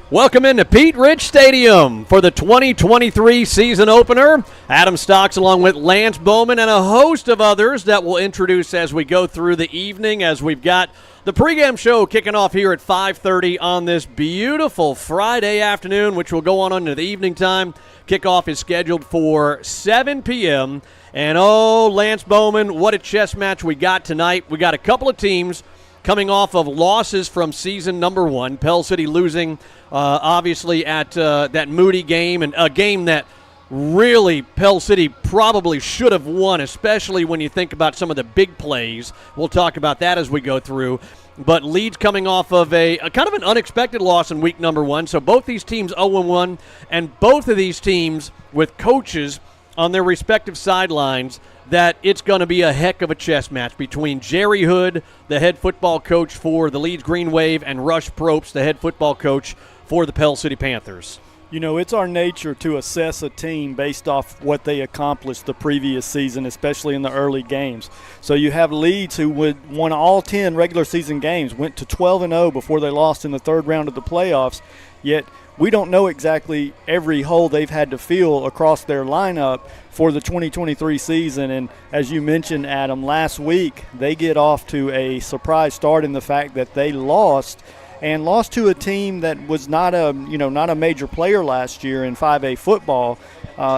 Welcome into Pete Rich Stadium for the 2023 season opener. Adam Stocks along with Lance Bowman and a host of others that we'll introduce as we go through the evening, as we've got the pregame show kicking off here at 5:30 on this beautiful Friday afternoon, which will go on into the evening time. Kickoff is scheduled for 7 p.m. And Lance Bowman, what a chess match we got tonight. We got a couple of teams coming off of losses from season number one. Pell City losing, obviously, at that Moody game, and a game that really Pell City probably should have won, especially when you think about some of the big plays. We'll talk about that as we go through. But Leeds coming off of a kind of an unexpected loss in week number one. So both these teams 0-1, and both of these teams with coaches on their respective sidelines that it's going to be a heck of a chess match between Jerry Hood, the head football coach for the Leeds Green Wave, and Rush Probst, the head football coach for the Pell City Panthers. You know, it's our nature to assess a team based off what they accomplished the previous season, especially in the early games. So you have Leeds, who won all 10 regular season games, went to 12-0 before they lost in the third round of the playoffs, yet we don't know exactly every hole they've had to fill across their lineup for the 2023 season. And as you mentioned, Adam, last week they get off to a surprise start in the fact that they lost to a team that was not a major player last year in 5A football.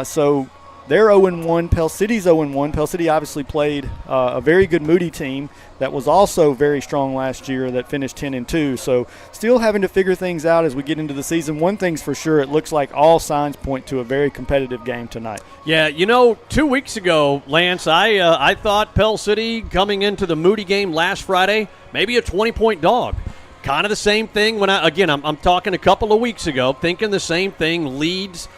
So they're 0-1. Pell City's 0-1. Pell City obviously played a very good Moody team that was also very strong last year that finished 10-2. So still having to figure things out as we get into the season. One thing's for sure, it looks like all signs point to a very competitive game tonight. Yeah, 2 weeks ago, Lance, I thought Pell City coming into the Moody game last Friday, maybe a 20-point dog. Kind of the same thing when I'm talking a couple of weeks ago, thinking the same thing. Leeds,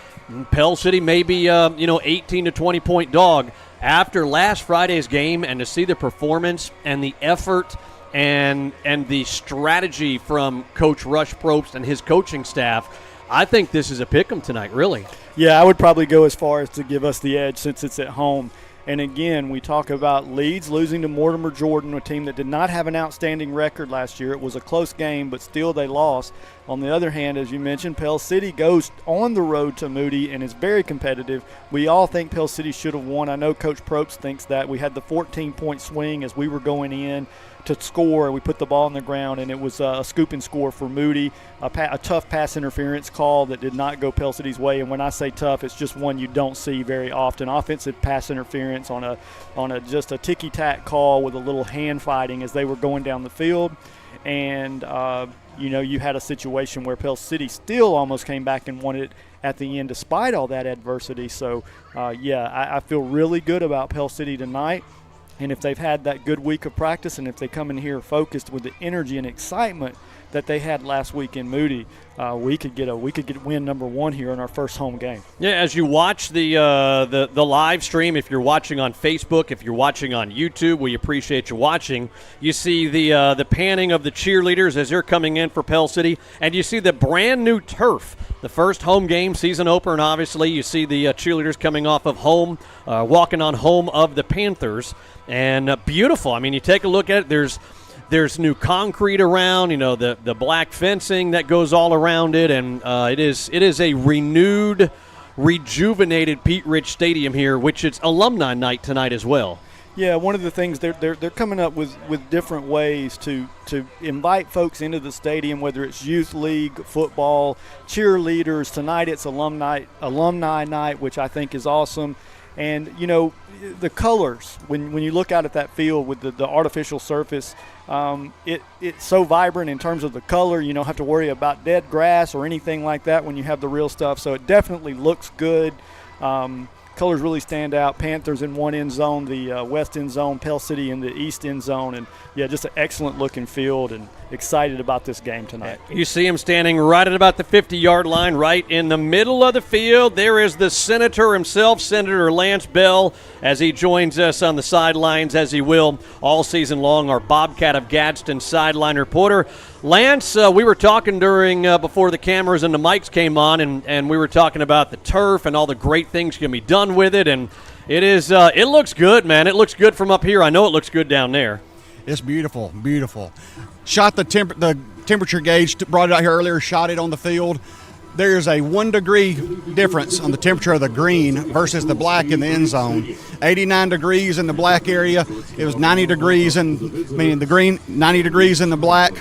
Pell City maybe 18 to 20 point dog. After last Friday's game, and to see the performance and the effort and the strategy from Coach Rush Probst and his coaching staff, I think this is a pick'em tonight, really. Yeah, I would probably go as far as to give us the edge since it's at home. And again, we talk about Leeds losing to Mortimer Jordan, a team that did not have an outstanding record last year. It was a close game, but still they lost. On the other hand, as you mentioned, Pell City goes on the road to Moody and is very competitive. We all think Pell City should have won. I know Coach Probst thinks that. We had the 14-point swing as we were going in to score. We put the ball on the ground, and it was a scoop and score for Moody, a tough pass interference call that did not go Pell City's way. And when I say tough, it's just one you don't see very often. Offensive pass interference on a just a ticky-tack call with a little hand fighting as they were going down the field. And, you had a situation where Pell City still almost came back and won it at the end despite all that adversity. So, I feel really good about Pell City tonight. And if they've had that good week of practice, and if they come in here focused with the energy and excitement that they had last week in Moody, we could get win number one here in our first home game. Yeah, as you watch the live stream, if you're watching on Facebook, if you're watching on YouTube, we appreciate you watching. You see the panning of the cheerleaders as they're coming in for Pell City, and you see the brand new turf, the first home game, season opener, and obviously you see the cheerleaders coming off of home, walking on home of the Panthers, and beautiful. I mean, you take a look at it. There's new concrete around, the black fencing that goes all around it, and it is a renewed, rejuvenated Pete Rich Stadium here, which it's alumni night tonight as well. Yeah, one of the things they're coming up with different ways to invite folks into the stadium, whether it's youth league, football, cheerleaders. Tonight it's alumni night, which I think is awesome. And, the colors, when you look out at that field with the artificial surface, it's so vibrant in terms of the color. You don't have to worry about dead grass or anything like that when you have the real stuff. So it definitely looks good. Colors really stand out. Panthers in one end zone, the west end zone, Pell City in the east end zone. And, just an excellent looking field, and excited about this game tonight. You see him standing right at about the 50-yard line, right in the middle of the field. There is the senator himself, Senator Lance Bell, as he joins us on the sidelines, as he will all season long, our Bobcat of Gadsden sideline reporter. Lance, we were talking during before the cameras and the mics came on, and we were talking about the turf and all the great things can be done with it, and it looks good, man. It looks good from up here. I know it looks good down there. It's beautiful, beautiful. Shot the temperature gauge, brought it out here earlier, shot it on the field. There's a 1 degree difference on the temperature of the green versus the black in the end zone. 89 degrees in the black area. It was 90 degrees meaning the green, 90 degrees in the black.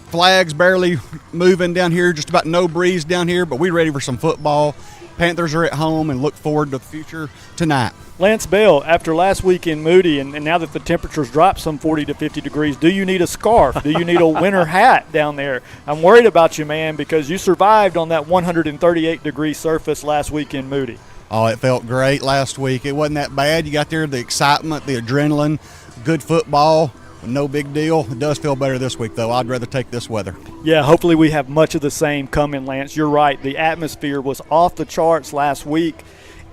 Flags barely moving down here, just about no breeze down here, but we're ready for some football. Panthers are at home and look forward to the future tonight. Lance Bell, after last week in Moody, and now that the temperatures dropped some 40 to 50 degrees, do you need a scarf? Do you need a winter hat down there? I'm worried about you, man, because you survived on that 138-degree surface last week in Moody. Oh, it felt great last week. It wasn't that bad. You got there, the excitement, the adrenaline, good football. No big deal. It does feel better this week, though. I'd rather take this weather. Yeah, hopefully we have much of the same coming, Lance. You're right. The atmosphere was off the charts last week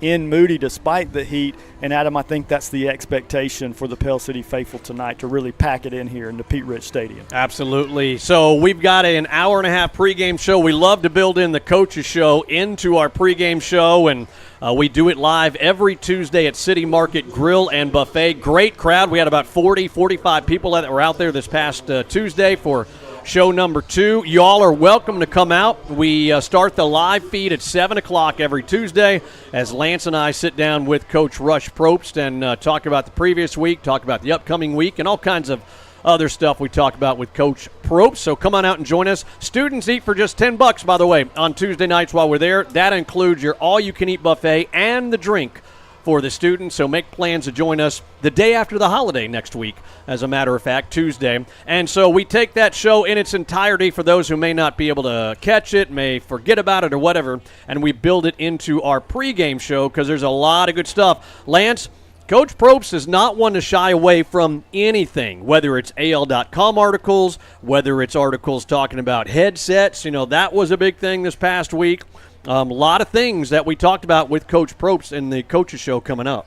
in Moody despite the heat. And, Adam, I think that's the expectation for the Pell City faithful tonight, to really pack it in here in the Pete Rich Stadium. Absolutely. So we've got an hour-and-a-half pregame show. We love to build in the coaches show into our pregame show, and we do it live every Tuesday at City Market Grill and Buffet. Great crowd. We had about 40, 45 people that were out there this past Tuesday for show number 2. Y'all are welcome to come out. We start the live feed at 7 o'clock every Tuesday as Lance and I sit down with Coach Rush Probst and talk about the previous week, talk about the upcoming week, and all kinds of other stuff we talk about with Coach Probst. So come on out and join us. Students eat for just $10, by the way, on Tuesday nights while we're there. That includes your all-you-can-eat buffet and the drink for the students. So make plans to join us the day after the holiday next week, as a matter of fact, Tuesday. And so we take that show in its entirety for those who may not be able to catch it, may forget about it or whatever, and we build it into our pregame show because there's a lot of good stuff. Lance, Coach Probst is not one to shy away from anything, whether it's AL.com articles, whether it's articles talking about headsets. You know, that was a big thing this past week. A lot of things that we talked about with Coach Probst in the coaches show coming up.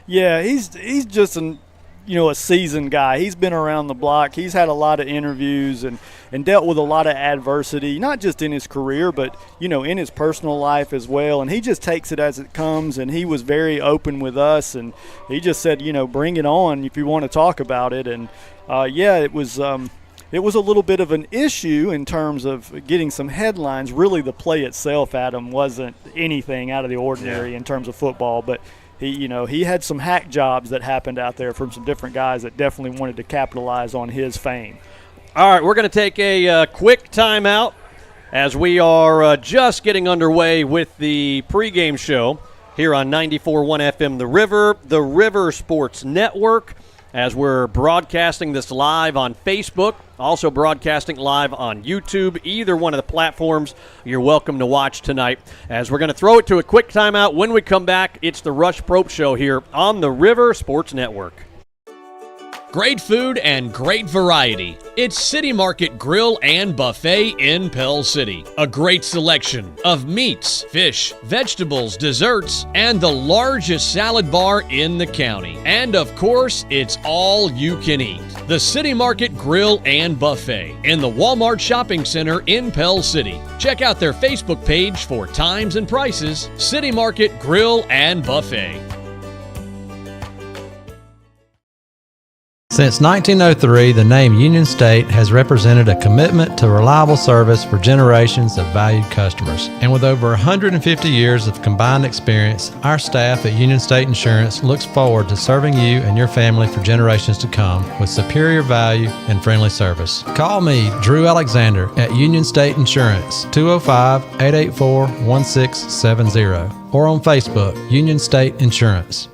Yeah, he's just a seasoned guy. He's been around the block. He's had a lot of interviews and dealt with a lot of adversity, not just in his career, but, in his personal life as well. And he just takes it as it comes, and he was very open with us. And he just said, bring it on if you want to talk about it. And, it was a little bit of an issue in terms of getting some headlines. Really, the play itself, Adam, wasn't anything out of the ordinary in terms of football, but he had some hack jobs that happened out there from some different guys that definitely wanted to capitalize on his fame. All right, we're going to take a quick timeout as we are just getting underway with the pregame show here on 94.1 FM The River Sports Network, as we're broadcasting this live on Facebook, also broadcasting live on YouTube. Either one of the platforms you're welcome to watch tonight. As we're going to throw it to a quick timeout. When we come back, it's the Rush Probst Show here on the River Sports Network. Great food and great variety. It's City Market Grill and Buffet in Pell City. A great selection of meats, fish, vegetables, desserts, and the largest salad bar in the county. And of course, it's all you can eat. The City Market Grill and Buffet in the Walmart Shopping Center in Pell City. Check out their Facebook page for times and prices. City Market Grill and Buffet. Since 1903, the name Union State has represented a commitment to reliable service for generations of valued customers. And with over 150 years of combined experience, our staff at Union State Insurance looks forward to serving you and your family for generations to come with superior value and friendly service. Call me, Drew Alexander, at Union State Insurance, 205-884-1670, or on Facebook, Union State Insurance.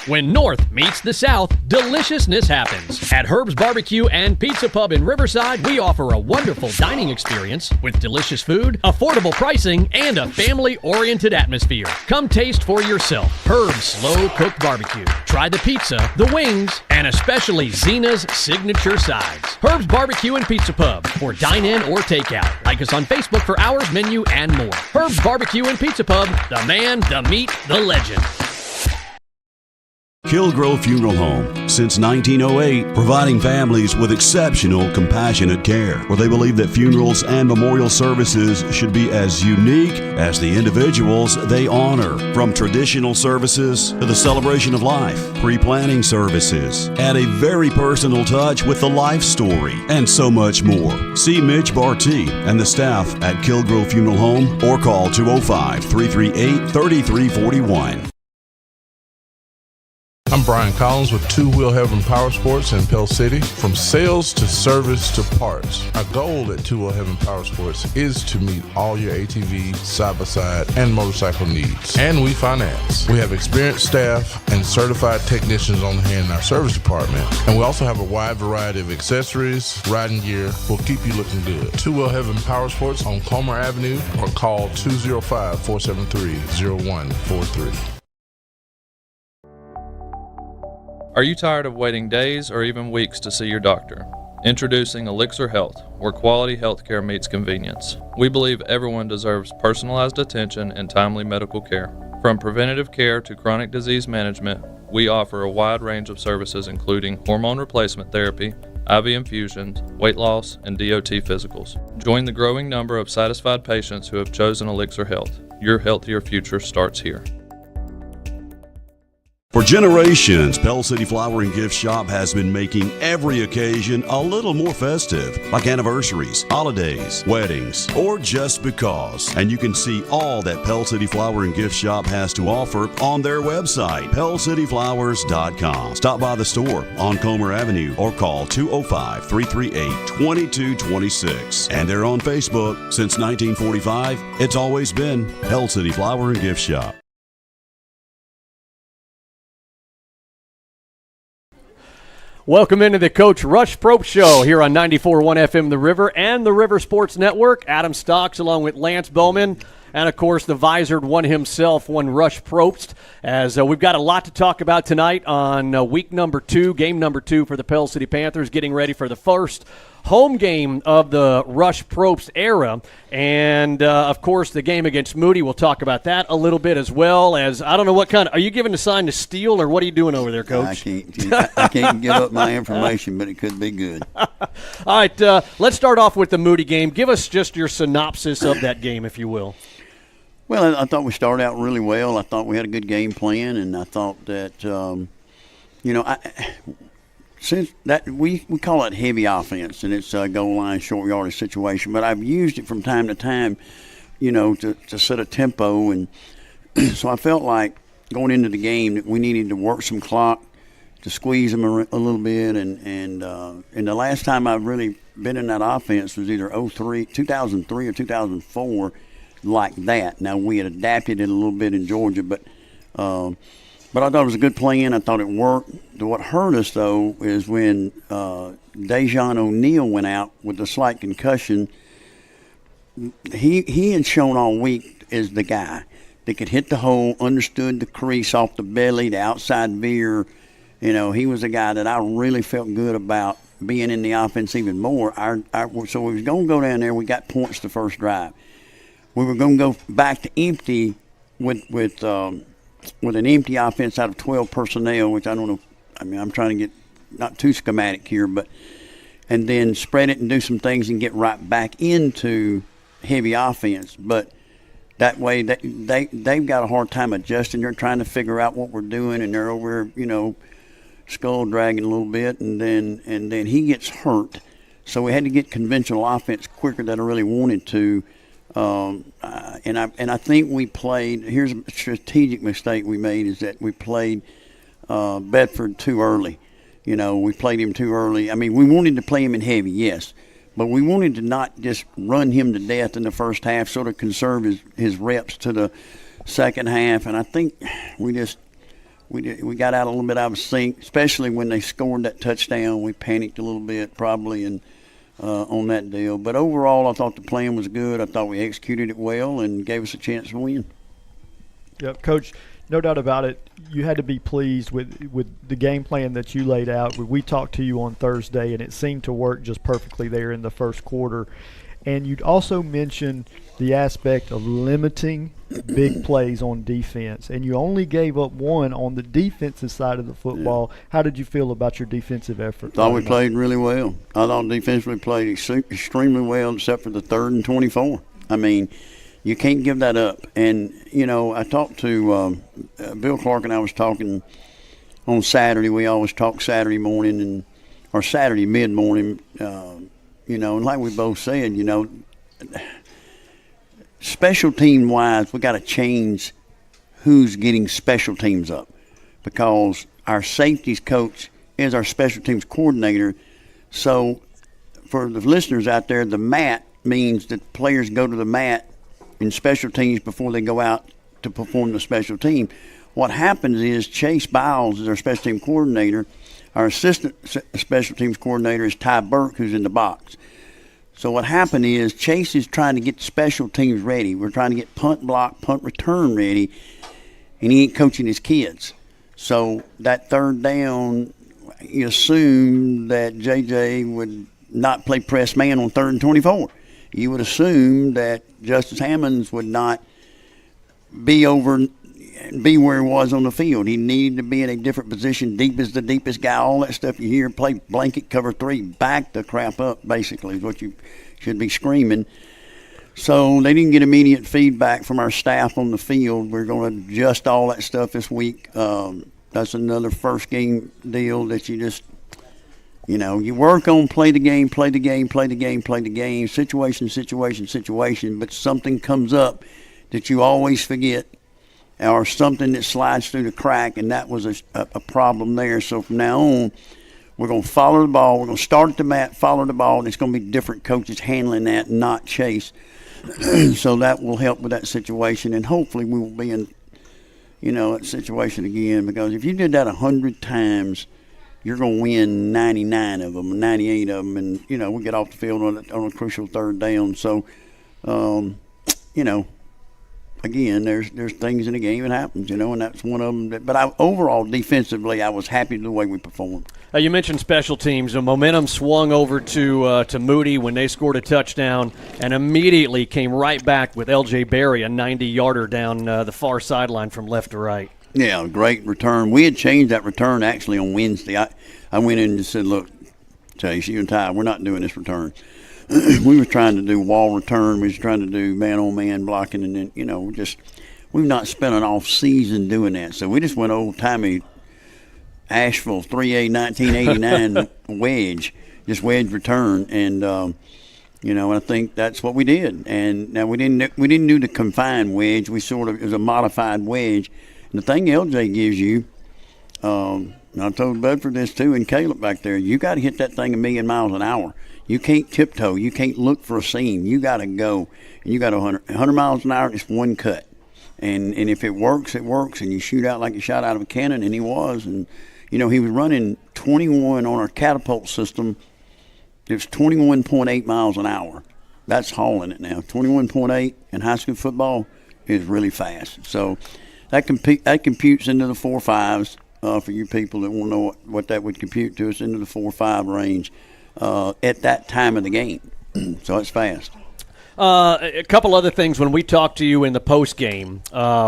When North meets the South, deliciousness happens. At Herb's Barbecue and Pizza Pub in Riverside, we offer a wonderful dining experience with delicious food, affordable pricing, and a family-oriented atmosphere. Come taste for yourself Herb's slow-cooked barbecue. Try the pizza, the wings, and especially Zena's signature sides. Herb's Barbecue and Pizza Pub for dine-in or takeout. Like us on Facebook for hours, menu, and more. Herb's Barbecue and Pizza Pub, the man, the meat, the legend. Kilgrove Funeral Home. Since 1908, providing families with exceptional, compassionate care, where they believe that funerals and memorial services should be as unique as the individuals they honor. From traditional services to the celebration of life, pre-planning services, add a very personal touch with the life story, and so much more. See Mitch Barty and the staff at Kilgrove Funeral Home or call 205-338-3341. I'm Brian Collins with Two Wheel Heaven Power Sports in Pell City. From sales to service to parts, our goal at Two Wheel Heaven Power Sports is to meet all your ATV, side-by-side, and motorcycle needs. And we finance. We have experienced staff and certified technicians on hand in our service department. And we also have a wide variety of accessories, riding gear will keep you looking good. Two Wheel Heaven Power Sports on Comer Avenue or call 205-473-0143. Are you tired of waiting days or even weeks to see your doctor? Introducing Elixir Health, where quality healthcare meets convenience. We believe everyone deserves personalized attention and timely medical care. From preventative care to chronic disease management, we offer a wide range of services including hormone replacement therapy, IV infusions, weight loss, and DOT physicals. Join the growing number of satisfied patients who have chosen Elixir Health. Your healthier future starts here. For generations, Pell City Flower and Gift Shop has been making every occasion a little more festive, like anniversaries, holidays, weddings, or just because. And you can see all that Pell City Flower and Gift Shop has to offer on their website, pellcityflowers.com. Stop by the store on Comer Avenue or call 205-338-2226. And they're on Facebook. Since 1945, it's always been Pell City Flower and Gift Shop. Welcome into the Coach Rush Probst Show here on 94.1 FM The River and the River Sports Network. Adam Stocks along with Lance Bowman and, of course, the visored one himself, one Rush Probst, as we've got a lot to talk about tonight on week number 2, game number 2 for the Pell City Panthers, getting ready for the first home game of the Rush Probst era. And, of course, the game against Moody. We'll talk about that a little bit as well. As I don't know what kind of – are you giving the sign to steal, or what are you doing over there, Coach? I can't give up my information, but it could be good. All right, let's start off with the Moody game. Give us just your synopsis of that game, if you will. Well, I thought we started out really well. I thought we had a good game plan, and I thought that, since that we call it heavy offense, and it's a goal line, short yardage situation. But I've used it from time to time, to set a tempo, and so I felt like going into the game that we needed to work some clock to squeeze them a little bit, and the last time I've really been in that offense was either 2003 or 2004. Like that. Now, we had adapted it a little bit in Georgia, but I thought it was a good plan. I thought it worked. What hurt us, though, is when Dejon O'Neal went out with a slight concussion. He had shown all week as the guy that could hit the hole, understood the crease off the belly, the outside veer. He was a guy that I really felt good about being in the offense even more. So we was going to go down there. We got points the first drive. We were going to go back to empty with an empty offense out of 12 personnel, which I don't know. I mean, I'm trying to get not too schematic here, and then spread it and do some things and get right back into heavy offense. But that way, they've got a hard time adjusting. They're trying to figure out what we're doing, and they're over, skull dragging a little bit, and then he gets hurt. So we had to get conventional offense quicker than I really wanted to. And I think we played. Here's a strategic mistake we made, is that we played Bedford too early. We played him too early. I mean, we wanted to play him in heavy, yes, but we wanted to not just run him to death in the first half, sort of conserve his reps to the second half. And I think we got out a little bit out of sync, especially when they scored that touchdown. We panicked a little bit probably, and on that deal. But overall, I thought the plan was good. I thought we executed it well and gave us a chance to win. Yep, Coach, no doubt about it. You had to be pleased with the game plan that you laid out. We talked to you on Thursday, and it seemed to work just perfectly there in the first quarter. And you'd also mentioned the aspect of limiting big plays on defense, and you only gave up one on the defensive side of the football. Yeah. How did you feel about your defensive effort? I thought we played really well. I thought defensively played extremely well, except for the 3rd and 24. I mean, you can't give that up. And, you know, I talked to Bill Clark, and I was talking on Saturday. We always talk Saturday morning or Saturday mid-morning, you know, and like we both said, you know, special team wise, we got to change who's getting special teams up, because our safeties coach is our special teams coordinator. So for the listeners out there, the mat means that players go to the mat in special teams before they go out to perform the special team. What happens is Chase Biles is our special team coordinator. Our assistant special teams coordinator is Ty Burke, who's in the box. So what happened is Chase is trying to get special teams ready. We're trying to get punt block, punt return ready, and he ain't coaching his kids. So that 3rd down, you assume that JJ would not play press man on 3rd and 24. You would assume that Justice Hammonds would not be where he was on the field. He needed to be in a different position. Deep is the deepest guy, all that stuff you hear. Play blanket, cover 3, back the crap up, basically, is what you should be screaming. So they didn't get immediate feedback from our staff on the field. We're going to adjust all that stuff this week. That's another first game deal that you just, you know, you work on play the game, situation, but something comes up that you always forget, or something that slides through the crack, and that was a problem there. So from now on, we're going to follow the ball. We're going to start at the mat, follow the ball, and it's going to be different coaches handling that, not Chase. So that will help with that situation, and hopefully we will be in, you know, that situation again, because if you did that 100 times, you're going to win 99 of them, 98 of them, and, you know, we get off the field on a crucial 3rd down. So, you know, again, there's things in the game that happens, you know, and that's one of them. But overall, defensively, I was happy with the way we performed. You mentioned special teams. The momentum swung over to Moody when they scored a touchdown, and immediately came right back with L.J. Berry, a 90-yarder down the far sideline from left to right. Yeah, great return. We had changed that return actually on Wednesday. I went in and just said, look, Chase, you and Ty, we're not doing this return. We were trying to do wall return. We was trying to do man-on-man blocking, and then, you know, we've not spent an off season doing that. So we just went old-timey Asheville 3A 1989 wedge return, and you know, I think that's what we did. And now we didn't do the confined wedge. We sort of, it was a modified wedge. And the thing LJ gives you, and I told Bedford this too, and Caleb back there, you got to hit that thing 1,000,000 miles an hour. You can't tiptoe. You can't look for a seam. You got to go. And you got 100 miles an hour, and it's one cut. And if it works, it works. And you shoot out like you shot out of a cannon, and he was. And, you know, he was running 21 on our catapult system. It was 21.8 miles an hour. That's hauling it now. 21.8 in high school football is really fast. So that computes into the 4.5s for you people that won't know what that would compute to. It's into the 4.5 range at that time of the game. So it's fast. A couple other things. When we talked to you in the post game,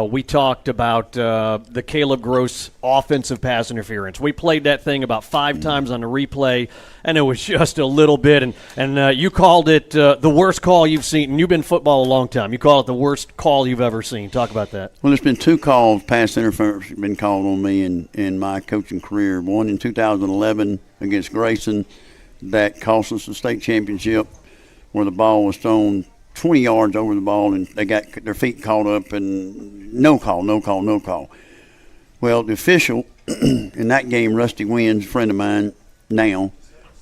we talked about the Caleb Gross offensive pass interference. We played that thing about 5 times on the replay, and it was just a little bit. And you called it the worst call you've seen. And you've been in football a long time. You call it the worst call you've ever seen. Talk about that. Well, there's been 2 calls, pass interference, been called on me in my coaching career. One in 2011 against Grayson that cost us the state championship, where the ball was thrown 20 yards over the ball, and they got their feet caught up, and no call. Well, the official in that game, Rusty Wins, a friend of mine now,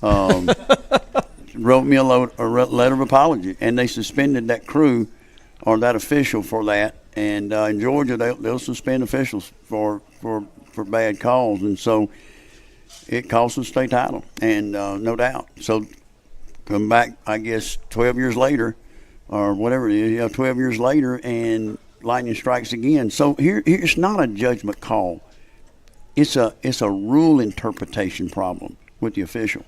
wrote me a letter of apology, and they suspended that crew or that official for that. And in Georgia, they'll suspend officials for bad calls, and so it cost us state title, and no doubt. So come back, I guess, 12 years later, or whatever it is, 12 years later, and lightning strikes again. So here it's not a judgment call. It's a rule interpretation problem with the official.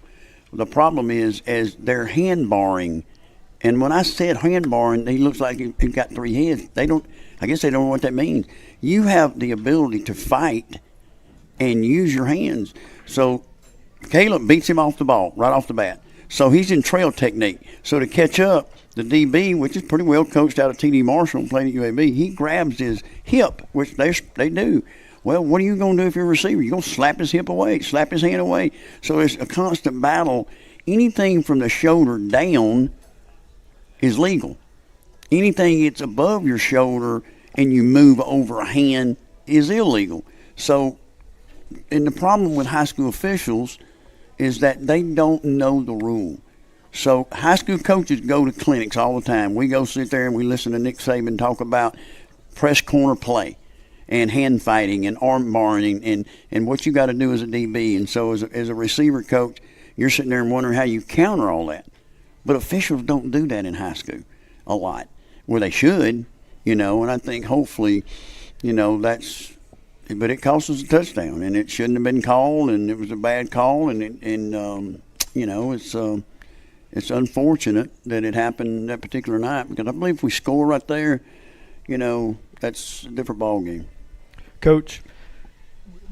The problem is, as they're hand barring And when I said handbarring, he looks like he got 3 heads. I guess they don't know what that means. You have the ability to fight and use your hands. So Caleb beats him off the ball right off the bat. So he's in trail technique. So to catch up, the DB, which is pretty well coached out of T.D. Marshall, playing at UAB, he grabs his hip, which they do. Well, what are you going to do if you're a receiver? You're going to slap his hip away, slap his hand away. So it's a constant battle. Anything from the shoulder down is legal. Anything that's above your shoulder and you move over a hand is illegal. So, and the problem with high school officials is that they don't know the rule. So high school coaches go to clinics all the time. We go sit there and we listen to Nick Saban talk about press corner play and hand fighting and arm barring and what you got to do as a DB. And so as a receiver coach, you're sitting there and wondering how you counter all that. But officials don't do that in high school a lot. Well, they should, and I think hopefully, but it cost us a touchdown, and it shouldn't have been called, and it was a bad call, and it's unfortunate that it happened that particular night, because I believe if we score right there, that's a different ball game. Coach,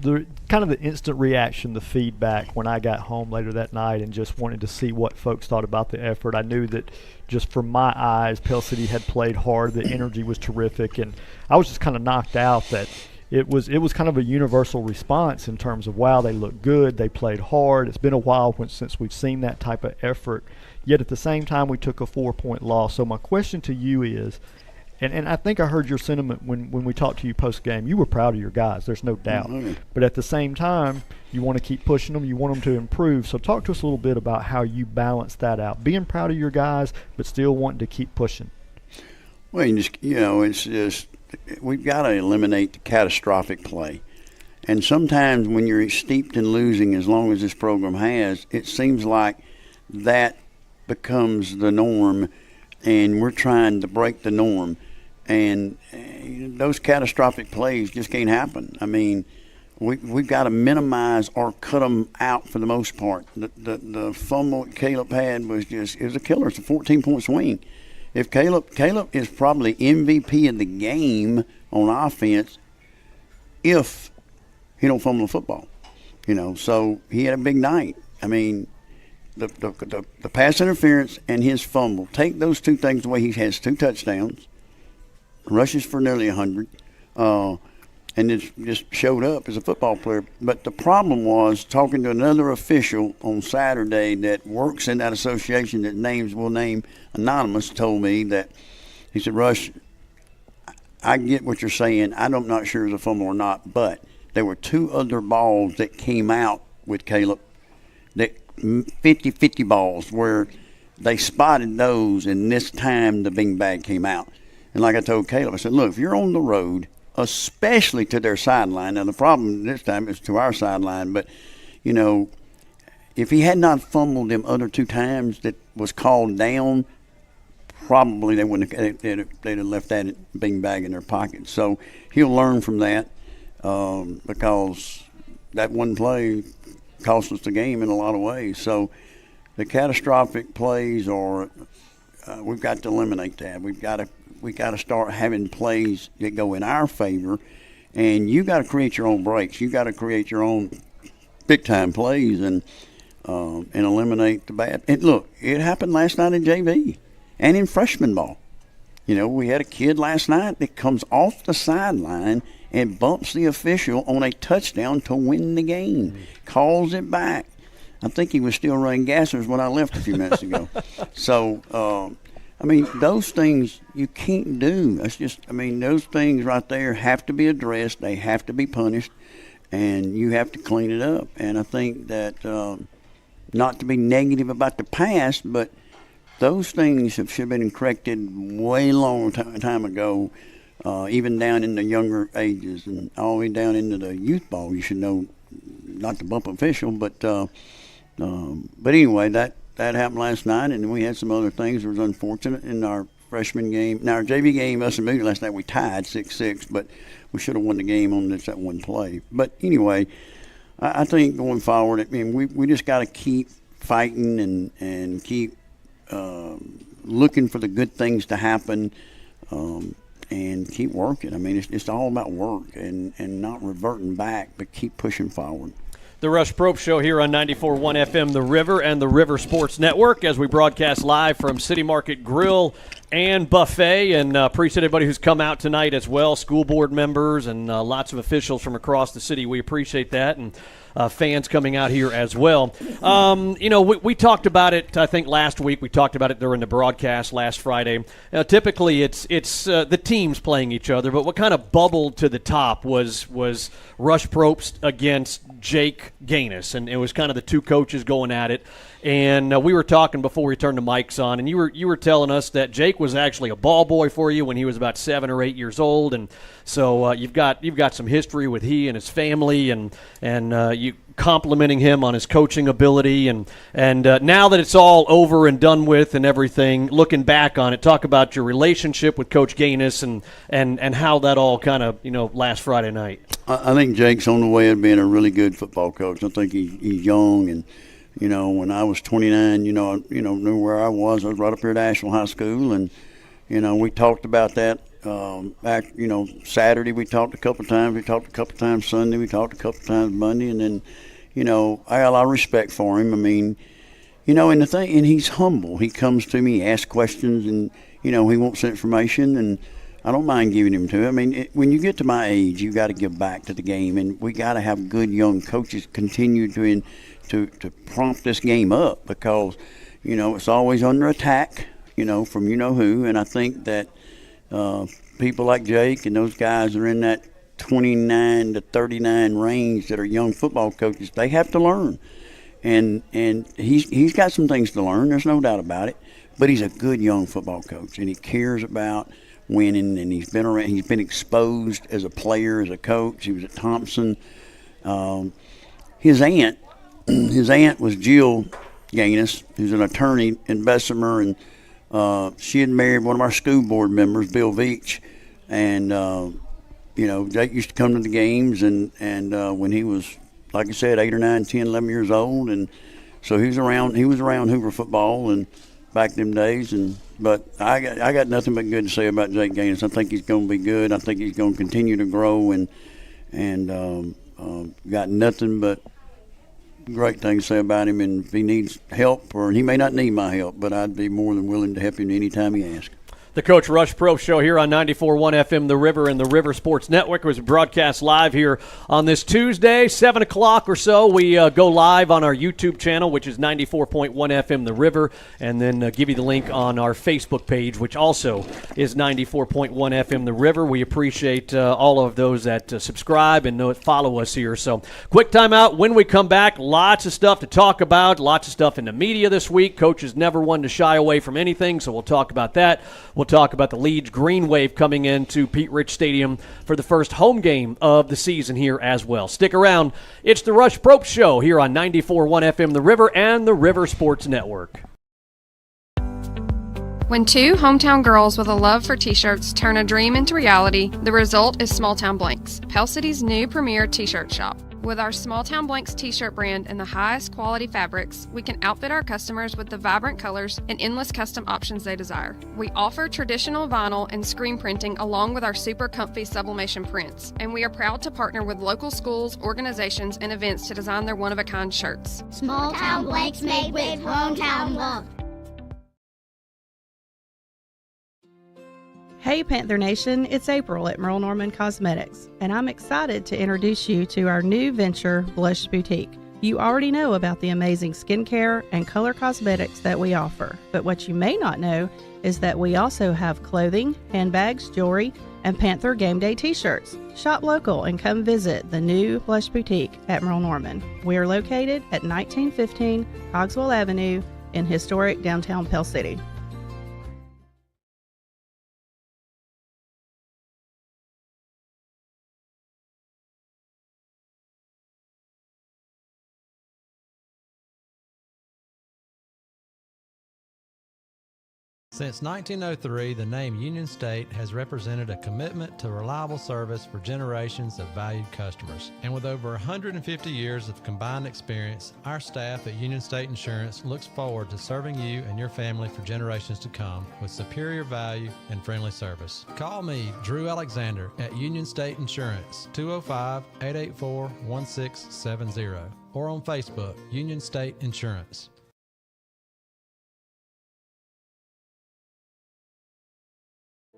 the kind of the instant reaction, the feedback when I got home later that night and just wanted to see what folks thought about the effort. I knew that just from my eyes, Pell City had played hard. The energy was terrific, and I was just kind of knocked out that it was kind of a universal response in terms of, wow, they look good, they played hard. It's been a while since we've seen that type of effort. Yet at the same time, we took a 4-point loss. So my question to you is, and I think I heard your sentiment when we talked to you post-game. You were proud of your guys, there's no doubt. Mm-hmm. But at the same time, you want to keep pushing them. You want them to improve. So talk to us a little bit about how you balance that out, being proud of your guys but still wanting to keep pushing. Well, it's just we've got to eliminate the catastrophic play. And sometimes when you're steeped in losing, as long as this program has, it seems like that becomes the norm, and we're trying to break the norm. And those catastrophic plays just can't happen. I mean, we've got to minimize or cut them out for the most part. The fumble Caleb had was it was a killer. It's a 14-point swing. If Caleb is probably MVP of the game on offense if he don't fumble the football. So he had a big night. I mean, the pass interference and his fumble, take those two things away, he has 2 touchdowns, rushes for nearly 100, and just showed up as a football player. But the problem was talking to another official on Saturday that works in that association that will name anonymous, told me that he said, Rush, I get what you're saying. I'm not sure it was a fumble or not, but there were 2 other balls that came out with Caleb, that 50-50 balls where they spotted those, and this time the bing bag came out. And like I told Caleb, I said, look, if you're on the road, especially to their sideline, now the problem this time is to our sideline, but, if he had not fumbled them other 2 times that was called down, probably they wouldn't have, they'd have left that bing bag in their pocket. So he'll learn from that because that one play cost us the game in a lot of ways. So the catastrophic plays are we've got to eliminate that. We got to start having plays that go in our favor, and you got to create your own breaks. You got to create your own big time plays and eliminate the bad. And look, it happened last night in JV and in freshman ball. We had a kid last night that comes off the sideline and bumps the official on a touchdown to win the game, calls it back. I think he was still running gassers when I left a few minutes ago. So, those things you can't do. That's just, those things right there have to be addressed. They have to be punished, and you have to clean it up. And I think that, not to be negative about the past, but those things should have been corrected way long time ago, even down in the younger ages and all the way down into the youth ball. You should know not to bump official, but anyway, that happened last night, and we had some other things that was unfortunate in our freshman game. Now, our JV game, us and Moody last night, we tied 6-6, but we should have won the game on that one play. But anyway, I think going forward, we just got to keep fighting and keep looking for the good things to happen, and keep working. I mean, it's all about work and not reverting back, but keep pushing forward. The Rush Probst Show here on 94.1 FM The River and the River Sports Network as we broadcast live from City Market Grill and Buffet, and appreciate everybody who's come out tonight as well, school board members and lots of officials from across the city. We appreciate that, and fans coming out here as well. We talked about it, I think, last week. We talked about it during the broadcast last Friday. Typically, it's the teams playing each other, but what kind of bubbled to the top was Rush Probst against Jake Gaines, and it was kind of the two coaches going at it. And we were talking before we turned the mics on, and you were telling us that Jake was actually a ball boy for you when he was about 7 or 8 years old, and so you've got some history with he and his family, and you complimenting him on his coaching ability, and now that it's all over and done with and everything, looking back on it, talk about your relationship with Coach Gaines and how that all kind of last Friday night. I think Jake's on the way of being a really good football coach. I think he's young, and when I was 29, knew where I was. I was right up here at Asheville High School, and we talked about that. Saturday we talked a couple times. We talked a couple times Sunday. We talked a couple times Monday, and then, I got a lot of respect for him. I mean, and he's humble. He comes to me, he asks questions, and he wants information, and I don't mind giving him to him. I mean, when you get to my age, you got to give back to the game, and we got to have good young coaches continue to prompt this game up, because it's always under attack, from who, and I think that people like Jake and those guys that are in that 29 to 39 range that are young football coaches, they have to learn, and he's got some things to learn. There's no doubt about it, but he's a good young football coach, and he cares about winning, and he's been exposed as a player, as a coach. He was at Thompson. His aunt was Jill Gaines, who's an attorney in Bessemer, and she had married one of our school board members, Bill Veach, and Jake used to come to the games, and when he was, like I said, 8 or 9, 10, 11 years old, and so he was around Hoover football and back them days, but I got nothing but good to say about Jake Gaines. I think he's going to be good. I think he's going to continue to grow, and got nothing but great things to say about him. And if he needs help, or he may not need my help, but I'd be more than willing to help him anytime he asks. The Coach Rush Probst Show here on 94.1 FM The River and the River Sports Network was broadcast live here on this Tuesday, 7 o'clock or so. We go live on our YouTube channel, which is 94.1 FM The River, and then give you the link on our Facebook page, which also is 94.1 FM The River. We appreciate all of those that subscribe and follow us here. So quick timeout. When we come back, lots of stuff to talk about, lots of stuff in the media this week. Coach is never one to shy away from anything, so we'll talk about that. We'll talk about the Leeds Green Wave coming into Pete Rich Stadium for the first home game of the season here as well. Stick around. It's the Rush Probst Show here on 94.1 FM The River and the River Sports Network. When two hometown girls with a love for t-shirts turn a dream into reality, the result is Small Town Blanks, Pell City's new premier t-shirt shop. With our Small Town Blanks t-shirt brand and the highest quality fabrics, we can outfit our customers with the vibrant colors and endless custom options they desire. We offer traditional vinyl and screen printing along with our super comfy sublimation prints, and we are proud to partner with local schools, organizations, and events to design their one-of-a-kind shirts. Small Town Blanks made with hometown love. Hey Panther Nation, it's April at Merle Norman Cosmetics, and I'm excited to introduce you to our new venture, Blush Boutique. You already know about the amazing skincare and color cosmetics that we offer, but what you may not know is that we also have clothing, handbags, jewelry, and Panther Game Day t-shirts. Shop local and come visit the new Blush Boutique at Merle Norman. We are located at 1915 Cogswell Avenue in historic downtown Pell City. Since 1903, the name Union State has represented a commitment to reliable service for generations of valued customers. And with over 150 years of combined experience, our staff at Union State Insurance looks forward to serving you and your family for generations to come with superior value and friendly service. Call me, Drew Alexander, at Union State Insurance, 205-884-1670, or on Facebook, Union State Insurance.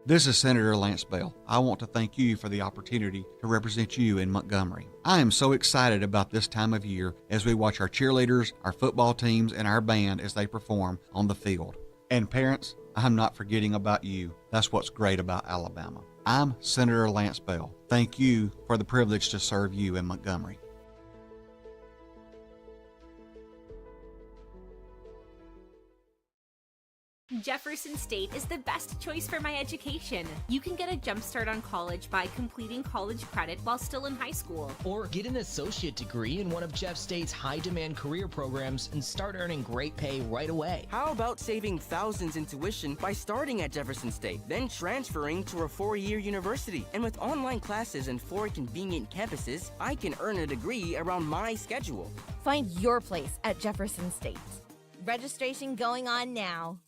This is Senator Lance Bell. I want to thank you for the opportunity to represent you in Montgomery. I am so excited about this time of year as we watch our cheerleaders, our football teams, and our band as they perform on the field. And parents, I'm not forgetting about you. That's what's great about Alabama. I'm Senator Lance Bell. Thank you for the privilege to serve you in Montgomery. Jefferson State is the best choice for my education. You can get a jump start on college by completing college credit while still in high school. Or get an associate degree in one of Jeff State's high-demand career programs and start earning great pay right away. How about saving thousands in tuition by starting at Jefferson State, then transferring to a 4-year university? And with online classes and 4 convenient campuses, I can earn a degree around my schedule. Find your place at Jefferson State. Registration going on now.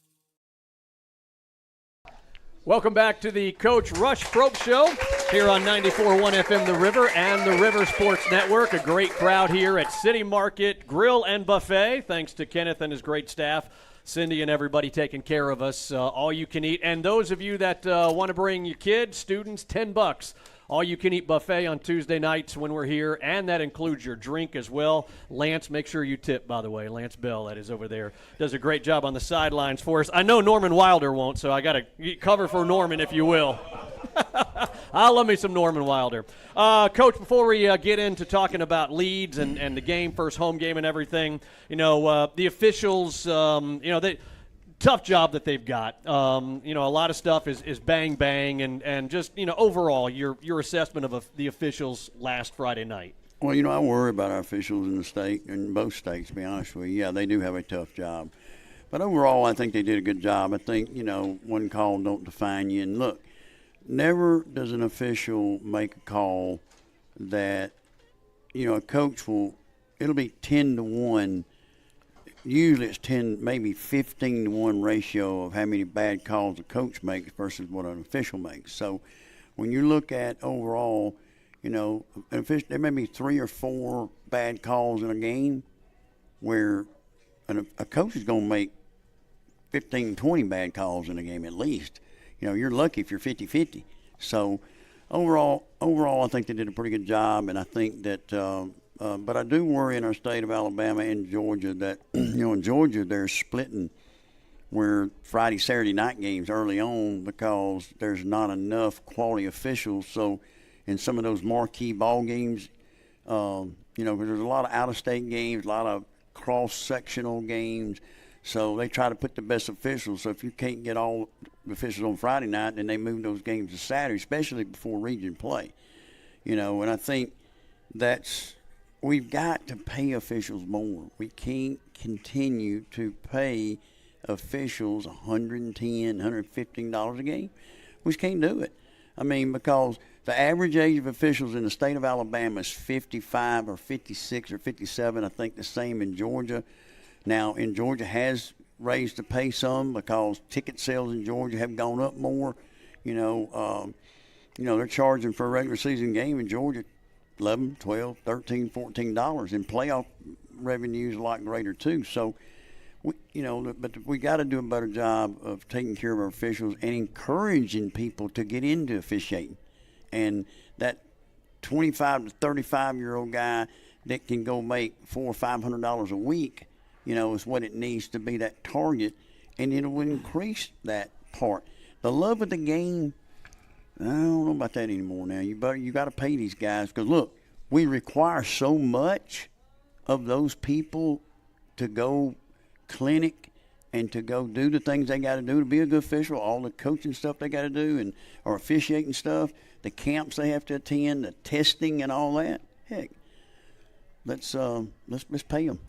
Welcome back to the Coach Rush Probst Show here on 94.1 FM The River and the River Sports Network. A great crowd here at City Market Grill and Buffet. Thanks to Kenneth and his great staff, Cindy and everybody taking care of us. All you can eat. And those of you that want to bring your kids, students, $10. All-you-can-eat buffet on Tuesday nights when we're here, and that includes your drink as well. Lance, make sure you tip, by the way. Lance Bell, that is over there, does a great job on the sidelines for us. I know Norman Wilder won't, so I got to cover for Norman, if you will. I love me some Norman Wilder. Coach, before we get into talking about Leeds and the game, first home game and everything, the officials, tough job that they've got. A lot of stuff is bang, bang, and just, overall, your assessment of the officials last Friday night. Well, I worry about our officials in the state, in both states, to be honest with you. Yeah, they do have a tough job. But overall, I think they did a good job. I think, one call don't define you. And look, never does an official make a call that, a coach it'll be 10-1. Usually it's 10, maybe 15-1 ratio of how many bad calls a coach makes versus what an official makes. So when you look at overall, there may be 3 or 4 bad calls in a game where a coach is going to make 15, 20 bad calls in a game at least. You're lucky if you're 50-50. So overall, I think they did a pretty good job, and I think that but I do worry in our state of Alabama and Georgia that, in Georgia they're splitting where Friday, Saturday night games early on because there's not enough quality officials. So in some of those marquee ball games, there's a lot of out-of-state games, a lot of cross-sectional games. So they try to put the best officials. So if you can't get all the officials on Friday night, then they move those games to Saturday, especially before region play. And I think we've got to pay officials more. We can't continue to pay officials $110, $115 a game. We just can't do it. Because the average age of officials in the state of Alabama is 55 or 56 or 57. I think the same in Georgia. Now, in Georgia has raised the pay some because ticket sales in Georgia have gone up more. They're charging for a regular season game in Georgia $11, $12, $13, $14, and playoff revenue is a lot greater too. So, but we got to do a better job of taking care of our officials and encouraging people to get into officiating. And that 25 to 35-year-old guy that can go make $400 or $500 a week, is what it needs to be, that target, and it will increase that part. The love of the game, I don't know about that anymore now. You got to pay these guys because, look, we require so much of those people to go clinic and to go do the things they got to do to be a good official, all the coaching stuff they got to do or officiating stuff, the camps they have to attend, the testing and all that. Heck, let's pay them.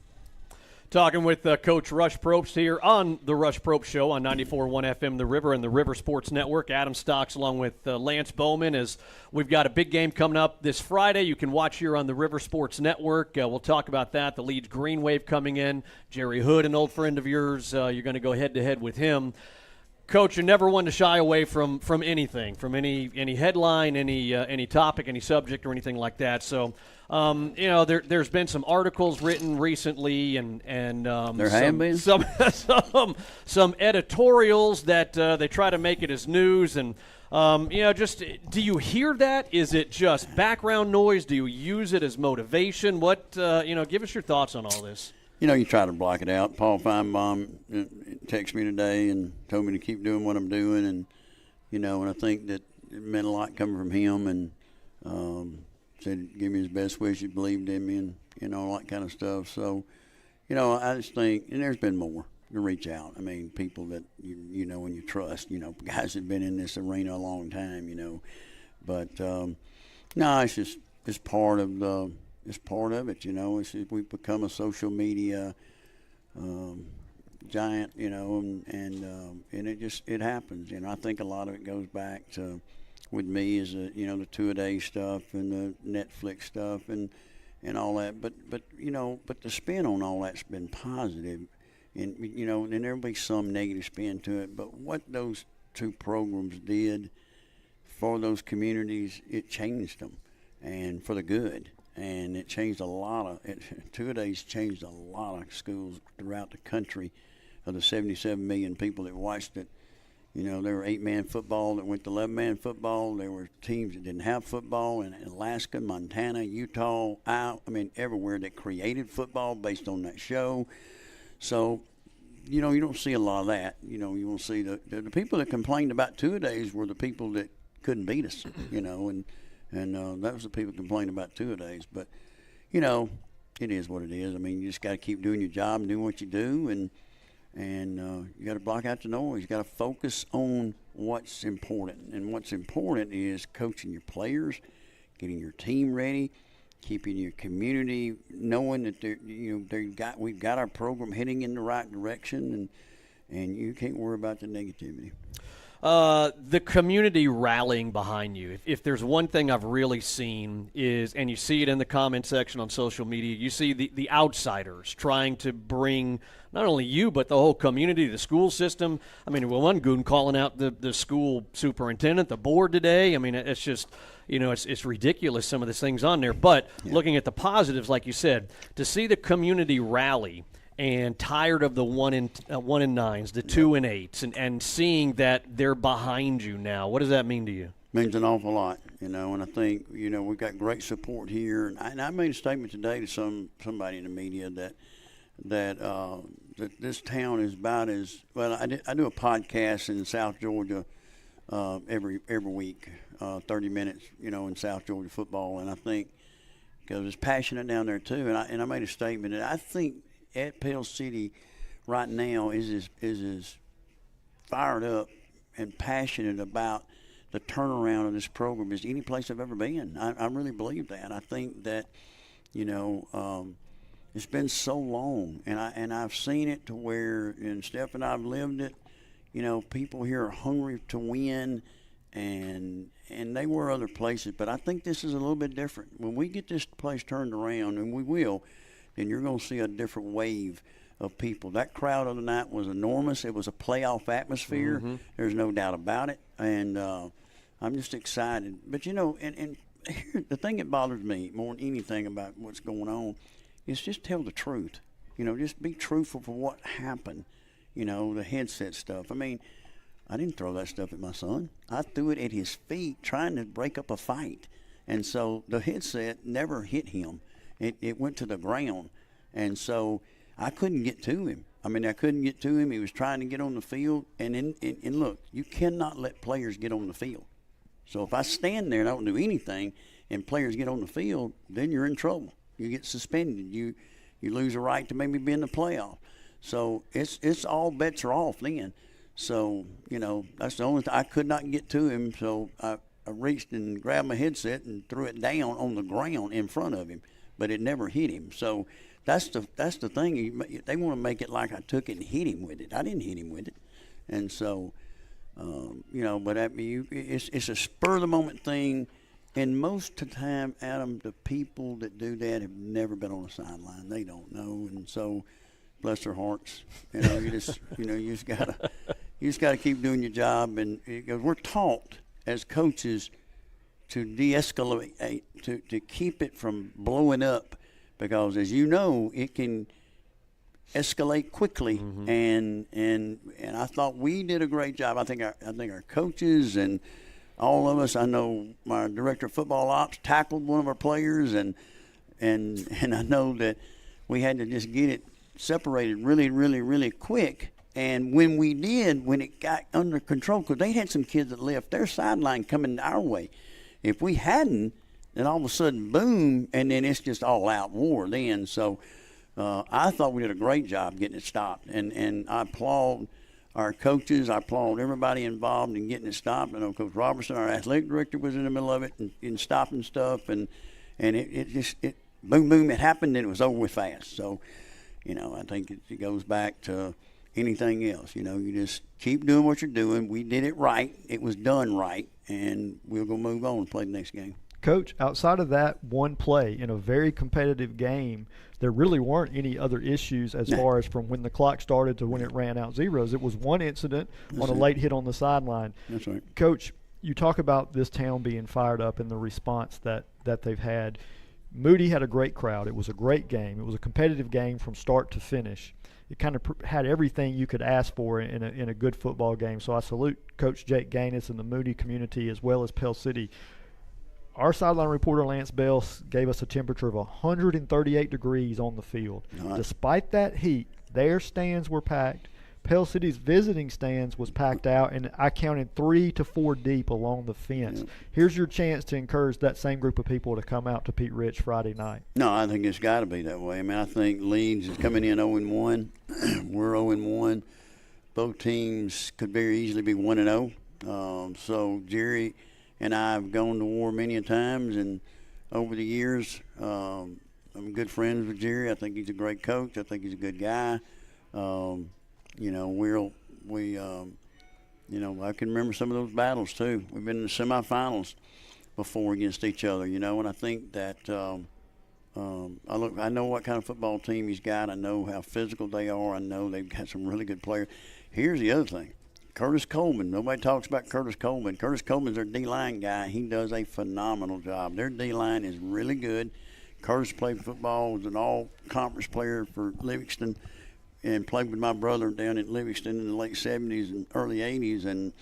Talking with Coach Rush Probst here on the Rush Probst Show on 94.1 FM The River and the River Sports Network. Adam Stocks along with Lance Bowman, as we've got a big game coming up this Friday. You can watch here on the River Sports Network. We'll talk about that. The Leeds Green Wave coming in. Jerry Hood, an old friend of yours. You're going to go head-to-head with him. Coach, you're never one to shy away from anything, from any headline, any topic, any subject, or anything like that. So, there's been some articles written recently, and there have been some editorials that they try to make it as news, and just do you hear that? Is it just background noise? Do you use it as motivation? What give us your thoughts on all this. You try to block it out. Paul Feinbaum texted me today and told me to keep doing what I'm doing, and and I think that it meant a lot coming from him, and said give me his best wishes, believed in me, and all that kind of stuff. So, I just think, and there's been more to reach out. I mean, people that you know and you trust, guys that have been in this arena a long time, but no, it's part of the. It's part of it, we've become a social media giant, and it happens. I think a lot of it goes back to, with me, is the two-a-day stuff and the Netflix stuff and all that. But the spin on all that's been positive, and and there'll be some negative spin to it. But what those two programs did for those communities, it changed them, and for the good. And it changed a lot of – two-a-days changed a lot of schools throughout the country. Of the 77 million people that watched it, there were 8-man football that went to 11-man football. There were teams that didn't have football in Alaska, Montana, Utah, everywhere that created football based on that show. So, you don't see a lot of that. You won't see the people that complained about two-a-days were the people that couldn't beat us, and that was the people complaining about two-a-days. But, it is what it is. I mean, you just got to keep doing your job and doing what you do, and you got to block out the noise. You got to focus on what's important. And what's important is coaching your players, getting your team ready, keeping your community knowing that we've got our program heading in the right direction, and you can't worry about the negativity. The community rallying behind you. If there's one thing I've really seen is, and you see it in the comment section on social media, you see the outsiders trying to bring not only you but the whole community, the school system. I mean, one goon calling out the school superintendent, the board today. I mean, it's just, it's ridiculous, some of the things on there. But looking at the positives, like you said, to see the community rally and tired of the 1 and 9s, the 2 and 8s, and seeing that they're behind you now. What does that mean to you? Means an awful lot, and I think, we've got great support here. And I made a statement today to somebody in the media that this town is about as well. I do a podcast in South Georgia every week, 30 minutes, in South Georgia football, and I think because it's passionate down there too. And I made a statement that I think at Pell City right now is as fired up and passionate about the turnaround of this program as any place I've ever been. I really believe that. I think that, it's been so long, and I've seen it to where, and Steph and I've lived it, people here are hungry to win, and they were other places, but I think this is a little bit different. When we get this place turned around, and we will, then you're going to see a different wave of people. That crowd of the night was enormous. It was a playoff atmosphere. Mm-hmm. There's no doubt about it. And I'm just excited. But, and here, the thing that bothers me more than anything about what's going on is just tell the truth. Just be truthful for what happened, the headset stuff. I mean, I didn't throw that stuff at my son. I threw it at his feet trying to break up a fight. And so the headset never hit him. It went to the ground, and so I couldn't get to him. I couldn't get to him. He was trying to get on the field, and look, you cannot let players get on the field. So if I stand there and I don't do anything, and players get on the field, then you're in trouble. You get suspended. You lose a right to maybe be in the playoff. So it's all bets are off then. So that's the only thing. I could not get to him, so I reached and grabbed my headset and threw it down on the ground in front of him. But it never hit him. So that's the thing. They want to make it like I took it and hit him with it. I didn't hit him with it, and so but it's a spur of the moment thing. And most of the time, Adam, the people that do that have never been on the sideline. They don't know, and so bless their hearts. You just gotta keep doing your job. And because we're taught as coaches to de-escalate, to keep it from blowing up, because as you know, it can escalate quickly. And I thought we did a great job. I think our coaches and all of us. I know my director of football ops tackled one of our players, and I know that we had to just get it separated really, really, really quick. And when we did, when it got under control, because they had some kids that left their sideline coming our way. If we hadn't, then all of a sudden, boom, and then it's just all out war then. So I thought we did a great job getting it stopped, and I applaud our coaches. I applaud everybody involved in getting it stopped. I know Coach Robertson, our athletic director, was in the middle of it and stopping stuff, and it just boom, boom, it happened, and it was over with fast. So, I think it goes back to anything else. You just keep doing what you're doing. We did it right. It was done right, and we're going to move on and play the next game. Coach, outside of that one play in a very competitive game, there really weren't any other issues as far as from when the clock started to when it ran out zeros. It was one incident on a late hit on the sideline. That's right. Coach, you talk about this town being fired up and the response that they've had. Moody had a great crowd. It was a great game. It was a competitive game from start to finish. It kind of had everything you could ask for in a good football game. So I salute Coach Jake Gaines and the Moody community as well as Pell City. Our sideline reporter, Lance Bell, gave us a temperature of 138 degrees on the field. Nice. Despite that heat, their stands were packed. Pell City's visiting stands was packed out, and I counted 3 to 4 deep along the fence. Yep. Here's your chance to encourage that same group of people to come out to Pete Rich Friday night. No, I think it's got to be that way. I mean, I think Leeds is coming in 0-1. We're 0-1. Both teams could very easily be 1-0. So Jerry and I have gone to war many a times, and over the years, I'm good friends with Jerry. I think he's a great coach. I think he's a good guy. I can remember some of those battles too. We've been in the semifinals before against each other, and I think that I know what kind of football team he's got. I know how physical they are. I know they've got some really good players. Here's the other thing. Curtis Coleman. Nobody talks about Curtis Coleman. Curtis Coleman's their D-line guy. He does a phenomenal job. Their D-line is really good. Curtis played football, was an all-conference player for Livingston, and played with my brother down in Livingston in the late 70s and early 80s. And,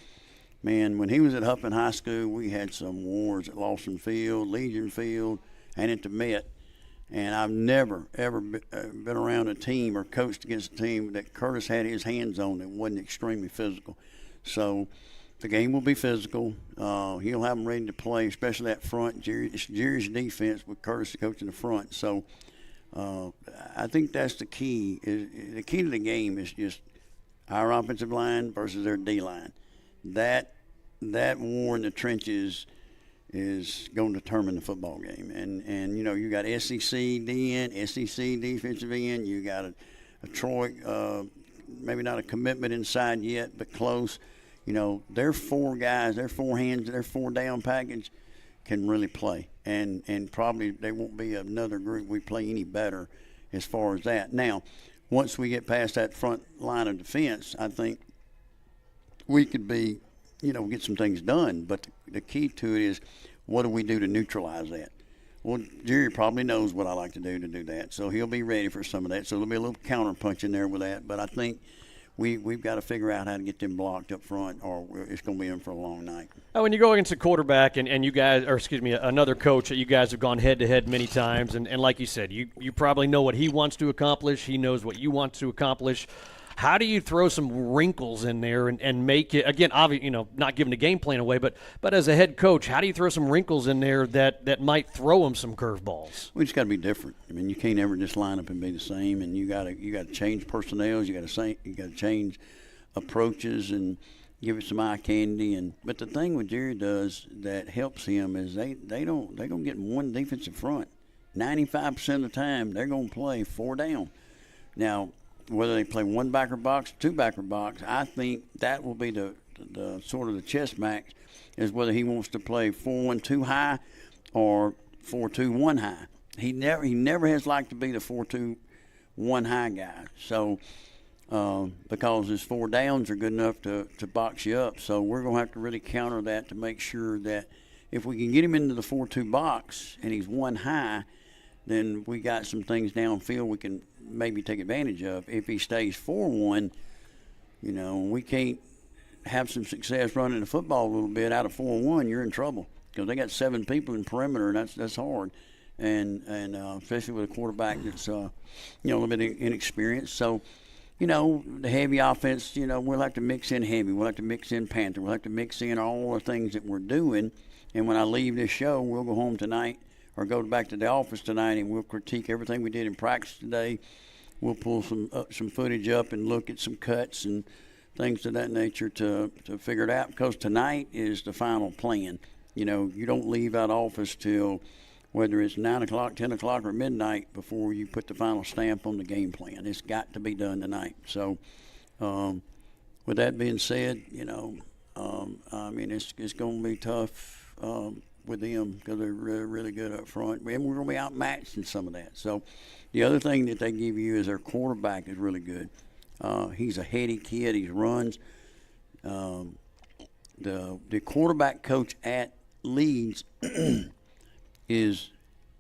man, when he was at Huffman High School, we had some wars at Lawson Field, Legion Field, and at the Met. And I've never, ever been around a team or coached against a team that Curtis had his hands on that wasn't extremely physical. So the game will be physical. He'll have them ready to play, especially that front. It's Jerry's defense with Curtis coaching the front. So I think that's the key. The key to the game is just our offensive line versus their D-line. That war in the trenches is going to determine the football game. And you got SEC DN, SEC defensive end. You got a Troy, maybe not a commitment inside yet, but close. Their 4 guys, their 4 hands, their 4 down package can really play. And probably there won't be another group we play any better as far as that. Now, once we get past that front line of defense, I think we could be, get some things done. But the key to it is, what do we do to neutralize that? Well, Jerry probably knows what I like to do that. So he'll be ready for some of that. So there'll be a little counter punch in there with that. But I think we've got to figure out how to get them blocked up front, or it's going to be in for a long night. When you go against a quarterback and you guys, or excuse me, another coach that you guys have gone head-to-head many times, and like you said, you probably know what he wants to accomplish. He knows what you want to accomplish. How do you throw some wrinkles in there and make it, again, obviously, not giving the game plan away, but as a head coach, how do you throw some wrinkles in there that might throw them some curveballs? We just got to be different. I mean, you can't ever just line up and be the same, and you got to change personnel. You got to change approaches and give it some eye candy. But the thing what Jerry does that helps him is they don't get one defensive front. 95% of the time, they're going to play 4 down. Now, whether they play 1 backer box, 2 backer box, I think that will be the sort of the chess match, is whether he wants to play 4-1-2 high or 4-2-1 high. He never has liked to be the 4-2-1 high guy. So because his 4 downs are good enough to box you up. So we're going to have to really counter that to make sure that if we can get him into the 4-2 box and he's 1 high, then we got some things downfield we can maybe take advantage of. If he stays 4-1, we can't have some success running the football a little bit. Out of 4-1, you're in trouble because they got 7 people in perimeter, and that's hard. And especially with a quarterback that's a little bit inexperienced. So, the heavy offense, we'll have to mix in heavy. We'll have to mix in Panther. We'll have to mix in all the things that we're doing. And when I leave this show, we'll go home tonight or go back to the office tonight, and we'll critique everything we did in practice today. We'll pull some footage up and look at some cuts and things of that nature to figure it out, because tonight is the final plan. You don't leave that office till whether it's 9 o'clock, 10 o'clock, or midnight before you put the final stamp on the game plan. It's got to be done tonight. So with that being said, it's going to be tough with them because they're really, really good up front. And we're going to be outmatched in some of that. So the other thing that they give you is their quarterback is really good. He's a heady kid. He runs. The quarterback coach at Leeds is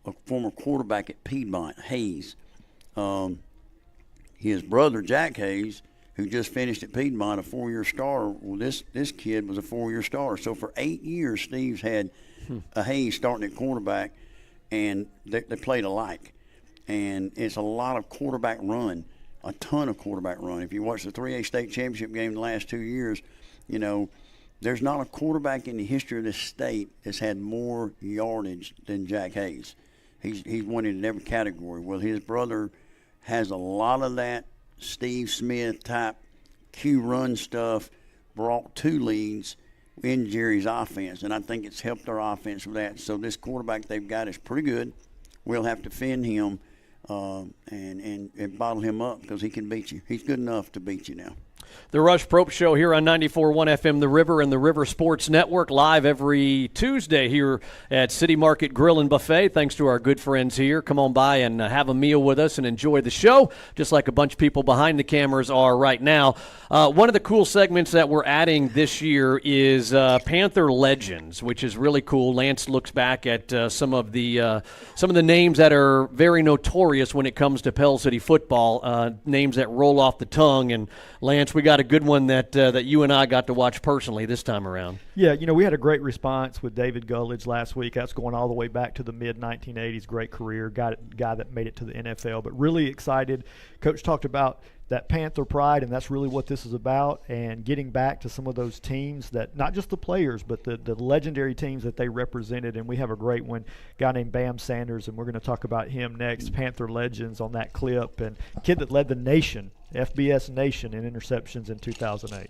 a former quarterback at Piedmont, Hayes. His brother, Jack Hayes, who just finished at Piedmont, a 4-year star. Well, this kid was a 4-year star. So for 8 years, Steve's had a Hayes starting at quarterback, and they played alike. And it's a lot of quarterback run, a ton of quarterback run. If you watch the 3A state championship game the last 2 years, there's not a quarterback in the history of this state that's had more yardage than Jack Hayes. He's won it in every category. Well, his brother has a lot of that Steve Smith type Q run stuff brought to Leeds in Jerry's offense, and I think it's helped our offense with that. So this quarterback they've got is pretty good. We'll have to fend him and bottle him up because he can beat you. He's good enough to beat you now. The Rush Probst Show here on 94.1 FM The River and the River Sports Network, live every Tuesday here at City Market Grill and Buffet. Thanks to our good friends here. Come on by and have a meal with us and enjoy the show, just like a bunch of people behind the cameras are right now. One of the cool segments that we're adding this year is Panther Legends, which is really cool. Lance looks back at some of the names that are very notorious when it comes to Pell City football, names that roll off the tongue. And Lance, we got a good one that you and I got to watch personally this time around. Yeah, we had a great response with David Gullidge last week. That's going all the way back to the mid-1980s. Great career, guy that made it to the NFL, but really excited. Coach talked about that Panther pride, and that's really what this is about, and getting back to some of those teams that, not just the players, but the legendary teams that they represented. And we have a great one, a guy named Bam Sanders, and we're going to talk about him next, Panther Legends on that clip, and kid that led the nation, FBS Nation, in interceptions in 2008.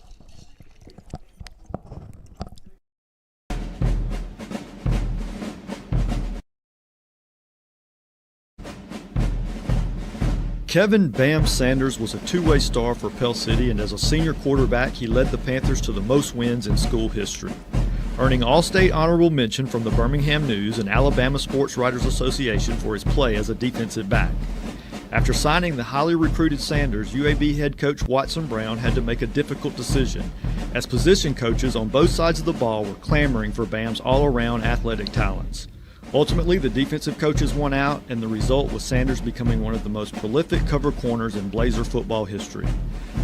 Kevin Bam Sanders was a two-way star for Pell City, and as a senior quarterback, he led the Panthers to the most wins in school history, earning All-State Honorable Mention from the Birmingham News and Alabama Sports Writers Association for his play as a defensive back. After signing the highly recruited Sanders, UAB head coach Watson Brown had to make a difficult decision, as position coaches on both sides of the ball were clamoring for Bam's all-around athletic talents. Ultimately, the defensive coaches won out, and the result was Sanders becoming one of the most prolific cover corners in Blazer football history.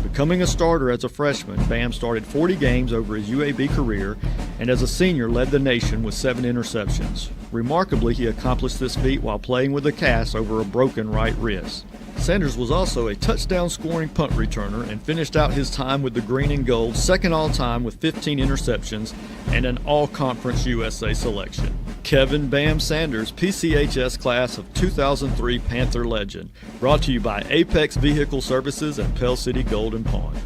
Becoming a starter as a freshman, Bam started 40 games over his UAB career, and as a senior led the nation with 7 interceptions. Remarkably, he accomplished this feat while playing with a cast over a broken right wrist. Sanders was also a touchdown-scoring punt returner and finished out his time with the Green and Gold second all-time with 15 interceptions and an All-Conference USA selection. Kevin Bam Sanders, PCHS Class of 2003 Panther Legend. Brought to you by Apex Vehicle Services and Pell City Golden Pond.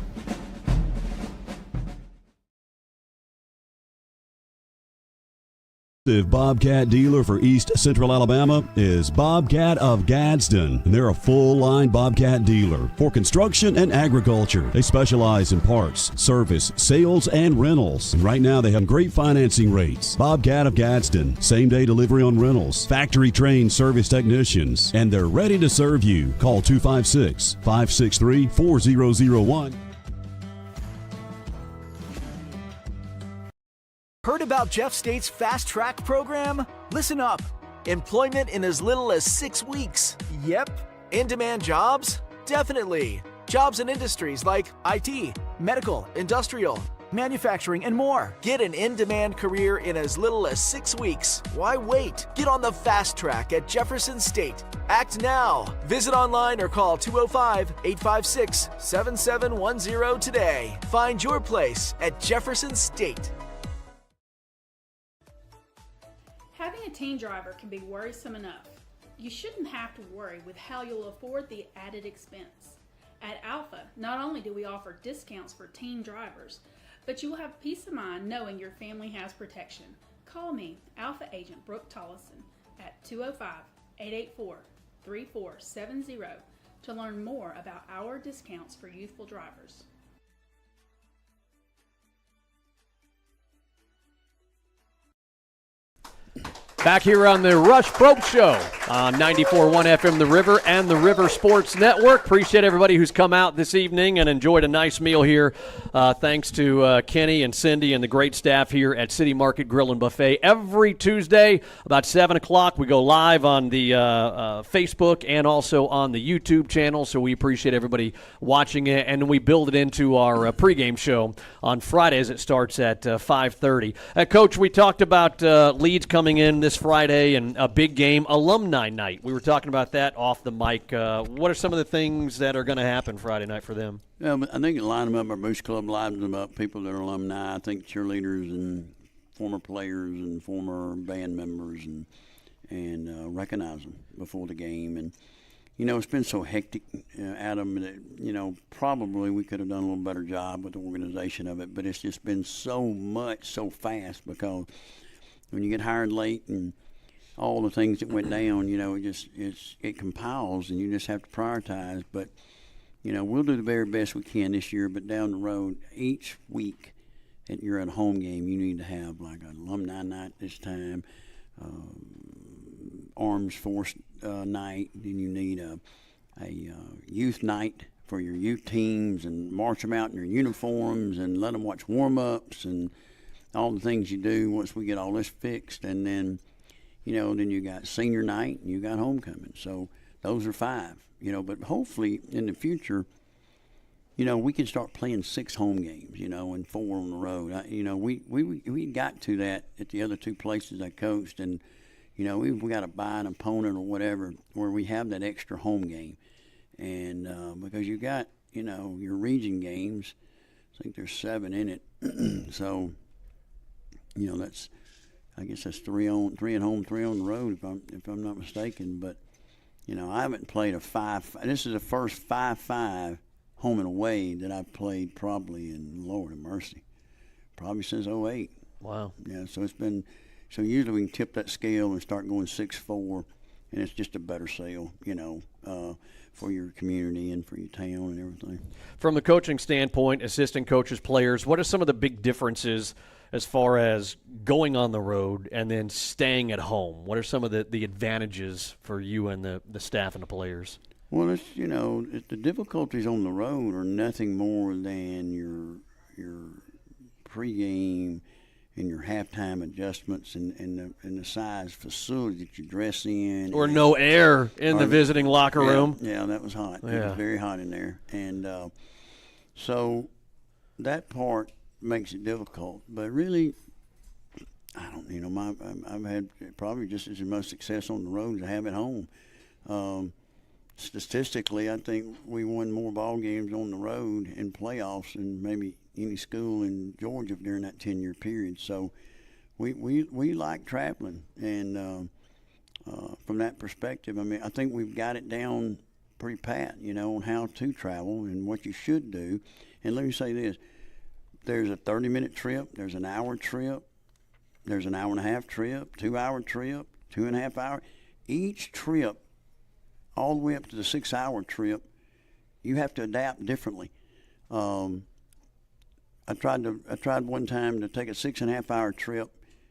The Bobcat dealer for East Central Alabama is Bobcat of Gadsden, and they're a full-line Bobcat dealer for construction and agriculture. They specialize in parts, service, sales, and rentals. And right now, they have great financing rates. Bobcat of Gadsden, same-day delivery on rentals, factory-trained service technicians, and they're ready to serve you. Call 256-563-4001. Heard about Jeff State's Fast Track program? Listen up. Employment in as little as 6 weeks. Yep. In-demand jobs? Definitely. Jobs in industries like IT, medical, industrial, manufacturing, and more. Get an in-demand career in as little as 6 weeks. Why wait? Get on the Fast Track at Jefferson State. Act now. Visit online or call 205-856-7710 today. Find your place at Jefferson State. Having a teen driver can be worrisome enough. You shouldn't have to worry with how you'll afford the added expense. At Alpha, not only do we offer discounts for teen drivers, but you will have peace of mind knowing your family has protection. Call me, Alpha Agent Brooke Tollison, at 205-884-3470 to learn more about our discounts for youthful drivers. Back here on the Rush Probst Show on 94.1 FM The River and the River Sports Network. Appreciate everybody who's come out this evening and enjoyed a nice meal here. Thanks to Kenny and Cindy and the great staff here at City Market Grill and Buffet. Every Tuesday about 7 o'clock, we go live on the Facebook and also on the YouTube channel, so we appreciate everybody watching it. And we build it into our pregame show on Fridays. It starts at 5:30. Coach, we talked about Leeds coming in this Friday and a big game, alumni night. We were talking about that off the mic. What are some of the things that are going to happen Friday night for them? Yeah, I think it line them up. Our Boost Club lines them up. People that are alumni. I think cheerleaders and former players and former band members and recognize them before the game. And it's been so hectic, Adam, that probably we could have done a little better job with the organization of it. But it's just been so much, so fast because when you get hired late and all the things that went down, it compiles and you just have to prioritize. But, we'll do the very best we can this year. But down the road, each week that you're at a home game, you need to have like an alumni night this time, Arms Force night. Then you need a youth night for your youth teams and march them out in their uniforms and let them watch warm-ups and all the things you do once we get all this fixed. And then, then you got senior night and you got homecoming. So those are 5, but hopefully in the future, we can start playing 6 home games, and 4 on the road. We got to that at the other 2 places I coached, and, we got to buy an opponent or whatever where we have that extra home game. And because you got, your region games, I think there's 7 in it. So, I guess that's 3 at home, 3 on the road, if I'm not mistaken. But I haven't played a 5. This is the first 5-5 home and away that I've played probably in Lord of Mercy, probably since 08. Wow. Yeah. So it's been. So usually we can tip that scale and start going 6-4, and it's just a better sale, for your community and for your town and everything. From the coaching standpoint, assistant coaches, players, what are some of the big differences as far as going on the road and then staying at home? What are some of the advantages for you and the staff and the players? Well, it's the difficulties on the road are nothing more than your pregame and your halftime adjustments and the size facility that you dress in. Or no air in the visiting locker room. Yeah, that was hot. Yeah. It was very hot in there. And so that part makes it difficult. But really, I don't, I've had probably just as much success on the road as I have at home. Statistically, I think we won more ball games on the road in playoffs than maybe any school in Georgia during that 10-year period. So we like traveling, and from that perspective, I think we've got it down pretty pat, on how to travel and what you should do. And let me say this: there's a 30-minute trip, there's an hour trip, There's an hour and a half trip, 2-hour trip, 2.5 hour. Each trip, all the way up to the 6-hour trip, you have to adapt differently. I tried one time to take a 6.5 hour trip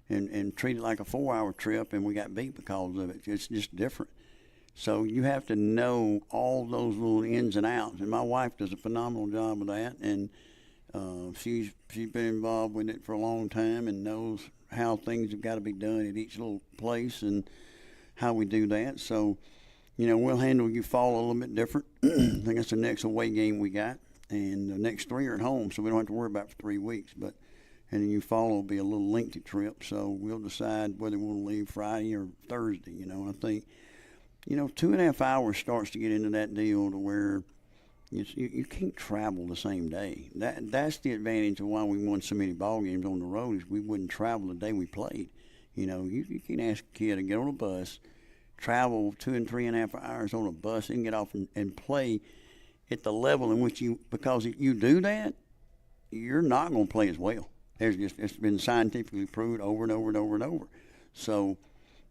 and treat it like a 4-hour trip, and we got beat because of it. It's just different. So you have to know all those little ins and outs, and my wife does a phenomenal job of that, and she's been involved with it for a long time and knows how things have got to be done at each little place and how we do that. So, we'll handle you fall a little bit different. I think that's the next away game we got, and the next 3 are at home, so we don't have to worry about it for 3 weeks. And then you fall will be a little lengthy trip, so we'll decide whether we want to leave Friday or Thursday. I think 2.5 hours starts to get into that deal to where you can't travel the same day. That's the advantage of why we won so many ball games on the road, is we wouldn't travel the day we played. You can ask a kid to get on a bus, travel 2 and 3.5 hours on a bus, and get off and play at the level in which because if you do that, you're not going to play as well. It's been scientifically proved over and over and over and over. So,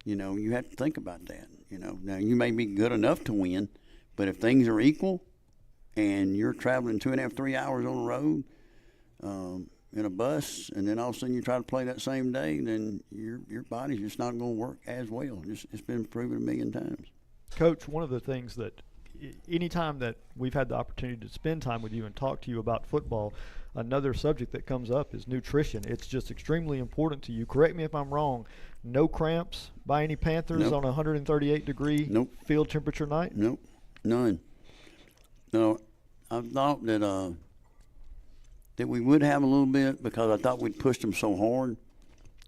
you have to think about that. Now you may be good enough to win, but if things are equal and you're traveling 2.5, 3 hours on the road in a bus, and then all of a sudden you try to play that same day, then your body's just not going to work as well. It's been proven a million times. Coach, one of the things that anytime that we've had the opportunity to spend time with you and talk to you about football, another subject that comes up is nutrition. It's just extremely important to you. Correct me if I'm wrong. No cramps by any Panthers Nope. on a 138-degree Nope. field temperature night? Nope, none. No, I thought that we would have a little bit because I thought we'd pushed them so hard,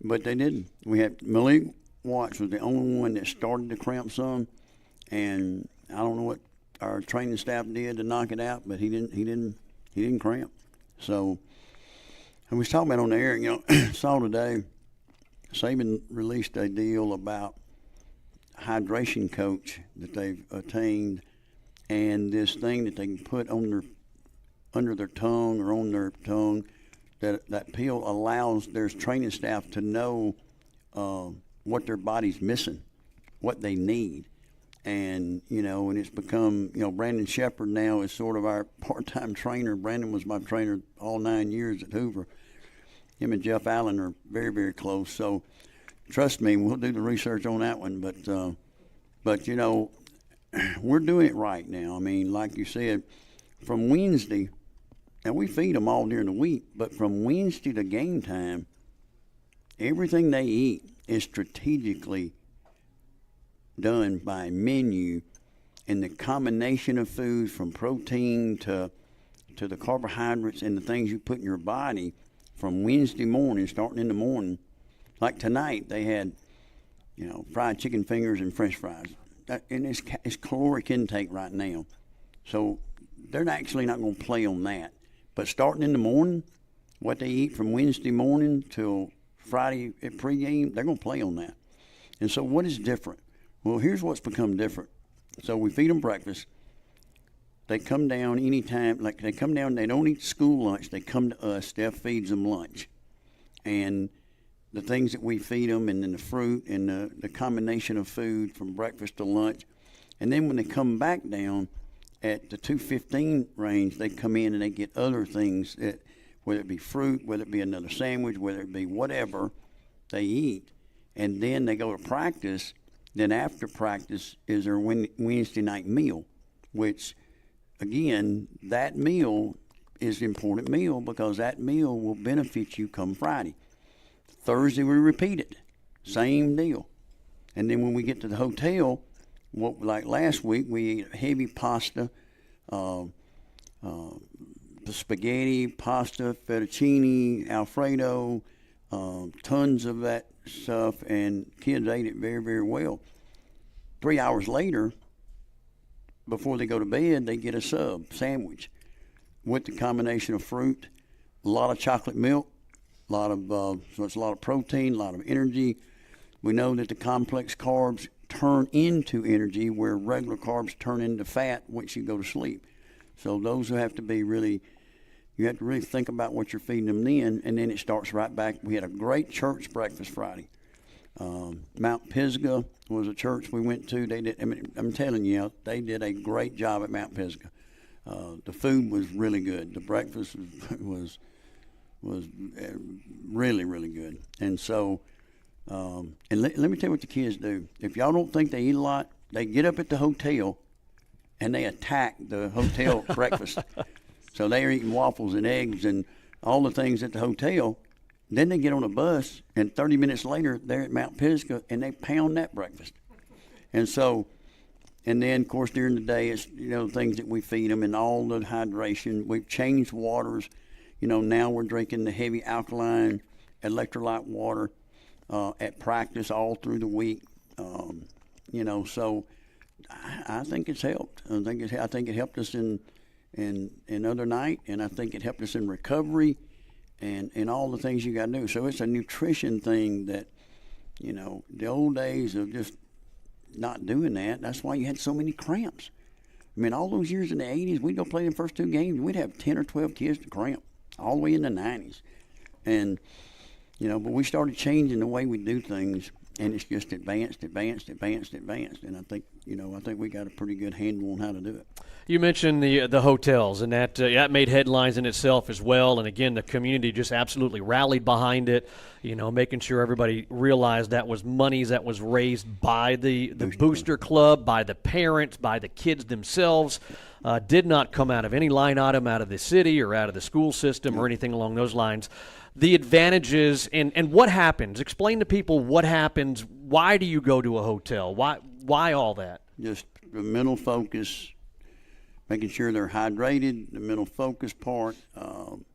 but they didn't. We had Malik Watts was the only one that started to cramp some, and I don't know what our training staff did to knock it out, but he didn't cramp. So I was talking about on the air, saw today, Saban released a deal about hydration coach that they've attained, and this thing that they can put on under their tongue or on their tongue, that pill allows their training staff to know what their body's missing, what they need. And, and it's become, Brandon Shepard now is sort of our part-time trainer. Brandon was my trainer all 9 years at Hoover. Him and Jeff Allen are very, very close. So trust me, we'll do the research on that one. But we're doing it right now. I mean, like you said, from Wednesday, and we feed them all during the week, but from Wednesday to game time, everything they eat is strategically done by menu, and the combination of foods from protein to the carbohydrates and the things you put in your body from Wednesday morning, starting in the morning. Like tonight, they had, fried chicken fingers and French fries. And it's caloric intake right now. So they're actually not going to play on that. But starting in the morning, what they eat from Wednesday morning till Friday at pregame, they're going to play on that. And so what is different? Well, here's what's become different. So we feed them breakfast. They come down anytime, they come down, they don't eat school lunch. They come to us. Steph feeds them lunch. And the things that we feed them, and then the fruit and the combination of food from breakfast to lunch. And then when they come back down at the 2:15 range, they come in and they get other things, whether it be fruit, whether it be another sandwich, whether it be whatever they eat. And then they go to practice. Then after practice is their Wednesday night meal, which, again, that meal is an important meal because that meal will benefit you come Friday. Thursday we repeat it, same deal. And then when we get to the hotel, like last week, we ate heavy pasta, spaghetti, pasta, fettuccine, Alfredo, tons of that stuff, and kids ate it very, very well. 3 hours later, before they go to bed, they get a sandwich with the combination of fruit, a lot of chocolate milk, so it's a lot of protein, a lot of energy. We know that the complex carbs turn into energy where regular carbs turn into fat once you go to sleep. So those have to be really You have to really think about what you're feeding them then, and then it starts right back. We had a great church breakfast Friday. Mount Pisgah was a church we went to. They did. I mean, I'm telling you, they did a great job at Mount Pisgah. The food was really good. The breakfast was really, really good. And so, and let me tell you what the kids do. If y'all don't think they eat a lot, they get up at the hotel and they attack the hotel breakfast. So they are eating waffles and eggs and all the things at the hotel. Then they get on a bus, and 30 minutes later, they're at Mount Pisgah, and they pound that breakfast. And so, and then, of course, during the day, it's, things that we feed them and all the hydration. We've changed waters. Now we're drinking the heavy alkaline electrolyte water at practice all through the week. So I think it's helped. I think it helped us in other night, and I think it helped us in recovery and all the things you got to do. So it's a nutrition thing that, the old days of just not doing that, that's why you had so many cramps. I mean, all those years in the 80s, we'd go play the first 2 games, we'd have 10 or 12 kids to cramp, all the way in the 90s. And, but we started changing the way we do things, and it's just advanced. And I think, we got a pretty good handle on how to do it. You mentioned the hotels, and that made headlines in itself as well. And again, the community just absolutely rallied behind it. Making sure everybody realized that was monies that was raised by the booster club, by the parents, by the kids themselves. Did not come out of any line item out of the city or out of the school system or anything along those lines. The advantages and what happens. Explain to people what happens. Why do you go to a hotel? Why all that? Just the mental focus, making sure they're hydrated, the mental focus part, and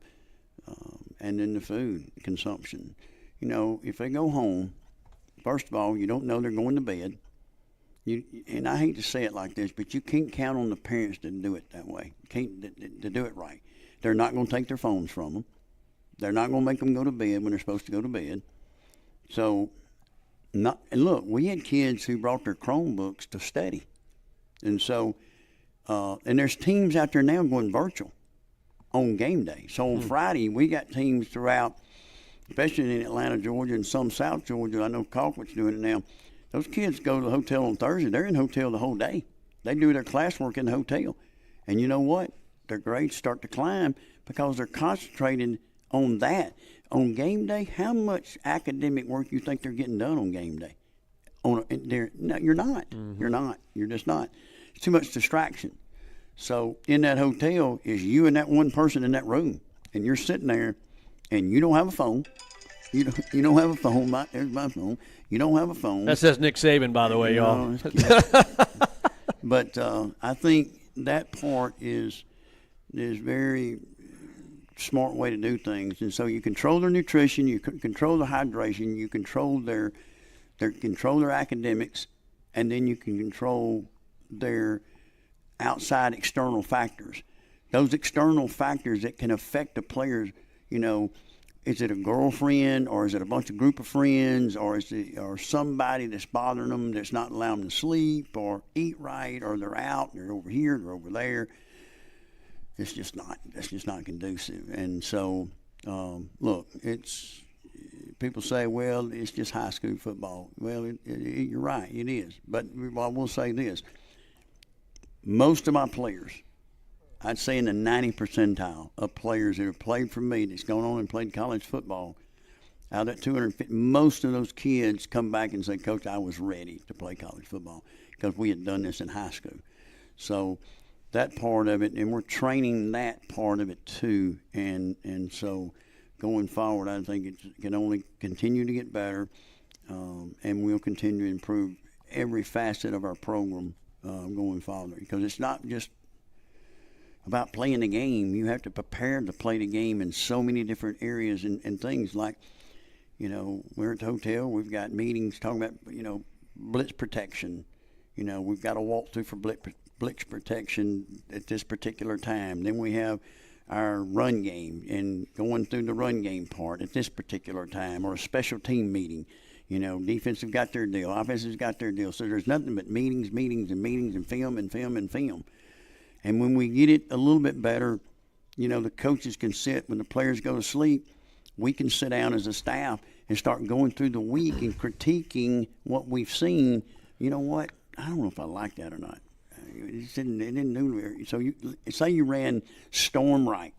then the food consumption. If they go home, first of all, you don't know they're going to bed. And I hate to say it like this, but you can't count on the parents to do it that way. To do it right. They're not going to take their phones from them. They're not going to make them go to bed when they're supposed to go to bed. So, and look, we had kids who brought their Chromebooks to study. And so, and there's teams out there now going virtual on game day. So on Friday, we got teams throughout, especially in Atlanta, Georgia, and some South Georgia. I know Colquitt's doing it now. Those kids go to the hotel on Thursday. They're in the hotel the whole day. They do their classwork in the hotel. And you know what? Their grades start to climb because they're concentrating on that. On game day, how much academic work you think they're getting done on game day? No, you're not. Mm-hmm. You're not. You're just not. It's too much distraction. So in that hotel is you and that one person in that room, and you're sitting there, and you don't have a phone. You don't have a phone. There's my phone. You don't have a phone. That says Nick Saban, by the way, y'all. But I think that part is very smart way to do things. And so you control their nutrition, you control the hydration, you control their academics, and then you can control their outside external factors. Those external factors that can affect the players, is it a girlfriend, or is it a bunch of group of friends, or is it or somebody that's bothering them that's not allowing them to sleep or eat right, or they're out, they're over here, they're over there. That's just not conducive. And so, look, people say, well, it's just high school football. Well, you're right, it is. But I will say this. Most of my players, I'd say in the 90 percentile of players that have played for me that's gone on and played college football, out of that 250, most of those kids come back and say, Coach, I was ready to play college football because we had done this in high school. So that part of it, and we're training that part of it too. And so going forward, I think it can only continue to get better, and we'll continue to improve every facet of our program going forward, because it's not just about playing the game. You have to prepare to play the game in so many different areas and things like, we're at the hotel, we've got meetings talking about, blitz protection. We've got a walkthrough for blitz protection at this particular time. Then we have our run game and going through the run game part at this particular time, or a special team meeting. Defense have got their deal, offense has got their deal. So there's nothing but meetings and film and film and film. And when we get it a little bit better, the coaches can sit when the players go to sleep. We can sit down as a staff and start going through the week and critiquing what we've seen. You know what? I don't know if I like that or not. It didn't do very. So say you ran storm right.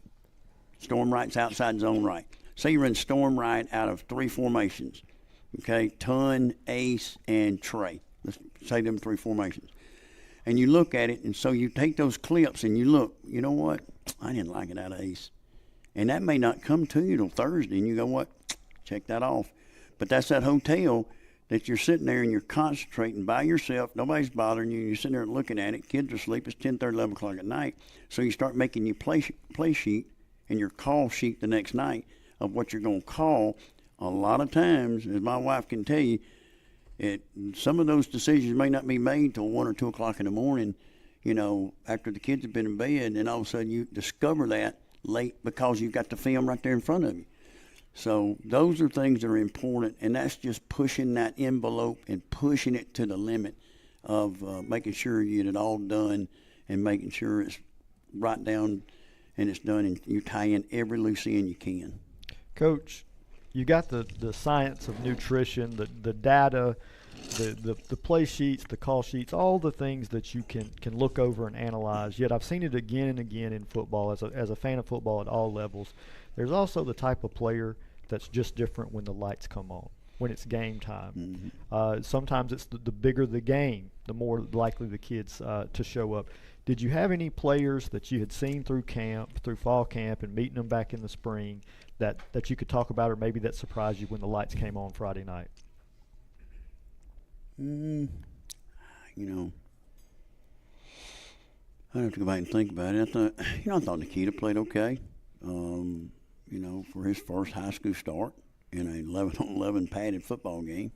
Storm right's outside zone right. Say you run storm right out of 3 formations. Okay, ton, ace, and tray. Let's say them 3 formations. And you look at it, and so you take those clips and you look, you know what? I didn't like it out of ace. And that may not come to you till Thursday, and you go, what? Check that off. But that's that hotel that you're sitting there and you're concentrating by yourself. Nobody's bothering you. You're sitting there looking at it. Kids are asleep. It's 10:30, 11 o'clock at night. So you start making your play sheet and your call sheet the next night of what you're going to call. A lot of times, as my wife can tell you, some of those decisions may not be made till 1 or 2 o'clock in the morning, after the kids have been in bed, and all of a sudden you discover that late because you've got the film right there in front of you. So those are things that are important, and that's just pushing that envelope and pushing it to the limit of making sure you get it all done and making sure it's right down and it's done, and you tie in every loose end you can. Coach, you got the science of nutrition, the data, the play sheets, the call sheets, all the things that you can look over and analyze. Yet I've seen it again and again in football as a fan of football at all levels. There's also the type of player that's just different when the lights come on, when it's game time. Mm-hmm. Sometimes it's the bigger the game, the more likely the kids to show up. Did you have any players that you had seen through fall camp and meeting them back in the spring that you could talk about, or maybe that surprised you when the lights came on Friday night? I have to go back and think about it. I thought Nikita played okay. For his first high school start in a 11-on-11 padded football game.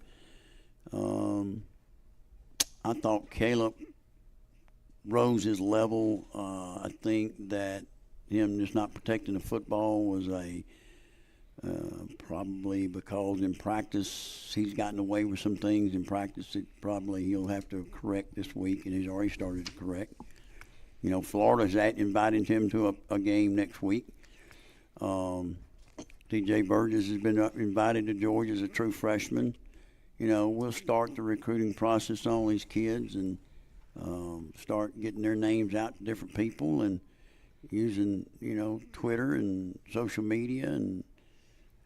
I thought Caleb rose his level. I think that him just not protecting the football was probably because in practice he's gotten away with some things in practice that probably he'll have to correct this week, and he's already started to correct. Florida's inviting him to a game next week. T.J. Burgess has been invited to Georgia as a true freshman. We'll start the recruiting process on all these kids and start getting their names out to different people and using, Twitter and social media and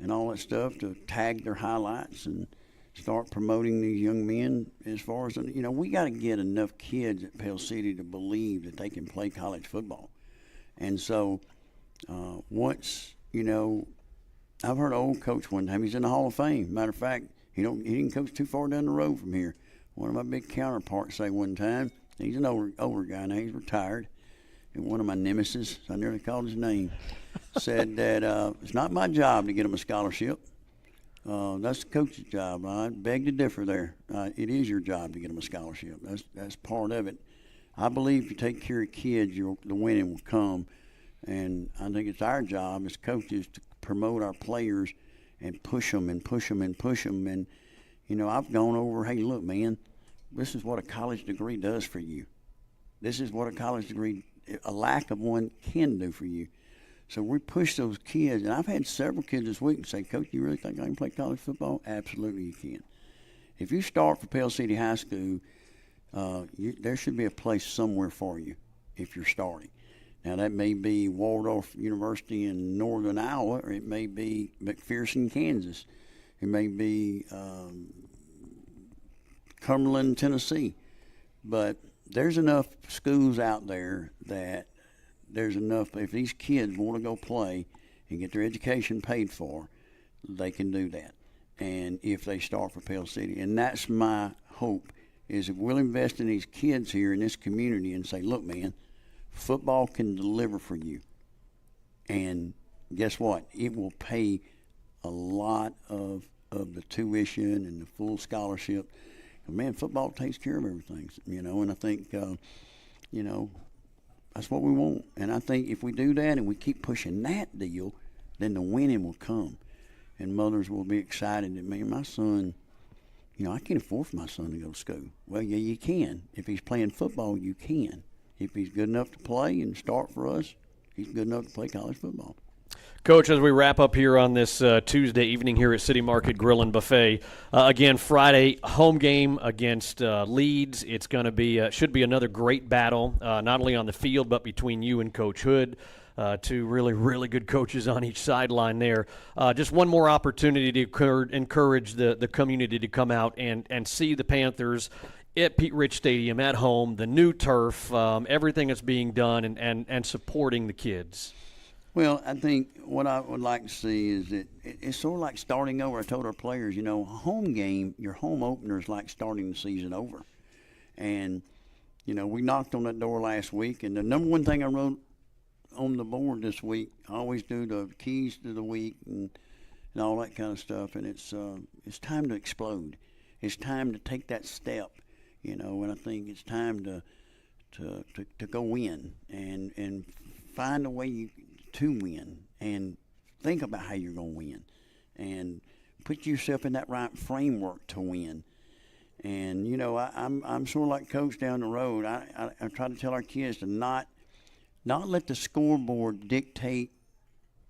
all that stuff to tag their highlights and start promoting these young men as far as, we got to get enough kids at Pell City to believe that they can play college football. And so once, I've heard an old coach one time, he's in the Hall of Fame. Matter of fact, he didn't coach too far down the road from here. One of my big counterparts say one time, he's an older guy now, he's retired, and one of my nemesis, I nearly called his name, said that it's not my job to get him a scholarship. That's the coach's job. I beg to differ there. It is your job to get them a scholarship. That's part of it. I believe if you take care of kids, the winning will come. And I think it's our job as coaches to promote our players and push them and push them and push them. And, I've gone over, hey, look, man, this is what a college degree does for you. This is what a college degree, a lack of one, can do for you. So we push those kids, and I've had several kids this week say, Coach, you really think I can play college football? Absolutely you can. If you start for Pell City High School, there should be a place somewhere for you if you're starting. Now, that may be Waldorf University in northern Iowa, or it may be McPherson, Kansas. It may be Cumberland, Tennessee. But there's enough schools out there that there's enough, if these kids want to go play and get their education paid for, they can do that. And if they start for Pell City. And that's my hope, is if we'll invest in these kids here in this community and say, look, man, football can deliver for you. And guess what? It will pay a lot of the tuition and the full scholarship. Man, football takes care of everything, and I think, that's what we want. And I think if we do that and we keep pushing that deal, then the winning will come. And mothers will be excited that, man, my son, I can't afford for my son to go to school. Well, yeah, you can. If he's playing football, you can. If he's good enough to play and start for us, he's good enough to play college football. Coach, as we wrap up here on this Tuesday evening here at City Market Grill and Buffet, again, Friday, home game against Leeds. It's going to be should be another great battle, not only on the field but between you and Coach Hood. Two really, really good coaches on each sideline there. Just one more opportunity to encourage the community to come out and see the Panthers at Pete Rich Stadium at home, the new turf, everything that's being done, and supporting the kids. Well, I think what I would like to see is that it's sort of like starting over. I told our players, a home game, your home opener is like starting the season over. And, we knocked on that door last week, and the number one thing I wrote on the board this week, I always do the keys to the week and all that kind of stuff, and it's time to explode. It's time to take that step, and I think it's time to go win and find a way to win and think about how you're going to win and put yourself in that right framework to win. And, I'm sort of like Coach down the road. I try to tell our kids to not let the scoreboard dictate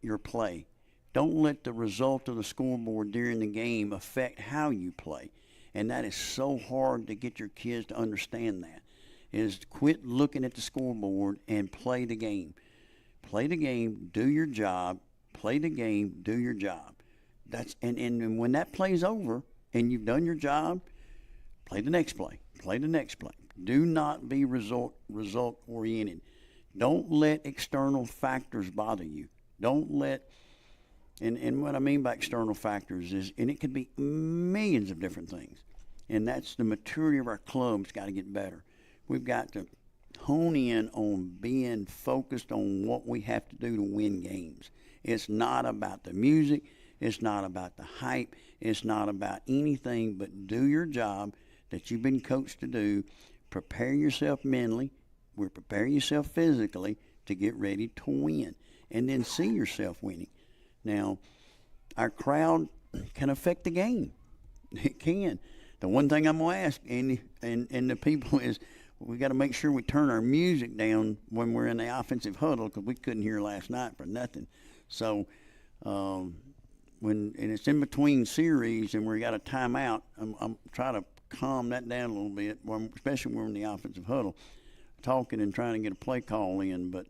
your play. Don't let the result of the scoreboard during the game affect how you play. And that is so hard to get your kids to understand that, is quit looking at the scoreboard and play the game. Play the game, do your job. Play the game, do your job. And when that play's over and you've done your job, play the next play. Play the next play. Do not be result oriented. Don't let external factors bother you. Don't let, and what I mean by external factors is, and it could be millions of different things, and that's the maturity of our club's got to get better. We've got to hone in on being focused on what we have to do to win games. It's not about the music. It's not about the hype. It's not about anything but do your job that you've been coached to do. Prepare yourself mentally. Prepare yourself physically to get ready to win, and then see yourself winning. Now, our crowd can affect the game. It can. The one thing I'm going to ask and the people is, we got to make sure we turn our music down when we're in the offensive huddle, because we couldn't hear last night for nothing. So when it's in between series and we got a timeout, I'm trying to calm that down a little bit, especially when we're in the offensive huddle, talking and trying to get a play call in. But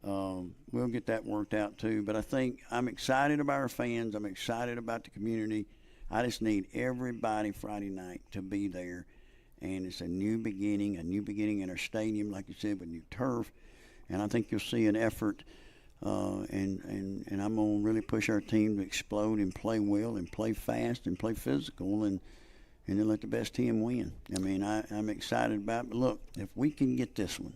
we'll get that worked out too. But I think I'm excited about our fans. I'm excited about the community. I just need everybody Friday night to be there. And it's a new beginning in our stadium, like you said, with new turf. And I think you'll see an effort, and I'm going to really push our team to explode and play well and play fast and play physical and then let the best team win. I mean, I'm excited about it. But look, if we can get this one,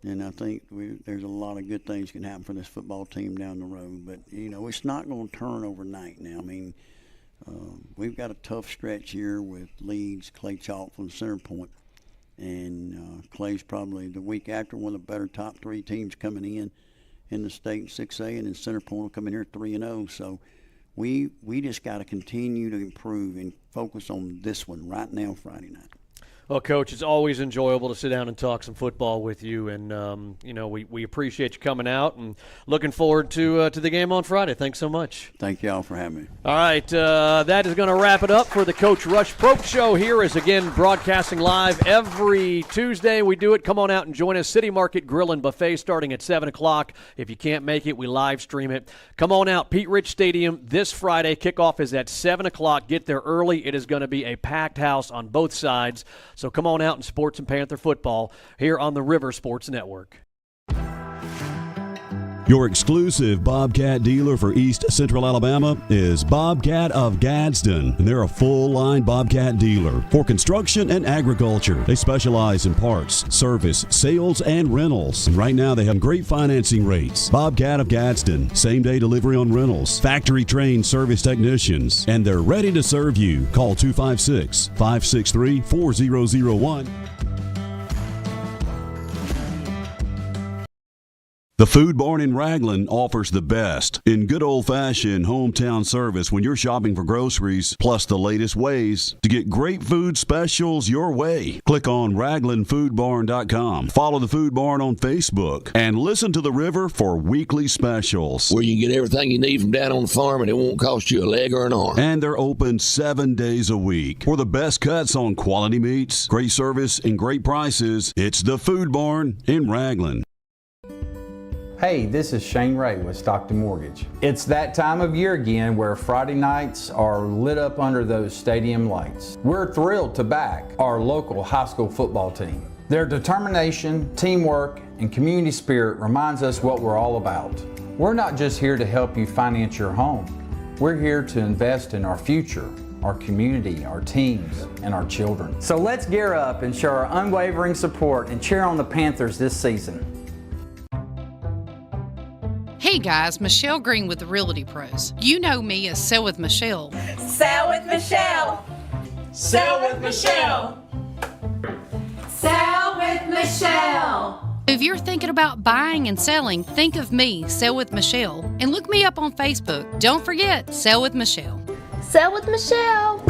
then I think there's a lot of good things can happen for this football team down the road. But, it's not going to turn overnight now. I mean, we've got a tough stretch here with Leeds, Clay Chalk from Center Point, and Clay's probably the week after one of the better top three teams coming in the state in 6A, and then Center Point will come in here 3-0. So we just got to continue to improve and focus on this one right now, Friday night. Well, Coach, it's always enjoyable to sit down and talk some football with you, and we appreciate you coming out and looking forward to the game on Friday. Thanks so much. Thank you all for having me. All right, that is going to wrap it up for the Coach Rush Probst Show. Here is again broadcasting live every Tuesday. We do it. Come on out and join us. City Market Grill and Buffet starting at 7 o'clock. If you can't make it, we live stream it. Come on out. Pete Rich Stadium this Friday. Kickoff is at 7 o'clock. Get there early. It is going to be a packed house on both sides. So come on out and support some Panther football here on the River Sports Network. Your exclusive Bobcat dealer for East Central Alabama is Bobcat of Gadsden, and they're a full-line Bobcat dealer for construction and agriculture. They specialize in parts, service, sales, and rentals. And right now they have great financing rates. Bobcat of Gadsden, same-day delivery on rentals, factory-trained service technicians, and they're ready to serve you. Call 256-563-4001. The Food Barn in Raglan offers the best in good old-fashioned hometown service when you're shopping for groceries, plus the latest ways to get great food specials your way. Click on RaglanFoodBarn.com. Follow the Food Barn on Facebook and listen to the River for weekly specials. Where you can get everything you need from down on the farm and it won't cost you a leg or an arm. And they're open 7 days a week. For the best cuts on quality meats, great service, and great prices, it's the Food Barn in Raglan. Hey, this is Shane Ray with Stockton Mortgage. It's that time of year again where Friday nights are lit up under those stadium lights. We're thrilled to back our local high school football team. Their determination, teamwork, and community spirit reminds us what we're all about. We're not just here to help you finance your home. We're here to invest in our future, our community, our teams, and our children. So let's gear up and show our unwavering support and cheer on the Panthers this season. Hey guys, Michelle Green with the Realty Pros. You know me as Sell with Michelle. Sell with Michelle. Sell with Michelle. Sell with Michelle. If you're thinking about buying and selling, think of me, Sell with Michelle. And look me up on Facebook. Don't forget, Sell with Michelle. Sell with Michelle.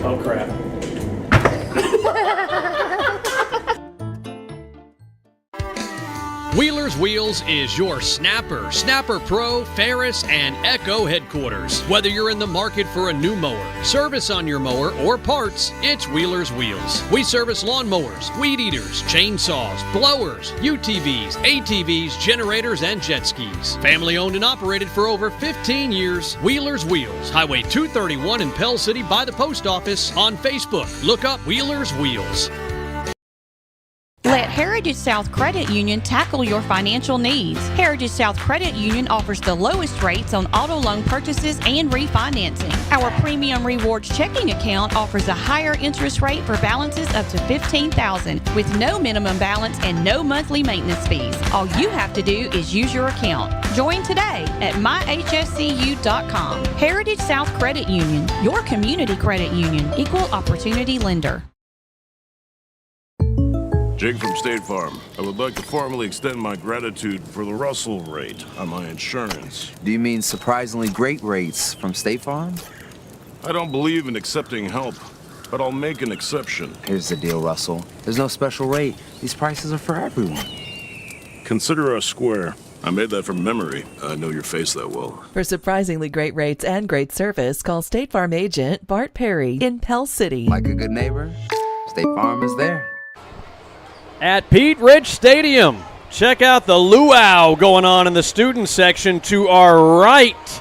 Oh, crap. Wheeler's Wheels is your Snapper, Snapper Pro, Ferris, and Echo headquarters. Whether you're in the market for a new mower, service on your mower, or parts, it's Wheeler's Wheels. We service lawnmowers, weed eaters, chainsaws, blowers, UTVs, ATVs, generators, and jet skis. Family owned and operated for over 15 years. Wheeler's Wheels, Highway 231 in Pell City by the post office. On Facebook, look up Wheeler's Wheels. Let Heritage South Credit Union tackle your financial needs. Heritage South Credit Union offers the lowest rates on auto loan purchases and refinancing. Our Premium Rewards checking account offers a higher interest rate for balances up to $15,000 with no minimum balance and no monthly maintenance fees. All you have to do is use your account. Join today at myhscu.com. Heritage South Credit Union, your community credit union, equal opportunity lender. Jake from State Farm. I would like to formally extend my gratitude for the Russell rate on my insurance. Do you mean surprisingly great rates from State Farm? I don't believe in accepting help, but I'll make an exception. Here's the deal, Russell. There's no special rate. These prices are for everyone. Consider us square. I made that from memory. I know your face that well. For surprisingly great rates and great service, call State Farm agent Bart Perry in Pell City. Like a good neighbor, State Farm is there. At Pete Rich Stadium, check out the luau going on in the student section to our right.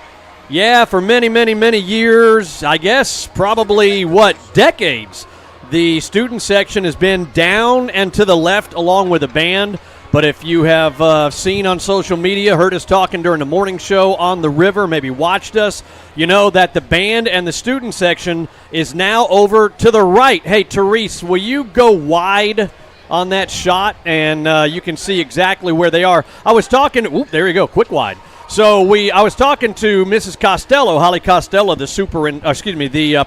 Yeah, for many, many, many years, I guess probably, decades, the student section has been down and to the left along with the band. But if you have seen on social media, heard us talking during the morning show on the river, maybe watched us, you know that the band and the student section is now over to the right. Hey, Therese, will you go wide on that shot, and you can see exactly where they are. I was talking, there you go, quick wide. So I was talking to Mrs. Costello, Holly Costello, the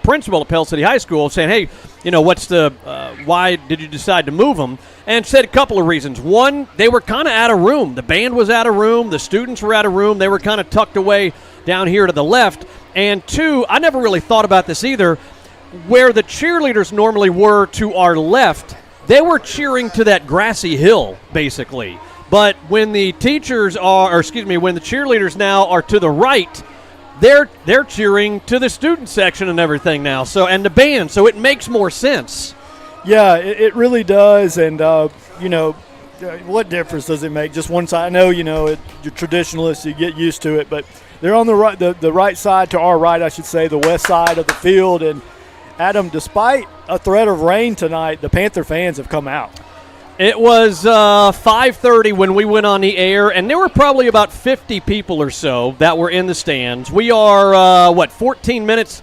principal at Pell City High School, saying, hey, what's why did you decide to move them? And said a couple of reasons. One, they were kind of out of room. The band was out of room. The students were out of room. They were kind of tucked away down here to the left. And two, I never really thought about this either, where the cheerleaders normally were to our left, they were cheering to that grassy hill, basically. But when the when the cheerleaders now are to the right, they're cheering to the student section and everything now. So, and the band, so it makes more sense. Yeah, it really does. And what difference does it make? Just one side. I know, you're traditionalists, you get used to it, but they're on the right, the right side to our right, I should say, the west side of the field. And Adam, despite a threat of rain tonight, the Panther fans have come out. It was 5:30 when we went on the air, and there were probably about 50 people or so that were in the stands. We are, 14 minutes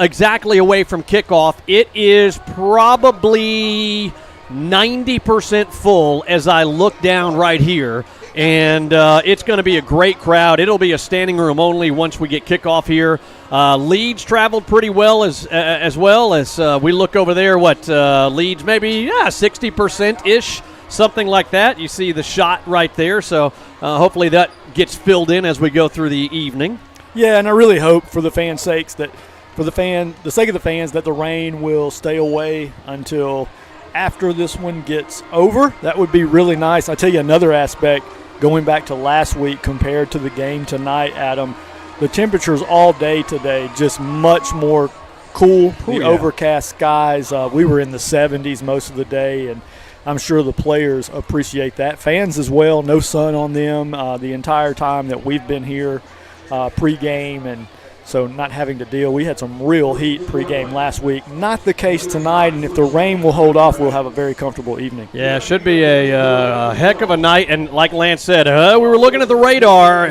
exactly away from kickoff. It is probably 90% full as I look down right here. And it's going to be a great crowd. It'll be a standing room only once we get kickoff here. Leeds traveled pretty well as we look over there. Leeds maybe 60%-ish something like that. You see the shot right there, so hopefully that gets filled in as we go through the evening. Yeah, and I really hope for the fans' sakes that the sake of the fans, that the rain will stay away until after this one gets over. That would be really nice. I tell you another aspect, going back to last week compared to the game tonight, Adam, the temperatures all day today just much more cool. The overcast skies, we were in the 70s most of the day, and I'm sure the players appreciate that. Fans as well, no sun on them the entire time that we've been here pregame, and so not having to deal. We had some real heat pregame last week. Not the case tonight, and if the rain will hold off, we'll have a very comfortable evening. Yeah, it should be a heck of a night. And like Lance said, we were looking at the radar.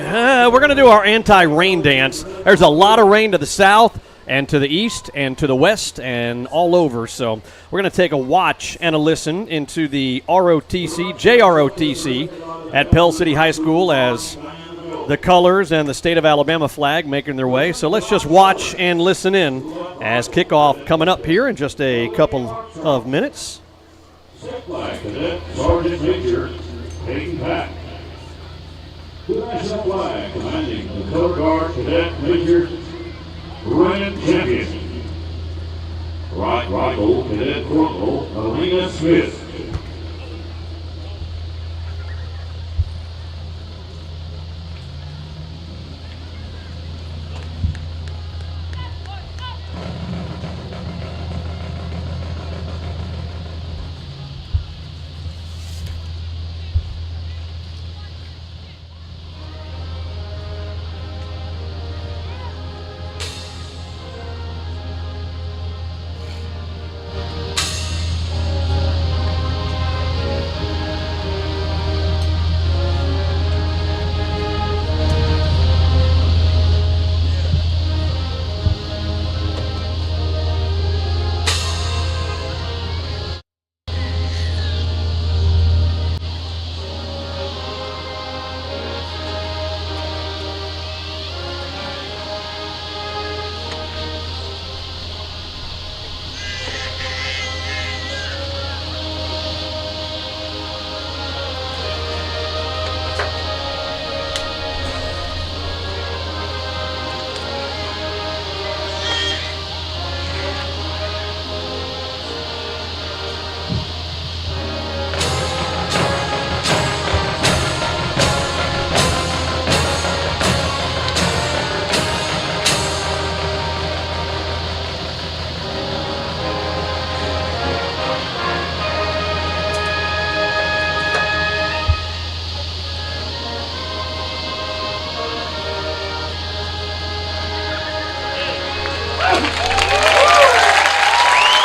We're going to do our anti-rain dance. There's a lot of rain to the south and to the east and to the west and all over. So we're going to take a watch and a listen into the JROTC at Pell City High School as the colors and the state of Alabama flag making their way. So let's just watch and listen in as kickoff coming up here in just a couple of minutes. Flag Cadet Sergeant Major Peyton Pack. The national flag commanding the color guard Cadet Major Ryan Champion. Right rifle Cadet Corporal Alina Smith.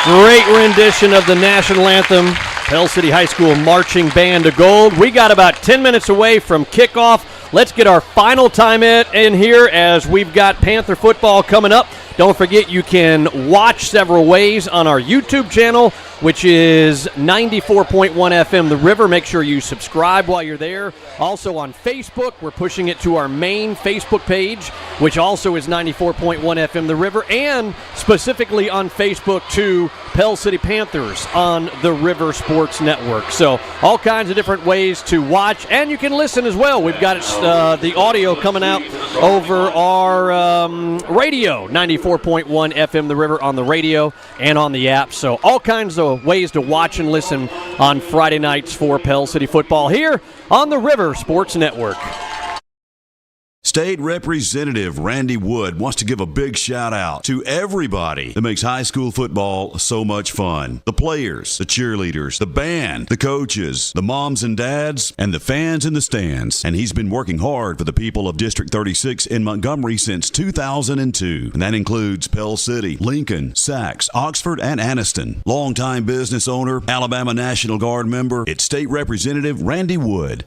Great rendition of the national anthem. Pell City High School marching band to gold. We got about 10 minutes away from kickoff. Let's get our final time in here as we've got Panther football coming up. Don't forget you can watch several ways on our YouTube channel, which is 94.1 FM The River. Make sure you subscribe while you're there. Also on Facebook, we're pushing it to our main Facebook page, which also is 94.1 FM The River, and specifically on Facebook to Pell City Panthers on the River Sports Network. So all kinds of different ways to watch, and you can listen as well. We've got the audio coming out over our radio, 94.1 FM The River on the radio and on the app. So all kinds of ways to watch and listen on Friday nights for Pell City football here on the River Sports Network. State Representative Randy Wood wants to give a big shout out to everybody that makes high school football so much fun. The players, the cheerleaders, the band, the coaches, the moms and dads, and the fans in the stands. And he's been working hard for the people of District 36 in Montgomery since 2002. And that includes Pell City, Lincoln, Sachs, Oxford, and Anniston. Longtime business owner, Alabama National Guard member, it's State Representative Randy Wood.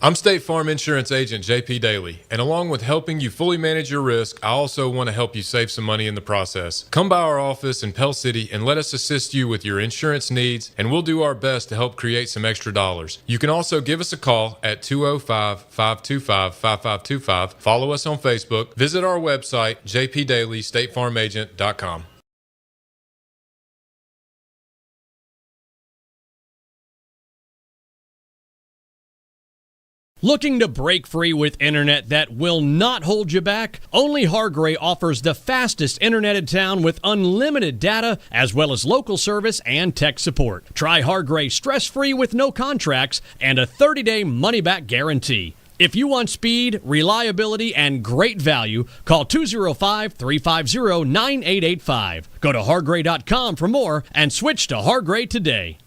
I'm State Farm Insurance Agent JP Daly, and along with helping you fully manage your risk, I also want to help you save some money in the process. Come by our office in Pell City and let us assist you with your insurance needs, and we'll do our best to help create some extra dollars. You can also give us a call at 205-525-5525. Follow us on Facebook. Visit our website, jpdaily.statefarmagent.com. Looking to break free with internet that will not hold you back? Only Hargray offers the fastest internet in town with unlimited data as well as local service and tech support. Try Hargray stress-free with no contracts and a 30-day money-back guarantee. If you want speed, reliability, and great value, call 205-350-9885. Go to hargray.com for more and switch to Hargray today.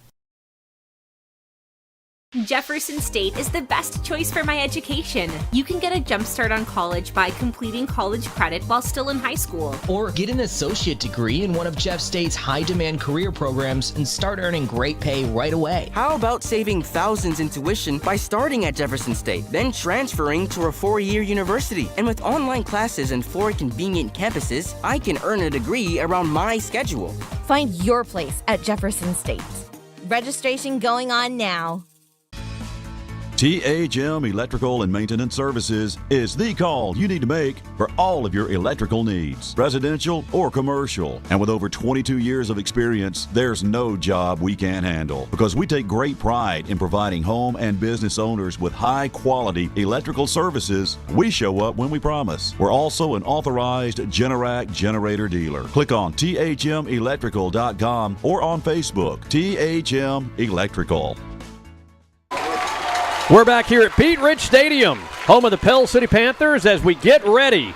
Jefferson State is the best choice for my education. You can get a jump start on college by completing college credit while still in high school. Or get an associate degree in one of Jeff State's high-demand career programs and start earning great pay right away. How about saving thousands in tuition by starting at Jefferson State, then transferring to a 4-year university? And with online classes and 4 convenient campuses, I can earn a degree around my schedule. Find your place at Jefferson State. Registration going on now. THM Electrical and Maintenance Services is the call you need to make for all of your electrical needs, residential or commercial. And with over 22 years of experience, there's no job we can't handle because we take great pride in providing home and business owners with high-quality electrical services. We show up when we promise. We're also an authorized Generac generator dealer. Click on thmelectrical.com or on Facebook, THM Electrical. We're back here at Pete Rich Stadium, home of the Pell City Panthers, as we get ready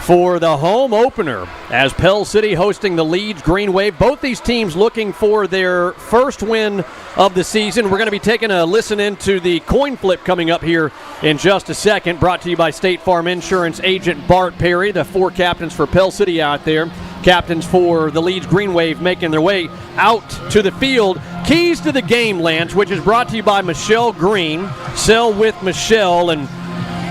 for the home opener as Pell City hosting the Leeds Green Wave. Both these teams looking for their first win of the season. We're going to be taking a listen into the coin flip coming up here in just a second, brought to you by State Farm Insurance agent Bart Perry. The 4 captains for Pell City out there. Captains for the Leeds Green Wave making their way out to the field. Keys to the game, Lance, which is brought to you by Michelle Green. Sell with Michelle. And,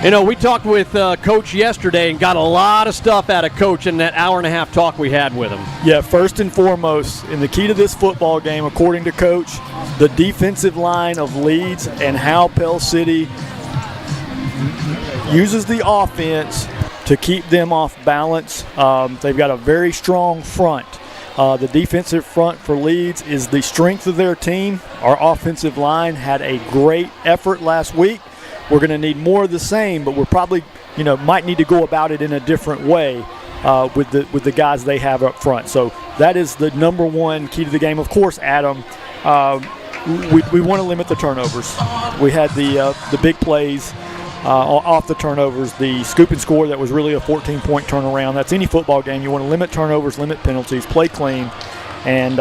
you know, we talked with Coach yesterday and got a lot of stuff out of Coach in that hour-and-a-half talk we had with him. Yeah, first and foremost, and the key to this football game, according to Coach, the defensive line of Leeds and how Pell City uses the offense to keep them off balance. They've got a very strong front. The defensive front for Leeds is the strength of their team. Our offensive line had a great effort last week. We're going to need more of the same, but we're probably, might need to go about it in a different way with the guys they have up front. So that is the number one key to the game. Of course, Adam, we want to limit the turnovers. We had the big plays off the turnovers, the scoop and score that was really a 14-point turnaround. That's any football game. You want to limit turnovers, limit penalties, play clean, and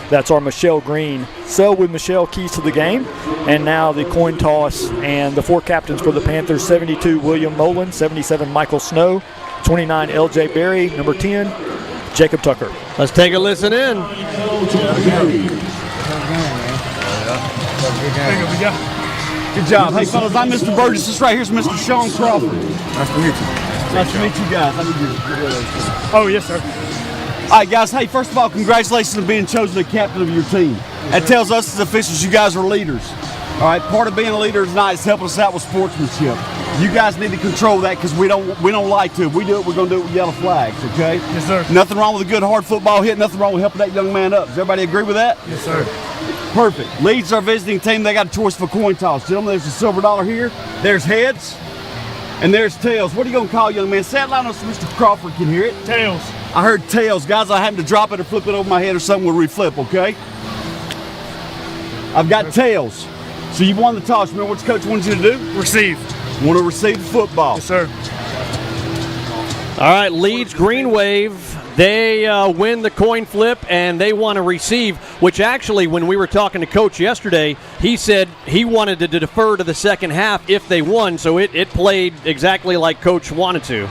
that's our Michelle Green. Sell with Michelle, keys to the game. And now the coin toss and the 4 captains for the Panthers, 72 William Molan, 77 Michael Snow, 29 L.J. Berry, number 10 Jacob Tucker. Let's take a listen in. Good job. Hey, fellas, I'm Mr. Burgess. This right here is Mr. Sean Crawford. Nice to meet you. Nice to meet you guys. Let me get Oh, yes, sir. All right, guys. Hey, first of all, congratulations on being chosen the captain of your team. That tells us as officials you guys are leaders. All right, part of being a leader tonight is helping us out with sportsmanship. You guys need to control that because we don't like to. If we do it, we're going to do it with yellow flags, okay? Yes, sir. Nothing wrong with a good hard football hit. Nothing wrong with helping that young man up. Does everybody agree with that? Yes, sir. Perfect. Leeds, our visiting team, they got a choice for coin toss. Gentlemen, there's a silver dollar here. There's heads, and there's tails. What are you going to call, young man? Say it loud so Mr. Crawford can hear it. Tails. I heard tails. Guys, I happen to drop it or flip it over my head or something, we'll reflip, okay? I've got tails. So you won the toss. Remember what the coach wants you to do? Receive. Want to receive the football. Yes, sir. All right, Leeds Green Wave. They win the coin flip, and they want to receive, which actually, when we were talking to Coach yesterday, he said he wanted to defer to the second half if they won, so it played exactly like Coach wanted to.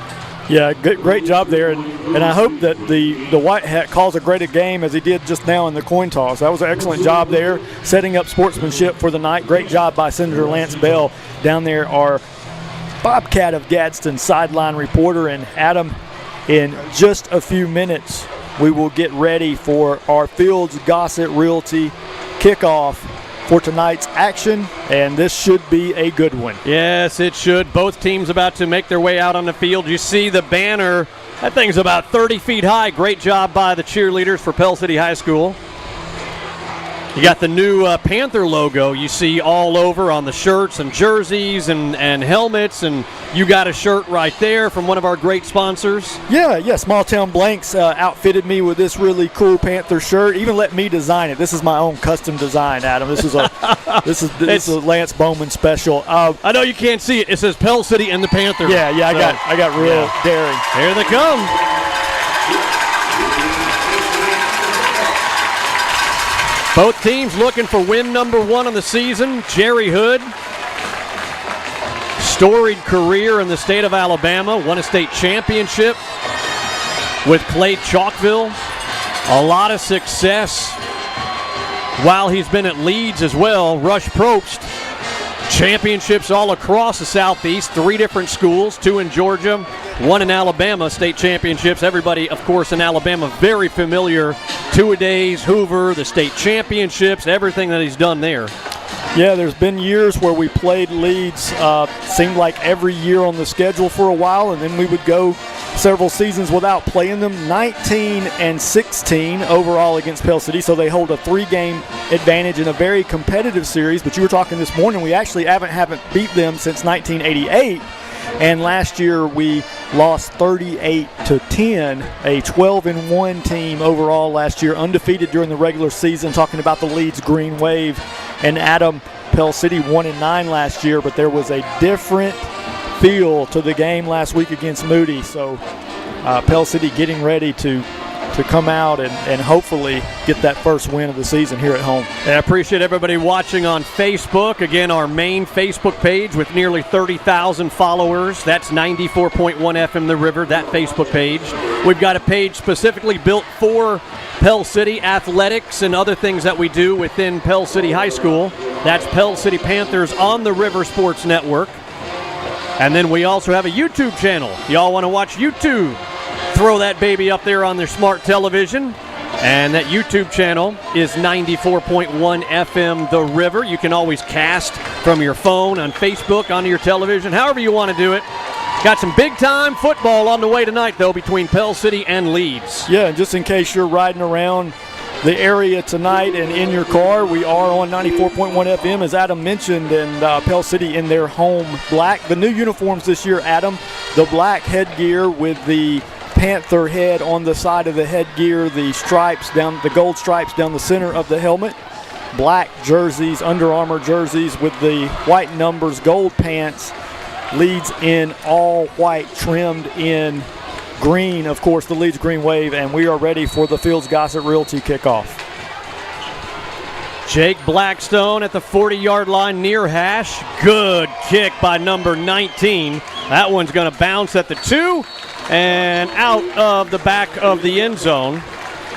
Yeah, great job there, and I hope that the White Hat calls a great game as he did just now in the coin toss. That was an excellent job there, setting up sportsmanship for the night. Great job by Senator Lance Bell down there, our Bobcat of Gadsden sideline reporter. And Adam, in just a few minutes, we will get ready for our Fields Gossett Realty kickoff for tonight's action, and this should be a good one. Yes, it should. Both teams about to make their way out on the field. You see the banner. That thing's about 30 feet high. Great job by the cheerleaders for Pell City High School. You got the new Panther logo you see all over on the shirts and jerseys and helmets, and you got a shirt right there from one of our great sponsors. Yeah, Small Town Blanks outfitted me with this really cool Panther shirt. Even let me design it. This is my own custom design, Adam. This is a Lance Bowman special. I know you can't see it. It says Pell City and the Panther. Yeah, I got real daring. Here they come. Both teams looking for win number 1 of the season. Jerry Hood, storied career in the state of Alabama, won a state championship with Clay Chalkville. A lot of success while he's been at Leeds as well. Rush Probst, championships all across the Southeast, 3 different schools, 2 in Georgia, 1 in Alabama, state championships. Everybody, of course, in Alabama very familiar. 2-a-days, Hoover, the state championships, everything that he's done there. Yeah, there's been years where we played Leeds, seemed like every year on the schedule for a while, and then we would go several seasons without playing them. 19-16 overall against Pell City, so they hold a 3-game advantage in a very competitive series. But you were talking this morning, we actually haven't beat them since 1988. And last year we lost 38-10, a 12-1 team overall last year, undefeated during the regular season. Talking about the Leeds Green Wave, and Adam, Pell City 1-9 last year, but there was a different feel to the game last week against Moody. So Pell City getting ready to come out and hopefully get that first win of the season here at home. I appreciate everybody watching on Facebook. Again, our main Facebook page with nearly 30,000 followers. That's 94.1 FM The River, that Facebook page. We've got a page specifically built for Pell City athletics and other things that we do within Pell City High School. That's Pell City Panthers on the River Sports Network. And then we also have a YouTube channel. Y'all want to watch YouTube? Throw that baby up there on their smart television. And that YouTube channel is 94.1 FM The River. You can always cast from your phone, on Facebook, onto your television, however you want to do it. Got some big-time football on the way tonight, though, between Pell City and Leeds. Yeah, and just in case you're riding around the area tonight and in your car, we are on 94.1 FM, as Adam mentioned, and Pell City in their home black. The new uniforms this year, Adam, the black headgear with the Panther head on the side of the headgear, the stripes down, the gold stripes down the center of the helmet, black jerseys, Under Armour jerseys with the white numbers, gold pants, Leeds in all white, trimmed in green, of course, the Leeds Green Wave, and we are ready for the Fields Gossett Realty kickoff. Jake Blackstone at the 40-yard line near hash. Good kick by number 19. That one's going to bounce at the 2 and out of the back of the end zone.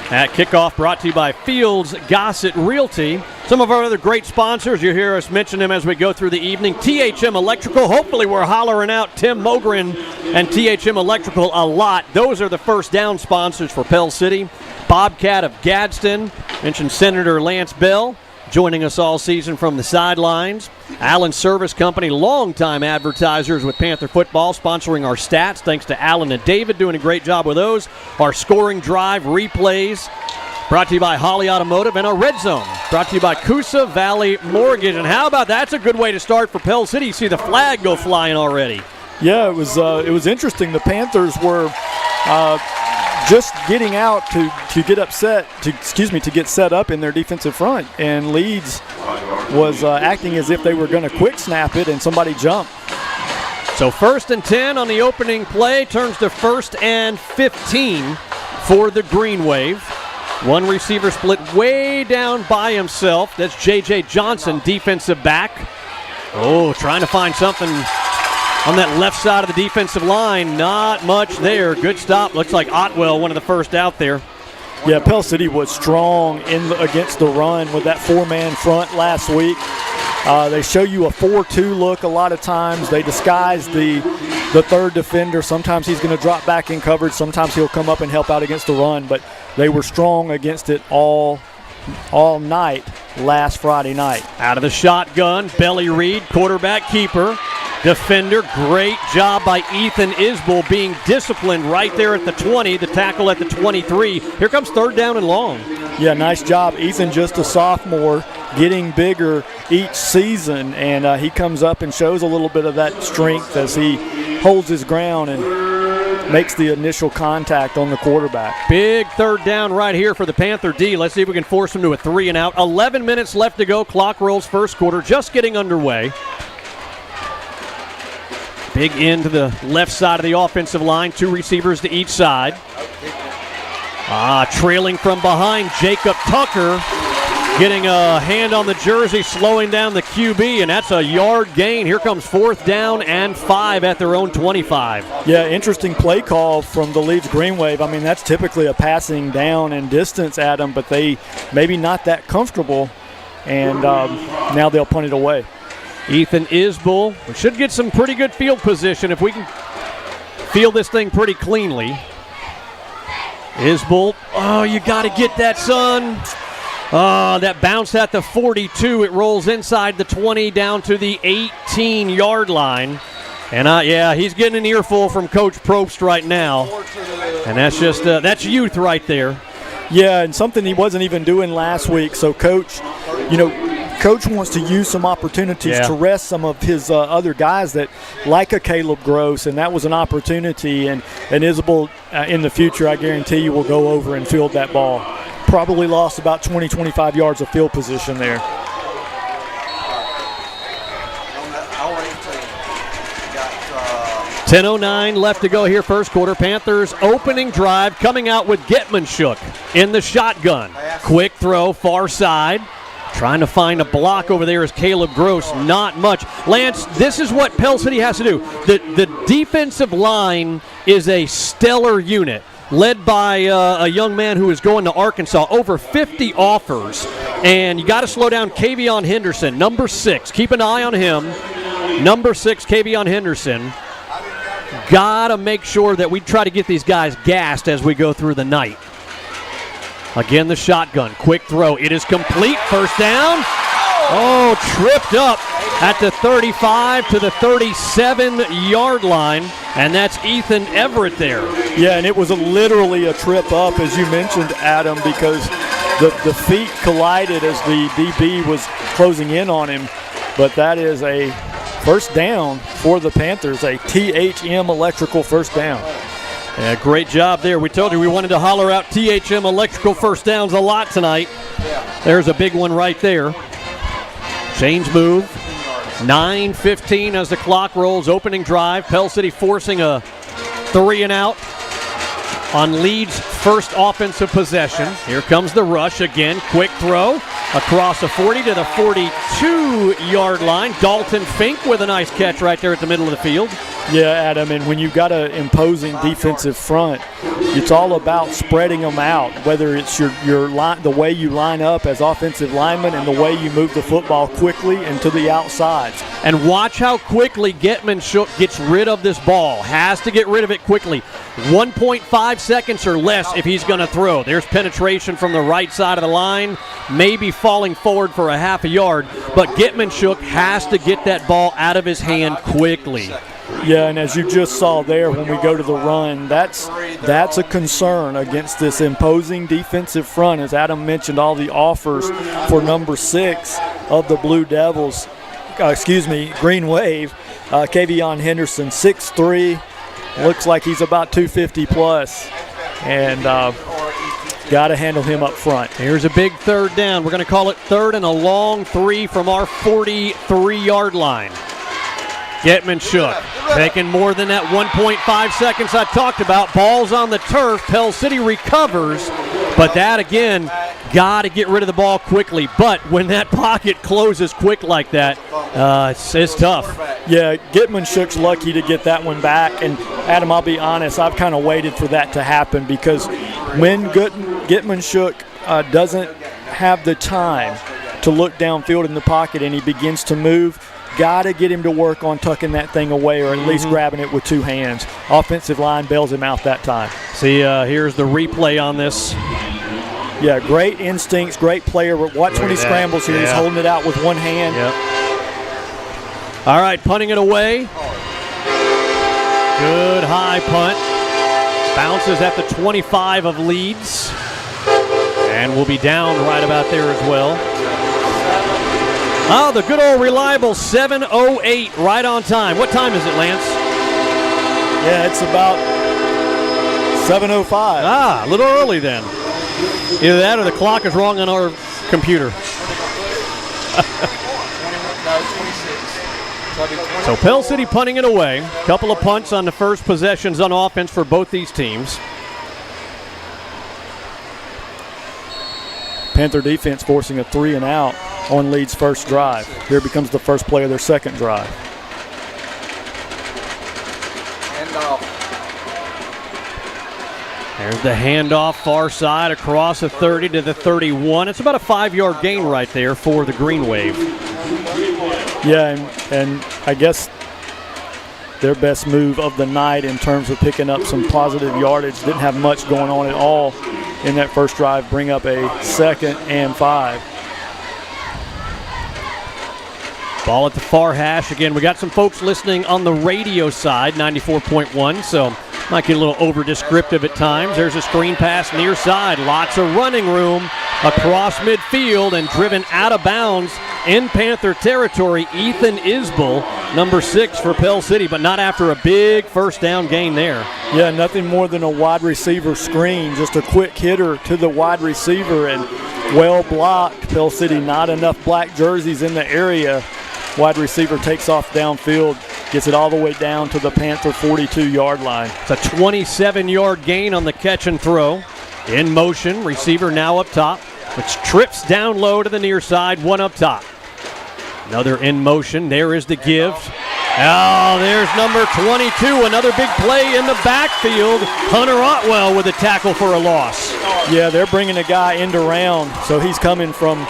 That kickoff brought to you by Fields Gossett Realty. Some of our other great sponsors, you hear us mention them as we go through the evening. THM Electrical, hopefully we're hollering out Tim Mogren and THM Electrical a lot. Those are the first down sponsors for Pell City. Bobcat of Gadsden, mentioned Senator Lance Bell, joining us all season from the sidelines. Allen Service Company, longtime advertisers with Panther football, sponsoring our stats. Thanks to Allen and David, doing a great job with those. Our scoring drive replays, brought to you by Holly Automotive, and our Red Zone, brought to you by Coosa Valley Mortgage. And how about that's a good way to start for Pell City. You see the flag go flying already. Yeah, it was interesting. The Panthers were just getting out to get set up in their defensive front, and Leeds was acting as if they were going to quick snap it, and somebody jumped. So 1st and 10 on the opening play turns to 1st and 15 for the Green Wave. One receiver split way down by himself. That's J.J. Johnson, defensive back. Oh, trying to find something on that left side of the defensive line. Not much there. Good stop. Looks like Otwell, one of the first out there. Yeah, Pell City was strong against the run with that 4-man front last week. They show you a 4-2 look a lot of times. They disguise the third defender. Sometimes he's going to drop back in coverage. Sometimes he'll come up and help out against the run. But they were strong against it all night last Friday night. Out of the shotgun, Belly Reed, quarterback keeper. Defender, great job by Ethan Isbell being disciplined right there at the 20, the tackle at the 23. Here comes 3rd down and long. Yeah, nice job. Ethan, just a sophomore, getting bigger each season, and he comes up and shows a little bit of that strength as he holds his ground and makes the initial contact on the quarterback. Big third down right here for the Panther D. Let's see if we can force them to a 3-and-out. 11 minutes left to go. Clock rolls first quarter, just getting underway. Big end to the left side of the offensive line. 2 receivers to each side. Trailing from behind, Jacob Tucker getting a hand on the jersey, slowing down the QB, and that's a yard gain. Here comes 4th down and 5 at their own 25. Yeah, interesting play call from the Leeds Green Wave. I mean, that's typically a passing down and distance, Adam, but they maybe not that comfortable, and now they'll punt it away. Ethan Isbell. We should get some pretty good field position if we can field this thing pretty cleanly. Isbell, you got to get that, son. That bounce at the 42. It rolls inside the 20 down to the 18-yard line. And, he's getting an earful from Coach Probst right now. And that's just that's youth right there. Yeah, and something he wasn't even doing last week. So, Coach wants to use some opportunities to rest some of his other guys that like a Caleb Gross, and that was an opportunity. And Isabel, in the future, I guarantee you, will go over and field that ball. Probably lost about 20, 25 yards of field position there. $10:09 left to go here first quarter. Panthers opening drive coming out with Getmanshuk in the shotgun. Quick throw, far side. Trying to find a block over there is Caleb Gross. Not much. Lance, this is what Pell City has to do. The defensive line is a stellar unit, led by a young man who is going to Arkansas. Over 50 offers. And you got to slow down Kavion Henderson, number 6. Keep an eye on him. Number 6, Kavion Henderson. Got to make sure that we try to get these guys gassed as we go through the night. Again, the shotgun. Quick throw. It is complete. First down. Tripped up at the 35 to the 37-yard line. And that's Ethan Everett there. Yeah, and it was literally a trip up, as you mentioned, Adam, because the feet collided as the DB was closing in on him. But that is a first down for the Panthers, a THM Electrical first down. Yeah, great job there. We told you we wanted to holler out THM Electrical first downs a lot tonight. There's a big one right there. Change move. 9:15 as the clock rolls. Opening drive. Pell City forcing a 3-and-out on Leeds' first offensive possession. Here comes the rush again. Quick throw across the 40 to the 42-yard line. Dalton Fink with a nice catch right there at the middle of the field. Yeah, Adam, and when you've got an imposing defensive front, it's all about spreading them out, whether it's your line, the way you line up as offensive linemen and the way you move the football quickly and to the outsides. And watch how quickly Getmanshuk gets rid of this ball. Has to get rid of it quickly. 1.5 seconds or less if he's going to throw. There's penetration from the right side of the line, maybe falling forward for a half a yard, but Getmanshuk has to get that ball out of his hand quickly. Yeah, and as you just saw there, when we go to the run, that's a concern against this imposing defensive front. As Adam mentioned, all the offers for number 6 of the Blue Devils, Green Wave, Kavion Henderson, 6'3", looks like he's about 250 plus, and got to handle him up front. Here's a big third down. We're going to call it 3rd and a long 3 from our 43-yard line. Getmanshuk taking more than that 1.5 seconds I talked about. Ball's on the turf. Pell City recovers, but that again, got to get rid of the ball quickly. But when that pocket closes quick like that, it's tough. Yeah, Getmanshuk's lucky to get that one back. And Adam, I'll be honest, I've kind of waited for that to happen, because when Getmanshuk doesn't have the time to look downfield in the pocket and he begins to move, got to get him to work on tucking that thing away, or at least grabbing it with 2 hands. Offensive line bails him out that time. See, here's the replay on this. Yeah, great instincts, great player. Watch when he scrambles here. He's holding it out with 1 hand. Yep. All right, punting it away. Good high punt. Bounces at the 25 of Leeds. And we'll be down right about there as well. Oh, the good old reliable 7:08 right on time. What time is it, Lance? Yeah, it's about 7:05. Ah, a little early then. Either that or the clock is wrong on our computer. So Pell City punting it away. Couple of punts on the first possessions on offense for both these teams. Panther defense forcing a 3 and out on Leeds' first drive. Here becomes the first play of their second drive. There's the handoff far side across the 30 to the 31. It's about a 5-yard gain right there for the Green Wave. Yeah, and I guess their best move of the night in terms of picking up some positive yardage. Didn't have much going on at all in that first drive. Bring up a 2nd and 5. Ball at the far hash. Again, we got some folks listening on the radio side, 94.1, so might get a little over-descriptive at times. There's a screen pass near side. Lots of running room across midfield and driven out of bounds in Panther territory. Ethan Isbell, number 6 for Pell City, but not after a big first down gain there. Yeah, nothing more than a wide receiver screen. Just a quick hitter to the wide receiver and well blocked. Pell City, not enough black jerseys in the area. Wide receiver takes off downfield, gets it all the way down to the Panther 42-yard line. It's a 27-yard gain on the catch and throw. In motion, receiver now up top, which trips down low to the near side, one up top. Another in motion. There is the give. Oh, there's number 22. Another big play in the backfield. Hunter Otwell with a tackle for a loss. Yeah, they're bringing a guy end around, so he's coming from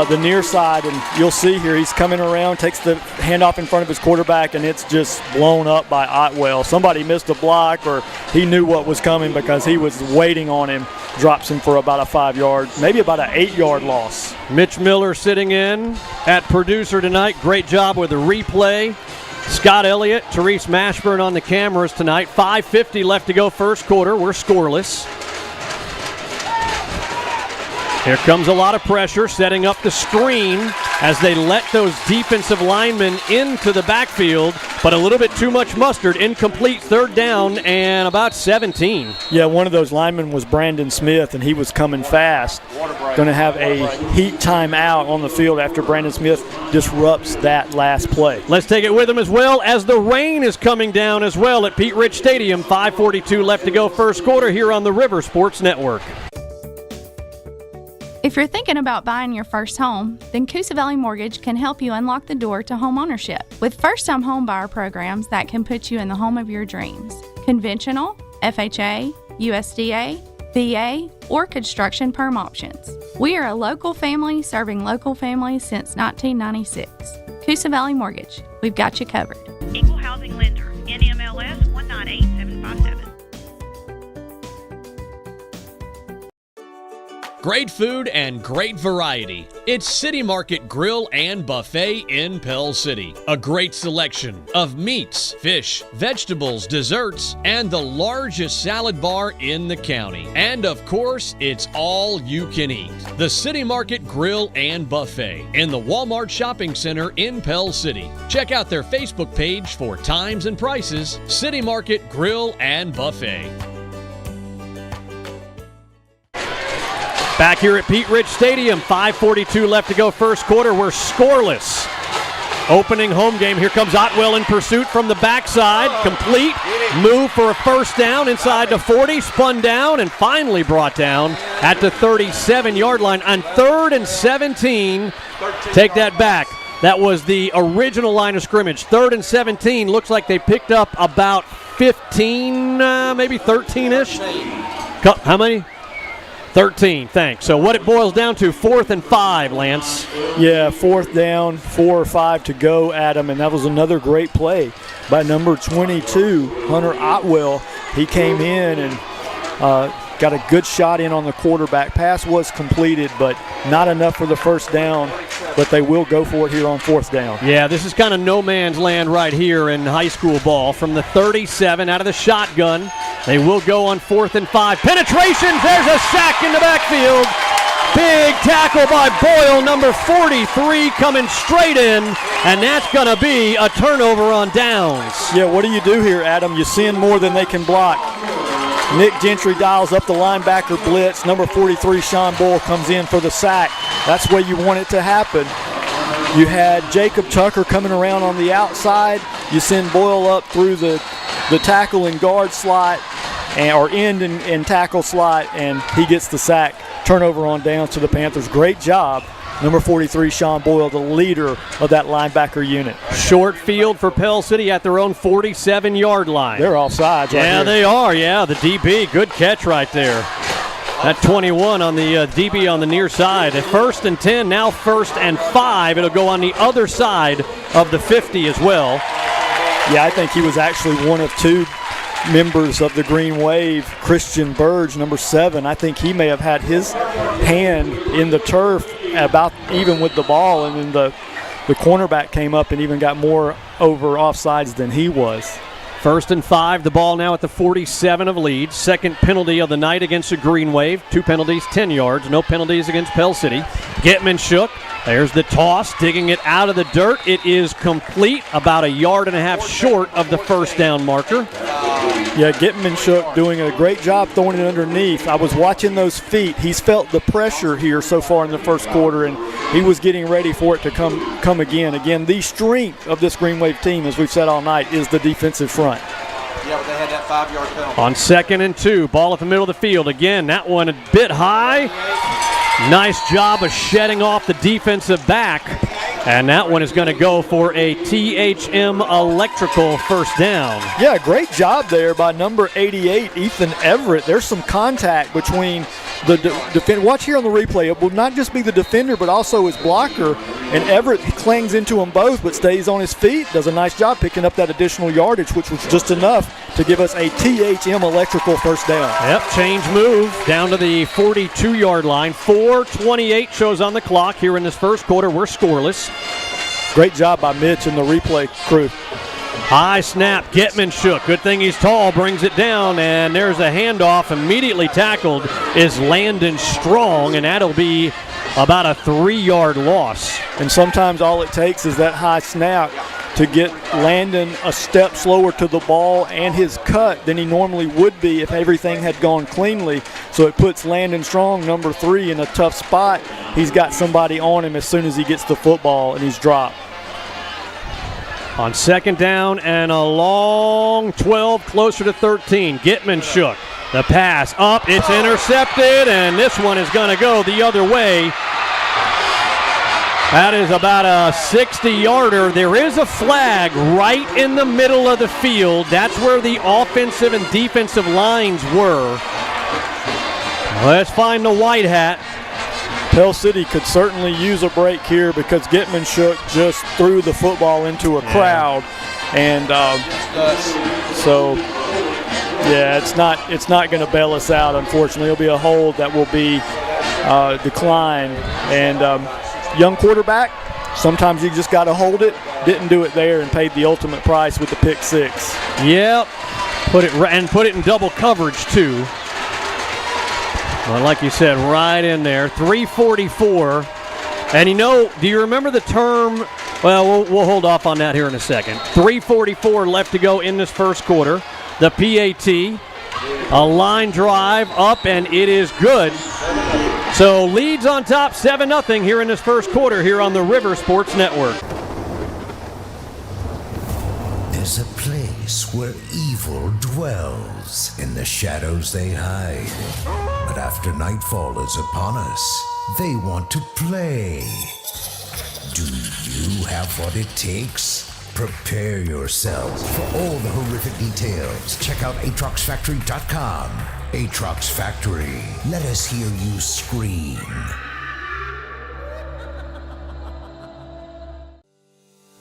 the near side, and you'll see here he's coming around, takes the handoff in front of his quarterback, and it's just blown up by Otwell. Somebody missed a block, or he knew what was coming because he was waiting on him. Drops him for about a 5-yard, maybe about an 8-yard loss. Mitch Miller sitting in at producer tonight. Great job with the replay. Scott Elliott, Therese Mashburn on the cameras tonight. 5:50 left to go first quarter. We're scoreless. Here comes a lot of pressure, setting up the screen as they let those defensive linemen into the backfield, but a little bit too much mustard. Incomplete, third down, and about 17. Yeah, one of those linemen was Brandon Smith, and he was coming fast. Going to have a heat timeout on the field after Brandon Smith disrupts that last play. Let's take it with him as well as the rain is coming down as well at Pete Rich Stadium. 5:42 left to go first quarter here on the River Sports Network. If you're thinking about buying your first home, then Coosa Valley Mortgage can help you unlock the door to home ownership with first-time home buyer programs that can put you in the home of your dreams. Conventional, FHA, USDA, VA, or construction perm options. We are a local family serving local families since 1996. Coosa Valley Mortgage. We've got you covered. Equal housing lender. NMLS 198757. Great food and great variety. It's City Market Grill and Buffet in Pell City. A great selection of meats, fish, vegetables, desserts, and the largest salad bar in the county. And of course, it's all you can eat. The City Market Grill and Buffet in the Walmart Shopping Center in Pell City. Check out their Facebook page for times and prices. City Market Grill and Buffet. Back here at Pete Rich Stadium, 5:42 left to go first quarter. We're scoreless. Opening home game. Here comes Otwell in pursuit from the backside. Complete. Move for a first down inside the 40. Spun down and finally brought down at the 37-yard line on 3rd and 17. Take that back. That was the original line of scrimmage. 3rd and 17. Looks like they picked up about 15, maybe 13-ish. How many? 13, thanks. So what it boils down to, 4th and 5, Lance. Yeah, 4th down, 4 or 5 to go, Adam, and that was another great play by number 22, Hunter Otwell. He came in and got a good shot in on the quarterback. Pass was completed, but not enough for the first down, but they will go for it here on 4th down. Yeah, this is kind of no man's land right here in high school ball. From the 37 out of the shotgun, they will go on 4th and 5. Penetrations, there's a sack in the backfield. Big tackle by Boyle, number 43, coming straight in, and that's going to be a turnover on downs. Yeah, what do you do here, Adam? You send more than they can block. Nick Gentry dials up the linebacker blitz. Number 43, Sean Boyle, comes in for the sack. That's where you want it to happen. You had Jacob Tucker coming around on the outside. You send Boyle up through the tackle and guard slot, or end and tackle slot, and he gets the sack. Turnover on downs to the Panthers. Great job. Number 43, Sean Boyle, the leader of that linebacker unit. Short field for Pell City at their own 47-yard line. They're offsides. Yeah, they are. Yeah, the DB. Good catch right there. That 21 on the DB on the near side. At 1st and 10, now 1st and 5. It'll go on the other side of the 50 as well. Yeah, I think he was actually one of 2 members of the Green Wave. Christian Burge, number 7, I think he may have had his hand in the turf about even with the ball, and then the cornerback came up and even got more over offsides than he was. 1st and 5, the ball now at the 47 of Leeds. Second penalty of the night against the Green Wave. 2 penalties, 10 yards. No penalties against Pell City. Getman shook. There's the toss, digging it out of the dirt. It is complete, about 1.5 yards short of the first down marker. Yeah, Gitman-Shook doing a great job throwing it underneath. I was watching those feet. He's felt the pressure here so far in the first quarter, and he was getting ready for it to come again. Again, the strength of this Green Wave team, as we've said all night, is the defensive front. Yeah, but they had that 5-yard penalty. On 2nd and 2, ball at the middle of the field. Again, that one a bit high. Nice job of shedding off the defensive back. And that one is going to go for a THM Electrical first down. Yeah, great job there by number 88, Ethan Everett. There's some contact between the defender. Watch here on the replay. It will not just be the defender, but also his blocker. And Everett clings into them both, but stays on his feet. Does a nice job picking up that additional yardage, which was just enough to give us a THM Electrical first down. Yep, change move down to the 42-yard line. 4:28 shows on the clock here in this first quarter. We're scoreless. Great job by Mitch and the replay crew. High snap, Getman-Shook. Good thing he's tall, brings it down, and there's a handoff. Immediately tackled is Landon Strong, and that'll be about a 3-yard loss. And sometimes all it takes is that high snap to get Landon a step slower to the ball and his cut than he normally would be if everything had gone cleanly. So it puts Landon Strong, number 3, in a tough spot. He's got somebody on him as soon as he gets the football, and he's dropped. On 2nd down and a long 12, closer to 13. Getman-Shook. The pass up, it's intercepted, and this one is going to go the other way. That is about a 60-yarder. There is a flag right in the middle of the field. That's where the offensive and defensive lines were. Let's find the white hat. Pell City could certainly use a break here because Getman-Shook just threw the football into a crowd. And so, yeah, it's not going to bail us out, unfortunately. It'll be a hold that will be declined. And young quarterback, sometimes you just got to hold it. Didn't do it there and paid the ultimate price with the pick 6. Yep, put it in double coverage too. Well, like you said, right in there, 3:44. And do you remember the term? Well, we'll hold off on that here in a second. 3:44 left to go in this first quarter. The PAT, a line drive up, and it is good. So Leeds on top 7-0 here in this first quarter here on the River Sports Network. There's a place where evil dwells. In the shadows they hide. But after nightfall is upon us, they want to play. Do you have what it takes? Prepare yourself for all the horrific details. Check out atroxfactory.com. Atrox Factory. Let us hear you scream.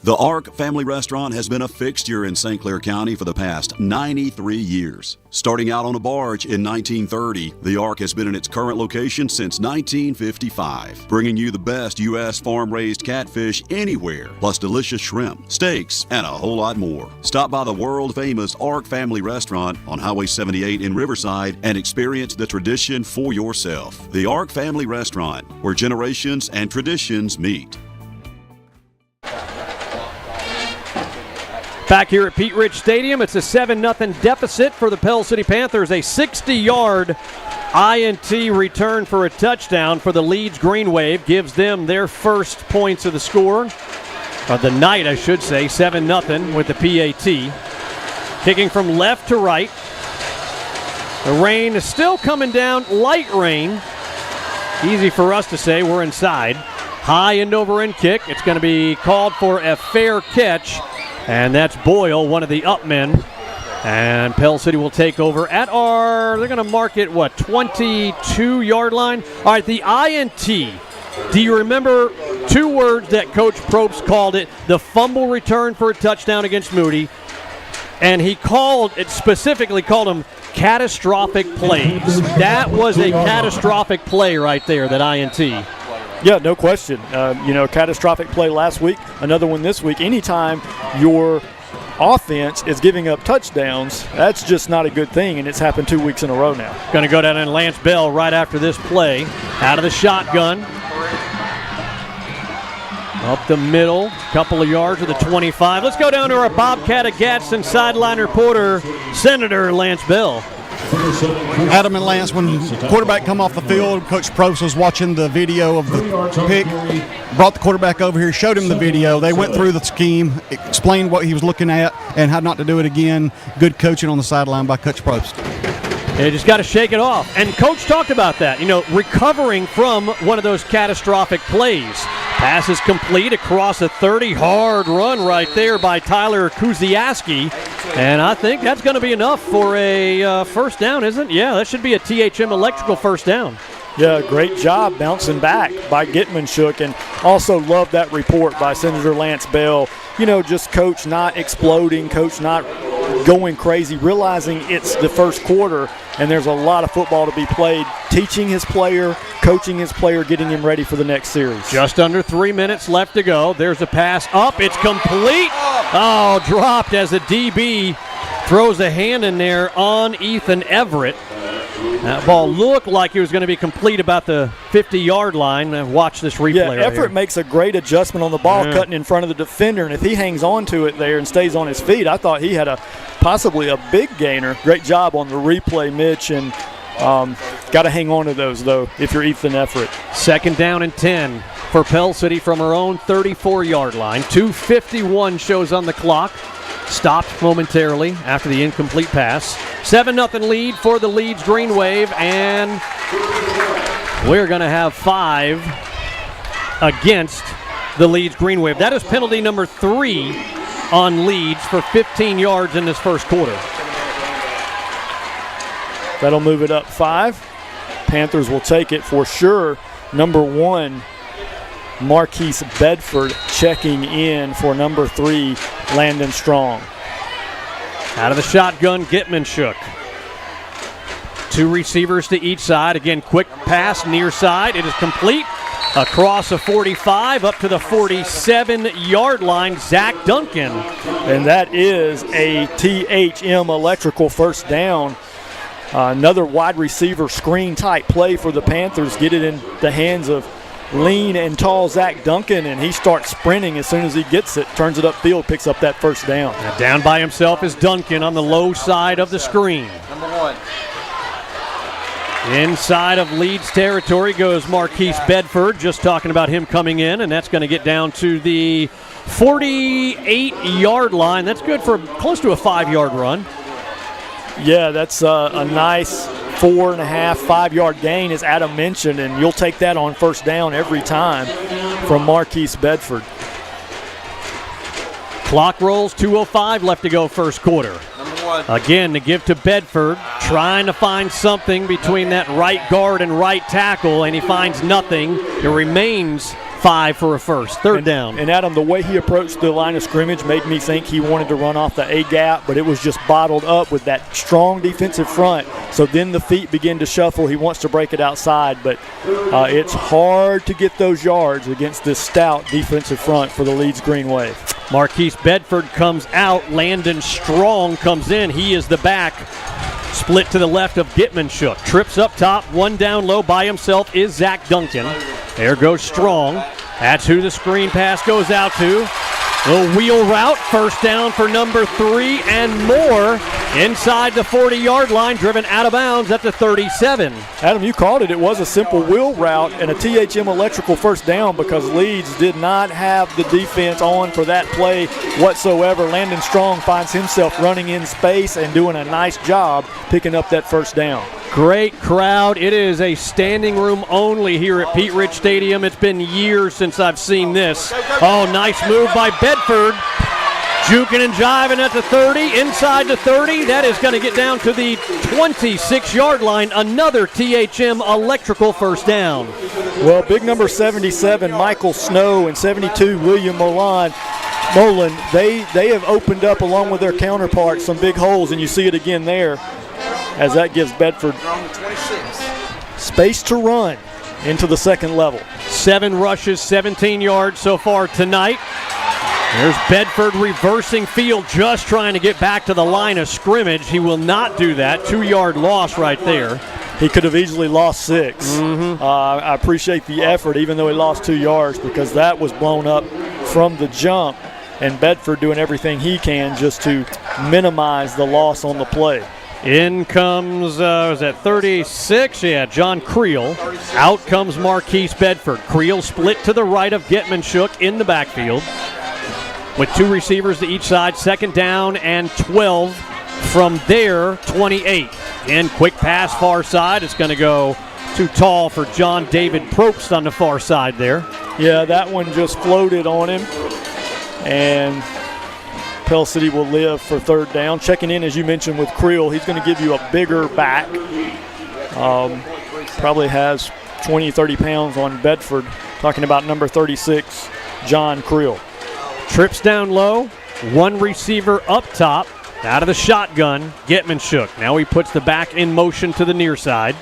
The Ark Family Restaurant has been a fixture in St. Clair County for the past 93 years. Starting out on a barge in 1930, the Ark has been in its current location since 1955, bringing you the best U.S. farm-raised catfish anywhere, plus delicious shrimp, steaks, and a whole lot more. Stop by the world-famous Ark Family Restaurant on Highway 78 in Riverside and experience the tradition for yourself. The Ark Family Restaurant, where generations and traditions meet. Back here at Pete Rich Stadium, it's a 7-0 deficit for the Pell City Panthers. A 60-yard INT return for a touchdown for the Leeds Green Wave gives them their first points of the score, of the night, I should say, 7-0 with the PAT. Kicking from left to right. The rain is still coming down, light rain. Easy for us to say, we're inside. High end-over-end kick. It's going to be called for a fair catch. And that's Boyle, one of the up men. And Pell City will take over at they're going to mark it, 22-yard line? All right, the INT. Do you remember two words that Coach Probst called it? The fumble return for a touchdown against Moody. And he specifically called them catastrophic plays. That was a catastrophic play right there, that INT. Yeah, no question. Catastrophic play last week, another one this week. Anytime your offense is giving up touchdowns, that's just not a good thing, and it's happened 2 weeks in a row now. Going to go down and Lance Bell right after this play. Out of the shotgun. Up the middle, couple of yards of the 25. Let's go down to our Bobcat of Gadsden sideline reporter, Senator Lance Bell. Adam and Lance, when quarterback come off the field, Coach Probst was watching the video of the pick, brought the quarterback over here, showed him the video. They went through the scheme, explained what he was looking at, and how not to do it again. Good coaching on the sideline by Coach Probst. You just got to shake it off. And Coach talked about that, recovering from one of those catastrophic plays. Pass is complete across a 30, hard run right there by Tyler Kuziaski. And I think that's going to be enough for a first down, isn't it? Yeah, that should be a THM Electrical first down. Yeah, great job bouncing back by Gitmanshuk, and also love that report by Senator Lance Bell. Just Coach not exploding, Coach not going crazy, realizing it's the first quarter and there's a lot of football to be played, teaching his player, coaching his player, getting him ready for the next series. Just under 3 minutes left to go. There's a pass up. It's complete. Oh, dropped as a DB throws a hand in there on Ethan Everett. That ball looked like it was going to be complete about the 50-yard line. Watch this replay. Yeah, Everett makes a great adjustment on the ball, cutting in front of the defender, and if he hangs on to it there and stays on his feet, I thought he had possibly a big gainer. Great job on the replay, Mitch, and got to hang on to those, though, if you're Ethan Everett. Second down and 10 for Pell City from our own 34-yard line. 2:51 shows on the clock. Stopped momentarily after the incomplete pass. 7-0 lead for the Leeds Green Wave, and we're going to have 5 against the Leeds Green Wave. That is penalty number 3 on Leeds for 15 yards in this first quarter. That'll move it up 5. Panthers will take it for sure. Number 1, Marquise Bedford checking in for number 3, Landon Strong. Out of the shotgun, Gitmanshuk. 2 receivers to each side. Again, quick pass near side. It is complete. Across a 45 up to the 47-yard line, Zach Duncan. And that is a THM Electrical first down. Another wide receiver screen type play for the Panthers. Get it in the hands of lean and tall Zach Duncan, and he starts sprinting as soon as he gets it, turns it upfield, picks up that first down. Now down by himself is Duncan on the low side of the screen. Number 1. Inside of Leeds territory goes Marquise Bedford, just talking about him coming in, and that's going to get down to the 48-yard line. That's good for close to a 5-yard run. Yeah, that's a nice 4.5, 5-yard gain, as Adam mentioned, and you'll take that on first down every time from Marquise Bedford. Clock rolls, 2:05 left to go first quarter. Number 1. Again, to give to Bedford, trying to find something between that right guard and right tackle, and he finds nothing. It remains 5 for a first. Third down. And Adam, the way he approached the line of scrimmage made me think he wanted to run off the A gap, but it was just bottled up with that strong defensive front. So then the feet begin to shuffle. He wants to break it outside, but it's hard to get those yards against this stout defensive front for the Leeds Green Wave. Marquise Bedford comes out. Landon Strong comes in. He is the back. Split to the left of Gitmanchuk. Trips up top. One down low by himself is Zach Duncan. There goes Strong. That's who the screen pass goes out to. Little wheel route. First down for number 3 and more. Inside the 40-yard line, driven out of bounds at the 37. Adam, you called it. It was a simple wheel route and a THM Electrical first down because Leeds did not have the defense on for that play whatsoever. Landon Strong finds himself running in space and doing a nice job picking up that first down. Great crowd. It is a standing room only here at Pete Rich Stadium. It's been years since I've seen this. Oh, nice move by Bedford. Juking and jiving at the 30, inside the 30. That is going to get down to the 26-yard line. Another THM Electrical first down. Well, big number 77, Michael Snow, and 72, William Molan, they have opened up, along with their counterparts, some big holes, and you see it again there as that gives Bedford space to run into the second level. 7 rushes, 17 yards so far tonight. There's Bedford reversing field, just trying to get back to the line of scrimmage. He will not do that. 2-yard loss right there. He could have easily lost 6. Mm-hmm. I appreciate the effort, even though he lost 2 yards, because that was blown up from the jump, and Bedford doing everything he can just to minimize the loss on the play. In comes, was that 36? Yeah, John Creel. Out comes Marquise Bedford. Creel split to the right of Gitmanchuk in the backfield, with 2 receivers to each side. Second down and 12 from there, 28. And quick pass far side. It's going to go too tall for John David Probst on the far side there. Yeah, that one just floated on him. And Pell City will live for third down. Checking in, as you mentioned, with Creel. He's going to give you a bigger back. Probably has 20, 30 pounds on Bedford. Talking about number 36, John Creel. Trips down low, 1 receiver up top, out of the shotgun, Gitmanchuk. Now he puts the back in motion to the near side.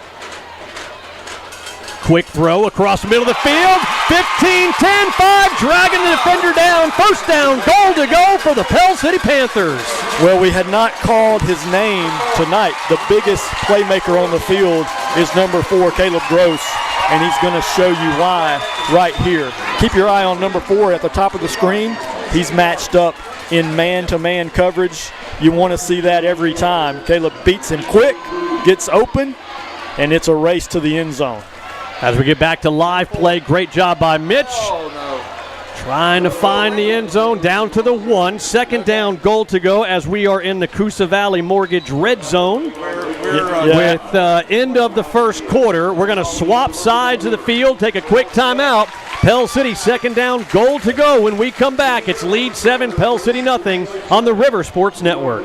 Quick throw across the middle of the field, 15, 10, 5, dragging the defender down. First down, goal to go for the Pell City Panthers. Well, we had not called his name tonight. The biggest playmaker on the field is number 4, Caleb Gross, and he's going to show you why right here. Keep your eye on number 4 at the top of the screen. He's matched up in man-to-man coverage. You want to see that every time. Caleb beats him quick, gets open, and it's a race to the end zone. As we get back to live play, great job by Mitch. Trying to find the end zone down to the 1. Second down, goal to go as we are in the Coosa Valley Mortgage red zone. With end of the first quarter, we're going to swap sides of the field, take a quick timeout. Pell City second down, goal to go. When we come back, it's Leeds 7, Pell City nothing on the River Sports Network.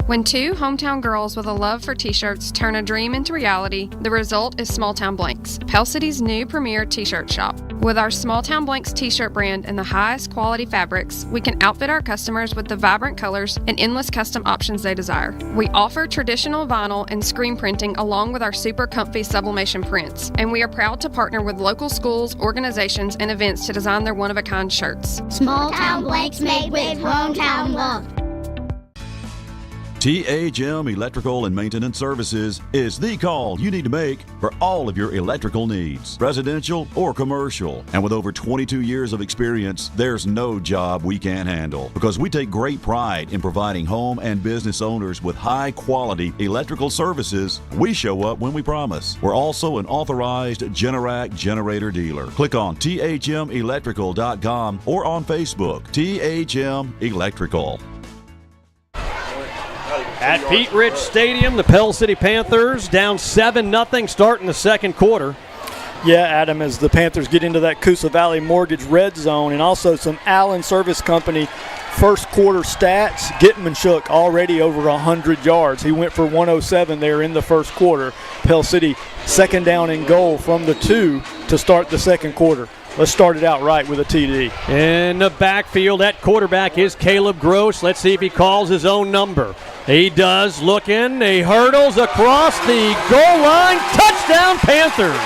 When 2 hometown girls with a love for t-shirts turn a dream into reality, the result is Small Town Blanks, Pell City's new premier t-shirt shop. With our Small Town Blanks t-shirt brand and the highest quality fabrics, we can outfit our customers with the vibrant colors and endless custom options they desire. We offer traditional vinyl and screen printing along with our super comfy sublimation prints, and we are proud to partner with local schools, organizations, and events to design their one-of-a-kind shirts. Small Town Blanks made with hometown love. THM Electrical and Maintenance Services is the call you need to make for all of your electrical needs, residential or commercial. And with over 22 years of experience, there's no job we can't handle because we take great pride in providing home and business owners with high-quality electrical services. We show up when we promise. We're also an authorized Generac generator dealer. Click on thmelectrical.com or on Facebook, THM Electrical. At Pete Rich Stadium, the Pell City Panthers down 7-0 starting the second quarter. Yeah, Adam, as the Panthers get into that Coosa Valley Mortgage red zone, and also some Allen Service Company first quarter stats. Gitmanchuk already over 100 yards. He went for 107 there in the first quarter. Pell City second down and goal from the 2 to start the second quarter. let's start it out right with a TD. In the backfield at quarterback is Caleb Gross. Let's see if he calls his own number. He does. Looking. He hurdles across the goal line. Touchdown, Panthers.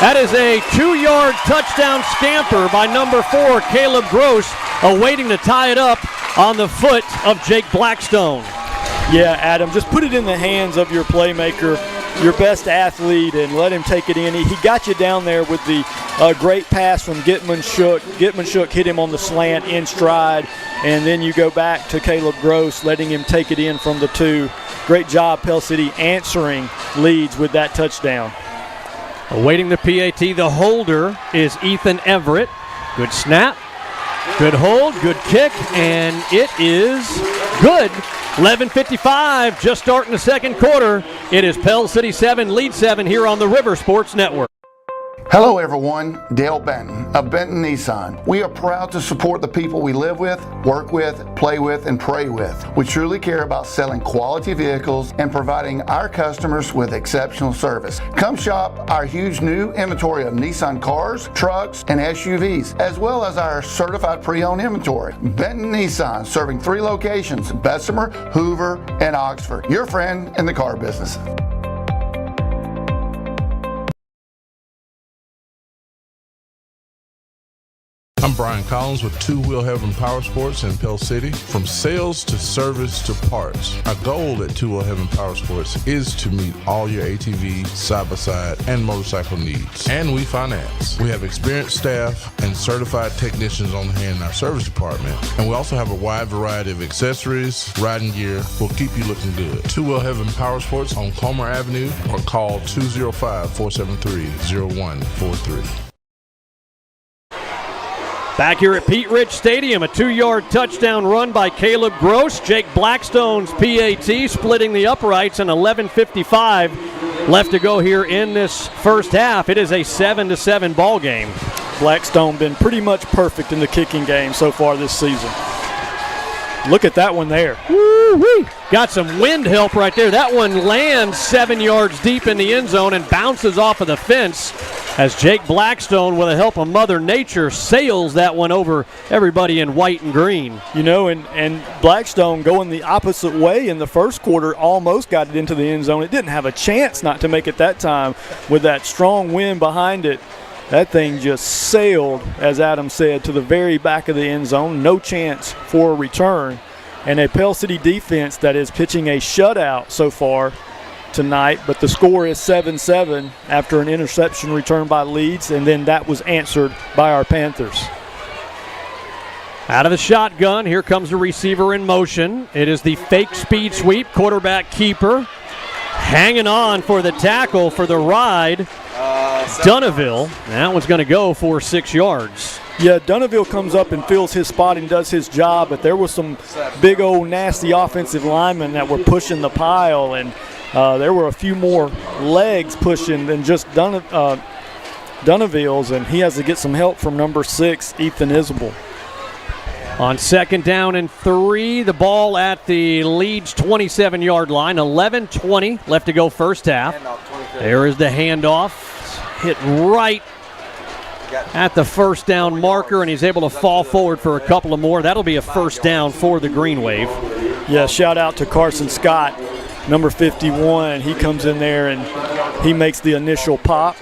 That is a 2-yard touchdown scamper by number 4, Caleb Gross, awaiting to tie it up on the foot of Jake Blackstone. Yeah, Adam, just put it in the hands of your playmaker, your best athlete, and let him take it in. He got you down there with the great pass from Gitman Shook. Gitman Shook hit him on the slant in stride, and then you go back to Caleb Gross, letting him take it in from the 2. Great job, Pell City, answering Leeds with that touchdown. Awaiting the PAT, the holder is Ethan Everett. Good snap, good hold, good kick, and it is good. 11:55, just starting the second quarter. It is Pell City 7, Leeds 7 here on the River Sports Network. Hello everyone, Dale Benton of Benton Nissan. We are proud to support the people we live with, work with, play with, and pray with. We truly care about selling quality vehicles and providing our customers with exceptional service. Come shop our huge new inventory of Nissan cars, trucks, and SUVs, as well as our certified pre-owned inventory. Benton Nissan, serving 3 locations, Bessemer, Hoover, and Oxford. Your friend in the car business. I'm Brian Collins with Two Wheel Heaven Power Sports in Pell City. From sales to service to parts, our goal at Two Wheel Heaven Power Sports is to meet all your ATV, side-by-side, and motorcycle needs. And we finance. We have experienced staff and certified technicians on hand in our service department. And we also have a wide variety of accessories, riding gear will keep you looking good. Two Wheel Heaven Power Sports on Comer Avenue or call 205-473-0143. Back here at Pete Rich Stadium, a 2-yard touchdown run by Caleb Gross. Jake Blackstone's PAT splitting the uprights, and 11:55 left to go here in this first half. It is a 7-7 ball game. Blackstone been pretty much perfect in the kicking game so far this season. Look at that one there. Woo-wee. Got some wind help right there. That one lands 7 yards deep in the end zone and bounces off of the fence as Jake Blackstone, with the help of Mother Nature, sails that one over everybody in white and green. You know, and Blackstone going the opposite way in the first quarter almost got it into the end zone. It didn't have a chance not to make it that time with that strong wind behind it. That thing just sailed, as Adam said, to the very back of the end zone. No chance for a return. And a Pell City defense that is pitching a shutout so far tonight, but the score is 7-7 after an interception return by Leeds, and then that was answered by our Panthers. Out of the shotgun, here comes the receiver in motion. It is the fake speed sweep, quarterback keeper. Hanging on for the tackle for the ride. Dunneville, that one's going to go for 6 yards. Yeah, Dunneville comes up and fills his spot and does his job, but there was some big old nasty offensive linemen that were pushing the pile, and there were a few more legs pushing than just Dunneville's, and he has to get some help from number 6, Ethan Isabel. On 2nd down and 3, the ball at the Leeds 27-yard line. 11:20 left to go first half. There is the handoff. Hit right at the first down marker, and he's able to fall forward for a couple of more. That'll be a first down for the Green Wave. Yeah, shout out to Carson Scott, number 51. He comes in there and he makes the initial pop.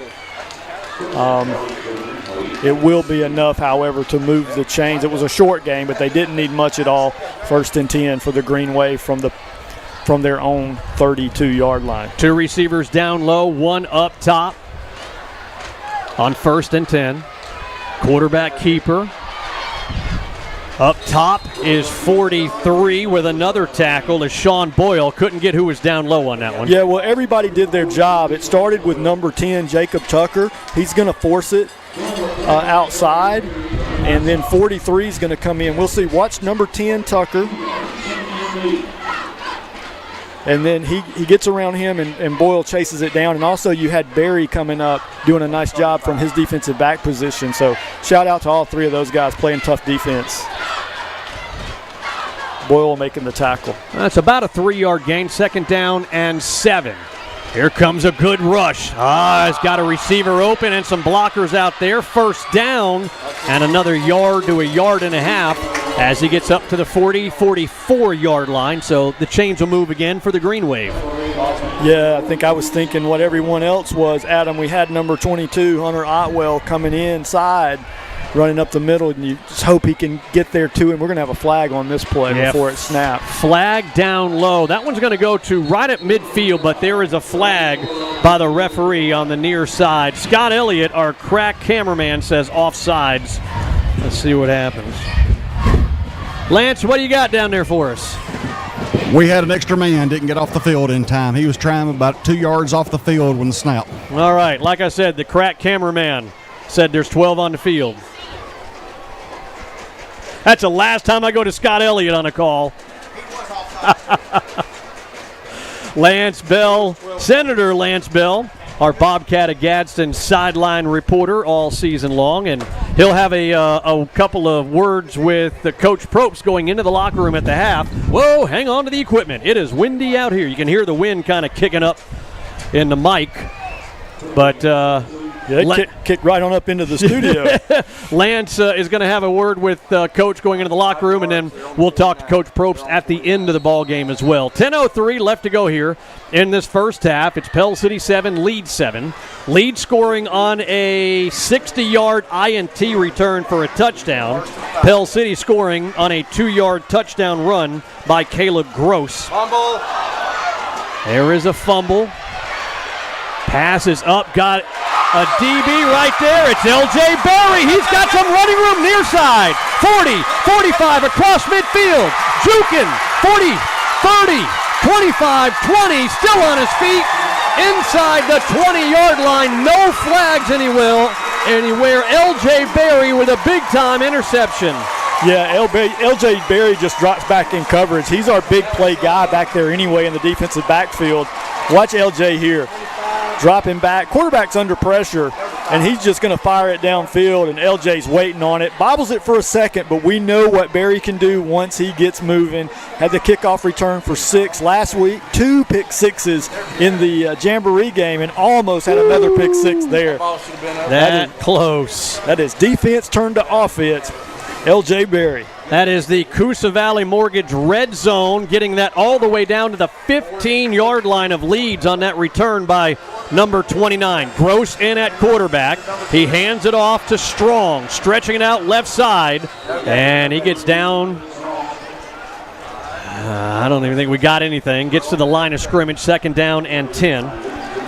It will be enough, however, to move the chains. It was a short game, but they didn't need much at all. 1st and 10 for the Green Wave from their own 32-yard line. 2 receivers down low, 1 up top on 1st and 10. Quarterback keeper. Up top is 43 with another tackle as Sean Boyle couldn't get who was down low on that one. Yeah, well, everybody did their job. It started with number 10, Jacob Tucker. He's going to force it outside, and then 43 is going to come in. We'll see. Watch number 10, Tucker. And then he gets around him, and Boyle chases it down. And also you had Barry coming up doing a nice job from his defensive back position. So shout out to all 3 of those guys playing tough defense. Boyle making the tackle. That's about a 3-yard gain. 2nd down and 7. Here comes a good rush. He's got a receiver open and some blockers out there. First down and another yard to a yard and a half as he gets up to the 44-yard line. So the chains will move again for the Green Wave. Yeah, I think I was thinking what everyone else was. Adam, we had number 22, Hunter Otwell, coming inside, running up the middle, and you just hope he can get there too. And we're going to have a flag on this play before it snaps. Flag down low. That one's going to go to right at midfield, but there is a flag by the referee on the near side. Scott Elliott, our crack cameraman, says offsides. Let's see what happens. Lance, what do you got down there for us? We had an extra man, didn't get off the field in time. He was trying about 2 yards off the field when the snap. All right, like I said, the crack cameraman said there's 12 on the field. That's the last time I go to Scott Elliott on a call. Lance Bell, Senator Lance Bell, our Bobcat of Gadsden sideline reporter all season long, and he'll have a couple of words with the Coach Probst going into the locker room at the half. Whoa, hang on to the equipment. It is windy out here. You can hear the wind kind of kicking up in the mic, but kick right on up into the studio. Lance is going to have a word with Coach going into the locker room, and then we'll talk to Coach Probst at the end of the ball game as well. 10:03 left to go here in this first half. It's Pell City 7, Leeds 7. Leeds scoring on a 60-yard INT return for a touchdown. Pell City scoring on a 2-yard touchdown run by Caleb Gross. Fumble. There is a fumble. Pass is up, got a DB right there. It's L.J. Berry. He's got some running room near side. 40, 45 across midfield. Jukin, 40, 30, 25, 20, still on his feet. Inside the 20-yard line. No flags anywhere. L.J. Berry with a big-time interception. Yeah, L.J. Berry just drops back in coverage. He's our big play guy back there anyway in the defensive backfield. Watch L.J. here. Dropping back. Quarterback's under pressure, and he's just going to fire it downfield, and LJ's waiting on it. Bobbles it for a second, but we know what Barry can do once he gets moving. Had the kickoff return for 6 last week, 2 pick sixes in the Jamboree game, and almost had another pick 6 there. That close. That is defense turned to offense. L.J. Berry. That is the Coosa Valley Mortgage red zone, getting that all the way down to the 15-yard line of Leeds on that return by number 29. Gross in at quarterback. He hands it off to Strong, stretching it out left side, and he gets down. I don't even think we got anything. Gets to the line of scrimmage, second down and 10.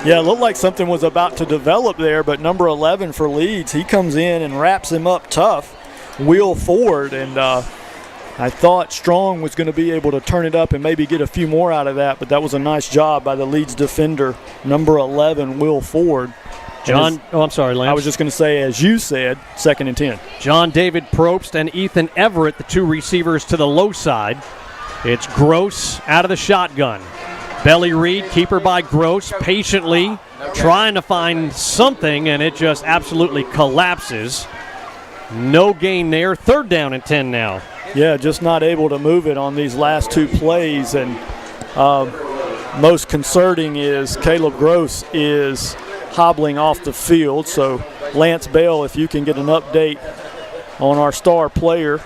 Yeah, it looked like something was about to develop there, but number 11 for Leeds, he comes in and wraps him up tough. Wheel forward, and I thought Strong was going to be able to turn it up and maybe get a few more out of that, but that was a nice job by the Leeds defender, number 11, Will Ford. I'm sorry, Lance. I was just going to say, as you said, 2nd and 10. John David Probst and Ethan Everett, the 2 receivers to the low side. It's Gross out of the shotgun. Belly read, keeper by Gross, patiently trying to find something, and it just absolutely collapses. No gain there. 3rd down and 10 now. Yeah, just not able to move it on these last 2 plays. And most concerning is Caleb Gross is hobbling off the field. So, Lance Bell, if you can get an update on our star player,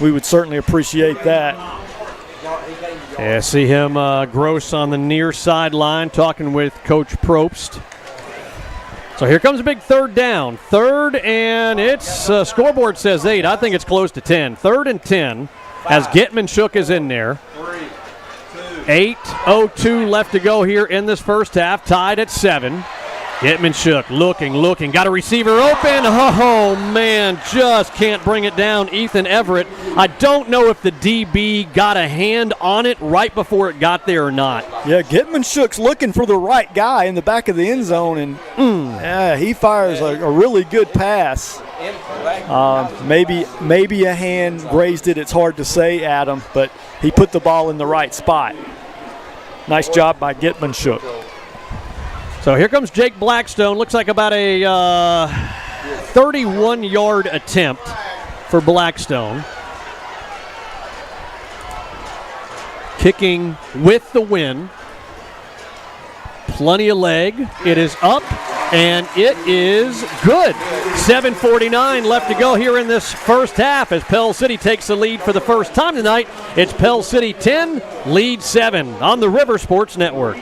we would certainly appreciate that. Yeah, see him, Gross, on the near sideline talking with Coach Probst. So here comes a big 3rd down. 3rd, and it's scoreboard says 8. I think it's close to 10. 3rd and 10 as Getman-Shook is in there. 8:02 left to go here in this first half, tied at 7. Getman-Shook looking, got a receiver open. Oh, man, just can't bring it down. Ethan Everett. I don't know if the DB got a hand on it right before it got there or not. Yeah, Getman-Shook's looking for the right guy in the back of the end zone, and he fires a really good pass. Maybe a hand grazed it. It's hard to say, Adam, but he put the ball in the right spot. Nice job by Getman-Shook. So here comes Jake Blackstone. Looks like about a 31-yard attempt for Blackstone. Kicking with the win. plenty of leg. It is up, and it is good. 7:49 left to go here in this first half as Pell City takes the lead for the first time tonight. It's Pell City 10, Leeds 7 on the River Sports Network.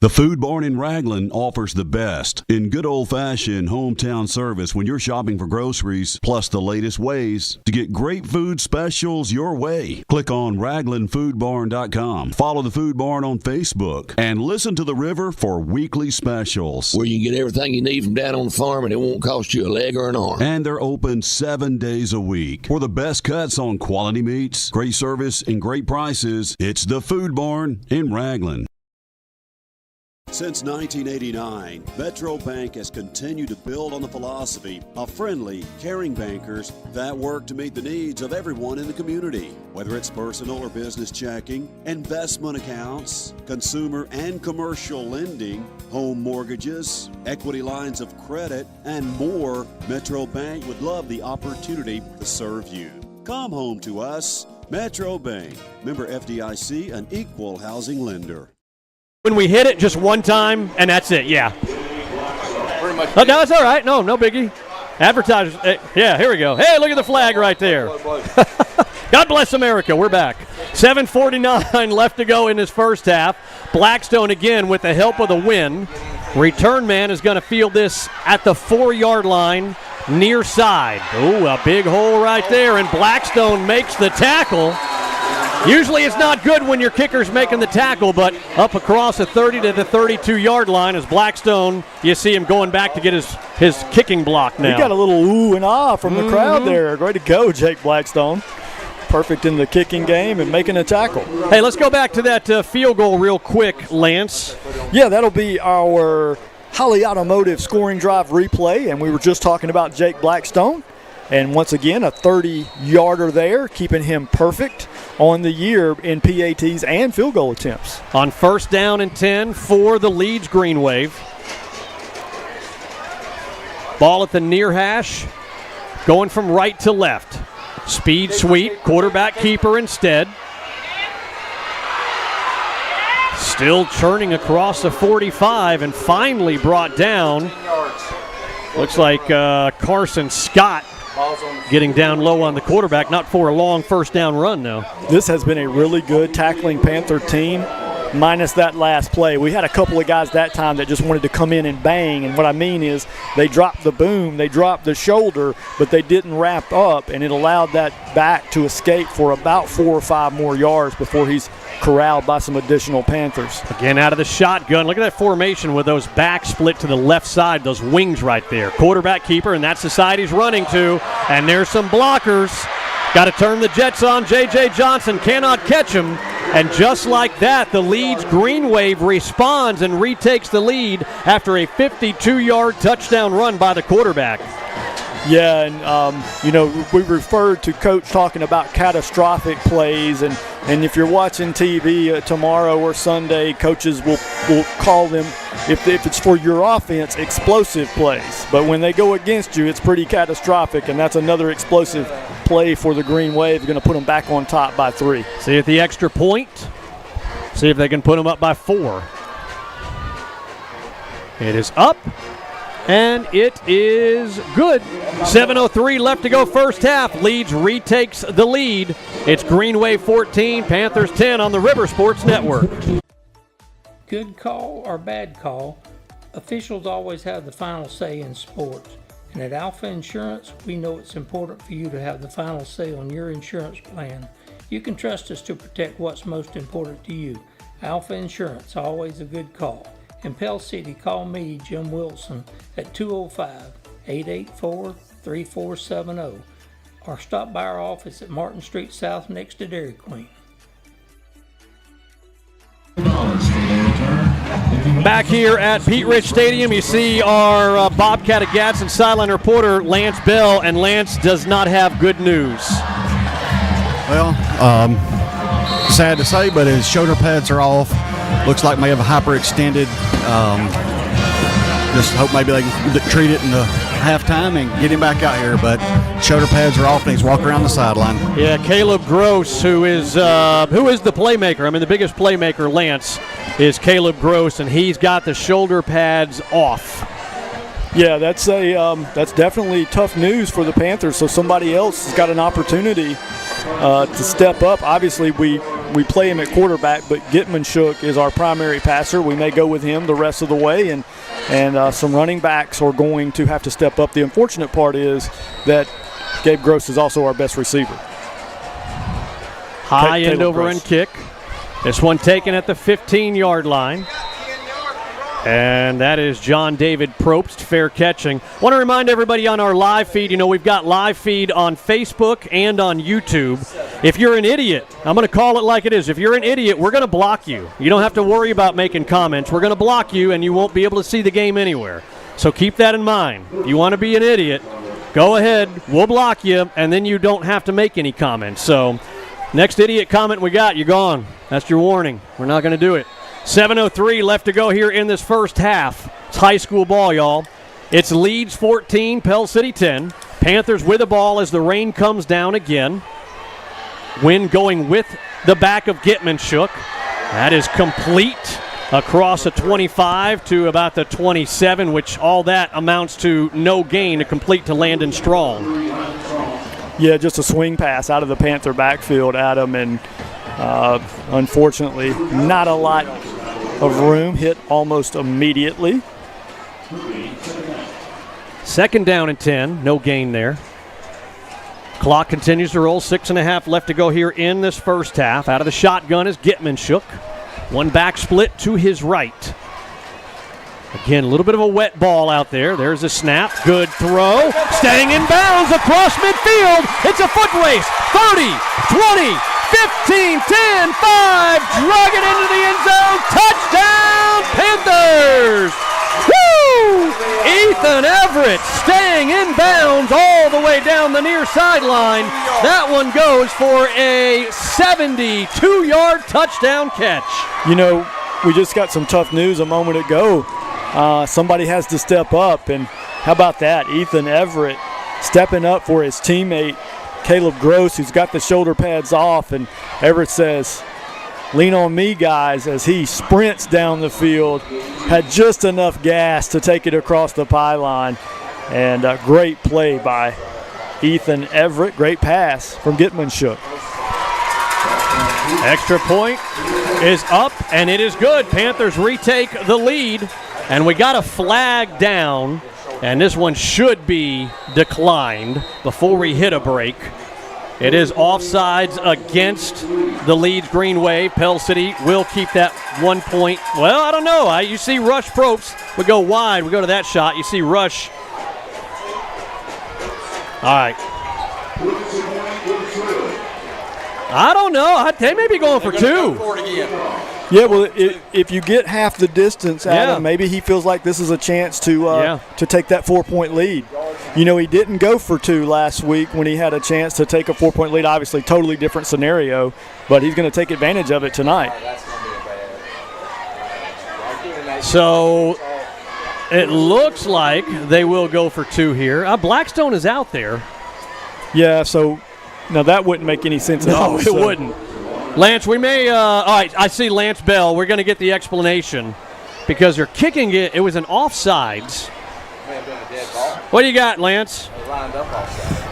The Food Barn in Raglan offers the best in good old-fashioned hometown service when you're shopping for groceries, plus the latest ways to get great food specials your way. Click on RaglanFoodBarn.com. Follow the Food Barn on Facebook and listen to the River for weekly specials. Where you can get everything you need from down on the farm and it won't cost you a leg or an arm. And they're open 7 days a week. For the best cuts on quality meats, great service, and great prices, it's the Food Barn in Raglan. Since 1989, Metro Bank has continued to build on the philosophy of friendly, caring bankers that work to meet the needs of everyone in the community. Whether it's personal or business checking, investment accounts, consumer and commercial lending, home mortgages, equity lines of credit, and more, Metro Bank would love the opportunity to serve you. Come home to us, Metro Bank. Member FDIC, an equal housing lender. When we hit it just one time, and that's it, yeah. Oh, no, it's all right. No biggie. Advertisers, yeah, here we go. Hey, look at the flag right there. God bless America. We're back. 7:49 left to go in this first half. Blackstone again with the help of the win. Return man is going to field this at the 4-yard line near side. Ooh, a big hole right there, and Blackstone makes the tackle. Usually it's not good when your kicker's making the tackle, but up across the 30 to the 32-yard line as Blackstone, you see him going back to get his kicking block now. He got a little ooh and ah from the crowd there. Great to go, Jake Blackstone. Perfect in the kicking game and making a tackle. Hey, let's go back to that field goal real quick, Lance. Yeah, that'll be our Holly Automotive scoring drive replay, and we were just talking about Jake Blackstone. And once again, a 30-yarder there, keeping him perfect on the year in PATs and field goal attempts. On first down and 10 for the Leeds Green Wave. Ball at the near hash, going from right to left. Speed sweep, quarterback keeper instead. Still churning across the 45 and finally brought down. Looks like Carson Scott getting down low on the quarterback, not for a long first down run, though. This has been a really good tackling Panther team, minus that last play. We had a couple of guys that time that just wanted to come in and bang, and what I mean is they dropped the boom, they dropped the shoulder, but they didn't wrap up, and it allowed that back to escape for about 4 or 5 more yards before he's corralled by some additional Panthers. Again, out of the shotgun. Look at that formation with those backs split to the left side, those wings right there. Quarterback keeper, and that's the side he's running to. And there's some blockers. Got to turn the Jets on. J.J. Johnson cannot catch him. And just like that, the Leeds Green Wave responds and retakes the lead after a 52-yard touchdown run by the quarterback. Yeah, and, we referred to Coach talking about catastrophic plays, and if you're watching TV tomorrow or Sunday, coaches will call them, if it's for your offense, explosive plays. But when they go against you, it's pretty catastrophic, and that's another explosive play for the Green Wave. Going to put them back on top by 3. See at the extra point. See if they can put them up by 4. It is up. And it is good. 7:03 left to go first half. Leeds retakes the lead. It's Green Wave 14, Panthers 10 on the River Sports Network. Good call or bad call, officials always have the final say in sports. And at Alpha Insurance, we know it's important for you to have the final say on your insurance plan. You can trust us to protect what's most important to you. Alpha Insurance, always a good call. In Pell City, call me, Jim Wilson, at 205-884-3470 or stop by our office at Martin Street South next to Dairy Queen. Back here at Pete Rich Stadium, you see our Bobcat of Gadsden sideline reporter, Lance Bell, and Lance does not have good news. Well, sad to say, but his shoulder pads are off. Looks like may have a hyperextended. Just hope maybe they can treat it in the halftime and get him back out here. But shoulder pads are off and he's walking around the sideline. Yeah, Caleb Gross, who is the playmaker. I mean, the biggest playmaker, Lance. is Caleb Gross, and he's got the shoulder pads off. Yeah, that's definitely tough news for the Panthers. So somebody else has got an opportunity to step up. Obviously, we play him at quarterback, but Gitmanshuk is our primary passer. We may go with him the rest of the way, and some running backs are going to have to step up. The unfortunate part is that Gabe Gross is also our best receiver. High end over end kick. This one taken at the 15-yard line. And that is John David Probst, fair catching. Want to remind everybody on our live feed, we've got live feed on Facebook and on YouTube. If you're an idiot, I'm going to call it like it is. If you're an idiot, we're going to block you. You don't have to worry about making comments. We're going to block you, and you won't be able to see the game anywhere. So keep that in mind. If you want to be an idiot, go ahead. We'll block you, and then you don't have to make any comments. So next idiot comment we got, you're gone. That's your warning. We're not going to do it. 7:03 left to go here in this first half. It's high school ball, y'all. It's Leeds 14, Pell City 10. Panthers with the ball as the rain comes down again. Wynn going with the back of Gitmanshuk. That is complete across the 25 to about the 27, which all that amounts to no gain to complete to Landon Strong. Yeah, just a swing pass out of the Panther backfield, Adam, and unfortunately, not a lot of room. Hit almost immediately. Second down and 10. No gain there. Clock continues to roll. 6.5 left to go here in this first half. Out of the shotgun is Gitmanshuk. One back split to his right. Again, a little bit of a wet ball out there. There's a snap. Good throw. Staying in bounds across midfield. It's a foot race. 30, 20, 15, 10, 5. Drug it into the end zone. Touchdown, Panthers. Woo! Ethan Everett staying in bounds all the way down the near sideline. That one goes for a 72-yard touchdown catch. We just got some tough news a moment ago. Somebody has to step up, and how about that? Ethan Everett stepping up for his teammate, Caleb Gross, who's got the shoulder pads off, and Everett says, "Lean on me, guys," as he sprints down the field. Had just enough gas to take it across the pylon, and a great play by Ethan Everett. Great pass from Gitmanshuk. Extra point is up, and it is good. Panthers retake the lead, and we got a flag down, and this one should be declined before we hit a break. It is offsides against the Leeds Green Wave. Pell City will keep that 1 point. Well, I don't know. You see Rush Probst. We go wide. We go to that shot. You see Rush. All right. I don't know. They may be going for two. Yeah, well, if you get half the distance, Adam, maybe he feels like this is a chance to take that 4-point lead. He didn't go for two last week when he had a chance to take a 4-point lead. Obviously, totally different scenario, but he's going to take advantage of it tonight. So it looks like they will go for two here. Blackstone is out there. Yeah, so now that wouldn't make any sense at all. No, it wouldn't. Lance, we may all right, I see Lance Bell. We're going to get the explanation because they're kicking it. It was an offsides. What do you got, Lance?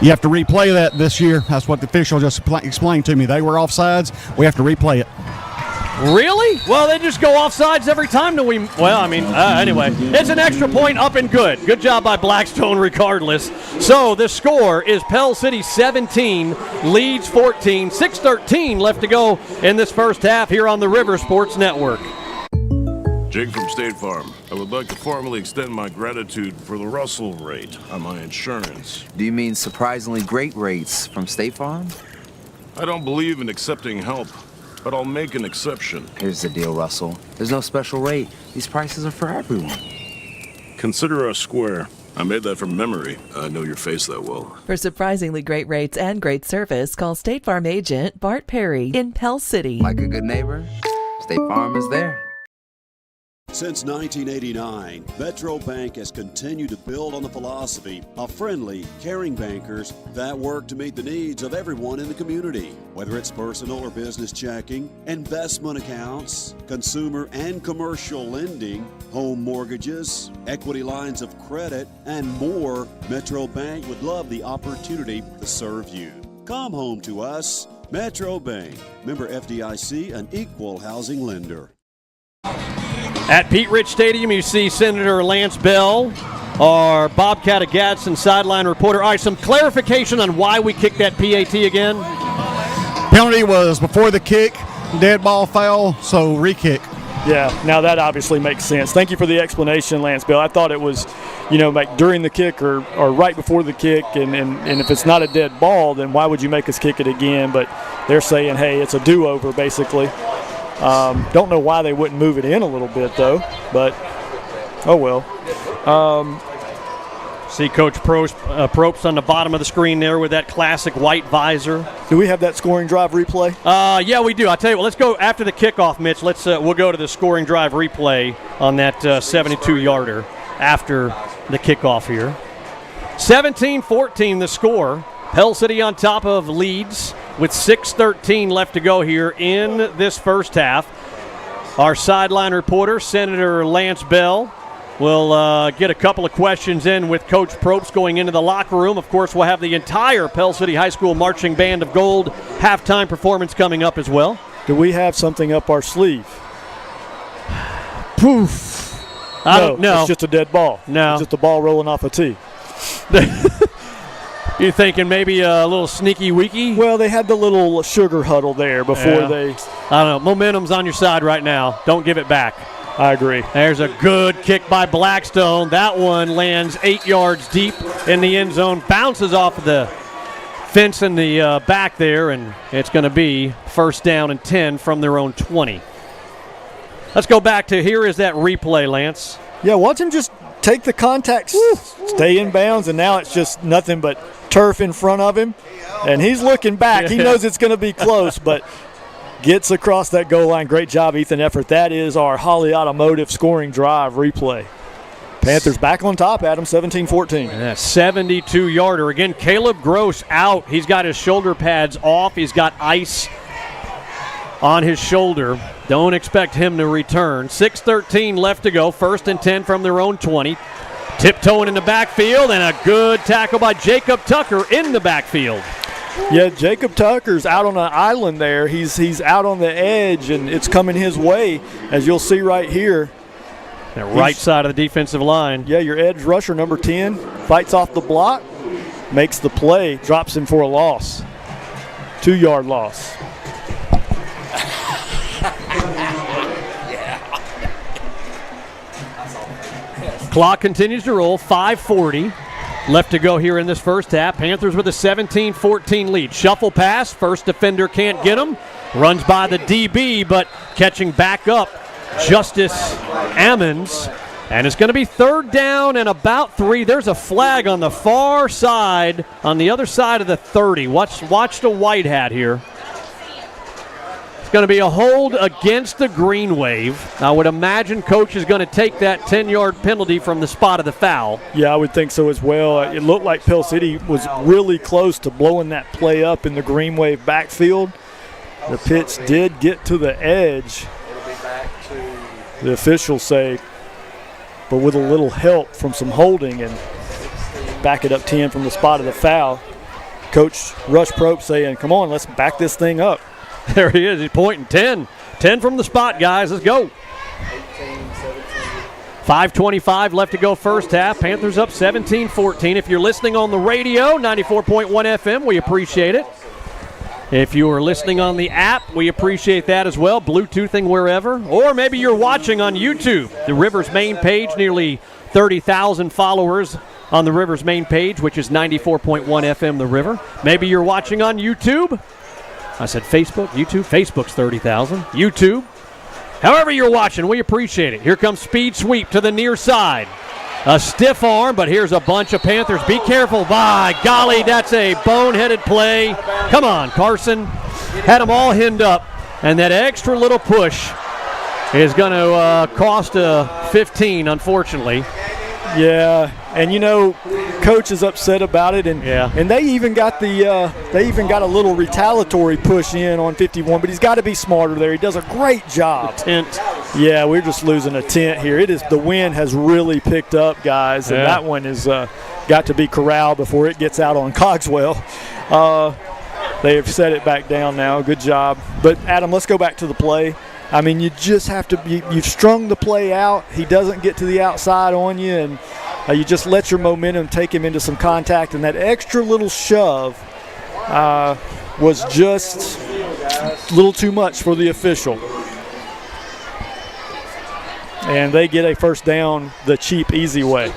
You have to replay that this year. That's what the official just explained to me. They were offsides. We have to replay it. Really? Well, they just go offsides every time that we. Well, anyway, it's an extra point up and good. Good job by Blackstone regardless. So the score is Pell City 17, Leeds 14, 6:13 left to go in this first half here on the River Sports Network. Jake from State Farm. I would like to formally extend my gratitude for the Russell rate on my insurance. Do you mean surprisingly great rates from State Farm? I don't believe in accepting help, but I'll make an exception. Here's the deal, Russell. There's no special rate. These prices are for everyone. Consider us square. I made that from memory. I know your face that well. For surprisingly great rates and great service, call State Farm agent Bart Perry in Pell City. Like a good neighbor, State Farm is there. Since 1989, Metro Bank has continued to build on the philosophy of friendly, caring bankers that work to meet the needs of everyone in the community. Whether it's personal or business checking, investment accounts, consumer and commercial lending, home mortgages, equity lines of credit, and more, Metro Bank would love the opportunity to serve you. Come home to us. Metro Bank, member FDIC, an equal housing lender. At Pete Rich Stadium, you see Senator Lance Bell, our Bobcat of Gadsden sideline reporter. All right, some clarification on why we kicked that PAT again. Penalty was before the kick, dead ball foul, so re-kick. Yeah, now that obviously makes sense. Thank you for the explanation, Lance Bell. I thought it was, like during the kick or right before the kick, and if it's not a dead ball, then why would you make us kick it again? But they're saying, hey, it's a do-over, basically. Don't know why they wouldn't move it in a little bit, though, but oh well. See Coach Probst on the bottom of the screen there with that classic white visor. Do we have that scoring drive replay? Yeah, we do. I'll tell you what, let's go after the kickoff, Mitch. We'll go to the scoring drive replay on that 72-yarder after the kickoff here. 17-14 the score. Pell City on top of Leeds with 6:13 left to go here in this first half. Our sideline reporter, Senator Lance Bell, will get a couple of questions in with Coach Probst going into the locker room. Of course, we'll have the entire Pell City High School Marching Band of Gold halftime performance coming up as well. Do we have something up our sleeve? Poof. I don't know. It's just a dead ball. No. It's just a ball rolling off a tee. You thinking maybe a little sneaky weaky? Well, they had the little sugar huddle there before they. I don't know. Momentum's on your side right now. Don't give it back. I agree. There's a good kick by Blackstone. That one lands 8 yards deep in the end zone. Bounces off the fence in the back there, and it's going to be first down and 10 from their own 20. Let's go back to here is that replay, Lance. Yeah, watch him just take the contact, stay in bounds, and now it's just nothing but turf in front of him. And he's looking back. He knows it's going to be close, but gets across that goal line. Great job, Ethan Effort. That is our Holly Automotive scoring drive replay. Panthers back on top, Adam, 17-14. Yeah, 72-yarder. Again, Caleb Gross out. He's got his shoulder pads off. He's got ice on his shoulder. Don't expect him to return. 6:13 left to go. First and 10 from their own 20. Tiptoeing in the backfield, and a good tackle by Jacob Tucker in the backfield. Yeah, Jacob Tucker's out on an island there. He's out on the edge, and it's coming his way, as you'll see right here. The right side of the defensive line. Yeah, your edge rusher, number 10, fights off the block, makes the play, drops him for a loss. 2-yard loss. Clock continues to roll, 5:40 left to go here in this first half. Panthers with a 17-14 lead. Shuffle pass, first defender can't get him. Runs by the DB, but catching back up, Justice Ammons. And it's going to be third down and about 3. There's a flag on the far side, on the other side of the 30. Watch the white hat here. It's going to be a hold against the Green Wave. I would imagine Coach is going to take that 10-yard penalty from the spot of the foul. Yeah, I would think so as well. It looked like Pell City was really close to blowing that play up in the Green Wave backfield. The pitch did get to the edge, the officials say, but with a little help from some holding and back it up 10 from the spot of the foul. Coach Rush Probst saying, come on, let's back this thing up. There he is. He's pointing 10. 10 from the spot, guys. Let's go. 5:25 left to go first half. Panthers up 17-14. If you're listening on the radio, 94.1 FM, we appreciate it. If you are listening on the app, we appreciate that as well, Bluetoothing wherever. Or maybe you're watching on YouTube, the Rivers main page, nearly 30,000 followers on the Rivers main page, which is 94.1 FM The River. Maybe you're watching on YouTube. I said Facebook, YouTube. Facebook's 30,000. YouTube. However you're watching, we appreciate it. Here comes speed sweep to the near side. A stiff arm, but here's a bunch of Panthers. Be careful. By golly, that's a boneheaded play. Come on, Carson. Had them all hemmed up. And that extra little push is going to cost a 15, unfortunately. Yeah, and coach is upset about it, and they even got a little retaliatory push in on 51, but he's got to be smarter there. He does a great job. The tent. Yeah, we're just losing a tent here. The wind has really picked up, guys, and that one is got to be corralled before it gets out on Cogswell. They have set it back down now. Good job. But Adam, let's go back to the play. I mean, you just have to you've strung the play out. He doesn't get to the outside on you, and you just let your momentum take him into some contact, and that extra little shove was just a little too much for the official. And they get a first down the cheap, easy way.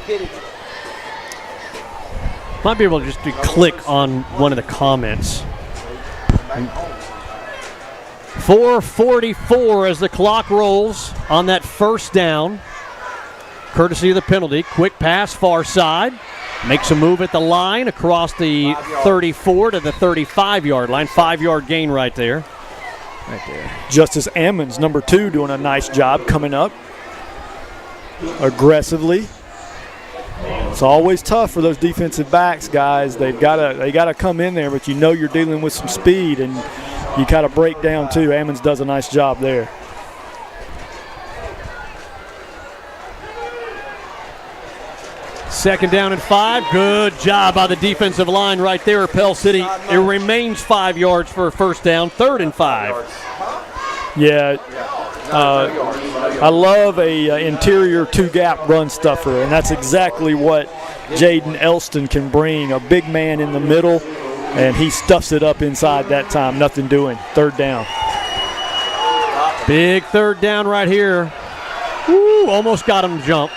Might be able to just click on one of the comments. 4:44 as the clock rolls on that first down. Courtesy of the penalty. Quick pass far side. Makes a move at the line across the 34 to the 35-yard line. 5-yard gain right there. Justice Ammons, number 2, doing a nice job coming up aggressively. It's always tough for those defensive backs, guys. They gotta come in there, but you're dealing with some speed, and you kind of break down too. Ammons does a nice job there. Second down and 5. Good job by the defensive line right there, Pell City. It remains 5 yards for a first down. 3rd and 5. Yeah. I love a interior 2-gap run stuffer, and that's exactly what Jaden Elston can bring. A big man in the middle, and he stuffs it up inside that time. Nothing doing. 3rd down. Big 3rd down right here. Woo, almost got him to jump,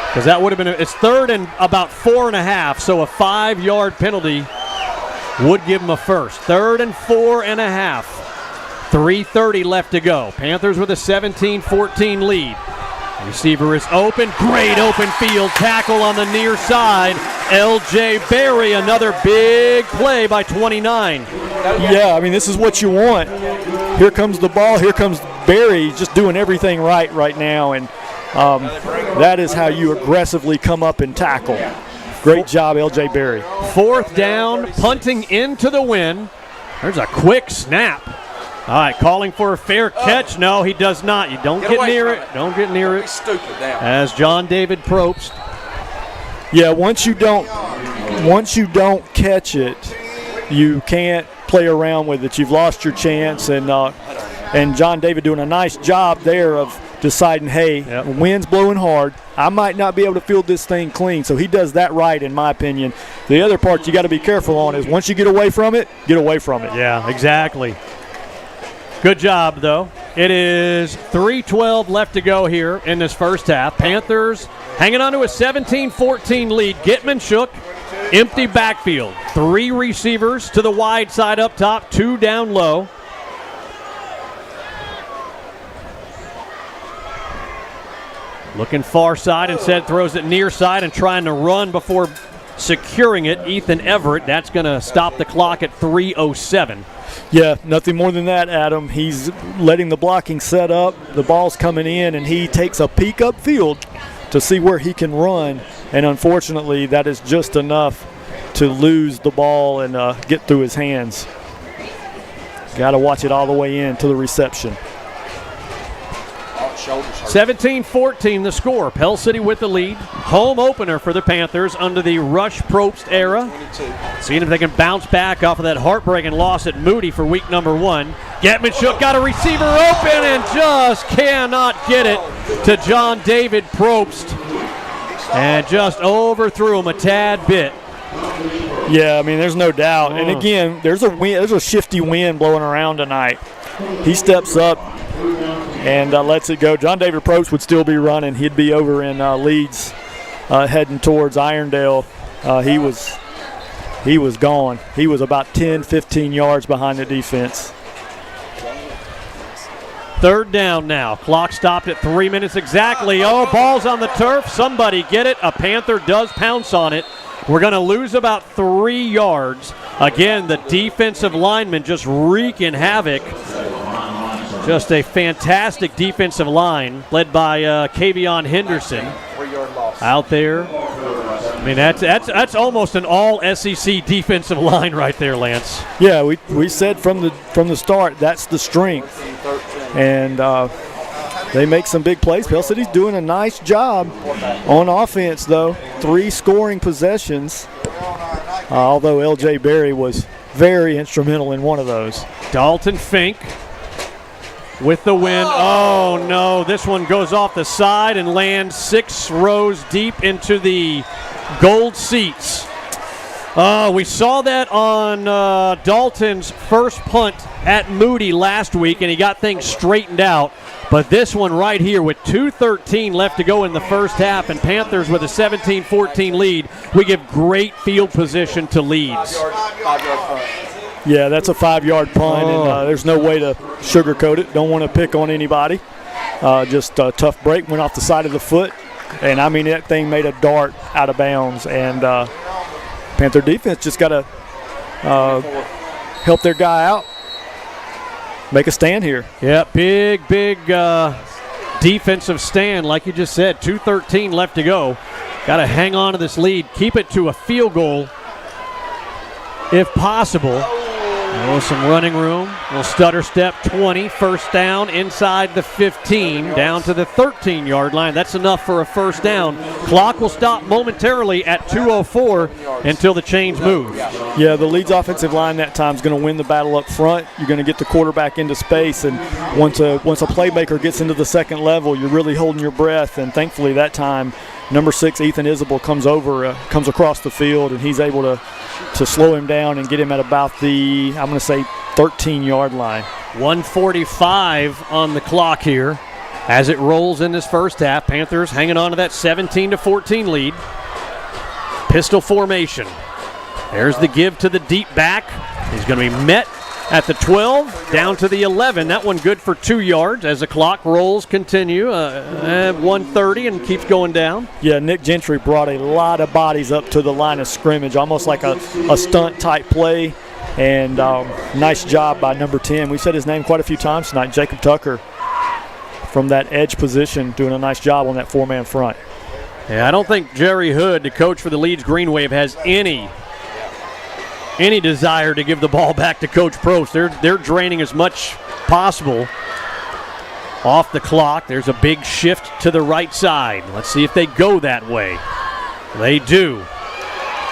because that would have been it's 3rd and about 4.5, so a 5-yard penalty would give him a first. 3rd and 4.5. 3:30 left to go. Panthers with a 17-14 lead. Receiver is open. Great open field tackle on the near side. L.J. Berry, another big play by 29. Yeah, I mean, this is what you want. Here comes the ball. Here comes Berry just doing everything right now. And that is how you aggressively come up and tackle. Great job, L.J. Berry. 4th down, punting into the wind. There's a quick snap. All right, calling for a fair catch. No, he does not. You don't get near it. Don't get near it. Stupid down. As John David Probst. Yeah, once you don't catch it, you can't play around with it. You've lost your chance, and John David doing a nice job there of deciding, hey, the wind's blowing hard. I might not be able to field this thing clean, so he does that right, in my opinion. The other part you got to be careful on is once you get away from it, get away from it. Yeah, exactly. Good job, though. It is 3:12 left to go here in this first half. Panthers hanging on to a 17-14 lead. Gitman shook. Empty backfield. 3 receivers to the wide side up top, 2 down low. Looking far side, instead throws it near side and trying to run before securing it. Ethan Everett, that's going to stop the clock at 3:07. Yeah, nothing more than that, Adam. He's letting the blocking set up. The ball's coming in, and he takes a peek upfield to see where he can run. And unfortunately, that is just enough to lose the ball and get through his hands. Got to watch it all the way in to the reception. 17-14 the score. Pell City with the lead. Home opener for the Panthers under the Rush Probst era. Seeing if they can bounce back off of that heartbreaking loss at Moody for week number 1. Getmanchuk got a receiver open and just cannot get it to John David Probst. And just overthrew him a tad bit. Yeah, I mean, there's no doubt. And again, there's a shifty wind blowing around tonight. He steps up and lets it go. John David Probst would still be running. He'd be over in Leeds heading towards Irondale. He was gone. He was about 10, 15 yards behind the defense. 3rd down now. Clock stopped at 3 minutes exactly. Oh, ball's on the turf. Somebody get it. A Panther does pounce on it. We're going to lose about 3 yards. Again, the defensive linemen just wreaking havoc Just a fantastic defensive line led by Kavion Henderson out there. I mean, that's almost an all SEC defensive line right there, Lance. Yeah, we said from the start that's the strength, and they make some big plays. Pell City's doing a nice job on offense, though. 3 scoring possessions, although L.J. Berry was very instrumental in one of those. Dalton Fink with the win. Oh, no. This one goes off the side and lands 6 rows deep into the gold seats. We saw that on Dalton's first punt at Moody last week, and he got things straightened out. But this one right here with 2:13 left to go in the first half, and Panthers with a 17-14 lead, we give great field position to Leeds. Yeah, that's a 5-yard punt, and there's no way to sugarcoat it. Don't want to pick on anybody. Just a tough break, went off the side of the foot, and I mean that thing made a dart out of bounds. And Panther defense just got to help their guy out. Make a stand here. Yeah, big defensive stand, like you just said. 2:13 left to go. Got to hang on to this lead. Keep it to a field goal if possible. Some running room. We'll stutter step 20. First down inside the 15. Down to the 13-yard line. That's enough for a first down. Clock will stop momentarily at 2:04 until the chains move. Yeah, the Leeds offensive line that time is going to win the battle up front. You're going to get the quarterback into space, and once a playmaker gets into the second level, you're really holding your breath. And thankfully that time, number 6 Ethan Isabel comes across the field, and he's able to slow him down and get him at about the, I'm going to say, 13-yard line. 1:45 on the clock here as it rolls in this first half. Panthers hanging on to that 17-14 lead. Pistol formation. There's the give to the deep back. He's going to be met at the 12, down to the 11. That one good for 2 yards as the clock rolls continue. 1:30 and keeps going down. Yeah, Nick Gentry brought a lot of bodies up to the line of scrimmage, almost like a stunt-type play. And nice job by number 10. We've said his name quite a few times tonight, Jacob Tucker, from that edge position, doing a nice job on that 4-man front. Yeah, I don't think Jerry Hood, the coach for the Leeds Green Wave, has any desire to give the ball back to Coach Probst. They're draining as much possible off the clock. There's a big shift to the right side. Let's see if they go that way. They do.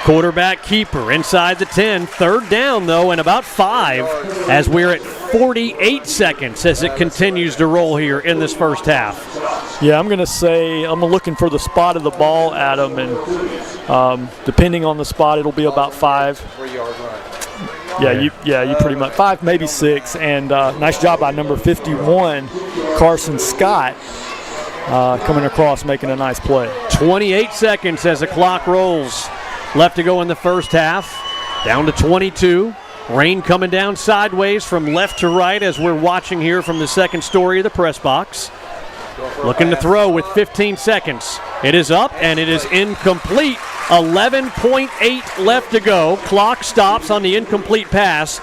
Quarterback keeper inside the 10. Third down, though, and about 5 as we're at 48 seconds as it continues to roll here in this first half. Yeah, I'm going to say I'm looking for the spot of the ball, Adam, and depending on the spot, it'll be about 5. 3-yard run. You pretty much 5, maybe 6. And nice job by number 51, Carson Scott, coming across, making a nice play. 28 seconds as the clock rolls. Left to go in the first half. Down to 22. Rain coming down sideways from left to right as we're watching here from the second story of the press box. Looking to throw with 15 seconds. It is up and it is incomplete. 11.8 left to go. Clock stops on the incomplete pass.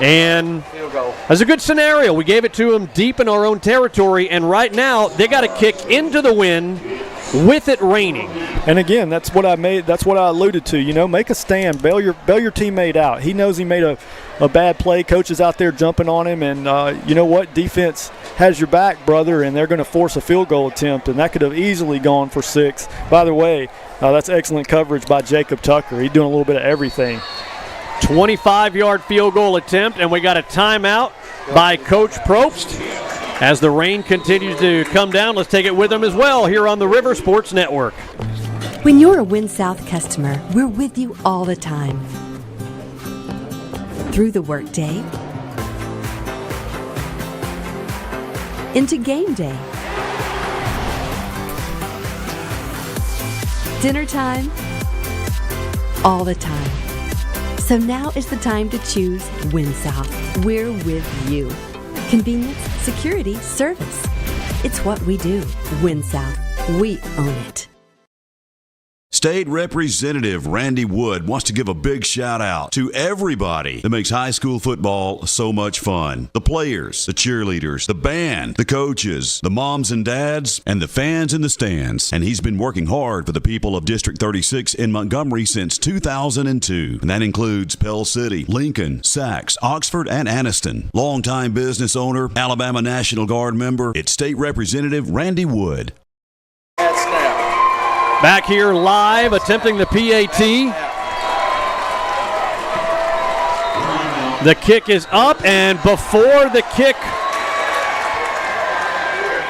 And that's a good scenario. We gave it to them deep in our own territory, and right now they got to kick into the wind with it raining. And again, that's what I alluded to. You know, make a stand, bail your teammate out. He knows he made a bad play. Coach is out there jumping on him, and you know what? Defense has your back, brother, and they're going to force a field goal attempt, and that could have easily gone for 6. By the way, that's excellent coverage by Jacob Tucker. He's doing a little bit of everything. 25-yard field goal attempt, and we got a timeout by Coach Probst. As the rain continues to come down, let's take it with them as well here on the River Sports Network. When you're a Win South customer, we're with you all the time. Through the workday, into game day, dinner time, all the time. So now is the time to choose Win South. We're with you. Convenience, security, service. It's what we do. Win South. We own it. State Representative Randy Wood wants to give a big shout out to everybody that makes high school football so much fun. The players, the cheerleaders, the band, the coaches, the moms and dads, and the fans in the stands. And he's been working hard for the people of District 36 in Montgomery since 2002. And that includes Pell City, Lincoln, Sachs, Oxford, and Anniston. Longtime business owner, Alabama National Guard member, it's State Representative Randy Wood. Back here live, attempting the PAT. The kick is up, and before the kick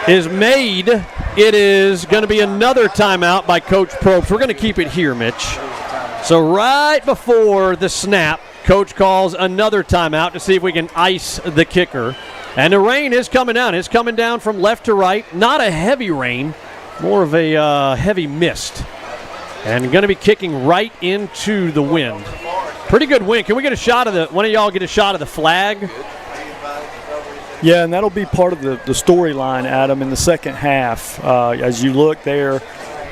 is made, it is going to be another timeout by Coach Probst. We're going to keep it here, Mitch. So right before the snap, Coach calls another timeout to see if we can ice the kicker. And the rain is coming down. It's coming down from left to right. Not a heavy rain, more of a heavy mist. And going to be kicking right into the wind. Pretty good wind. Can we get a shot of one of y'all get a shot of the flag? Yeah, and that'll be part of the storyline, Adam, in the second half. As you look there,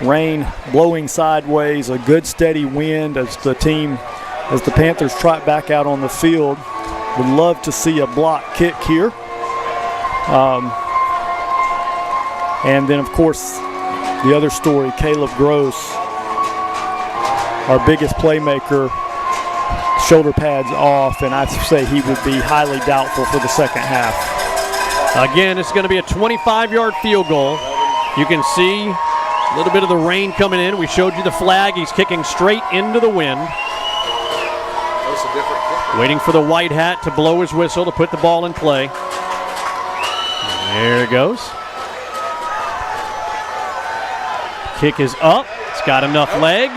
rain blowing sideways, a good steady wind as the Panthers trot back out on the field. Would love to see a block kick here. And then, of course, the other story, Caleb Gross, our biggest playmaker, shoulder pads off, and I'd say he would be highly doubtful for the second half. Again, it's going to be a 25-yard field goal. You can see a little bit of the rain coming in. We showed you the flag. He's kicking straight into the wind. Waiting for the white hat to blow his whistle to put the ball in play. There it goes. Kick is up. It's got enough leg.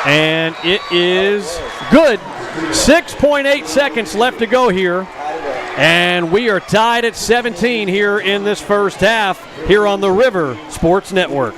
And it is good. 6.8 seconds left to go here. And we are tied at 17 here in this first half here on the River Sports Network.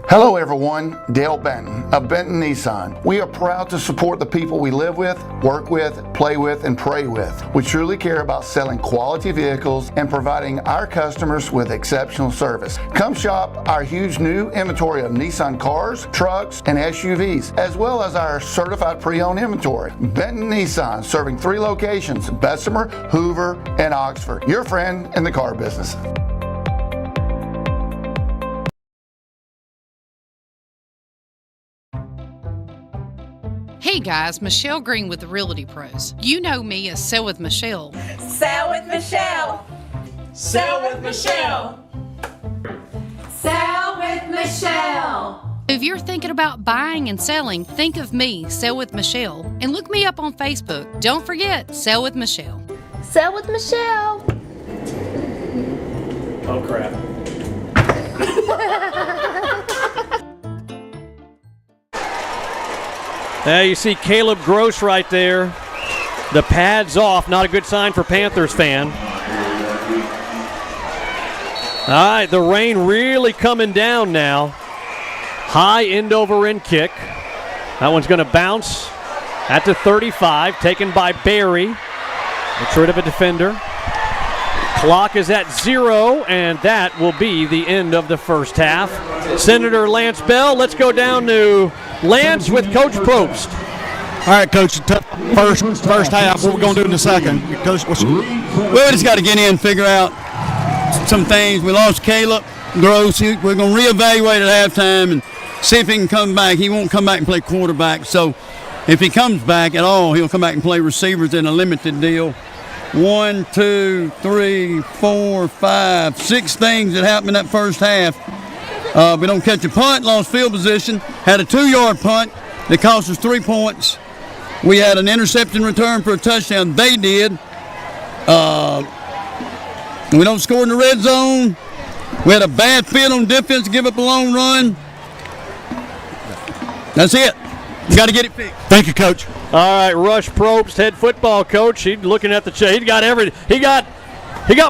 Hello everyone, Dale Benton of Benton Nissan. We are proud to support the people we live with, work with, play with, and pray with. We truly care about selling quality vehicles and providing our customers with exceptional service. Come shop our huge new inventory of Nissan cars, trucks, and SUVs, as well as our certified pre-owned inventory. Benton Nissan, serving 3 locations, Bessemer, Hoover, and Oxford. Your friend in the car business. Hey guys, Michelle Green with the Realty Pros. You know me as Sell with Michelle. Sell with Michelle. Sell with Michelle. Sell with Michelle. If you're thinking about buying and selling, think of me, Sell with Michelle, and look me up on Facebook. Don't forget, Sell with Michelle. Sell with Michelle. Oh crap. There you see Caleb Gross right there. The pads off, not a good sign for Panthers fan. All right, the rain really coming down now. High end over end kick. That one's going to bounce at the 35, taken by Barry. Gets rid of a defender. Clock is at 0, and that will be the end of the first half. Senator Lance Bell, let's go down to Lance with Coach Probst. All right, Coach, first half, what we're going to do in the second? Coach, We just got to get in and figure out some things. We lost Caleb Gross. We're going to reevaluate at halftime and see if he can come back. He won't come back and play quarterback. So if he comes back at all, he'll come back and play receivers in a limited deal. 1, 2, 3, 4, 5, 6 things that happened in that first half. We don't catch a punt, lost field position, had a 2-yard punt that cost us 3 points. We had an interception return for a touchdown. They did. We don't score in the red zone. We had a bad fit on defense to give up a long run. That's it. You got to get it fixed. Thank you, Coach. All right, Rush Probst, head football coach. He's looking at the he got everything. He got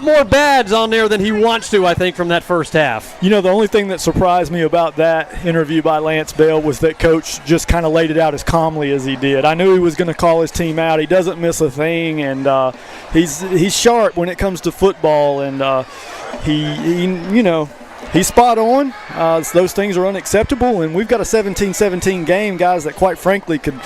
more bads on there than he wants to, I think, from that first half. You know, the only thing that surprised me about that interview by Lance Bell was that Coach just kind of laid it out as calmly as he did. I knew he was going to call his team out. He doesn't miss a thing, and he's sharp when it comes to football, and he He's spot on. Those things are unacceptable, and we've got a 17-17 game, guys, that quite frankly could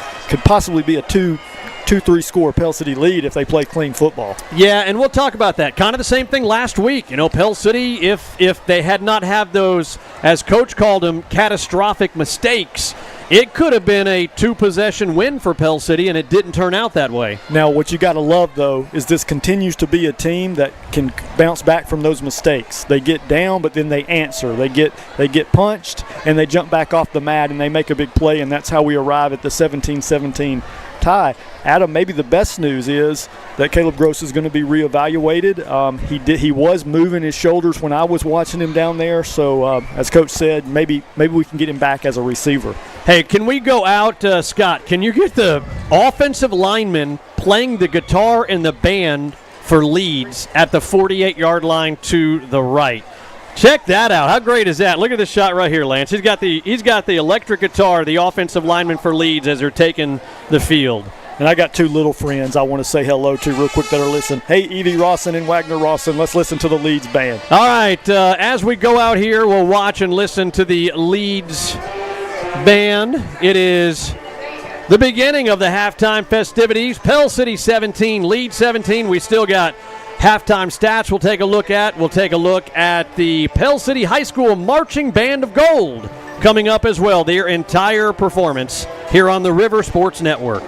possibly be a 2-3 score Pell City lead if they play clean football. Yeah, and we'll talk about that. Kind of the same thing last week. Pell City, if they had not had those, as Coach called them, catastrophic mistakes, it could have been a 2-possession win for Pell City, and it didn't turn out that way. Now, what you got to love, though, is this continues to be a team that can bounce back from those mistakes. They get down, but then they answer. They get punched, and they jump back off the mat, and they make a big play, and that's how we arrive at the 17-17 tie. Adam, maybe the best news is that Caleb Gross is going to be reevaluated. He was moving his shoulders when I was watching him down there, so as Coach said, maybe we can get him back as a receiver. Hey, can we go out, Scott? Can you get the offensive lineman playing the guitar in the band for Leeds at the 48-yard line to the right? Check that out. How great is that? Look at this shot right here, Lance. He's got the electric guitar, the offensive lineman for Leeds, as they're taking the field. And I got two little friends I want to say hello to real quick that are listening. Hey, Evie Rawson and Wagner Rawson, let's listen to the Leeds band. All right, as we go out here, we'll watch and listen to the Leeds band. It is the beginning of the halftime festivities. Pell City 17, Leeds 17. We still got halftime stats we'll take a look at. We'll take a look at the Pell City High School Marching Band of Gold coming up as well, their entire performance here on the River Sports Network.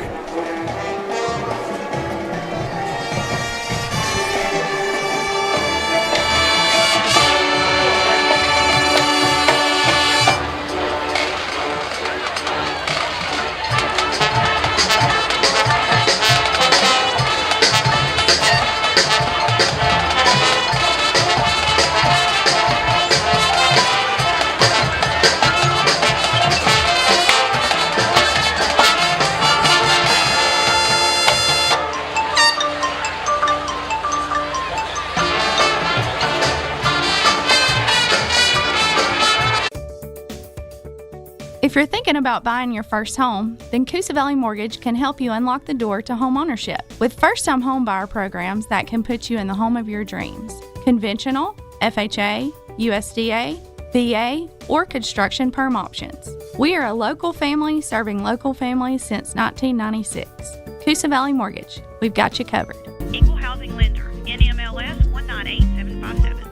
If you're thinking about buying your first home, then Coosa Valley Mortgage can help you unlock the door to home ownership with first-time home buyer programs that can put you in the home of your dreams. Conventional, FHA, USDA, VA, or construction perm options. We are a local family serving local families since 1996. Coosa Valley Mortgage, we've got you covered. Equal housing lender, NMLS 198757.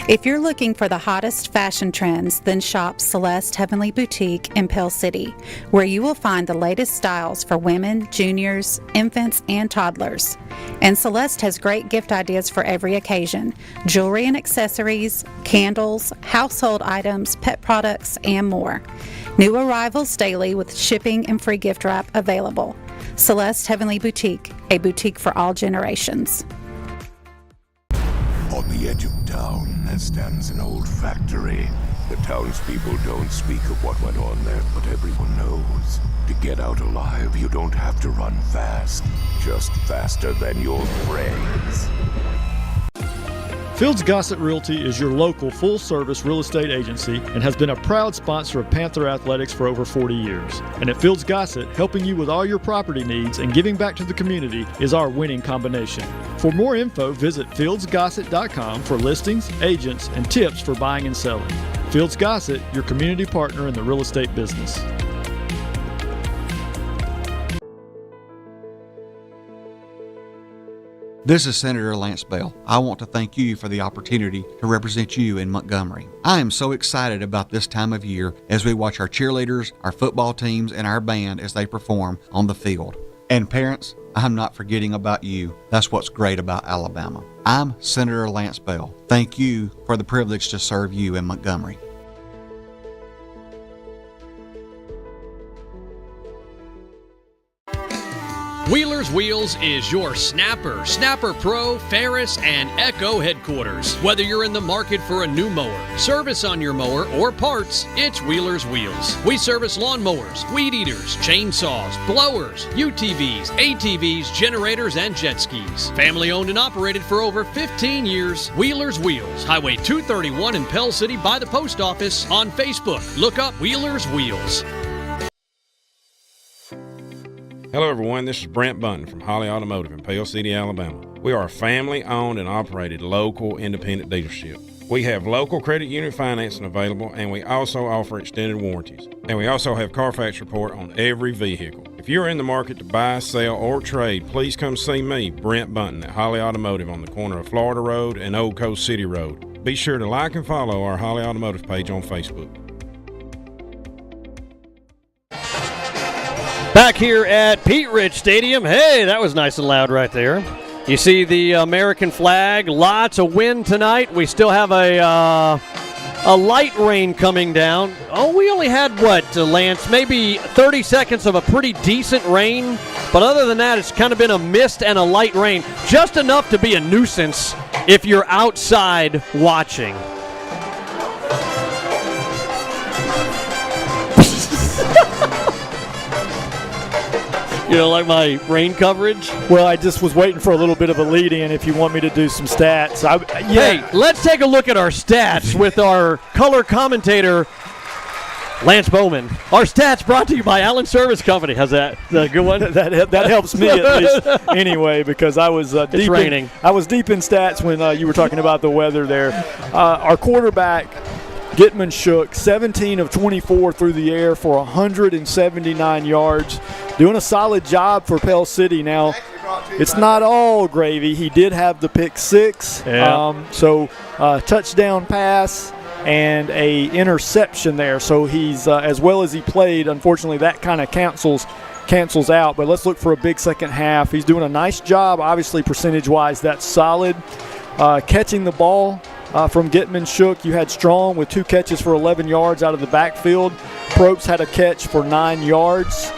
If you're looking for the hottest fashion trends, then shop Celeste Heavenly Boutique in Pell City, where you will find the latest styles for women, juniors, infants, and toddlers. And Celeste has great gift ideas for every occasion: jewelry and accessories, candles, household items, pet products, and more. New arrivals daily with shipping and free gift wrap available. Celeste Heavenly Boutique, a boutique for all generations. On the edge of town, there stands an old factory. The townspeople don't speak of what went on there, but everyone knows. To get out alive, you don't have to run fast, just faster than your brains. Fields Gossett Realty is your local full-service real estate agency and has been a proud sponsor of Panther Athletics for over 40 years. And at Fields Gossett, helping you with all your property needs and giving back to the community is our winning combination. For more info, visit fieldsgossett.com for listings, agents, and tips for buying and selling. Fields Gossett, your community partner in the real estate business. This is Senator Lance Bell. I want to thank you for the opportunity to represent you in Montgomery. I am so excited about this time of year as we watch our cheerleaders, our football teams, and our band as they perform on the field. And parents, I'm not forgetting about you. That's what's great about Alabama. I'm Senator Lance Bell. Thank you for the privilege to serve you in Montgomery. Wheeler's Wheels is your Snapper, Snapper Pro, Ferris, and Echo headquarters. Whether you're in the market for a new mower, service on your mower, or parts, it's Wheeler's Wheels. We service lawnmowers, weed eaters, chainsaws, blowers, UTVs, ATVs, generators, and jet skis. Family owned and operated for over 15 years. Wheeler's Wheels, Highway 231 in Pell City by the post office. On Facebook, look up Wheeler's Wheels. Hello everyone, this is Brent Bunton from Holly Automotive in Pale City, Alabama. We are a family-owned and operated local independent dealership. We have local credit union financing available, and we also offer extended warranties. And we also have Carfax report on every vehicle. If you're in the market to buy, sell, or trade, please come see me, Brent Bunton, at Holly Automotive on the corner of Florida Road and Old Coast City Road. Be sure to like and follow our Holly Automotive page on Facebook. Back here at Pete Rich Stadium. Hey, that was nice and loud right there. You see the American flag. Lots of wind tonight. We still have a light rain coming down. Oh, we only had, Lance? Maybe 30 seconds of a pretty decent rain. But other than that, it's kind of been a mist and a light rain. Just enough to be a nuisance if you're outside watching. You don't like my rain coverage? Well, I just was waiting for a little bit of a lead-in if you want me to do some stats. Hey, let's take a look at our stats with our color commentator, Lance Bowman. Our stats brought to you by Allen Service Company. How's that? Is that a good one? that helps me at least anyway, because I was deep in stats when you were talking about the weather there. Our quarterback, Gitman Shook, 17 of 24 through the air for 179 yards. Doing a solid job for Pell City. Now, it's not all gravy. He did have the pick six. Yeah. So touchdown pass and a interception there. So he's as well as he played, unfortunately, that kind of cancels out. But let's look for a big second half. He's doing a nice job. Obviously, percentage-wise, that's solid. Catching the ball from Gitman Shook, you had Strong with 2 catches for 11 yards out of the backfield. Probst had a catch for 9 yards.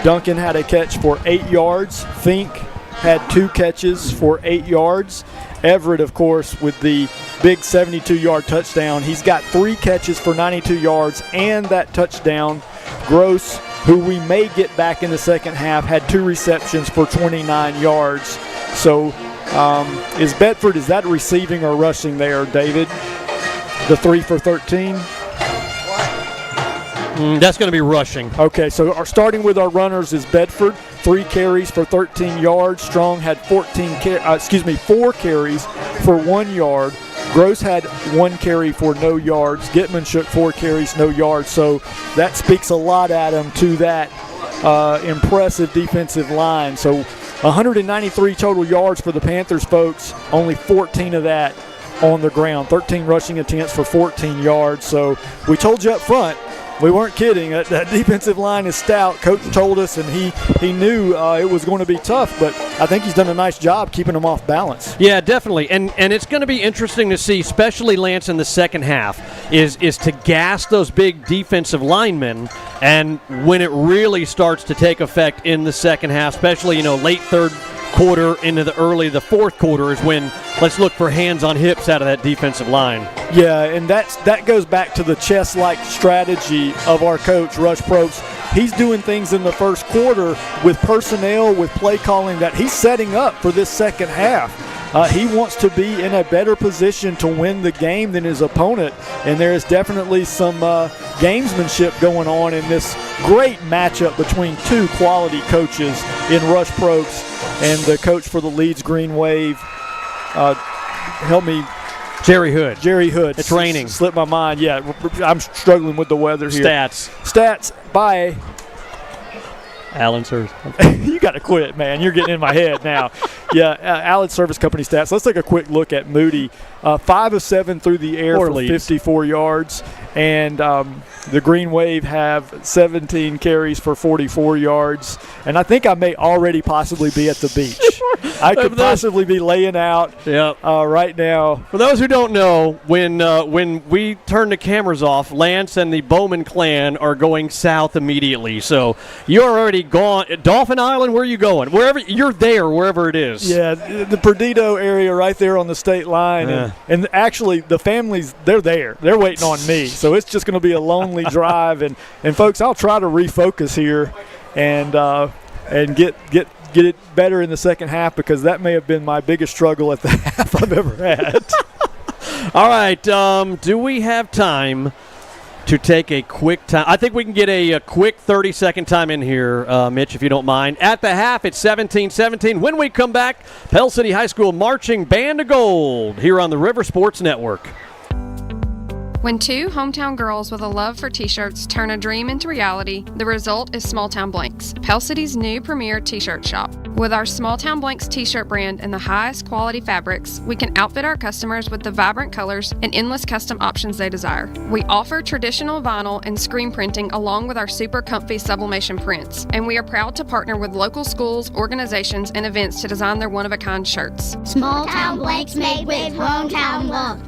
Duncan had a catch for 8 yards. Fink had 2 catches for 8 yards. Everett, of course, with the big 72-yard touchdown. He's got 3 catches for 92 yards and that touchdown. Gross, who we may get back in the second half, had 2 receptions for 29 yards. So is that receiving or rushing there, David? The 3 for 13? That's going to be rushing. Okay, so starting with our runners is Bedford, 3 carries for 13 yards. Strong had 4 carries for 1 yard. Gross had 1 carry for no yards. Gitman Shook 4 carries, no yards. So that speaks a lot, Adam, to that impressive defensive line. So 193 total yards for the Panthers, folks. Only 14 of that on the ground. 13 rushing attempts for 14 yards. So we told you up front, we weren't kidding. That defensive line is stout. Coach told us, and he knew it was going to be tough, but I think he's done a nice job keeping them off balance. Yeah, definitely. And it's going to be interesting to see, especially Lance in the second half, is to gas those big defensive linemen, and when it really starts to take effect in the second half, especially, late third quarter into the fourth quarter is when let's look for hands on hips out of that defensive line. Yeah, and that goes back to the chess-like strategy of our coach, Rush Probst. He's doing things in the first quarter with personnel, with play calling that he's setting up for this second half. He wants to be in a better position to win the game than his opponent, and there is definitely some gamesmanship going on in this great matchup between 2 quality coaches in Rush Probst and the coach for the Leeds Green Wave. Help me. Jerry Hood. It's raining. Slipped my mind. Yeah, I'm struggling with the weather here. Stats by Allen Service. You got to quit, man. You're getting in my head now. Yeah, Allen Service Company stats. Let's take a quick look at Moody. 5 of 7 through the air for 54 yards. And the Green Wave have 17 carries for 44 yards. And I think I may already possibly be at the beach. I could possibly be laying out right now. For those who don't know, when we turn the cameras off, Lance and the Bowman clan are going south immediately. So you're already gone. Dolphin Island, where are you going? Wherever you're there, wherever it is. Yeah, the Perdido area right there on the state line. And actually, the families, they're there. They're waiting on me. So it's just going to be a lonely drive. And folks, I'll try to refocus here and get it better in the second half, because that may have been my biggest struggle at the half I've ever had. All right, do we have time to take a quick time. I think we can get a quick 30-second time in here, Mitch, if you don't mind. At the half, it's 17-17. When we come back, Pell City High School marching band of gold here on the River Sports Network. When two hometown girls with a love for t-shirts turn a dream into reality, the result is Small Town Blanks, Pell City's new premier t-shirt shop. With our Small Town Blanks t-shirt brand and the highest quality fabrics, we can outfit our customers with the vibrant colors and endless custom options they desire. We offer traditional vinyl and screen printing along with our super comfy sublimation prints, and we are proud to partner with local schools, organizations, and events to design their one-of-a-kind shirts. Small Town Blanks made with hometown love.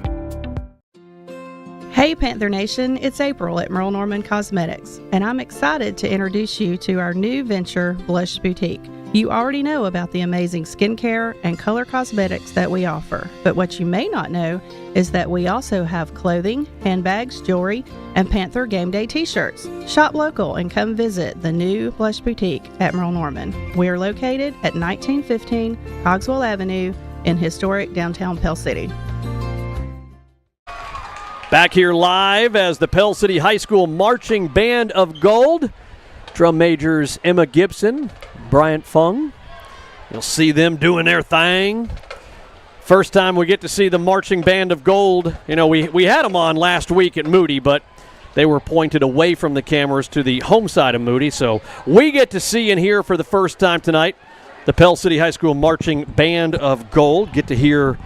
Hey Panther Nation, it's April at Merle Norman Cosmetics, and I'm excited to introduce you to our new venture, Blush Boutique. You already know about the amazing skincare and color cosmetics that we offer, but what you may not know is that we also have clothing, handbags, jewelry, and Panther Game Day t-shirts. Shop local and come visit the new Blush Boutique at Merle Norman. We are located at 1915 Cogswell Avenue in historic downtown Pell City. Back here live as the Pell City High School marching band of gold. Drum majors Emma Gibson, Bryant Fung. You'll see them doing their thing. First time we get to see the marching band of gold. You know, we had them on last week at Moody, but they were pointed away from the cameras to the home side of Moody. So we get to see and hear for the first time tonight the Pell City High School marching band of gold. Get to hear,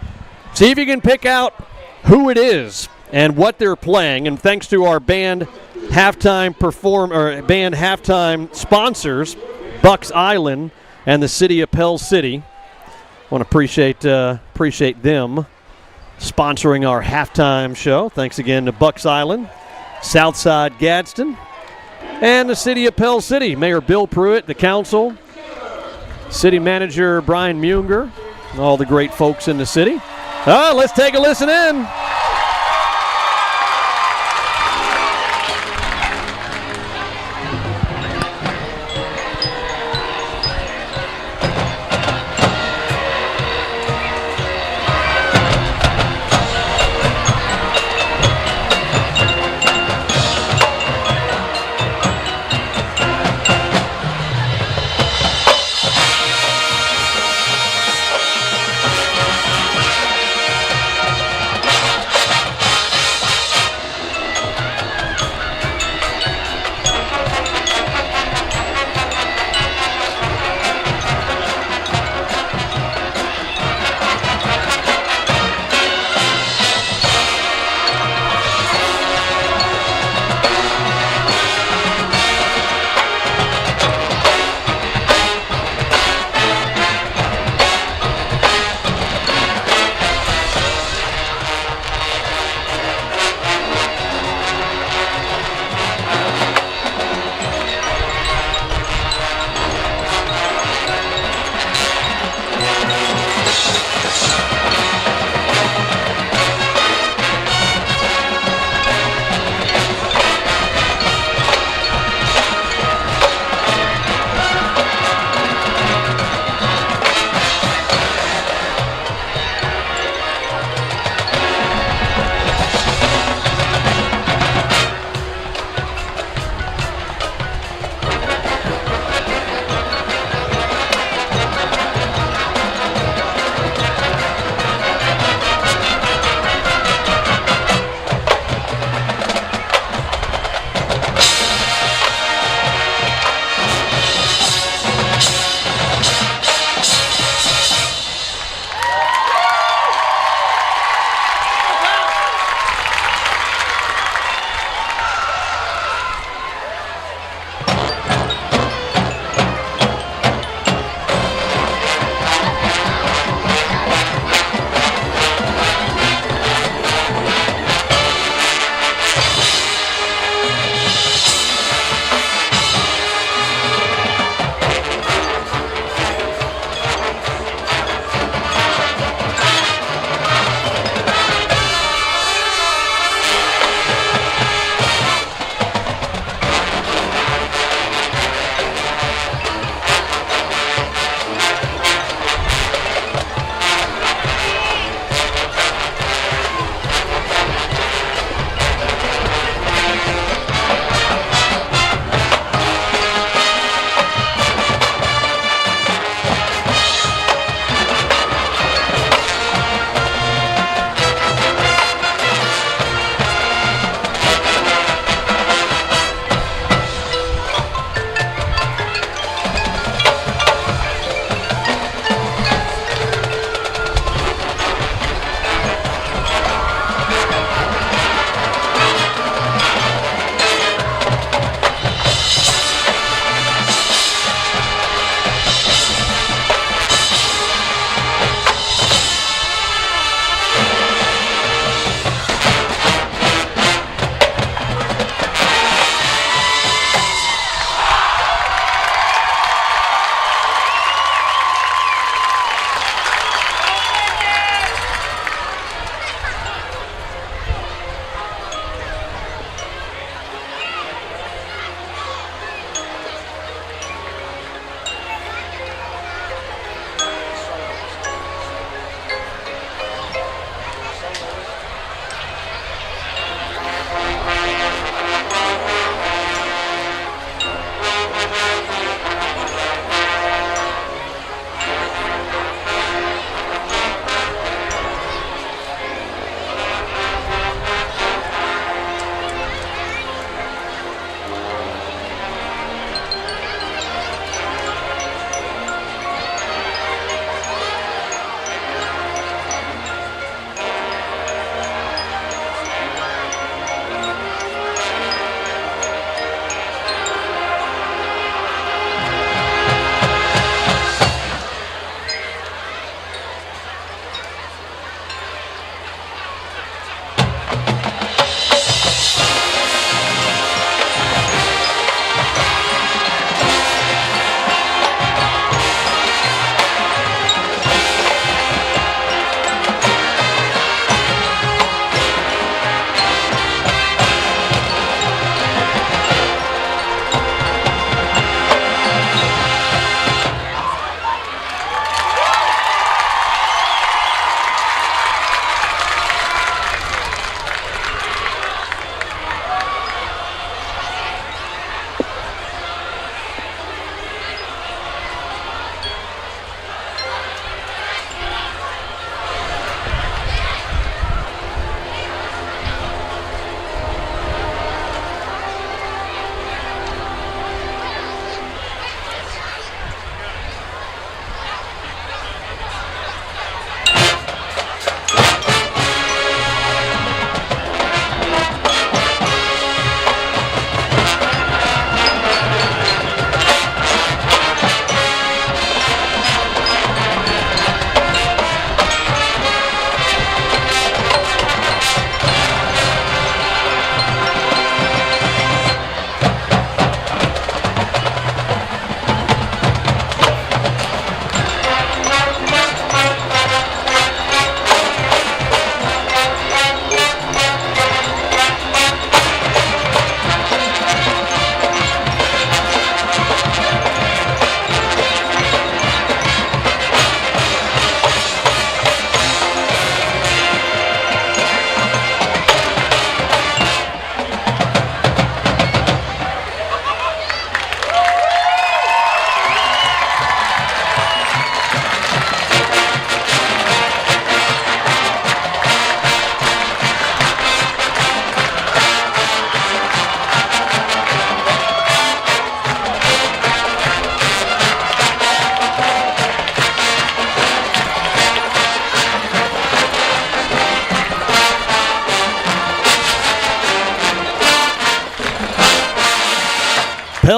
see if you can pick out who it is and what they're playing. And thanks to our band halftime sponsors, Bucks Island and the City of Pell City. I want to appreciate them sponsoring our halftime show. Thanks again to Bucks Island, Southside Gadsden, and the City of Pell City. Mayor Bill Pruitt, the council, City Manager Brian Munger, all the great folks in the city. Let's take a listen in.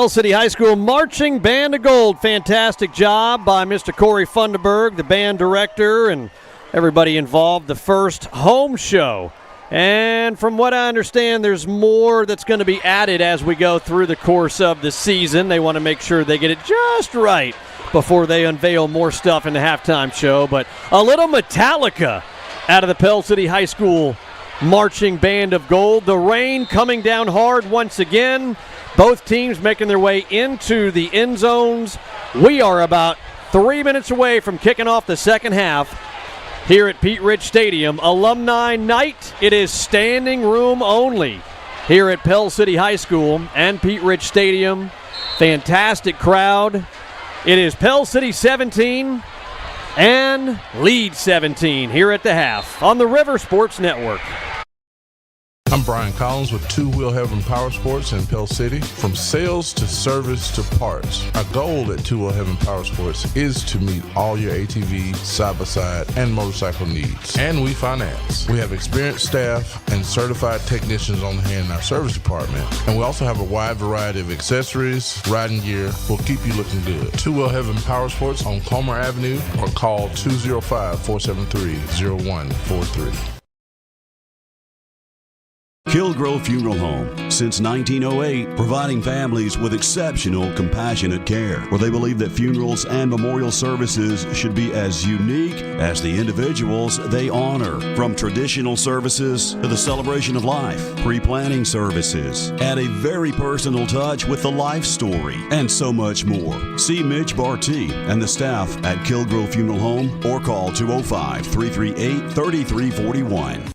Pell City High School Marching Band of Gold. Fantastic job by Mr. Corey Funderburg, the band director, and everybody involved. The first home show. And from what I understand, there's more that's going to be added as we go through the course of the season. They want to make sure they get it just right before they unveil more stuff in the halftime show. But a little Metallica out of the Pell City High School Marching Band of Gold. The rain coming down hard once again. Both teams making their way into the end zones. We are about 3 minutes away from kicking off the second half here at Pete Rich Stadium. Alumni night. It is standing room only here at Pell City High School and Pete Rich Stadium. Fantastic crowd. It is Pell City 17 and Leeds 17 here at the half on the River Sports Network. I'm Brian Collins with Two Wheel Heaven Power Sports in Pell City. From sales to service to parts, our goal at Two Wheel Heaven Power Sports is to meet all your ATV, side-by-side, and motorcycle needs. And we finance. We have experienced staff and certified technicians on hand in our service department. And we also have a wide variety of accessories, riding gear. Will keep you looking good. Two Wheel Heaven Power Sports on Comer Avenue or call 205-473-0143. Hillgrove Funeral Home, since 1908, providing families with exceptional, compassionate care, where they believe that funerals and memorial services should be as unique as the individuals they honor. From traditional services to the celebration of life, pre-planning services, add a very personal touch with the life story, and so much more. See Mitch Barty and the staff at Hillgrove Funeral Home or call 205-338-3341.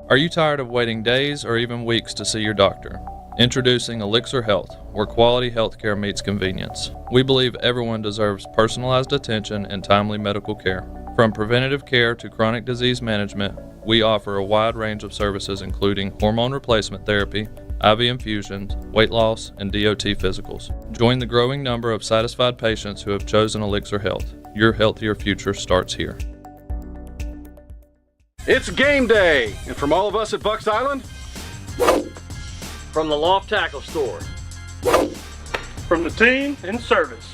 Are you tired of waiting days or even weeks to see your doctor? Introducing Elixir Health, where quality healthcare meets convenience. We believe everyone deserves personalized attention and timely medical care. From preventative care to chronic disease management, we offer a wide range of services including hormone replacement therapy, IV infusions, weight loss, and DOT physicals. Join the growing number of satisfied patients who have chosen Elixir Health. Your healthier future starts here. It's game day, and from all of us at Bucks Island, from the Loft Tackle Store, from the team in service,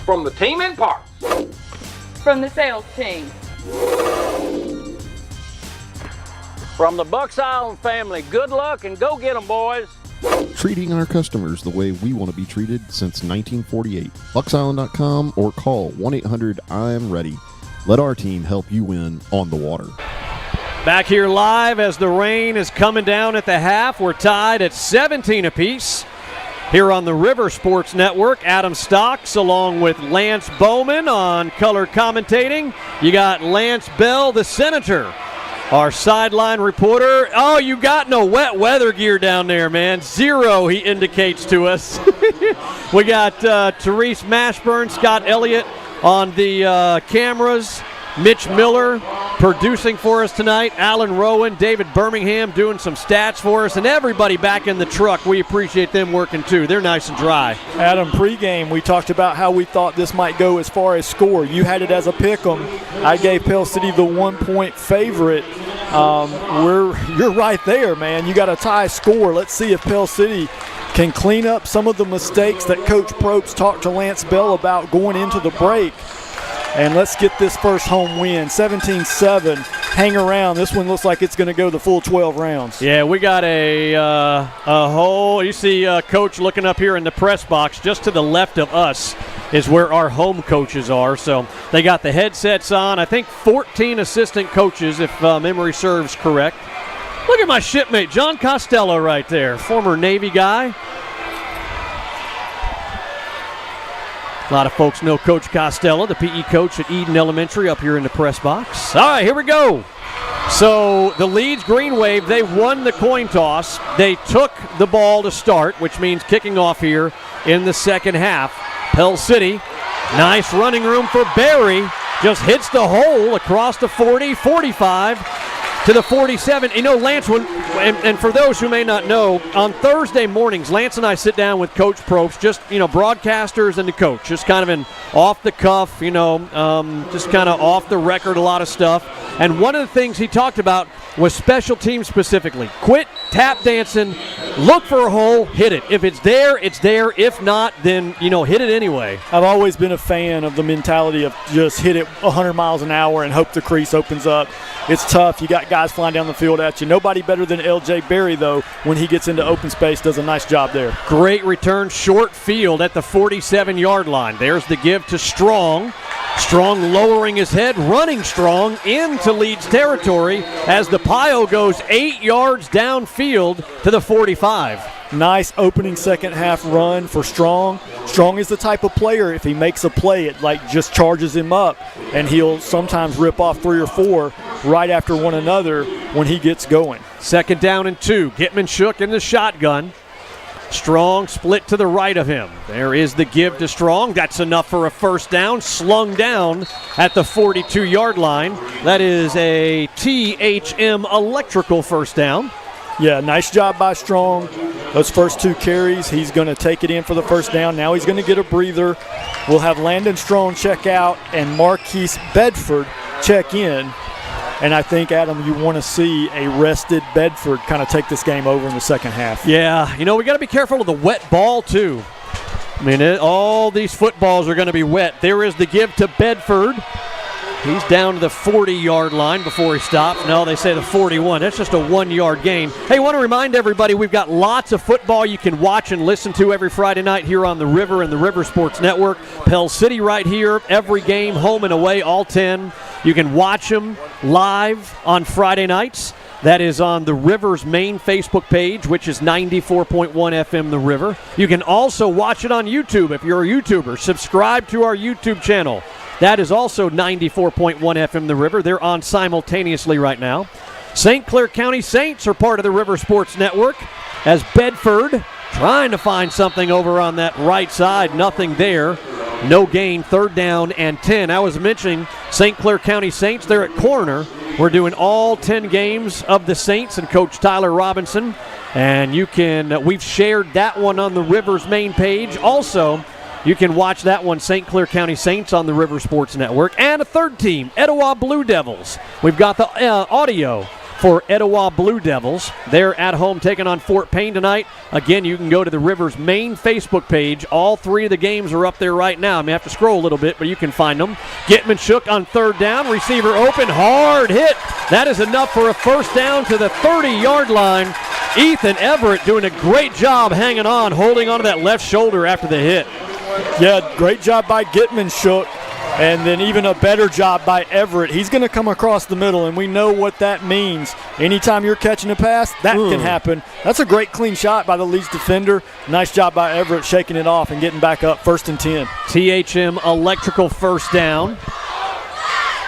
from the team in parts, from the sales team, from the Bucks Island family, good luck and go get 'em, boys. Treating our customers the way we want to be treated since 1948. BucksIsland.com or call 1-800-I'm-READY. Let our team help you win on the water. Back here live as the rain is coming down at the half. We're tied at 17 apiece here on the River Sports Network. Adam Stocks along with Lance Bowman on color commentating. You got Lance Bell, the Senator, our sideline reporter. Oh, you got no wet weather gear down there, man. Zero, he indicates to us. We got Therese Mashburn, Scott Elliott on the cameras, Mitch Miller producing for us tonight, Alan Rowan, David Birmingham doing some stats for us, and everybody back in the truck. We appreciate them working too. They're nice and dry. Adam, pregame, we talked about how we thought this might go as far as score. You had it as a pick'em. I gave Pell City the 1-point favorite. You're right there, man. You got a tie score. Let's see if Pell City can clean up some of the mistakes that Coach Probst talked to Lance Bell about going into the break. And let's get this first home win, 17-7. Hang around. This one looks like it's going to go the full 12 rounds. Yeah, we got a whole – you see Coach looking up here in the press box. Just to the left of us is where our home coaches are. So they got the headsets on. I think 14 assistant coaches, if memory serves correct. Look at my shipmate, John Costello right there, former Navy guy. A lot of folks know Coach Costello, the PE coach at Eden Elementary up here in the press box. All right, here we go. So the Leeds Green Wave, they won the coin toss. They took the ball to start, which means kicking off here in the second half. Pell City, nice running room for Barry. Just hits the hole across the 40, 45. To the 47. You know, Lance, and for those who may not know, on Thursday mornings, Lance and I sit down with Coach Probst, just, broadcasters and the coach, just kind of an off the cuff, just kind of off the record, a lot of stuff. And one of the things he talked about was special teams specifically. Quit tap dancing, look for a hole, hit it. If it's there, it's there. If not, then, hit it anyway. I've always been a fan of the mentality of just hit it 100 miles an hour and hope the crease opens up. It's tough. You got guys flying down the field at you. Nobody better than L.J. Berry, though, when he gets into open space, does a nice job there. Great return, short field at the 47-yard line. There's the give to Strong. Strong lowering his head, running Strong into Leeds territory as the Pio goes 8 yards downfield to the 45. Nice opening second half run for Strong. Strong is the type of player, if he makes a play, it just charges him up, and he'll sometimes rip off 3 or 4 right after one another when he gets going. 2nd down and 2. Gitman Shook in the shotgun. Strong split to the right of him. There is the give to Strong. That's enough for a first down. Slung down at the 42-yard line. That is a THM electrical first down. Yeah, nice job by Strong. Those first 2 carries, he's going to take it in for the first down. Now he's going to get a breather. We'll have Landon Strong check out and Marquise Bedford check in. And I think, Adam, you want to see a rested Bedford kind of take this game over in the second half. Yeah, we got to be careful of the wet ball, too. I mean, all these footballs are going to be wet. There is the give to Bedford. He's down to the 40-yard line before he stops. No, they say the 41. That's just a 1-yard gain. Hey, I want to remind everybody we've got lots of football you can watch and listen to every Friday night here on the River and the River Sports Network. Pell City right here, every game, home and away, all 10. You can watch them live on Friday nights. That is on the River's main Facebook page, which is 94.1 FM The River. You can also watch it on YouTube if you're a YouTuber. Subscribe to our YouTube channel. That is also 94.1 FM The River. They're on simultaneously right now. St. Clair County Saints are part of the River Sports Network as Bedford trying to find something over on that right side. Nothing there. No gain, 3rd down and 10. I was mentioning St. Clair County Saints. They're at corner. We're doing all 10 games of the Saints and Coach Tyler Robinson. And we've shared that one on the River's main page. Also, you can watch that one, St. Clair County Saints, on the River Sports Network. And a 3rd team, Etowah Blue Devils. We've got the audio for Etowah Blue Devils. They're at home taking on Fort Payne tonight. Again, you can go to the River's main Facebook page. All 3 of the games are up there right now. I may have to scroll a little bit, but you can find them. Gitman Shook on 3rd down. Receiver open. Hard hit. That is enough for a first down to the 30-yard line. Ethan Everett doing a great job hanging on, holding onto that left shoulder after the hit. Yeah, great job by Gitman Shook. And then even a better job by Everett. He's going to come across the middle, and we know what that means. Anytime you're catching a pass, that can happen. That's a great clean shot by the Leeds defender. Nice job by Everett shaking it off and getting back up, 1st and 10. THM electrical first down.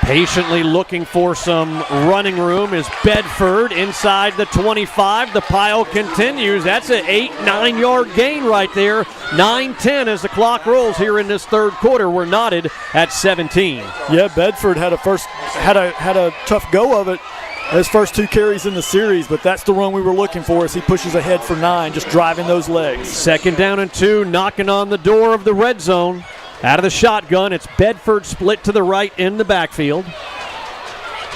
Patiently looking for some running room is Bedford inside the 25. The pile continues. That's an 8-9 yard gain right there. 9-10 as the clock rolls here in this 3rd quarter. We're knotted at 17. Yeah, Bedford had a tough go of it his first 2 carries in the series, but that's the run we were looking for as he pushes ahead for 9, just driving those legs. 2nd down and 2, knocking on the door of the red zone. Out of the shotgun, it's Bedford split to the right in the backfield.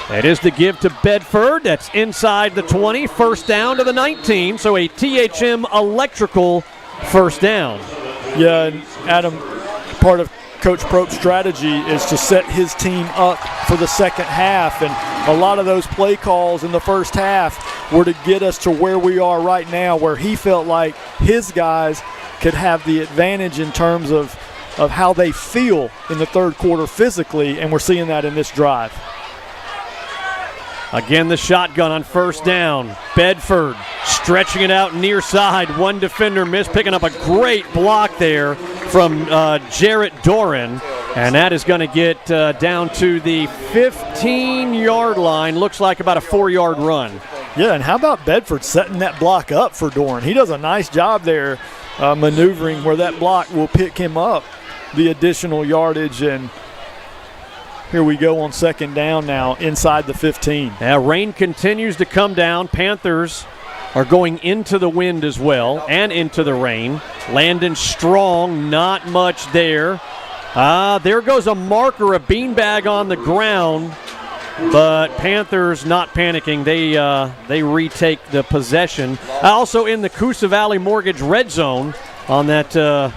That is the give to Bedford. That's inside the 20, first down to the 19. So a THM electrical first down. Yeah, and Adam, part of Coach Probst's strategy is to set his team up for the second half. And a lot of those play calls in the first half were to get us to where we are right now, where he felt like his guys could have the advantage in terms of how they feel in the 3rd quarter physically, and we're seeing that in this drive. Again, the shotgun on first down. Bedford stretching it out near side. One defender missed, picking up a great block there from Jarrett Doran. And that is going to get down to the 15-yard line. Looks like about a 4-yard run. Yeah, and how about Bedford setting that block up for Doran? He does a nice job there maneuvering where that block will pick him up the additional yardage. And here we go on 2nd down now inside the 15. Now rain continues to come down. Panthers are going into the wind as well and into the rain. Landon Strong, not much there. There goes a marker, a beanbag on the ground. but Panthers not panicking. They retake the possession. Also in the Coosa Valley Mortgage red zone on that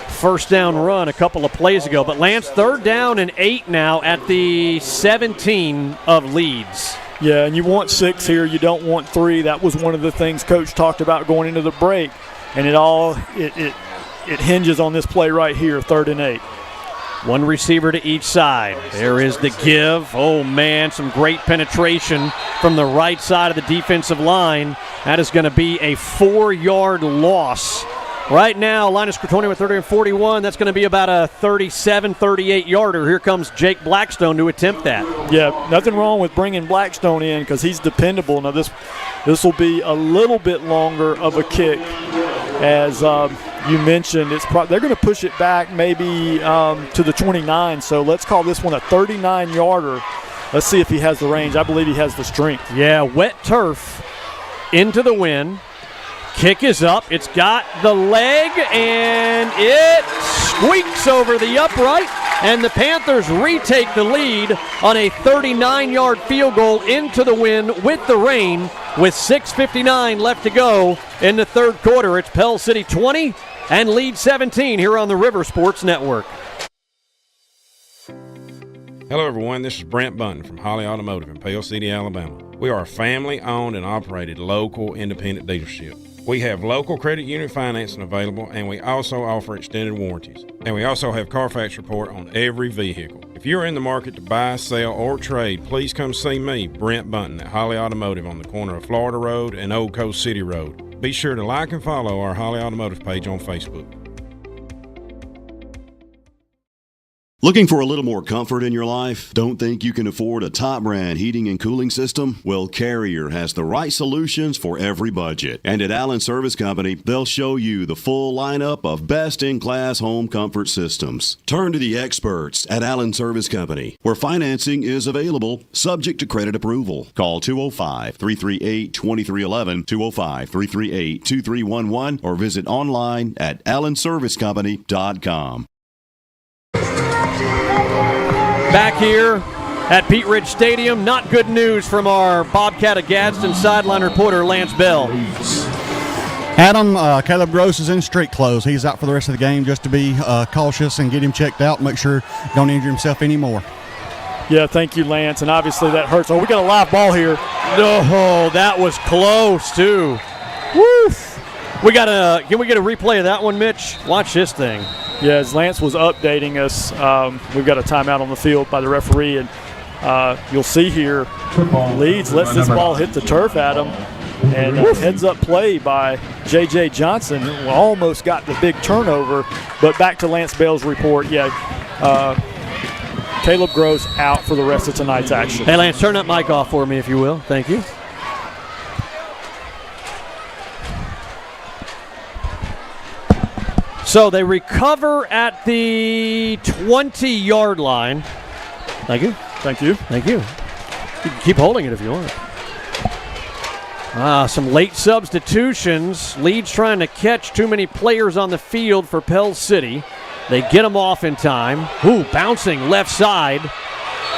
first down run a couple of plays ago. But Lance, 3rd down and 8 now at the 17 of Leeds. Yeah, and you want 6 here. You don't want 3. That was one of the things Coach talked about going into the break, and it hinges on this play right here, 3rd and 8. One receiver to each side. There is the give. Oh, man, some great penetration from the right side of the defensive line. That is going to be a 4-yard loss. Right now, line of scrimmage 20 with 30 and 41. That's going to be about a 37, 38-yarder. Here comes Jake Blackstone to attempt that. Yeah, nothing wrong with bringing Blackstone in because he's dependable. Now, this will be a little bit longer of a kick. As you mentioned, they're going to push it back maybe to the 29. So let's call this one a 39-yarder. Let's see if he has the range. I believe he has the strength. Yeah, wet turf into the wind. Kick is up. It's got the leg, and it squeaks over the upright, and the Panthers retake the lead on a 39-yard field goal into the wind with the rain with 6:59 left to go in the 3rd quarter. It's Pell City 20 and Leeds 17 here on the River Sports Network. Hello, everyone. This is Brent Bunton from Holly Automotive in Pell City, Alabama. We are a family-owned and operated local independent dealership. We have local credit union financing available, and we also offer extended warranties. And we also have Carfax report on every vehicle. If you're in the market to buy, sell, or trade, please come see me, Brent Bunton, at Holly Automotive on the corner of Florida Road and Old Coast City Road. Be sure to like and follow our Holly Automotive page on Facebook. Looking for a little more comfort in your life? Don't think you can afford a top brand heating and cooling system? Well, Carrier has the right solutions for every budget. And at Allen Service Company, they'll show you the full lineup of best-in-class home comfort systems. Turn to the experts at Allen Service Company, where financing is available, subject to credit approval. Call 205-338-2311, 205-338-2311, or visit online at allenservicecompany.com. Back here at Pete Ridge Stadium, not good news from our Bobcat of Gadsden sideline reporter Lance Bell. Adam, Caleb Gross is in street clothes. He's out for the rest of the game just to be cautious and get him checked out, make sure he don't injure himself anymore. Yeah, thank you, Lance, and obviously that hurts. Oh, we got a live ball here. Oh, that was close, too. Woof. Can we get a replay of that one, Mitch? Watch this thing. Yeah, as Lance was updating us, we've got a timeout on the field by the referee, and you'll see here Leeds lets this ball hit the turf, Adam, and heads-up play by J.J. Johnson, who almost got the big turnover. But back to Lance Bell's report, Caleb Gross out for the rest of tonight's action. Hey, Lance, turn that mic off for me, if you will. Thank you. So they recover at the 20-yard line. Thank you. Thank you. Thank you. You can keep holding it if you want. Some late substitutions. Leeds trying to catch too many players on the field for Pell City. They get them off in time. Ooh, bouncing left side.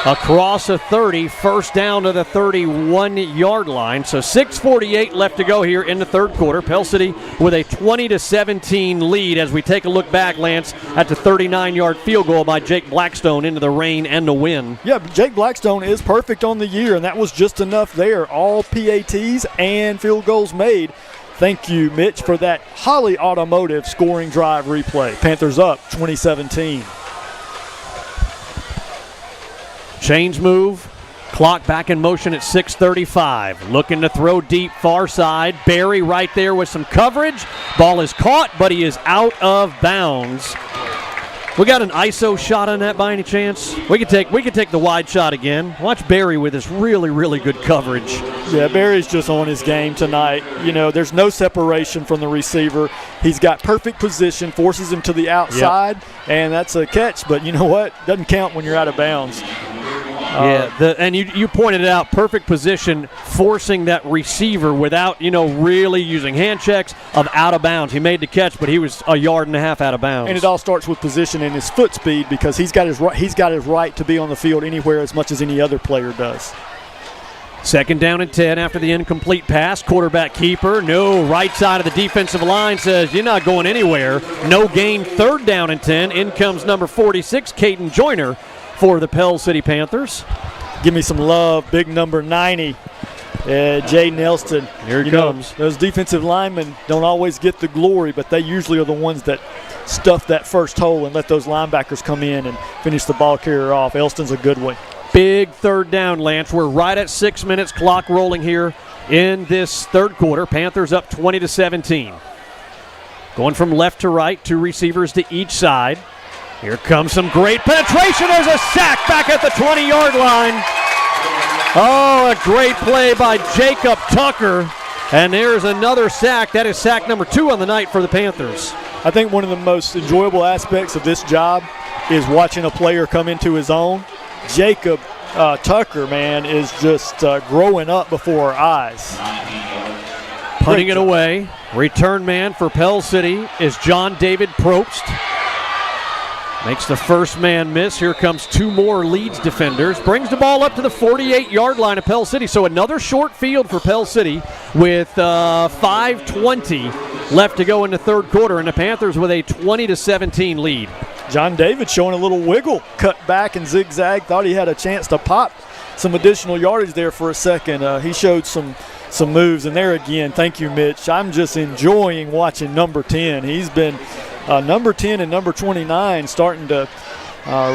Across the 30, first down to the 31-yard line. So 6:48 left to go here in the 3rd quarter. Pell City with a 20-17 lead as we take a look back, Lance, at the 39-yard field goal by Jake Blackstone into the rain and the wind. Yeah, but Jake Blackstone is perfect on the year, and that was just enough there. All PATs and field goals made. Thank you, Mitch, for that Holly Automotive scoring drive replay. Panthers up 2017. Change move. Clock back in motion at 6:35. Looking to throw deep far side. Barry right there with some coverage. Ball is caught, but he is out of bounds. We got an ISO shot on that by any chance? We could take the wide shot again. Watch Barry with this really, really good coverage. Yeah, Barry's just on his game tonight. You know, there's no separation from the receiver. He's got perfect position, forces him to the outside, and that's a catch. But you know what? Doesn't count when you're out of bounds. And you pointed it out, perfect position, forcing that receiver without, really using hand checks of out of bounds. He made the catch, but he was a yard and a half out of bounds. And it all starts with position and his foot speed, because he's got his right to be on the field anywhere as much as any other player does. 2nd down and 10 after the incomplete pass. Quarterback keeper. No, right side of the defensive line says, you're not going anywhere. No gain. 3rd down and 10. In comes number 46, Caden Joyner for the Pell City Panthers. Give me some love. Big number 90, Jay Nelson. Here he comes. Those defensive linemen don't always get the glory, but they usually are the ones that stuff that first hole and let those linebackers come in and finish the ball carrier off. Elston's a good one. Big 3rd down, Lance. We're right at 6 minutes, clock rolling here in this 3rd quarter. Panthers up 20-17. Going from left to right, 2 receivers to each side. Here comes some great penetration. There's a sack back at the 20-yard line. Oh, a great play by Jacob Tucker. And there's another sack. That is sack number 2 on the night for the Panthers. I think one of the most enjoyable aspects of this job is watching a player come into his own. Jacob Tucker, man, is just growing up before our eyes. Punting it away. Return man for Pell City is John David Probst. Makes the first man miss. Here comes 2 more Leeds defenders. Brings the ball up to the 48-yard line of Pell City. So another short field for Pell City with 5:20 left to go in the 3rd quarter. And the Panthers with a 20-17 lead. John David showing a little wiggle, cut back and zigzag. Thought he had a chance to pop some additional yardage there for a second. He showed some moves. And there again, thank you, Mitch. I'm just enjoying watching number 10. He's been number 10 and number 29 starting to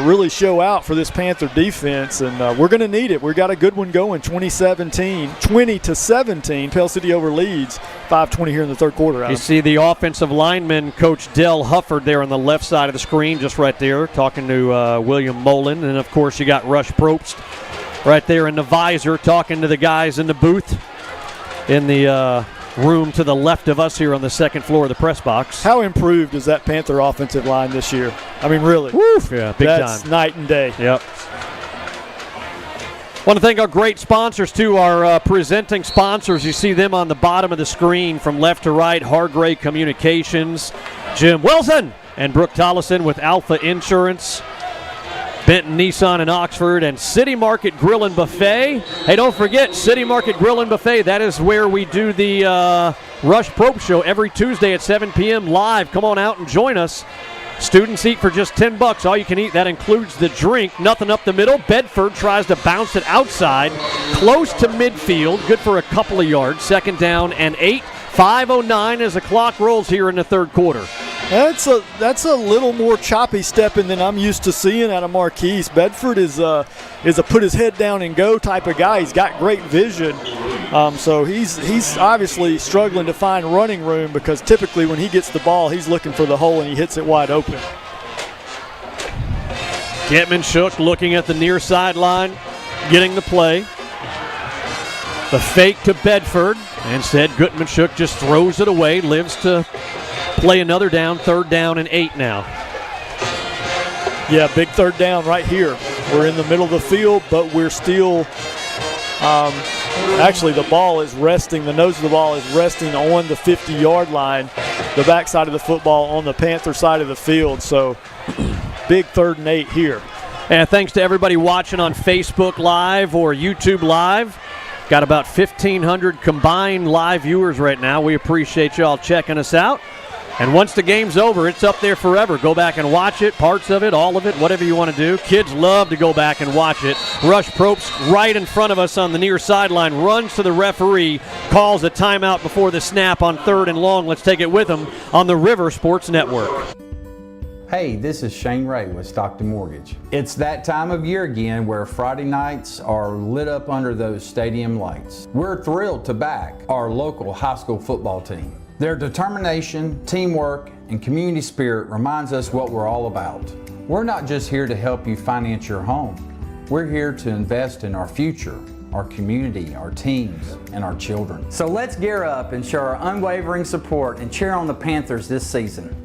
really show out for this Panther defense, and we're going to need it. We've got a good one going, 20-17, Pell City over Leeds, 5:20 here in the 3rd quarter. Adam. You see the offensive lineman, Coach Dell Hufford, there on the left side of the screen, just right there, talking to William Mullen, and of course you got Rush Probst right there in the visor, talking to the guys in the booth in the room to the left of us here on the 2nd floor of the press box. How improved is that Panther offensive line this year? I mean, really. Woof. Yeah, big That's time. Night and day. Yep. Want to thank our great sponsors, too, our presenting sponsors. You see them on the bottom of the screen from left to right. Hargrave Communications, Jim Wilson, and Brooke Tollison with Alpha Insurance. Benton Nissan in Oxford, and City Market Grill and Buffet. Hey, don't forget, City Market Grill and Buffet. That is where we do the Rush Probst Show every Tuesday at 7 p.m. live. Come on out and join us. Students eat for just $10. All you can eat. That includes the drink. Nothing up the middle. Bedford tries to bounce it outside. Close to midfield. Good for a couple of yards. 2nd down and 8. 5:09 as the clock rolls here in the 3rd quarter. That's a little more choppy stepping than I'm used to seeing out of Marquise. Bedford is a put his head down and go type of guy. He's got great vision, so he's obviously struggling to find running room, because typically when he gets the ball, he's looking for the hole and he hits it wide open. Getman-Shook looking at the near sideline, getting the play. The fake to Bedford. Instead, Gutman-Shook just throws it away, lives to play another down, 3rd down and 8 now. Yeah, big 3rd down right here. We're in the middle of the field, but we're still actually the ball is resting. The nose of the ball is resting on the 50-yard line, the backside of the football on the Panther side of the field. So big 3rd and 8 here. And thanks to everybody watching on Facebook Live or YouTube Live. Got about 1,500 combined live viewers right now. We appreciate y'all checking us out. And once the game's over, it's up there forever. Go back and watch it, parts of it, all of it, whatever you want to do. Kids love to go back and watch it. Rush Probst right in front of us on the near sideline, runs to the referee, calls a timeout before the snap on 3rd and long. Let's take it with him on the River Sports Network. Hey, this is Shane Ray with Stockton Mortgage. It's that time of year again where Friday nights are lit up under those stadium lights. We're thrilled to back our local high school football team. Their determination, teamwork, and community spirit reminds us what we're all about. We're not just here to help you finance your home. We're here to invest in our future, our community, our teams, and our children. So let's gear up and show our unwavering support and cheer on the Panthers this season.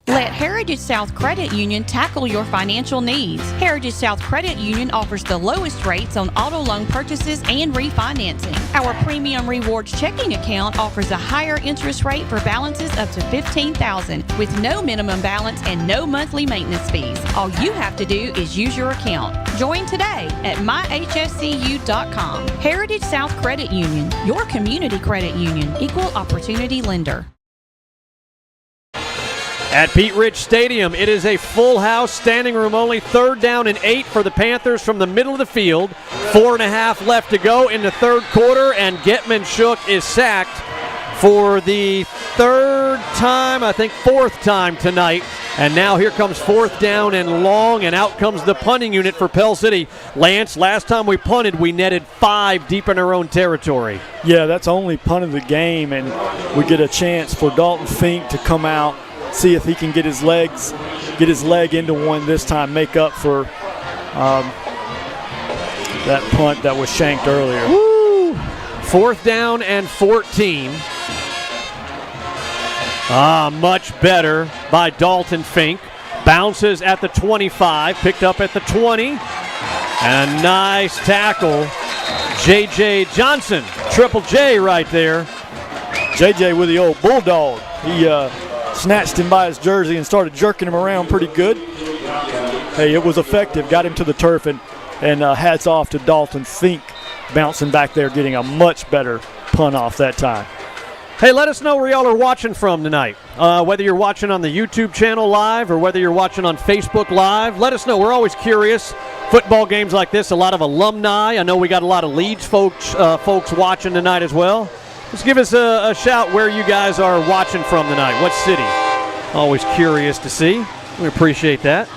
Let Heritage South Credit Union tackle your financial needs. Heritage South Credit Union offers the lowest rates on auto loan purchases and refinancing. Our Premium Rewards checking account offers a higher interest rate for balances up to $15,000 with no minimum balance and no monthly maintenance fees. All you have to do is use your account. Join today at myhscu.com. Heritage South Credit Union, your community credit union, equal opportunity lender. At Pete Rich Stadium, it is a full house, standing room only, 3rd down and 8 for the Panthers from the middle of the field. 4.5 left to go in the third quarter, and Getman Shook is sacked for the 3rd time, I think 4th time tonight. And now here comes 4th down and long, and out comes the punting unit for Pell City. Lance, last time we punted, we netted 5 deep in our own territory. Yeah, that's only punt of the game, and we get a chance for Dalton Fink to come out, see if he can get his leg into one this time, make up for that punt that was shanked earlier. Woo! 4th down and 14. Much better by Dalton Fink. Bounces at the 25, picked up at the 20. And a nice tackle. J.J. Johnson, Triple J right there. J.J. with the old bulldog. He snatched him by his jersey and started jerking him around pretty good. Hey, it was effective. Got him to the turf, and hats off to Dalton Fink bouncing back there, getting a much better punt off that time. Hey, let us know where y'all are watching from tonight. Whether you're watching on the YouTube channel live or whether you're watching on Facebook Live, let us know. We're always curious. Football games like this, a lot of alumni. I know we got a lot of Leeds folks watching tonight as well. Just give us a shout where you guys are watching from tonight. What city? Always curious to see. We appreciate that.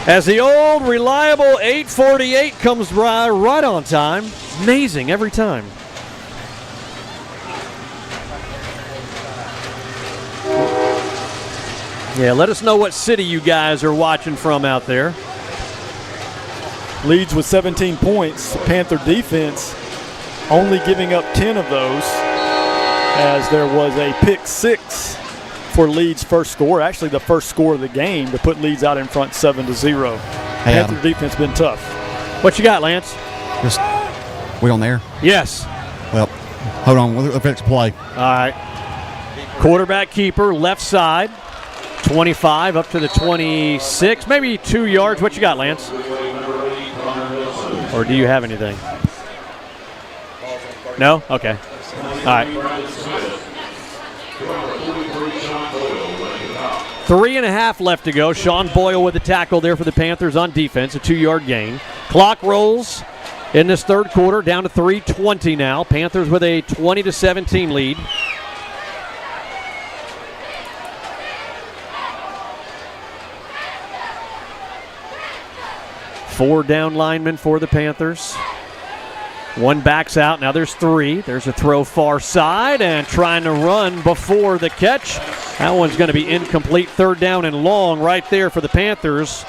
As the old reliable 848 comes right on time. Amazing every time. Yeah, let us know what city you guys are watching from out there. Leeds with 17 points. The Panther defense only giving up 10 of those, as there was a pick 6 for Leeds' first score, actually the first score of the game, to put Leeds out in front 7-0. Panther defense been tough. What you got, Lance? We on there? Yes. Well, hold on. We'll fix play. All right. Quarterback keeper, left side. 25 up to the 26, maybe 2 yards. What you got, Lance? Or do you have anything? No? Okay. All right. 3.5 left to go. Sean Boyle with the tackle there for the Panthers on defense, a 2-yard gain. Clock rolls in this third quarter, down to 3:20 now. Panthers with a 20-17 lead. Four down linemen for the Panthers. One backs out. Now there's 3. There's a throw far side and trying to run before the catch. That one's going to be incomplete. 3rd down and long right there for the Panthers.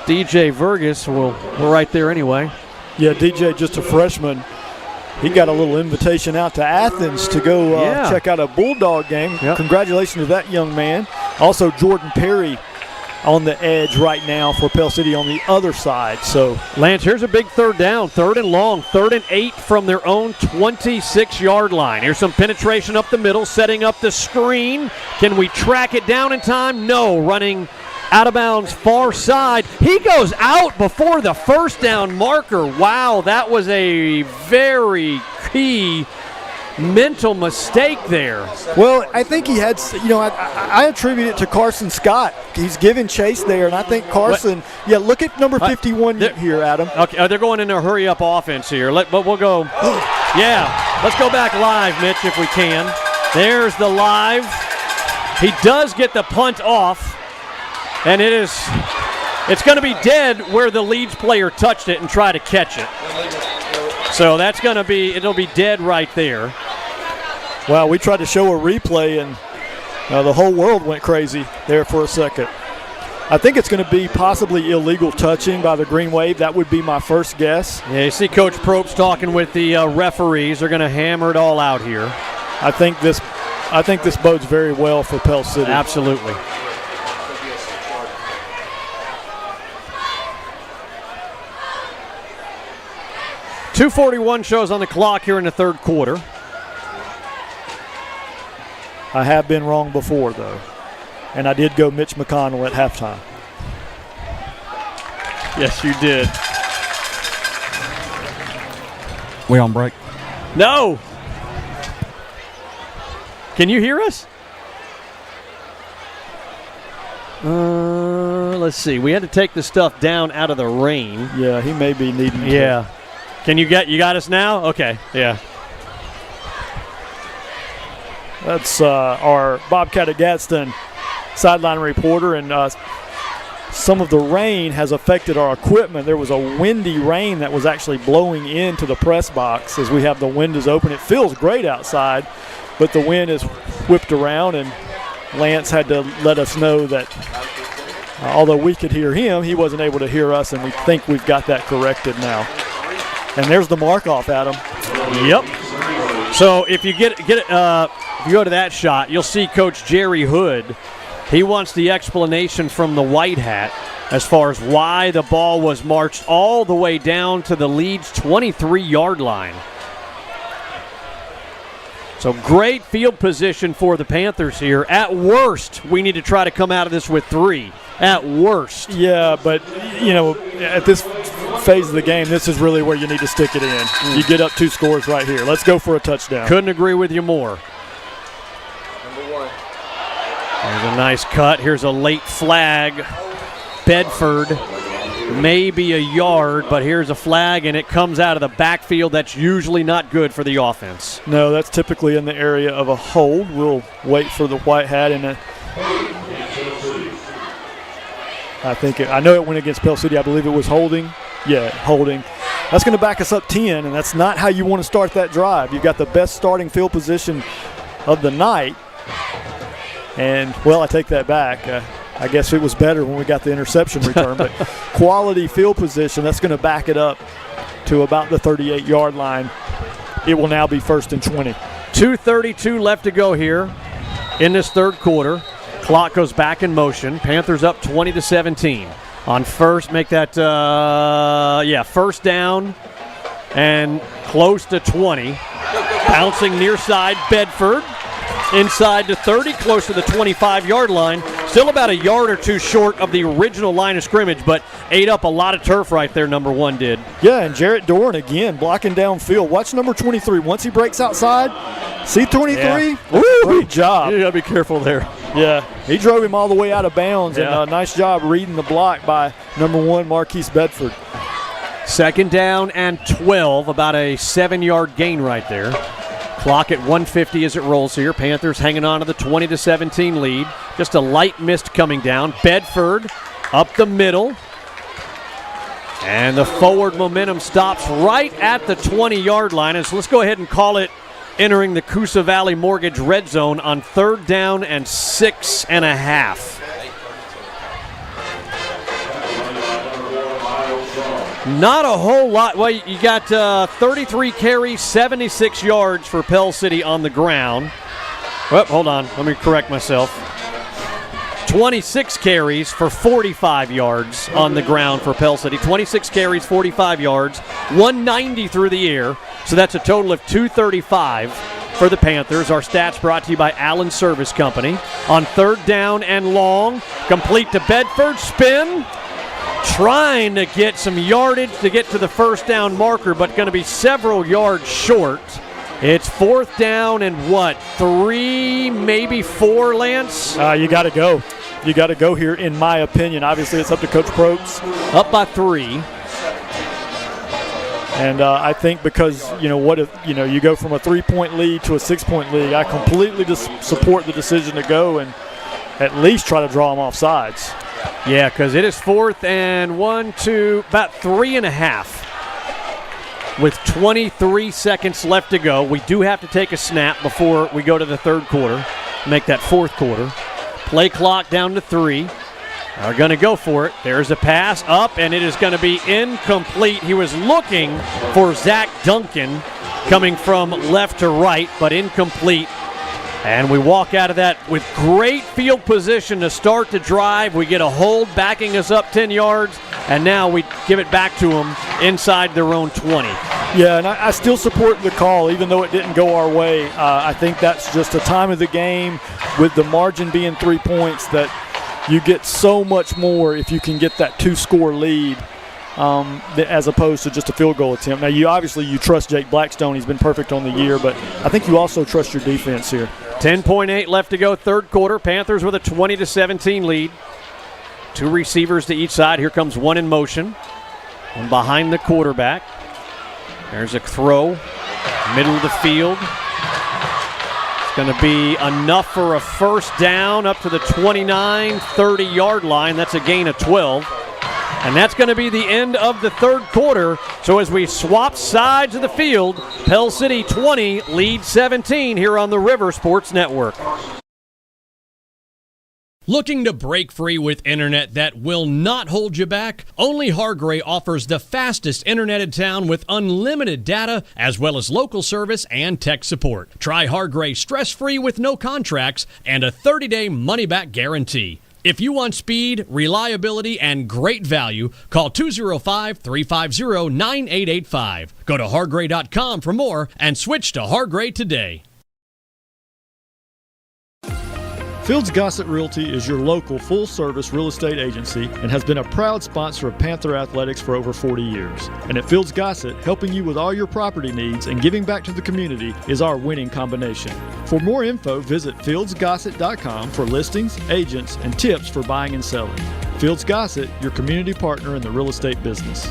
DJ Vergas will right there anyway. Yeah, DJ, just a freshman. He got a little invitation out to Athens to go check out a Bulldog game. Yep. Congratulations to that young man. Also, Jordan Perry on the edge right now for Pell City on the other side. So, Lance, here's a big 3rd down, 3rd and long, 3rd and 8 from their own 26-yard line. Here's some penetration up the middle, setting up the screen. Can we track it down in time? No, running out of bounds far side. He goes out before the 1st down marker. Wow, that was a very key mental mistake there. Well, I think he had, I attribute it to Carson Scott. He's giving chase there, and I think Carson, look at number 51 here, Adam. Okay, they're going in a hurry-up offense here. But we'll go, let's go back live, Mitch, if we can. There's the live. He does get the punt off, and it's going to be dead where the Leeds player touched it and tried to catch it. So that's going to be, it'll be dead right there. Wow, we tried to show a replay, and the whole world went crazy there for a second. I think it's going to be possibly illegal touching by the Green Wave. That would be my first guess. Yeah, you see Coach Probst talking with the referees. They're going to hammer it all out here. I think this I think this bodes very well for Pell City. Absolutely. .241 shows on the clock here in the third quarter. I have been wrong before, though, and I did go Mitch McConnell at halftime. Yes, you did. We on break? No. Can you hear us? Let's see. We had to take the stuff down out of the rain. Yeah, he may be needing to. Yeah. Can you got us now? Okay. Yeah. That's our Bobcat of Gadsden sideline reporter, and some of the rain has affected our equipment. There was a windy rain that was actually blowing into the press box as we have the windows open. It feels great outside, but the wind is whipped around, and Lance had to let us know that although we could hear him, he wasn't able to hear us, and we think we've got that corrected now. And there's the mark-off, Adam. Yep. So if you if you go to that shot, you'll see Coach Jerry Hood. He wants the explanation from the white hat as far as why the ball was marched all the way down to the Leeds 23-yard line. So great field position for the Panthers here. At worst, we need to try to come out of this with 3. At worst. Yeah, but, at this phase of the game, this is really where you need to stick it in. You get up 2 scores right here. Let's go for a touchdown. Couldn't agree with you more. There's a nice cut. Here's a late flag. Bedford, maybe a yard, but here's a flag, and it comes out of the backfield. That's usually not good for the offense. No, that's typically in the area of a hold. We'll wait for the white hat. And I know it went against Pell City. I believe it was holding. Yeah, holding. That's going to back us up 10, and that's not how you want to start that drive. You've got the best starting field position of the night. And, well, I take that back. I guess it was better when we got the interception return. But quality field position, that's going to back it up to about the 38-yard line. It will now be 1st and 20. 2:32 left to go here in this third quarter. Clock goes back in motion. Panthers up 20-17. On first, make that, first down and close to 20. Bouncing near side, Bedford. Inside to 30, close to the 25-yard line. Still about a yard or 2 short of the original line of scrimmage, but ate up a lot of turf right there, number 1 did. Yeah, and Jarrett Doran again blocking downfield. Watch number 23. Once he breaks outside, see 23? Yeah. Great job. You got to be careful there. Yeah, he drove him all the way out of bounds, and nice job reading the block by number 1, Marquise Bedford. 2nd down and 12, about a 7-yard gain right there. Clock at 1:50 as it rolls here. Panthers hanging on to the 20-17 lead. Just a light mist coming down. Bedford up the middle. And the forward momentum stops right at the 20-yard line. And so let's go ahead and call it entering the Coosa Valley Mortgage red zone on 3rd down and 6.5. Not a whole lot. Well, you got 33 carries, 76 yards for Pell City on the ground. Well, hold on. Let me correct myself. 26 carries for 45 yards on the ground for Pell City. 26 carries, 45 yards, 190 through the air. So that's a total of 235 for the Panthers. Our stats brought to you by Allen Service Company. On 3rd down and long, complete to Bedford, spin. Trying to get some yardage to get to the 1st down marker, but going to be several yards short. It's 4th down and 3, maybe 4, Lance? You got to go. You got to go here, in my opinion. Obviously, it's up to Coach Probst. Up by 3. And I think because, what if, you go from a 3-point lead to a 6-point lead, I completely support the decision to go and at least try to draw them off sides. Yeah, because it is 4th and about 3.5. With 23 seconds left to go. We do have to take a snap before we go to the 3rd quarter, make that 4th quarter. Play clock down to 3. Are going to go for it. There's a pass up, and it is going to be incomplete. He was looking for Zach Duncan coming from left to right, but incomplete And we walk out of that with great field position to start the drive. We get a hold backing us up 10 yards, and now we give it back to them inside their own 20. Yeah, and I still support the call, even though it didn't go our way. I think that's just a time of the game with the margin being 3 points that you get so much more if you can get that 2-score lead as opposed to just a field goal attempt. Now, you trust Jake Blackstone. He's been perfect on the year, but I think you also trust your defense here. 10.8 left to go, third quarter. Panthers with a 20-17 lead. 2 receivers to each side. Here comes one in motion. One behind the quarterback. There's a throw, middle of the field. It's going to be enough for a first down up to the 29, 30-yard line. That's a gain of 12. And that's going to be the end of the third quarter. So as we swap sides of the field, Pell City 20, Leeds 17 here on the River Sports Network. Looking to break free with internet that will not hold you back? Only Hargray offers the fastest internet in town with unlimited data as well as local service and tech support. Try Hargray stress-free with no contracts and a 30-day money-back guarantee. If you want speed, reliability, and great value, call 205-350-9885. Go to hargray.com for more and switch to Hargray today. Fields Gossett Realty is your local full-service real estate agency and has been a proud sponsor of Panther Athletics for over 40 years. And at Fields Gossett, helping you with all your property needs and giving back to the community is our winning combination. For more info, visit fieldsgossett.com for listings, agents, and tips for buying and selling. Fields Gossett, your community partner in the real estate business.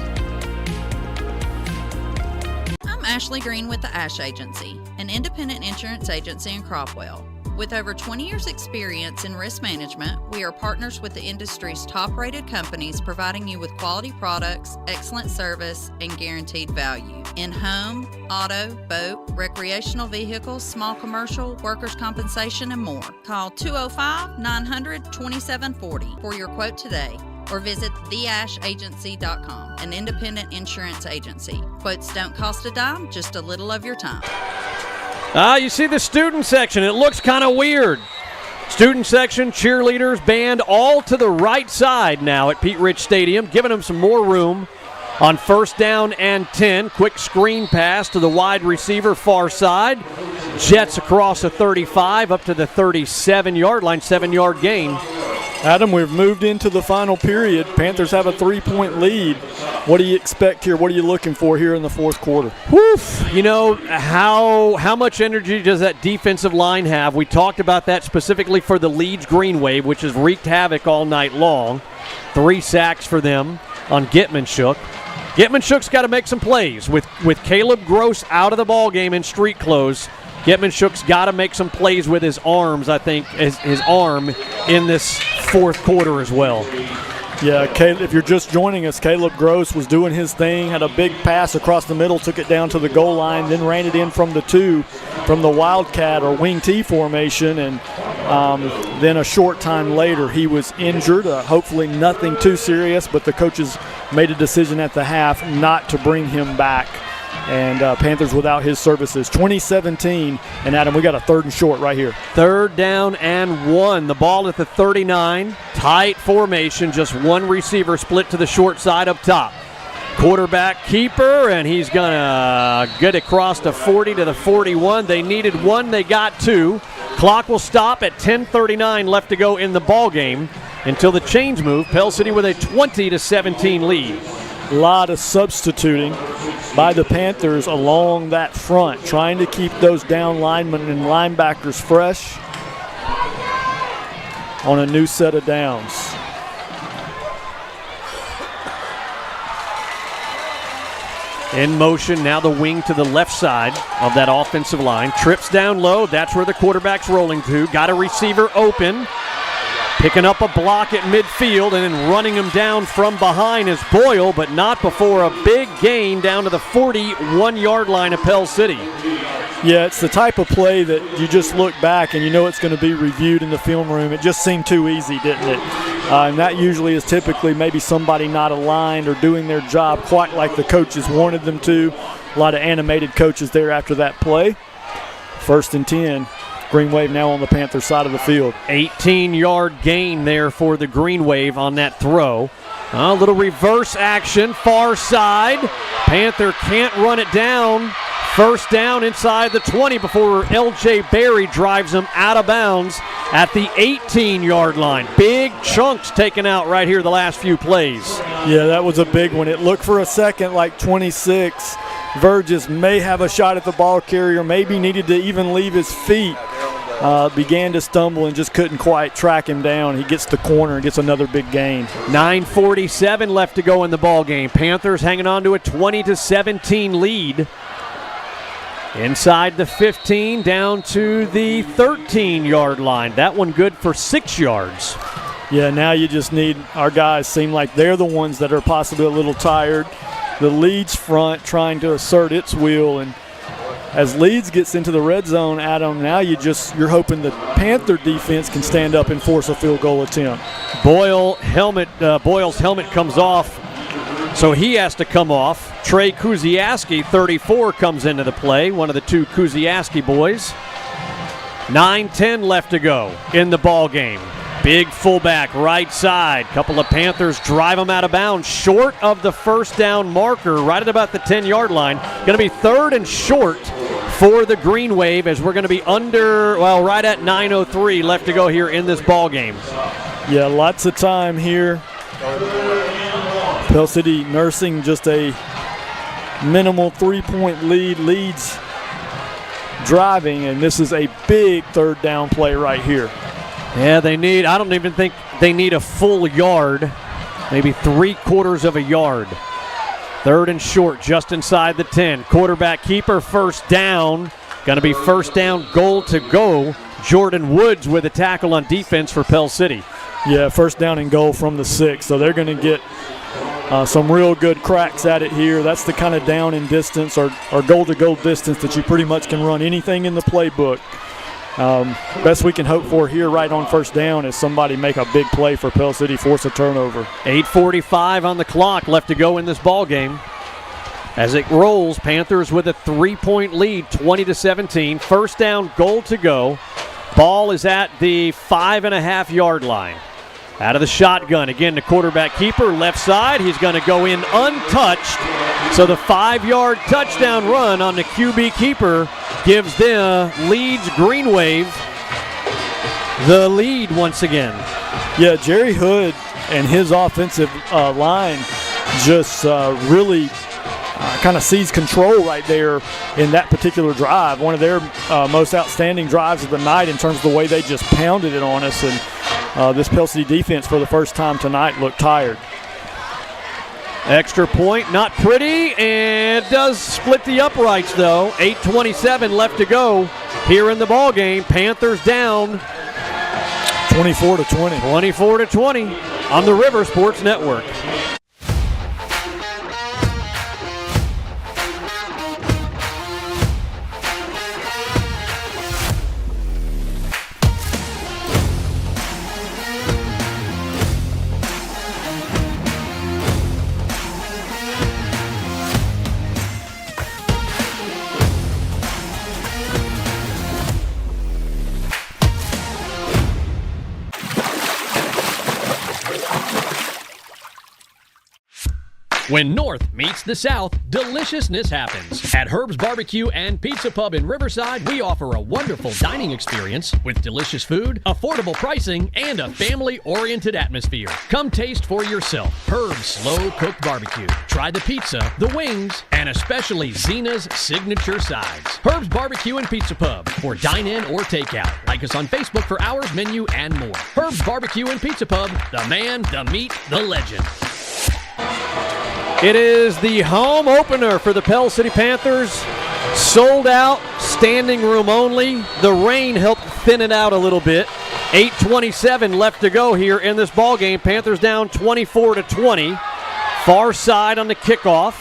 I'm Ashley Green with the Ash Agency, an independent insurance agency in Cropwell. With over 20 years' experience in risk management, we are partners with the industry's top-rated companies, providing you with quality products, excellent service, and guaranteed value in home, auto, boat, recreational vehicles, small commercial, workers' compensation, and more. Call 205-900-2740 for your quote today, or visit theashagency.com, an independent insurance agency. Quotes don't cost a dime, just a little of your time. You see the student section. It looks kind of weird. Student section, cheerleaders, band, all to the right side now at Pete Rich Stadium, giving them some more room on first down and 10. Quick screen pass to the wide receiver far side. Jets across the 35 up to the 37-yard line, 7-yard gain. Adam, we've moved into the final period. Panthers have a 3-point lead. What do you expect here? What are you looking for here in the fourth quarter? Woof. You know, how much energy does that defensive line have? We talked about that specifically for the Leeds Green Wave, which has wreaked havoc all night long. 3 sacks for them on Gitman-Shook. Gitman-Shook's got to make some plays. With Caleb Gross out of the ballgame in street clothes, Gitman-Shook's got to make some plays with his arms, I think, his arm in this fourth quarter as well. Yeah, Caleb, if you're just joining us, Caleb Gross was doing his thing, had a big pass across the middle, took it down to the goal line, then ran it in from the 2, from the Wildcat or Wing T formation, and then a short time later he was injured. Hopefully nothing too serious, but the coaches made a decision at the half not to bring him back. And Panthers without his services. 2017, and Adam, we got a 3rd and short right here. 3rd down and 1. The ball at the 39. Tight formation, just one receiver split to the short side up top. Quarterback keeper, and he's going to get across the 40 to the 41. They needed 1, they got 2. Clock will stop at 10:39 left to go in the ball game until the chains move. Pell City with a 20-17 lead. A lot of substituting by the Panthers along that front, trying to keep those down linemen and linebackers fresh on a new set of downs. In motion, now the wing to the left side of that offensive line. Trips down low, that's where the quarterback's rolling to. Got a receiver open. Picking up a block at midfield and then running him down from behind is Boyle, but not before a big gain down to the 41-yard line of Pell City. Yeah, it's the type of play that you just look back and you know it's going to be reviewed in the film room. It just seemed too easy, didn't it? And that usually is typically maybe somebody not aligned or doing their job quite like the coaches wanted them to. A lot of animated coaches there after that play. 1st and 10. Green Wave now on the Panther side of the field. 18-yard gain there for the Green Wave on that throw. A little reverse action, far side. Panther can't run it down. 1st down inside the 20 before L.J. Berry drives him out of bounds at the 18-yard line. Big chunks taken out right here the last few plays. Yeah, that was a big one. It looked for a second like 26. Verges may have a shot at the ball carrier, maybe needed to even leave his feet. Began to stumble and just couldn't quite track him down. He gets the corner and gets another big gain. 9:47 left to go in the ball game. Panthers hanging on to a 20-17 lead. Inside the 15, down to the 13-yard line. That one good for 6 yards. Yeah, now you just need, our guys seem like they're the ones that are possibly a little tired. The Leeds front trying to assert its will, and as Leeds gets into the red zone, Adam, now you're hoping the Panther defense can stand up and force a field goal attempt. Boyle's helmet comes off, so he has to come off. Trey Kuziaski, 34, comes into the play, one of the two Kuziaski boys. 9:10 left to go in the ball game. Big fullback, right side. Couple of Panthers drive him out of bounds, short of the 1st down marker, right at about the 10-yard line. Going to be 3rd and short for the Green Wave as we're going to be right at 9:03 left to go here in this ball game. Yeah, lots of time here. Pell City nursing just a minimal 3-point lead. Leeds driving, and this is a big 3rd down play right here. Yeah, I don't even think they need a full yard, maybe 3/4 of a yard. 3rd and short, just inside the 10. Quarterback keeper, 1st down. Going to be 1st down, goal to go. Jordan Woods with a tackle on defense for Pell City. Yeah, 1st down and goal from the 6, so they're going to get some real good cracks at it here. That's the kind of down and distance or goal-to-goal distance that you pretty much can run anything in the playbook. Best we can hope for here right on 1st down is somebody make a big play for Pell City, force a turnover. 8:45 on the clock left to go in this ball game. As it rolls, Panthers with a 3-point lead, 20-17. 1st down, goal to go. Ball is at the 5.5-yard line. Out of the shotgun, again, the quarterback keeper, left side. He's going to go in untouched. So the 5-yard touchdown run on the QB keeper gives the Leeds Green Wave the lead once again. Yeah, Jerry Hood and his offensive line just really kind of seized control right there in that particular drive. One of their most outstanding drives of the night in terms of the way they just pounded it on us. And this Pell City defense for the first time tonight looked tired. Extra point, not pretty, and it does split the uprights though. 8:27 left to go here in the ball game. Panthers down 24-20. 24-20 on the River Sports Network. When North meets the South, deliciousness happens. At Herb's Barbecue and Pizza Pub in Riverside, we offer a wonderful dining experience with delicious food, affordable pricing, and a family-oriented atmosphere. Come taste for yourself Herb's slow-cooked barbecue. Try the pizza, the wings, and especially Zena's signature sides. Herb's Barbecue and Pizza Pub for dine-in or takeout. Like us on Facebook for hours, menu, and more. Herb's Barbecue and Pizza Pub, the man, the meat, the legend. It is the home opener for the Pell City Panthers. Sold out, standing room only. The rain helped thin it out a little bit. 8:27 left to go here in this ball game. Panthers down 24-20. Far side on the kickoff.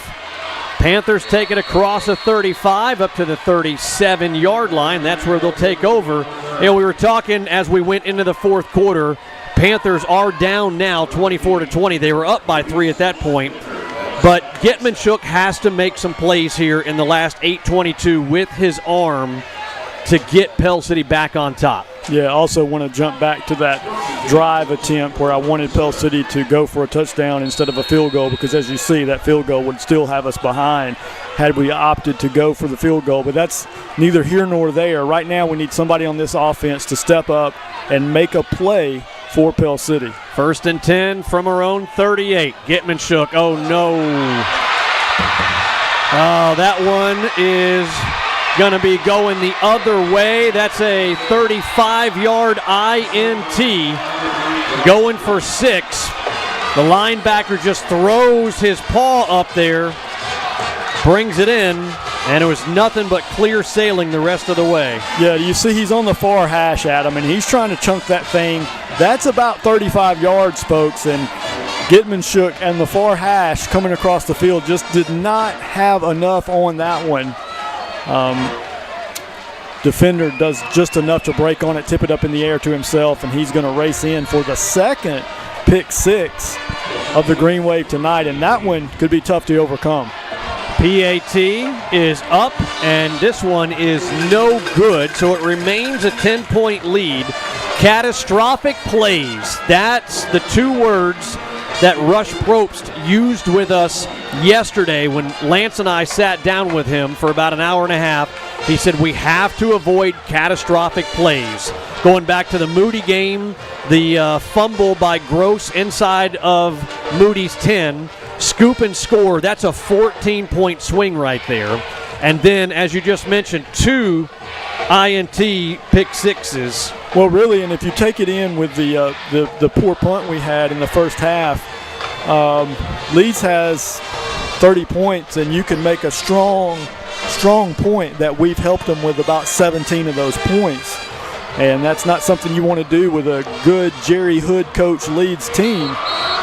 Panthers take it across a 35 up to the 37-yard line. That's where they'll take over. We were talking as we went into the fourth quarter. Panthers are down now 24-20. They were up by 3 at that point. But Getmanchuk has to make some plays here in the last 8:22 with his arm. to get Pell City back on top. Yeah, also want to jump back to that drive attempt where I wanted Pell City to go for a touchdown instead of a field goal, because as you see, that field goal would still have us behind had we opted to go for the field goal. But that's neither here nor there. Right now we need somebody on this offense to step up and make a play for Pell City. 1st and 10 from our own 38. Gitman shook. Oh, no. Oh, that one is going to be going the other way. That's a 35-yard INT. Going for 6. The linebacker just throws his paw up there, brings it in, and it was nothing but clear sailing the rest of the way. Yeah, you see he's on the far hash, Adam, and he's trying to chunk that thing. That's about 35 yards, folks, and Gitman shook and the far hash coming across the field just did not have enough on that one. Defender does just enough to break on it, tip it up in the air to himself, and he's going to race in for the second pick 6 of the Green Wave tonight, and that one could be tough to overcome. PAT is up, and this one is no good, so it remains a 10-point lead. Catastrophic plays. That's the 2 words that Rush Probst used with us yesterday when Lance and I sat down with him for about an hour and a half. He said we have to avoid catastrophic plays. Going back to the Moody game, the fumble by Gross inside of Moody's 10, scoop and score, that's a 14-point swing right there. And then, as you just mentioned, 2 INT pick sixes. Well, really, and if you take it in with the poor punt we had in the first half, Leeds has 30 points, and you can make a strong point that we've helped them with about 17 of those points. And that's not something you want to do with a good Jerry Hood coach Leeds team.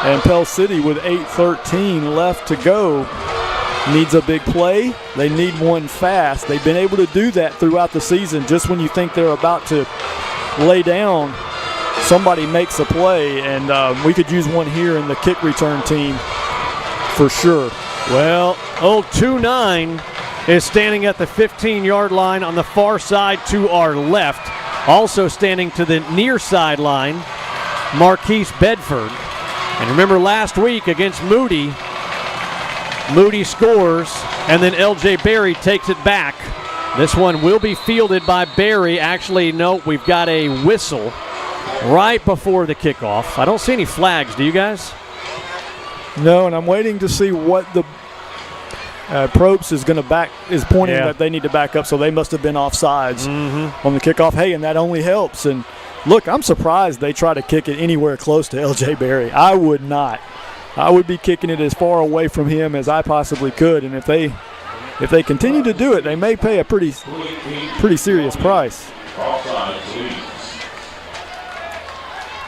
And Pell City with 8:13 left to go needs a big play. They need one fast. They've been able to do that throughout the season. Just when you think they're about to lay down, somebody makes a play, and we could use one here in the kick return team for sure. Well, old 2-9 is standing at the 15-yard line on the far side to our left. Also standing to the near sideline, Marquise Bedford. And remember last week against Moody, Moody scores, and then L.J. Berry takes it back. This one will be fielded by Berry. Actually, no, we've got a whistle right before the kickoff. I don't see any flags. Do you guys? No, and I'm waiting to see what the Probst is pointing that they need to back up, so they must have been offsides on the kickoff. Hey, and that only helps. And look, I'm surprised they try to kick it anywhere close to L.J. Berry. I would not. I would be kicking it as far away from him as I possibly could, and if they continue to do it, they may pay a pretty serious price.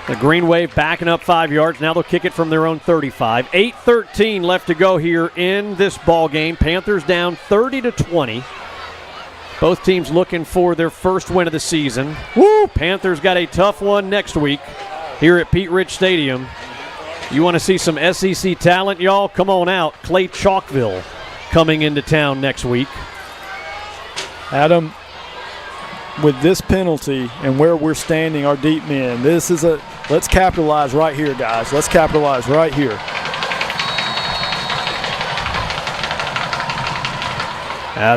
The Green Wave backing up 5 yards. Now they'll kick it from their own 35. 8:13 left to go here in this ball game. Panthers down 30-20. Both teams looking for their first win of the season. Woo! Panthers got a tough one next week here at Pete Rich Stadium. You want to see some SEC talent, y'all? Come on out. Clay Chalkville coming into town next week. Adam, with this penalty and where we're standing, our deep men, this is let's capitalize right here, guys. Let's capitalize right here.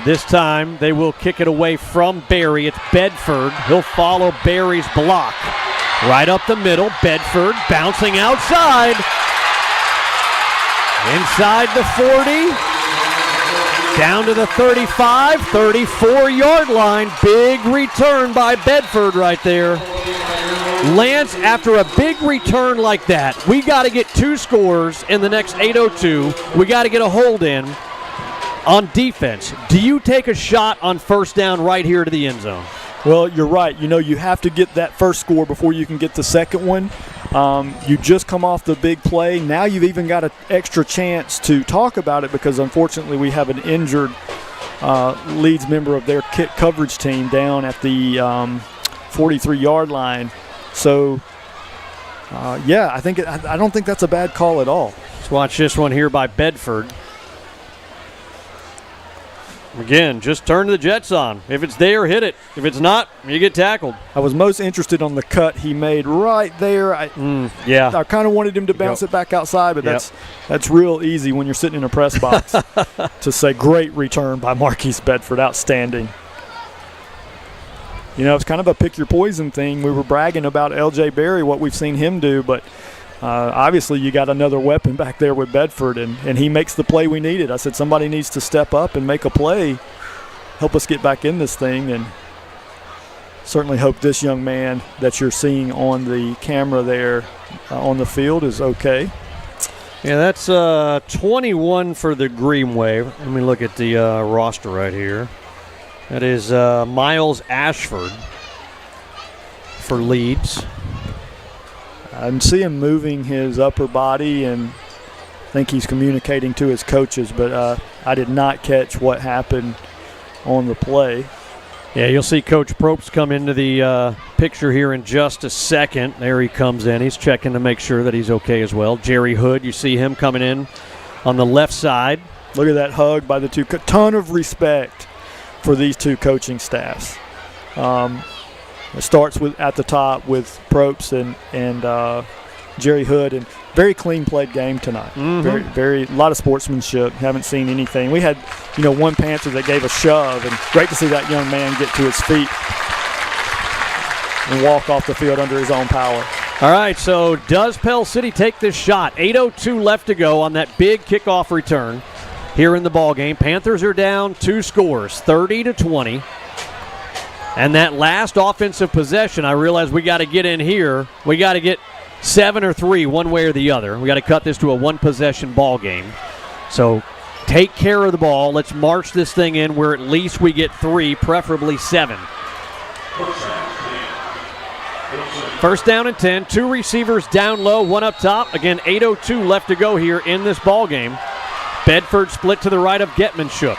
This time they will kick it away from Berry. It's Bedford. He'll follow Berry's block. Right up the middle, Bedford bouncing outside. Inside the 40. Down to the 35, 34-yard line. Big return by Bedford right there. Lance, after a big return like that, we got to get 2 scores in the next 8:02. We got to get a hold in on defense. Do you take a shot on first down right here to the end zone? Well, you're right. You know, you have to get that first score before you can get the second one. You just come off the big play. Now you've even got an extra chance to talk about it because, unfortunately, we have an injured Leeds member of their kick coverage team down at the 43-yard line. So, I don't think that's a bad call at all. Let's watch this one here by Bedford. Again, just turn the jets on. If it's there, hit it. If it's not, you get tackled. I was most interested on the cut he made right there. I kind of wanted him to bounce it back outside, but that's real easy when you're sitting in a press box to say great return by Marquise Bedford. Outstanding. You know, it's kind of a pick your poison thing. We were bragging about L.J. Berry, what we've seen him do, but obviously you got another weapon back there with Bedford, and he makes the play we needed. I said somebody needs to step up and make a play, help us get back in this thing, and certainly hope this young man that you're seeing on the camera there on the field is okay. Yeah, that's 21 for the Green Wave. Let me look at the roster right here. That is Miles Ashford for Leeds. I can see him moving his upper body, and I think he's communicating to his coaches, but I did not catch what happened on the play. Yeah, you'll see Coach Probst come into the picture here in just a second. There he comes in. He's checking to make sure that he's okay as well. Jerry Hood, you see him coming in on the left side. Look at that hug by the two. Ton of respect for these two coaching staffs. It starts at the top with Probst and Jerry Hood, and very clean played game tonight. Very a lot of sportsmanship. Haven't seen anything. We had one Panther that gave a shove, and great to see that young man get to his feet and walk off the field under his own power. All right, so does Pell City take this shot? 8:02 left to go on that big kickoff return here in the ball game. Panthers are down 2 scores, 30-20. And that last offensive possession, I realize we got to get in here. We got to get 7 or 3, one way or the other. We got to cut this to a one-possession ball game. So take care of the ball. Let's march this thing in where at least we get 3, preferably 7. First down and 10. 2 receivers down low, 1 up top. Again, 8:02 left to go here in this ball game. Bedford split to the right of Getmanshuk.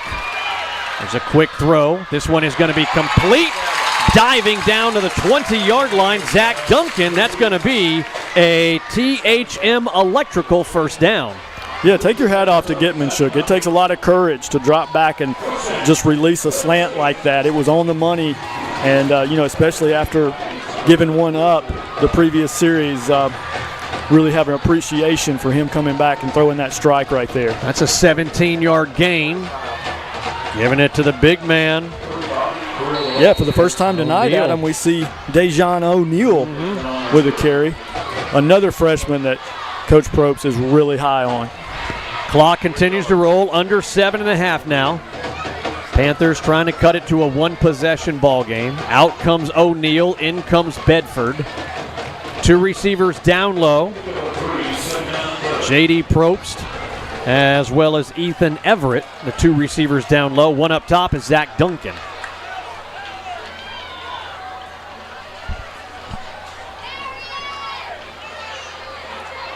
There's a quick throw. This one is going to be complete. Diving down to the 20-yard line, Zach Duncan. That's going to be a THM Electrical first down. Yeah, take your hat off to Getmanshuk. It takes a lot of courage to drop back and just release a slant like that. It was on the money, and especially after giving one up the previous series, really have an appreciation for him coming back and throwing that strike right there. That's a 17-yard gain. Giving it to the big man. Yeah, for the first time tonight, Adam, we see Dejan O'Neal with a carry. Another freshman that Coach Probst is really high on. Clock continues to roll, under 7.5 now. Panthers trying to cut it to a one-possession ball game. Out comes O'Neal, in comes Bedford. 2 receivers down low. J.D. Probst as well as Ethan Everett, the 2 receivers down low. 1 up top is Zach Duncan.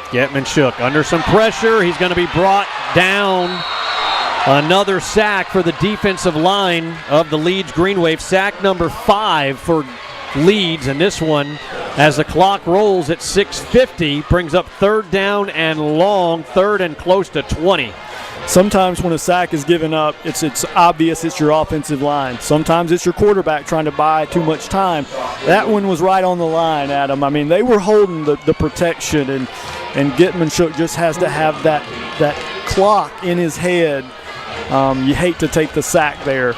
Getmanshuk under some pressure. He's going to be brought down. Another sack for the defensive line of the Leeds Green Wave. Sack number 5 for Leeds, and this one, as the clock rolls at 6:50, brings up 3rd down and long, 3rd and close to 20. Sometimes when a sack is given up, it's obvious it's your offensive line. Sometimes it's your quarterback trying to buy too much time. That one was right on the line, Adam. I mean, they were holding the protection, and Getmanshuk just has to have that clock in his head. You hate to take the sack there.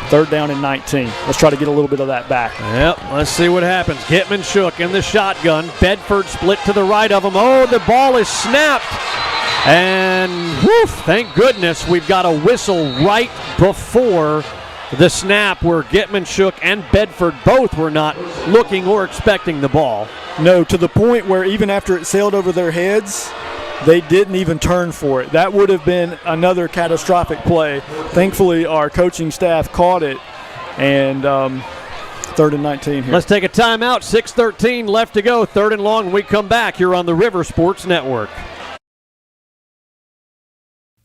3rd down and 19. Let's try to get a little bit of that back. Yep, let's see what happens. Getmanshuk in the shotgun. Bedford split to the right of him. Oh, the ball is snapped. And woof, thank goodness we've got a whistle right before the snap where Getmanshuk and Bedford both were not looking or expecting the ball. No, to the point where even after it sailed over their heads, they didn't even turn for it. That would have been another catastrophic play. Thankfully, our coaching staff caught it, and 3rd and 19 here. Let's take a timeout. 6:13 left to go. 3rd and long when we come back here on the River Sports Network.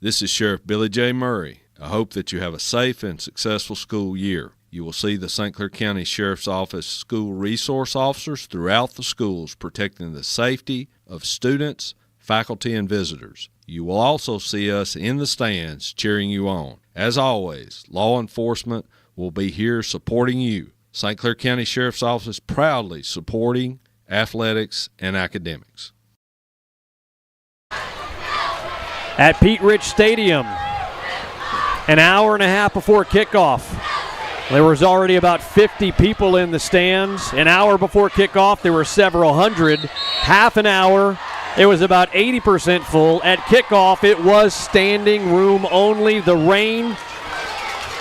This is Sheriff Billy J. Murray. I hope that you have a safe and successful school year. You will see the St. Clair County Sheriff's Office school resource officers throughout the schools protecting the safety of students, faculty, and visitors. You will also see us in the stands cheering you on. As always, law enforcement will be here supporting you. St. Clair County Sheriff's Office proudly supporting athletics and academics. At Pete Rich Stadium, an hour and a half before kickoff, there was already about 50 people in the stands. An hour before kickoff, there were several hundred. Half an hour, it was about 80% full. At kickoff, it was standing room only. The rain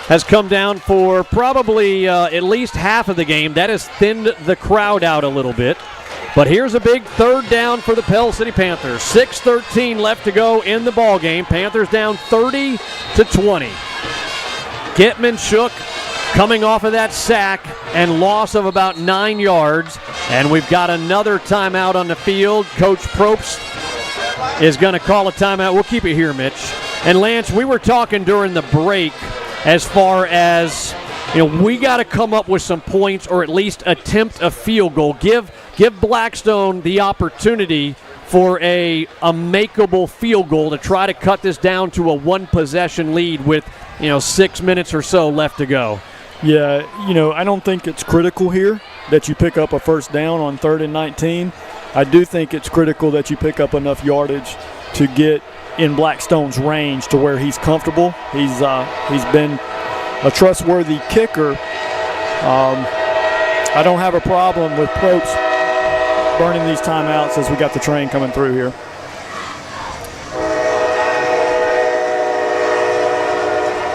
has come down for probably at least half of the game. That has thinned the crowd out a little bit. But here's a big third down for the Pell City Panthers. 6:13 left to go in the ball game. Panthers down 30-20. Getman Shook coming off of that sack and loss of about 9 yards. And we've got another timeout on the field. Coach Probst is going to call a timeout. We'll keep it here, Mitch. And Lance, we were talking during the break as far as, we got to come up with some points or at least attempt a field goal. Give Blackstone the opportunity for a makeable field goal to try to cut this down to a one-possession lead with, 6 minutes or so left to go. Yeah, I don't think it's critical here that you pick up a first down on 3rd and 19. I do think it's critical that you pick up enough yardage to get in Blackstone's range to where he's comfortable. He's been a trustworthy kicker. I don't have a problem with Probst burning these timeouts as we got the train coming through here.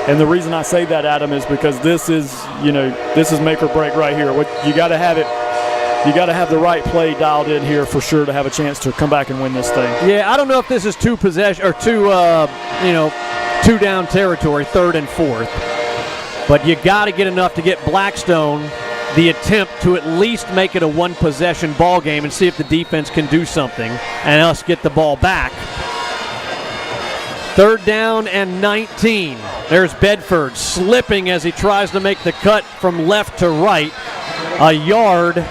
And the reason I say that, Adam, is because this is make or break right here. You got to have it. You got to have the right play dialed in here for sure to have a chance to come back and win this thing. Yeah, I don't know if this is two down territory, 3rd and 4th, but you got to get enough to get Blackstone the attempt to at least make it a one-possession ball game and see if the defense can do something and us get the ball back. 3rd down and 19. There's Bedford slipping as he tries to make the cut from left to right. A yard,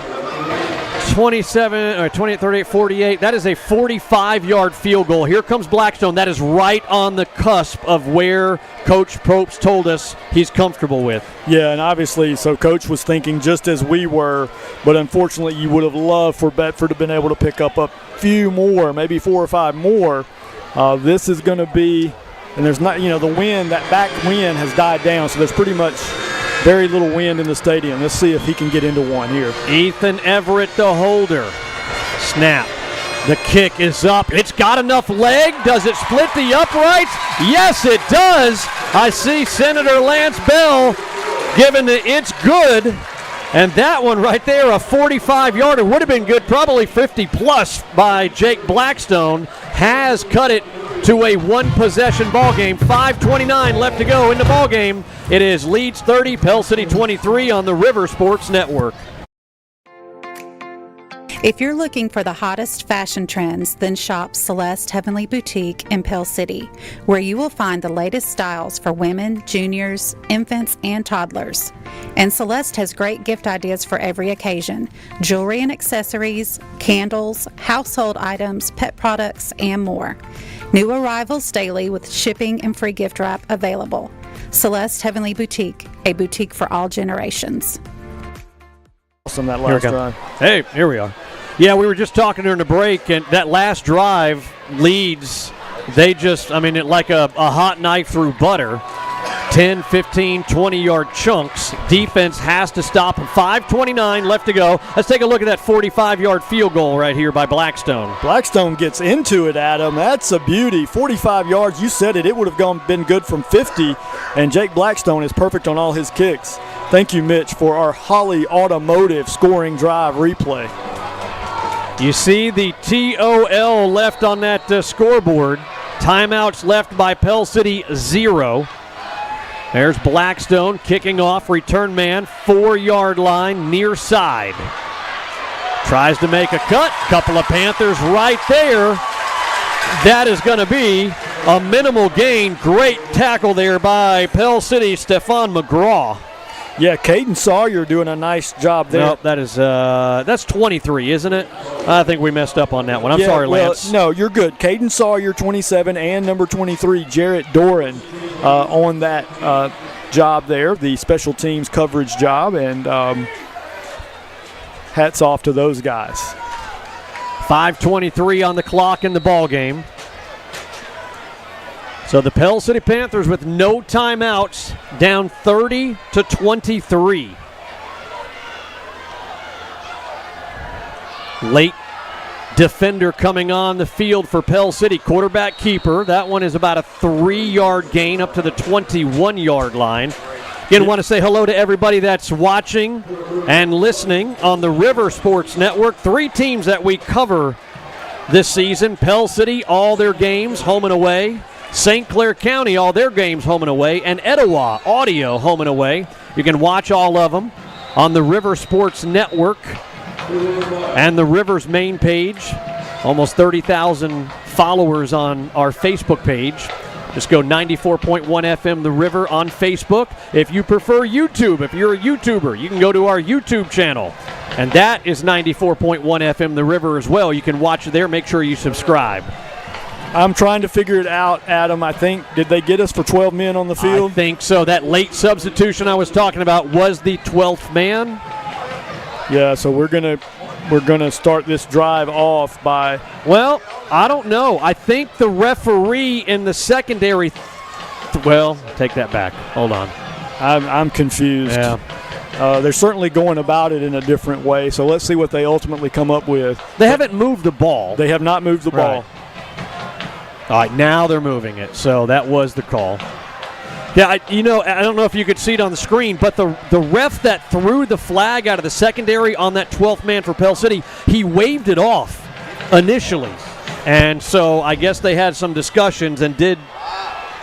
27, or 28, 38, 48. That is a 45-yard field goal. Here comes Blackstone. That is right on the cusp of where Coach Probst told us he's comfortable with. Yeah, and obviously, so Coach was thinking just as we were, but unfortunately you would have loved for Bedford to have been able to pick up a few more, maybe 4 or 5 more. This is going to be, and there's not, the wind, that back wind has died down, so there's pretty much very little wind in the stadium. Let's see if he can get into one here. Ethan Everett, the holder. Snap. The kick is up. It's got enough leg. Does it split the uprights? Yes, it does. I see Senator Lance Bell giving the it's good. And that one right there, a 45-yarder, would have been good, probably 50-plus by Jake Blackstone, has cut it to a one-possession ball game. 5:29 left to go in the ball game. It is Leeds 30, Pell City 23 on the River Sports Network. If you're looking for the hottest fashion trends, then shop Celeste Heavenly Boutique in Pell City, where you will find the latest styles for women, juniors, infants, and toddlers. And Celeste has great gift ideas for every occasion: jewelry and accessories, candles, household items, pet products, and more. New arrivals daily with shipping and free gift wrap available. Celeste Heavenly Boutique, a boutique for all generations. Awesome, that last drive. Hey, here we are. Yeah, we were just talking during the break, and that last drive, Leeds, they just, like a hot knife through butter. 10, 15, 20-yard chunks. Defense has to stop them. 5:29 left to go. Let's take a look at that 45-yard field goal right here by Blackstone. Blackstone gets into it, Adam. That's a beauty. 45 yards. You said it. It would have been good from 50, and Jake Blackstone is perfect on all his kicks. Thank you, Mitch, for our Holly Automotive scoring drive replay. You see the TOL left on that scoreboard. Timeouts left by Pell City, 0. There's Blackstone kicking off, return man, 4-yard line, near side. Tries to make a cut, couple of Panthers right there. That is going to be a minimal gain. Great tackle there by Pell City, Stephon McGraw. Yeah, Caden Sawyer doing a nice job there. Nope, that's 23, isn't it? I think we messed up on that one. I'm sorry, Lance. No, you're good. Caden Sawyer, 27, and number 23, Jarrett Doran, on that job there, the special teams coverage job, and hats off to those guys. 5:23 on the clock in the ball game. So the Pell City Panthers with no timeouts, down 30-23. Late defender coming on the field for Pell City. Quarterback keeper. That one is about a 3-yard gain up to the 21-yard line. Again, want to say hello to everybody that's watching and listening on the River Sports Network. 3 teams that we cover this season. Pell City, all their games, home and away. St. Clair County, all their games home and away, and Etowah, audio home and away. You can watch all of them on the River Sports Network and the River's main page. Almost 30,000 followers on our Facebook page. Just go 94.1 FM The River on Facebook. If you prefer YouTube, if you're a YouTuber, you can go to our YouTube channel. And that is 94.1 FM The River as well. You can watch it there. Make sure you subscribe. I'm trying to figure it out, Adam. I think, did they get us for 12 men on the field? I think so. That late substitution I was talking about was the 12th man. Yeah, so we're gonna start this drive off by. Well, I don't know. I think the referee in the secondary. Take that back. Hold on. I'm confused. Yeah. They're certainly going about it in a different way. So let's see what they ultimately come up with. They haven't moved the ball. They have not moved the ball. All right, now they're moving it. So that was the call. Yeah, I don't know if you could see it on the screen, but the ref that threw the flag out of the secondary on that 12th man for Pell City, he waved it off initially. And so I guess they had some discussions and did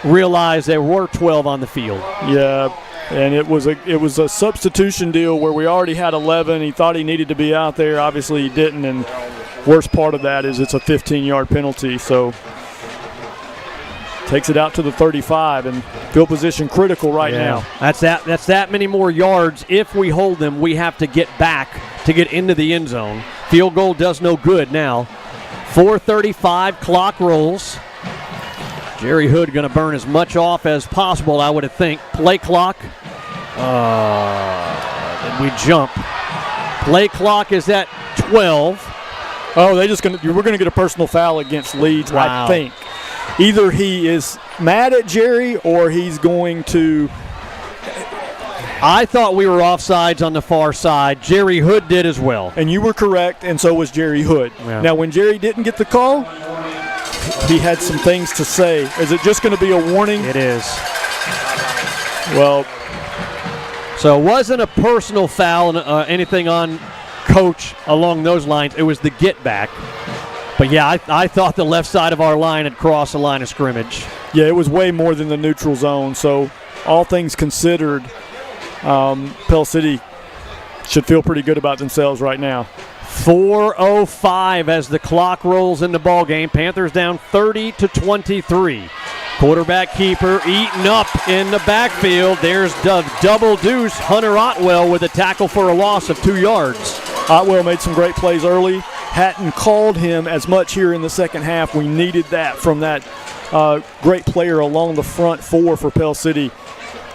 realize there were 12 on the field. Yeah, and it was a substitution deal where we already had 11. He thought he needed to be out there. Obviously he didn't, and worst part of that is it's a 15-yard penalty. So takes it out to the 35, and field position critical right now. That's that many more yards. If we hold them, we have to get back to get into the end zone. Field goal does no good now. 4:35, clock rolls. Jerry Hood going to burn as much off as possible, I would think. Play clock. Did we jump? Play clock is at 12. Oh, we're going to get a personal foul against Leeds, wow. I think. Either he is mad at Jerry or he's going to. I thought we were offsides on the far side. Jerry Hood did as well. And you were correct, and so was Jerry Hood. Yeah. Now, when Jerry didn't get the call, he had some things to say. Is it just going to be a warning? It is. Well. So it wasn't a personal foul, anything on Coach along those lines. It was the get back. But, yeah, I thought the left side of our line had crossed the line of scrimmage. Yeah, it was way more than the neutral zone. So, all things considered, Pell City should feel pretty good about themselves right now. 4:05 as the clock rolls in the ball game. Panthers down 30-23. Quarterback keeper eaten up in the backfield. There's the double deuce. Hunter Otwell with a tackle for a loss of 2 yards. Otwell made some great plays early. Hatton called him as much here in the second half. We needed that from that great player along the front four for Pell City.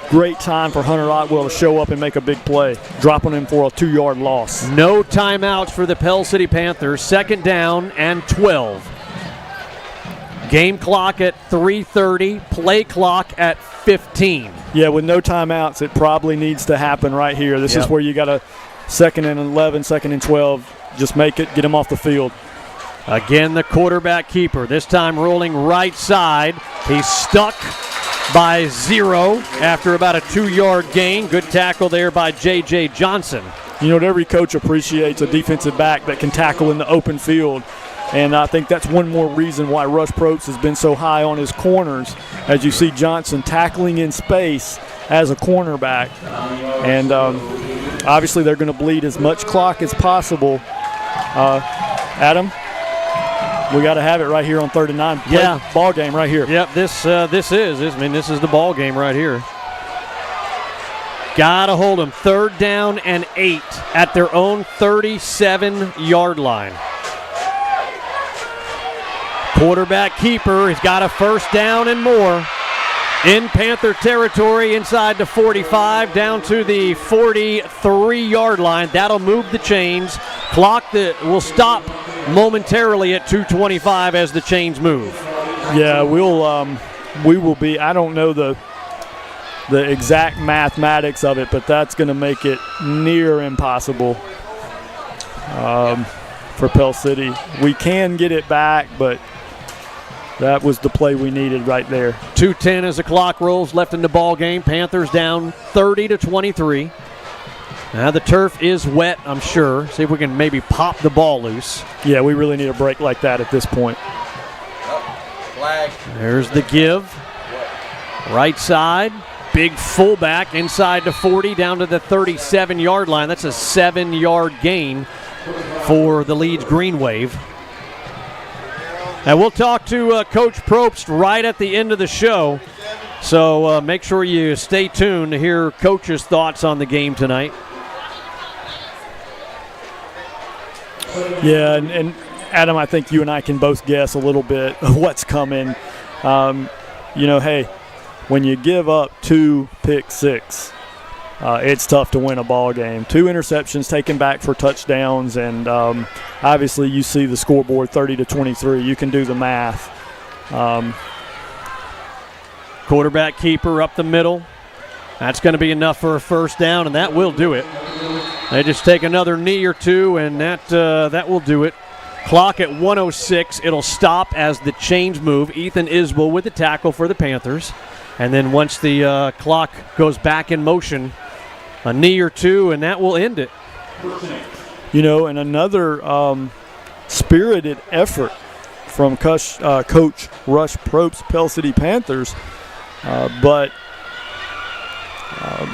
Great time for Hunter Otwell to show up and make a big play, dropping him for a 2-yard loss. No timeouts for the Pell City Panthers. 2nd down and 12. Game clock at 3:30. Play clock at 15. Yeah, with no timeouts, it probably needs to happen right here. This is where you got a 2nd and 11, 2nd and 12. Just make it, get him off the field. Again, the quarterback keeper, this time rolling right side. He's stuck by 0 after about a 2-yard gain. Good tackle there by J.J. Johnson. You know what, every coach appreciates a defensive back that can tackle in the open field. And I think that's one more reason why Russ Probst has been so high on his corners, as you see Johnson tackling in space as a cornerback. And obviously they're going to bleed as much clock as possible. Adam, we got to have it right here on 3rd and 9. Yeah. Ball game right here. Yep, this is the ball game right here. Got to hold them. 3rd down and 8 at their own 37-yard line. Quarterback keeper has got a 1st down and more. In Panther territory, inside the 45, down to the 43-yard line. That'll move the chains. Clock that will stop momentarily at 2:25 as the chains move. Yeah, we will be. I don't know the exact mathematics of it, but that's going to make it near impossible for Pell City. We can get it back, but that was the play we needed right there. 2:10 as the clock rolls left in the ball game. Panthers down 30-23. Now the turf is wet, I'm sure. See if we can maybe pop the ball loose. Yeah, we really need a break like that at this point. Flag. There's the give. Right side. Big fullback inside the 40 down to the 37-yard line. That's a 7-yard gain for the Leeds Green Wave. And we'll talk to Coach Probst right at the end of the show. So make sure you stay tuned to hear Coach's thoughts on the game tonight. Yeah, and Adam, I think you and I can both guess a little bit of what's coming. Hey, when you give up 2 pick-six, it's tough to win a ball game. 2 interceptions taken back for touchdowns, and obviously you see the scoreboard 30-23. You can do the math. Quarterback keeper up the middle. That's going to be enough for a 1st down, and that will do it. They just take another knee or two, and that will do it. Clock at 1:06. It'll stop as the chains move. Ethan Isbell with the tackle for the Panthers. And then once the clock goes back in motion, a knee or two, and that will end it. And another spirited effort from Coach Rush Probst, Pell City Panthers. But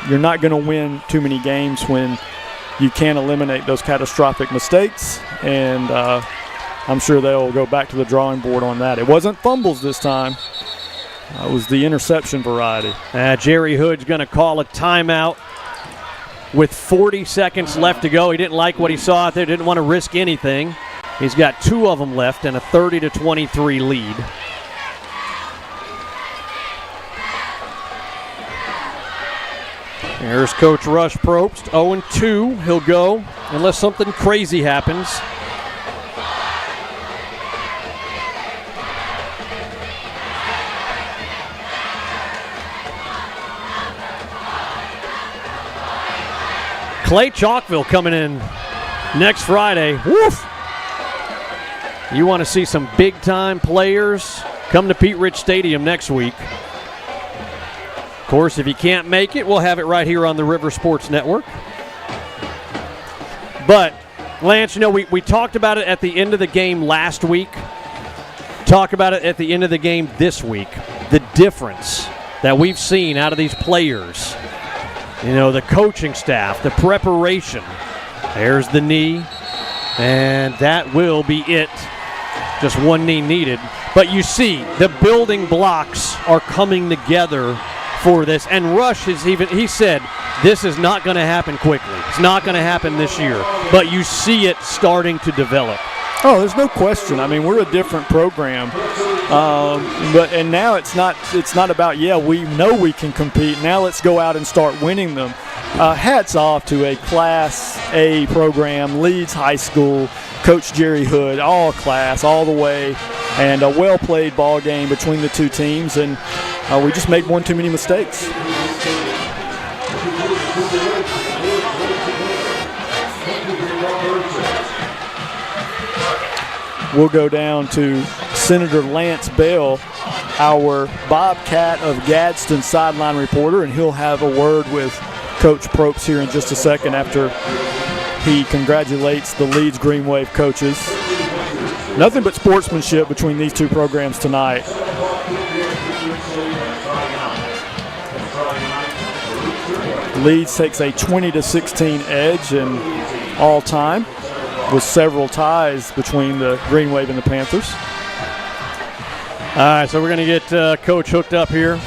you're not going to win too many games when you can't eliminate those catastrophic mistakes. And I'm sure they'll go back to the drawing board on that. It wasn't fumbles this time. It was the interception variety. Jerry Hood's going to call a timeout with 40 seconds left to go. He didn't like what he saw out there, didn't want to risk anything. He's got 2 of them left and a 30-23 lead. Here's Coach Rush Probst, 0-2. He'll go unless something crazy happens. Clay Chalkville coming in next Friday. Woof! You want to see some big-time players? Come to Pete Rich Stadium next week. Of course, if you can't make it, we'll have it right here on the River Sports Network. But, Lance, we talked about it at the end of the game last week. Talk about it at the end of the game this week. The difference that we've seen out of these players. The coaching staff, the preparation. There's the knee, and that will be it. Just one knee needed. But you see, the building blocks are coming together for this. And Rush he said, this is not going to happen quickly. It's not going to happen this year. But you see it starting to develop. Oh, there's no question. I mean, we're a different program, and now it's not about we know we can compete. Now let's go out and start winning them. Hats off to a Class A program, Leeds High School, Coach Jerry Hood, all class, all the way, and a well-played ball game between the two teams, and we just made one too many mistakes. We'll go down to Senator Lance Bell, our Bobcat of Gadsden sideline reporter, and he'll have a word with Coach Probst here in just a second after he congratulates the Leeds Green Wave coaches. Nothing but sportsmanship between these two programs tonight. Leeds takes a 20-16 edge in all time, with several ties between the Green Wave and the Panthers. All right, so we're going to get Coach hooked up here.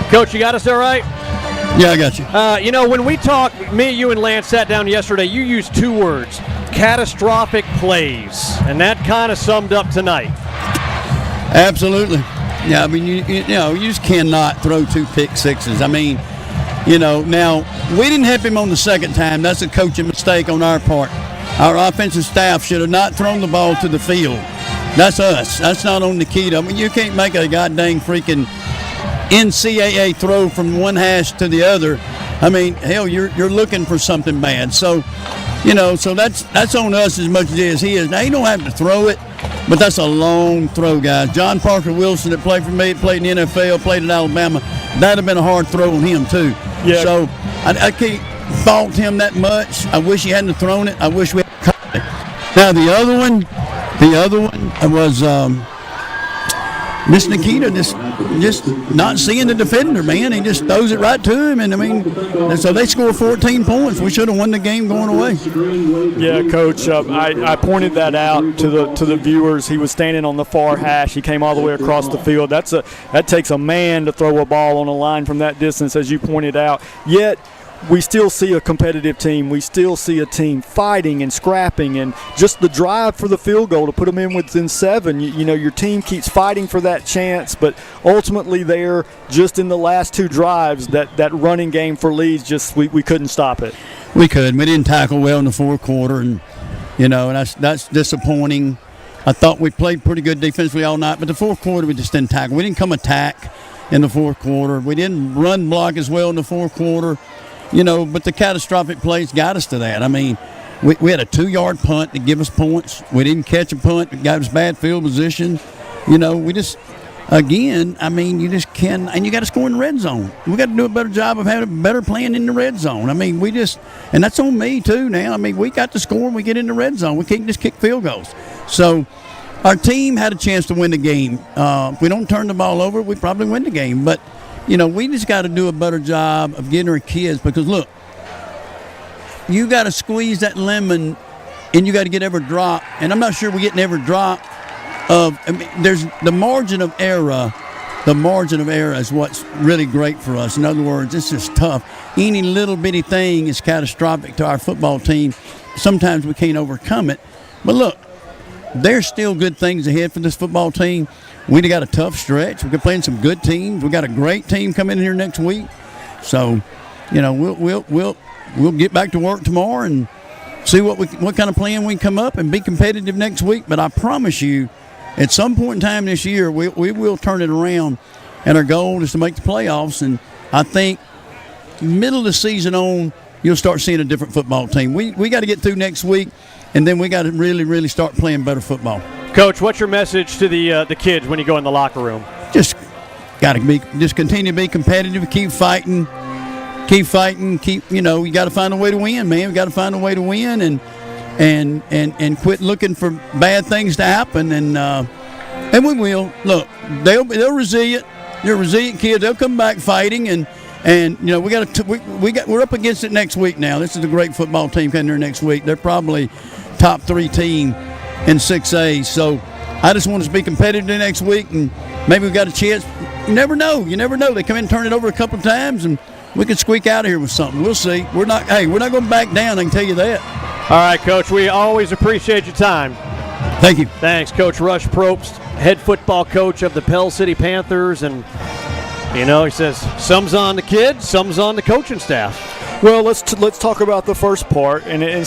Coach, you got us all right? Yeah, I got you. You know, when we talked, me, you, and Lance sat down yesterday, you used 2 words, catastrophic plays, and that kind of summed up tonight. Absolutely. Yeah, I mean, you just cannot throw 2 pick sixes. I mean, now we didn't help him on the second time. That's a coaching mistake on our part. Our offensive staff should have not thrown the ball to the field. That's us. That's not on Nikita. I mean, you can't make a goddamn freaking NCAA throw from one hash to the other. I mean, hell, you're looking for something bad. So, so that's on us as much as it is he is. Now, he don't have to throw it, but that's a long throw, guys. John Parker Wilson that played for me, played in the NFL, played in Alabama, that'd have been a hard throw on him, too. Yeah. So, I can't fault him that much. I wish he hadn't thrown it. I wish we had caught it. Now, the other one was Miss Nikita just not seeing the defender, man. He just throws it right to him, and I mean, so they score 14 points. We should have won the game going away. Yeah, Coach, I pointed that out to the viewers. He was standing on the far hash. He came all the way across the field. That takes a man to throw a ball on a line from that distance, as you pointed out. Yet we still see a competitive team. We still see a team fighting and scrapping, and just the drive for the field goal to put them in within 7. Your team keeps fighting for that chance, but ultimately there, just in the last 2 drives, that running game for Leeds, we couldn't stop it. We couldn't. We didn't tackle well in the fourth quarter, and that's disappointing. I thought we played pretty good defensively all night, but the fourth quarter we just didn't tackle. We didn't come attack in the fourth quarter. We didn't run block as well in the fourth quarter. But the catastrophic plays got us to that. I mean, we had a 2-yard punt to give us points. We didn't catch a punt. It got us bad field position. We just, again, I mean, you just can't, and you got to score in the red zone. We got to do a better job of having a better plan in the red zone. I mean, and that's on me too now. I mean, we got to score when we get in the red zone. We can't just kick field goals. So our team had a chance to win the game. If we don't turn the ball over, we probably win the game. But we just got to do a better job of getting our kids, because, look, you got to squeeze that lemon and you got to get every drop. And I'm not sure we're getting every drop there's the margin of error. The margin of error is what's really great for us. In other words, it's just tough. Any little bitty thing is catastrophic to our football team. Sometimes we can't overcome it. But, look, there's still good things ahead for this football team. We got a tough stretch. We're playing some good teams. We got a great team coming in here next week. So, we'll get back to work tomorrow and see what kind of plan we can come up and be competitive next week. But I promise you, at some point in time this year, we will turn it around, and our goal is to make the playoffs. And I think middle of the season on, you'll start seeing a different football team. We got to get through next week, and then we got to really, really start playing better football. Coach, what's your message to the kids when you go in the locker room? Just continue to be competitive, keep fighting, you got to find a way to win, man. We got to find a way to win, and quit looking for bad things to happen, and we will. Look, they're resilient. They're resilient kids. They'll come back fighting, and we're up against it next week now. This is a great football team coming here next week. They're probably top 3 team in 6A. So I just want us to be competitive next week, and maybe we got a chance. You never know. They come in and turn it over a couple of times, and we could squeak out of here with something. We'll see. We're not going to back down, I can tell you that. All right, Coach, we always appreciate your time. Thank you. Thanks, Coach Rush Probst, head football coach of the Pell City Panthers. And, he says some's on the kids, some's on the coaching staff. Well, let's talk about the first part, and I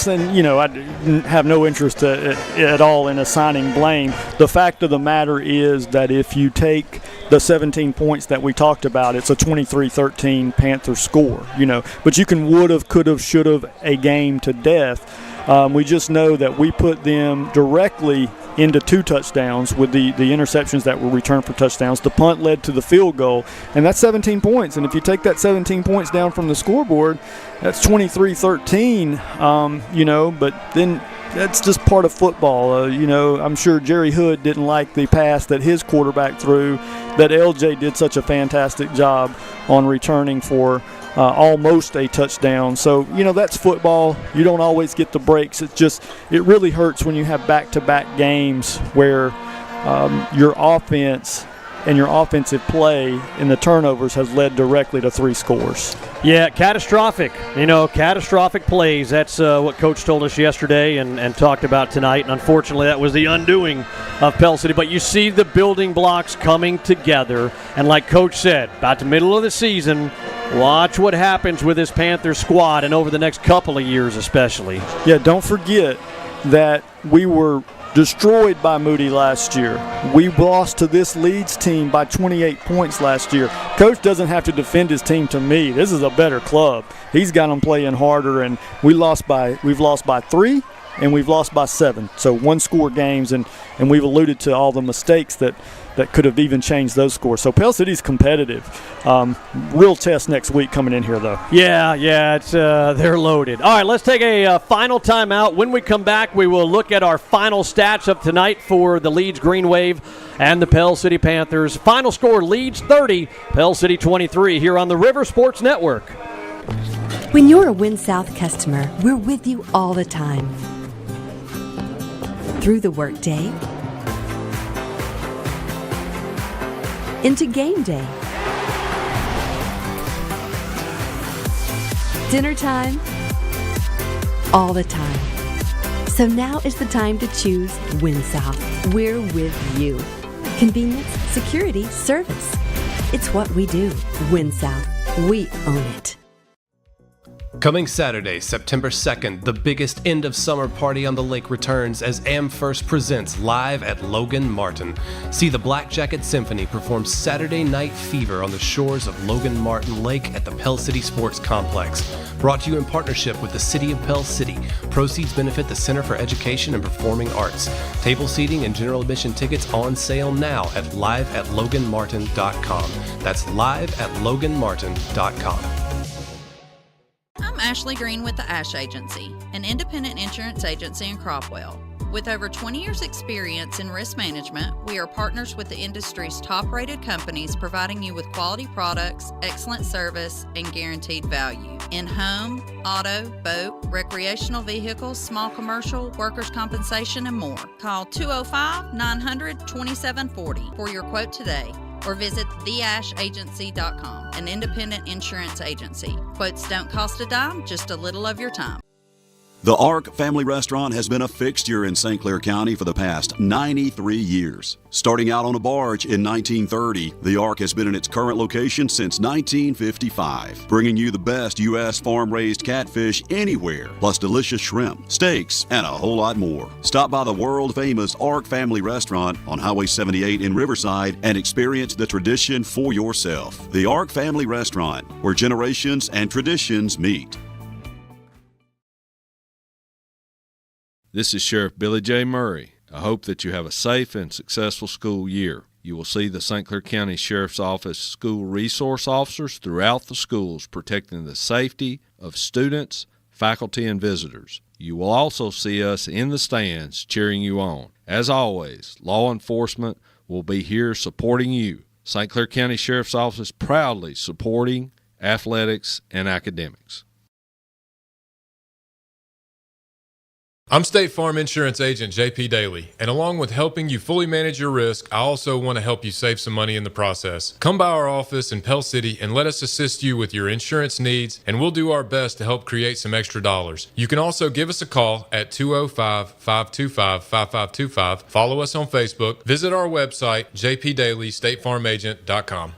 have no interest at all in assigning blame. The fact of the matter is that if you take the 17 points that we talked about, it's a 23-13 Panther score, But you can would've, could've, should've a game to death. We just know that we put them directly into 2 touchdowns with the interceptions that were returned for touchdowns. The punt led to the field goal, and that's 17 points. And if you take that 17 points down from the scoreboard, that's 23-13, but then that's just part of football. I'm sure Jerry Hood didn't like the pass that his quarterback threw, that LJ did such a fantastic job on returning for almost a touchdown. So, that's football. You don't always get the breaks. It really hurts when you have back-to-back games where your offense and your offensive play and the turnovers has led directly to 3 scores. Yeah, catastrophic. Catastrophic plays. That's what Coach told us yesterday and talked about tonight. And unfortunately, that was the undoing of Pell City. But you see the building blocks coming together. And like Coach said, about the middle of the season, watch what happens with this Panthers squad and over the next couple of years especially. Yeah, don't forget that we were destroyed by Moody last year. We lost to this Leeds team by 28 points last year. Coach doesn't have to defend his team to me. This is a better club. He's got them playing harder, and we've lost by 3 and we've lost by 7. So 1-score games, and we've alluded to all the mistakes that could have even changed those scores. So Pell City's competitive. Real test next week coming in here, though. Yeah, it's they're loaded. All right, let's take a final timeout. When we come back, we will look at our final stats of tonight for the Leeds Green Wave and the Pell City Panthers. Final score, Leeds 30, Pell City 23, here on the River Sports Network. When you're a Win South customer, we're with you all the time. Through the workday, into game day, dinner time, all the time. So now is the time to choose Win South. We're with you. Convenience, security, service. It's what we do. Win South. We own it. Coming Saturday, September 2nd, the biggest end-of-summer party on the lake returns as AmFirst presents live at Logan Martin. See the Black Jacket Symphony perform Saturday Night Fever on the shores of Logan Martin Lake at the Pell City Sports Complex. Brought to you in partnership with the City of Pell City. Proceeds benefit the Center for Education and Performing Arts. Table seating and general admission tickets on sale now at live@loganmartin.com. That's live@loganmartin.com. I'm Ashley Green with the Ash Agency, an independent insurance agency in Cropwell. With over 20 years' experience in risk management, we are partners with the industry's top-rated companies, providing you with quality products, excellent service, and guaranteed value in home, auto, boat, recreational vehicles, small commercial, workers' compensation, and more. Call 205-900-2740 for your quote today, or visit theashagency.com, an independent insurance agency. Quotes don't cost a dime, just a little of your time. The Ark Family Restaurant has been a fixture in St. Clair County for the past 93 years. Starting out on a barge in 1930, the Ark has been in its current location since 1955, bringing you the best U.S. farm-raised catfish anywhere, plus delicious shrimp, steaks, and a whole lot more. Stop by the world-famous Ark Family Restaurant on Highway 78 in Riverside and experience the tradition for yourself. The Ark Family Restaurant, where generations and traditions meet. This is Sheriff Billy J. Murray. I hope that you have a safe and successful school year. You will see the St. Clair County Sheriff's Office school resource officers throughout the schools protecting the safety of students, faculty, and visitors. You will also see us in the stands cheering you on. As always, law enforcement will be here supporting you. St. Clair County Sheriff's Office proudly supporting athletics and academics. I'm State Farm Insurance Agent JP Daly, and along with helping you fully manage your risk, I also want to help you save some money in the process. Come by our office in Pell City and let us assist you with your insurance needs, and we'll do our best to help create some extra dollars. You can also give us a call at 205-525-5525, follow us on Facebook, visit our website, jpdailystatefarmagent.com.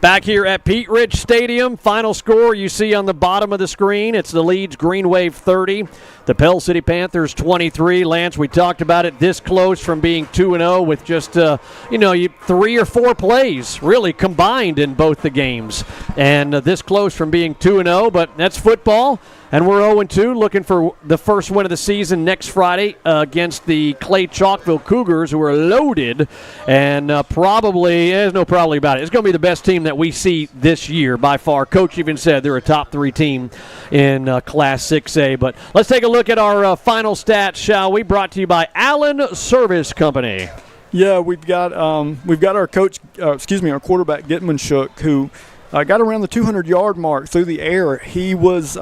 Back here at Pete Ridge Stadium, final score you see on the bottom of the screen. It's the Leeds Green Wave 30, the Pell City Panthers 23. Lance, we talked about it, this close from being 2-0 with just, 3 or 4 plays really combined in both the games. And this close from being 2-0, but that's football. And we're 0-2, looking for the first win of the season next Friday against the Clay Chalkville Cougars, who are loaded. And there's no probably about it. It's going to be the best team that we see this year by far. Coach even said they're a top 3 team in Class 6A. But let's take a look at our final stats, shall we? Brought to you by Allen Service Company. Yeah, we've got our coach, our quarterback Gitman-Shook, who got around the 200-yard mark through the air. He was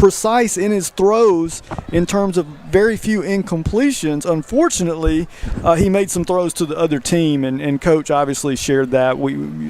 precise in his throws in terms of very few incompletions. Unfortunately, he made some throws to the other team, and Coach obviously shared that.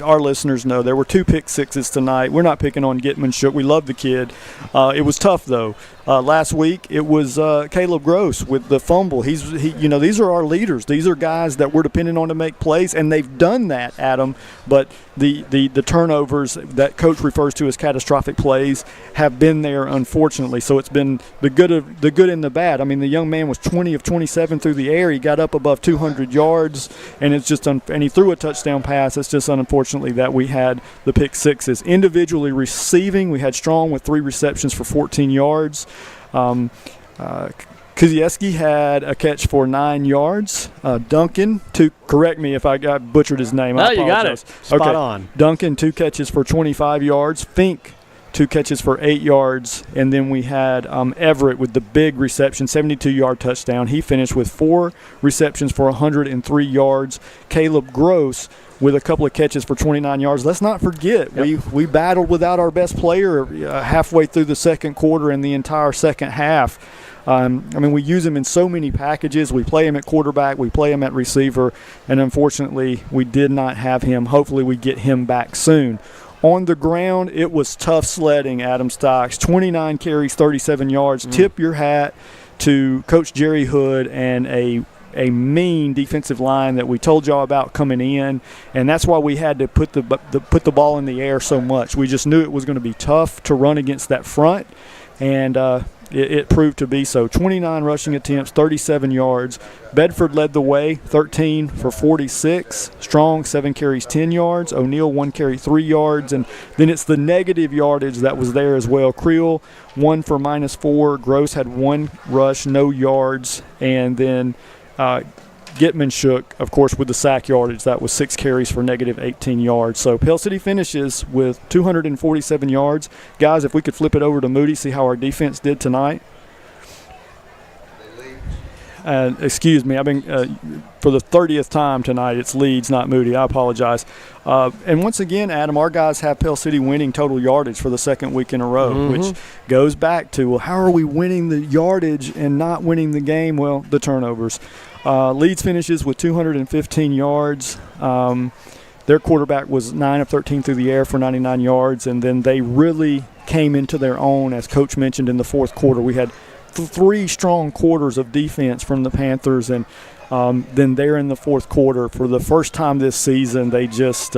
Our listeners know there were 2 pick sixes tonight. We're not picking on Gitman-Shook. We love the kid. It was tough, though. Last week, it was Caleb Gross with the fumble. These are our leaders. These are guys that we're dependent on to make plays, and they've done that, Adam. But the turnovers that Coach refers to as catastrophic plays have been there, unfortunately. So it's been the good and the bad. I mean, the young man was 20 of 27 through the air. He got up above 200 yards, and it's just and he threw a touchdown pass. It's just unfortunately that we had the pick sixes. Individually receiving, we had Strong with 3 receptions for 14 yards. Kuzieski had a catch for 9 yards. Duncan, correct me if I butchered his name. I apologize. You got it. Spot on. Duncan, 2 catches for 25 yards. Fink, 2 catches for 8 yards. And then we had Everett with the big reception, 72-yard touchdown. He finished with 4 receptions for 103 yards. Caleb Gross with a couple of catches for 29 yards. Let's not forget, we battled without our best player halfway through the second quarter and the entire second half. We use him in so many packages. We play him at quarterback. We play him at receiver. And unfortunately, we did not have him. Hopefully, we get him back soon. On the ground, it was tough sledding, Adam Stocks. 29 carries, 37 yards. Tip your hat to Coach Jerry Hood and a mean defensive line that we told y'all about coming in, and that's why we had to put the ball in the air so much. We just knew it was going to be tough to run against that front, and it proved to be so. 29 rushing attempts, 37 yards. Bedford led the way, 13 for 46. Strong, 7 carries, 10 yards. O'Neal, 1 carry, 3 yards. And then it's the negative yardage that was there as well. Creel, 1 for -4. Gross had 1 rush, no yards. And then Gitman-Shook, of course, with the sack yardage. That was 6 carries for -18 yards. So Pell City finishes with 247 yards. Guys, if we could flip it over to Moody, see how our defense did tonight. Excuse me, I've been for the 30th time tonight. It's Leeds, not Moody. I apologize. And once again, Adam, our guys have Pell City winning total yardage for the second week in a row, which goes back to, well, how are we winning the yardage and not winning the game? Well, the turnovers. Leeds finishes with 215 yards. Their quarterback was 9 of 13 through the air for 99 yards, and then they really came into their own, as Coach mentioned, in the fourth quarter. We had 3 strong quarters of defense from the Panthers, and then there in the fourth quarter, for the first time this season, they just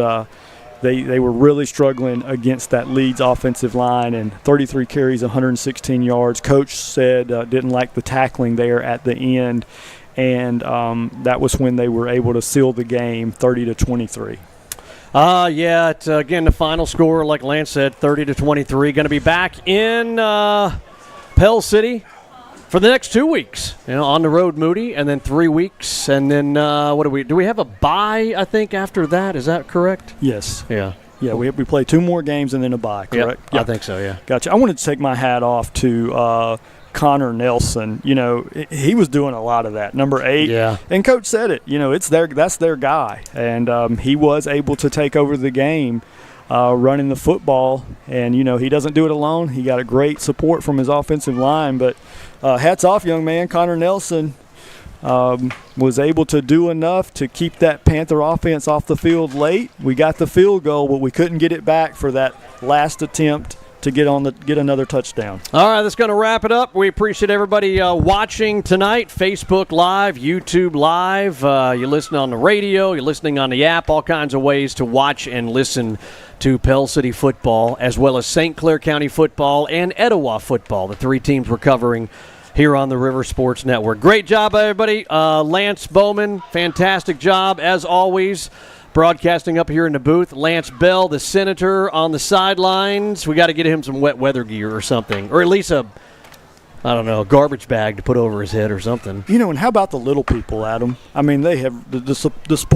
they were really struggling against that Leeds offensive line, and 33 carries, 116 yards. Coach said didn't like the tackling there at the end, and that was when they were able to seal the game 30-23. Again, the final score, like Lance said, 30-23. Going to be back in Pell City for the next 2 weeks, on the road, Moody, and then 3 weeks, and then do we have a bye, I think, after that? Is that correct? Yes. Yeah. Yeah, we play 2 more games and then a bye, correct? Yep. I think so, yeah. Gotcha. I wanted to take my hat off to Connor Nelson. He was doing a lot of that, number 8. Yeah. And Coach said it, that's their guy, and he was able to take over the game. Running the football, and he doesn't do it alone. He got a great support from his offensive line, but hats off, young man. Connor Nelson was able to do enough to keep that Panther offense off the field late. We got the field goal, but we couldn't get it back for that last attempt to get another touchdown. All right, that's going to wrap it up. We appreciate everybody watching tonight. Facebook Live, YouTube Live. You're listening on the radio. You're listening on the app. All kinds of ways to watch and listen to Pell City football, as well as St. Clair County football and Etowah football, the 3 teams we're covering here on the River Sports Network. Great job, everybody. Lance Bowman, fantastic job, as always. Broadcasting up here in the booth. Lance Bell, the senator, on the sidelines. We got to get him some wet weather gear or something, or at least a garbage bag to put over his head or something. And how about the little people, Adam? I mean, they have the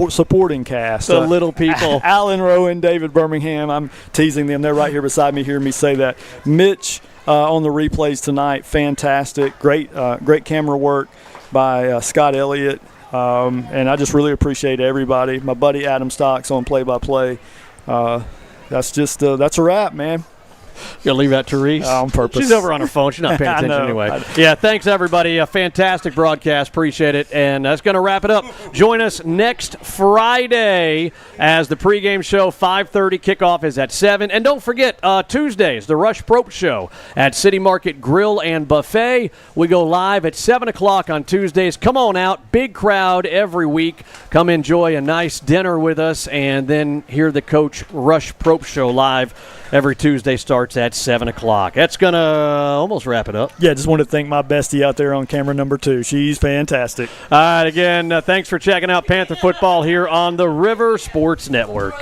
supporting cast. The little people. Alan Rowan, David Birmingham. I'm teasing them. They're right here beside me, hearing me say that. Mitch on the replays tonight, fantastic. Great camera work by Scott Elliott. And I just really appreciate everybody. My buddy Adam Stocks on play-by-play. That's a wrap, man. Gonna leave that to Reese? On purpose. She's over on her phone. She's not paying attention anyway. Yeah, thanks, everybody. A fantastic broadcast. Appreciate it. And that's going to wrap it up. Join us next Friday as the pregame show, 5:30. Kickoff is at 7. And don't forget, Tuesdays, the Rush Probst Show at City Market Grill and Buffet. We go live at 7 o'clock on Tuesdays. Come on out. Big crowd every week. Come enjoy a nice dinner with us and then hear the Coach Rush Probst Show live. Every Tuesday starts at 7 o'clock. That's going to almost wrap it up. Yeah, just want to thank my bestie out there on camera number 2. She's fantastic. All right, again, thanks for checking out Panther football here on the River Sports Network.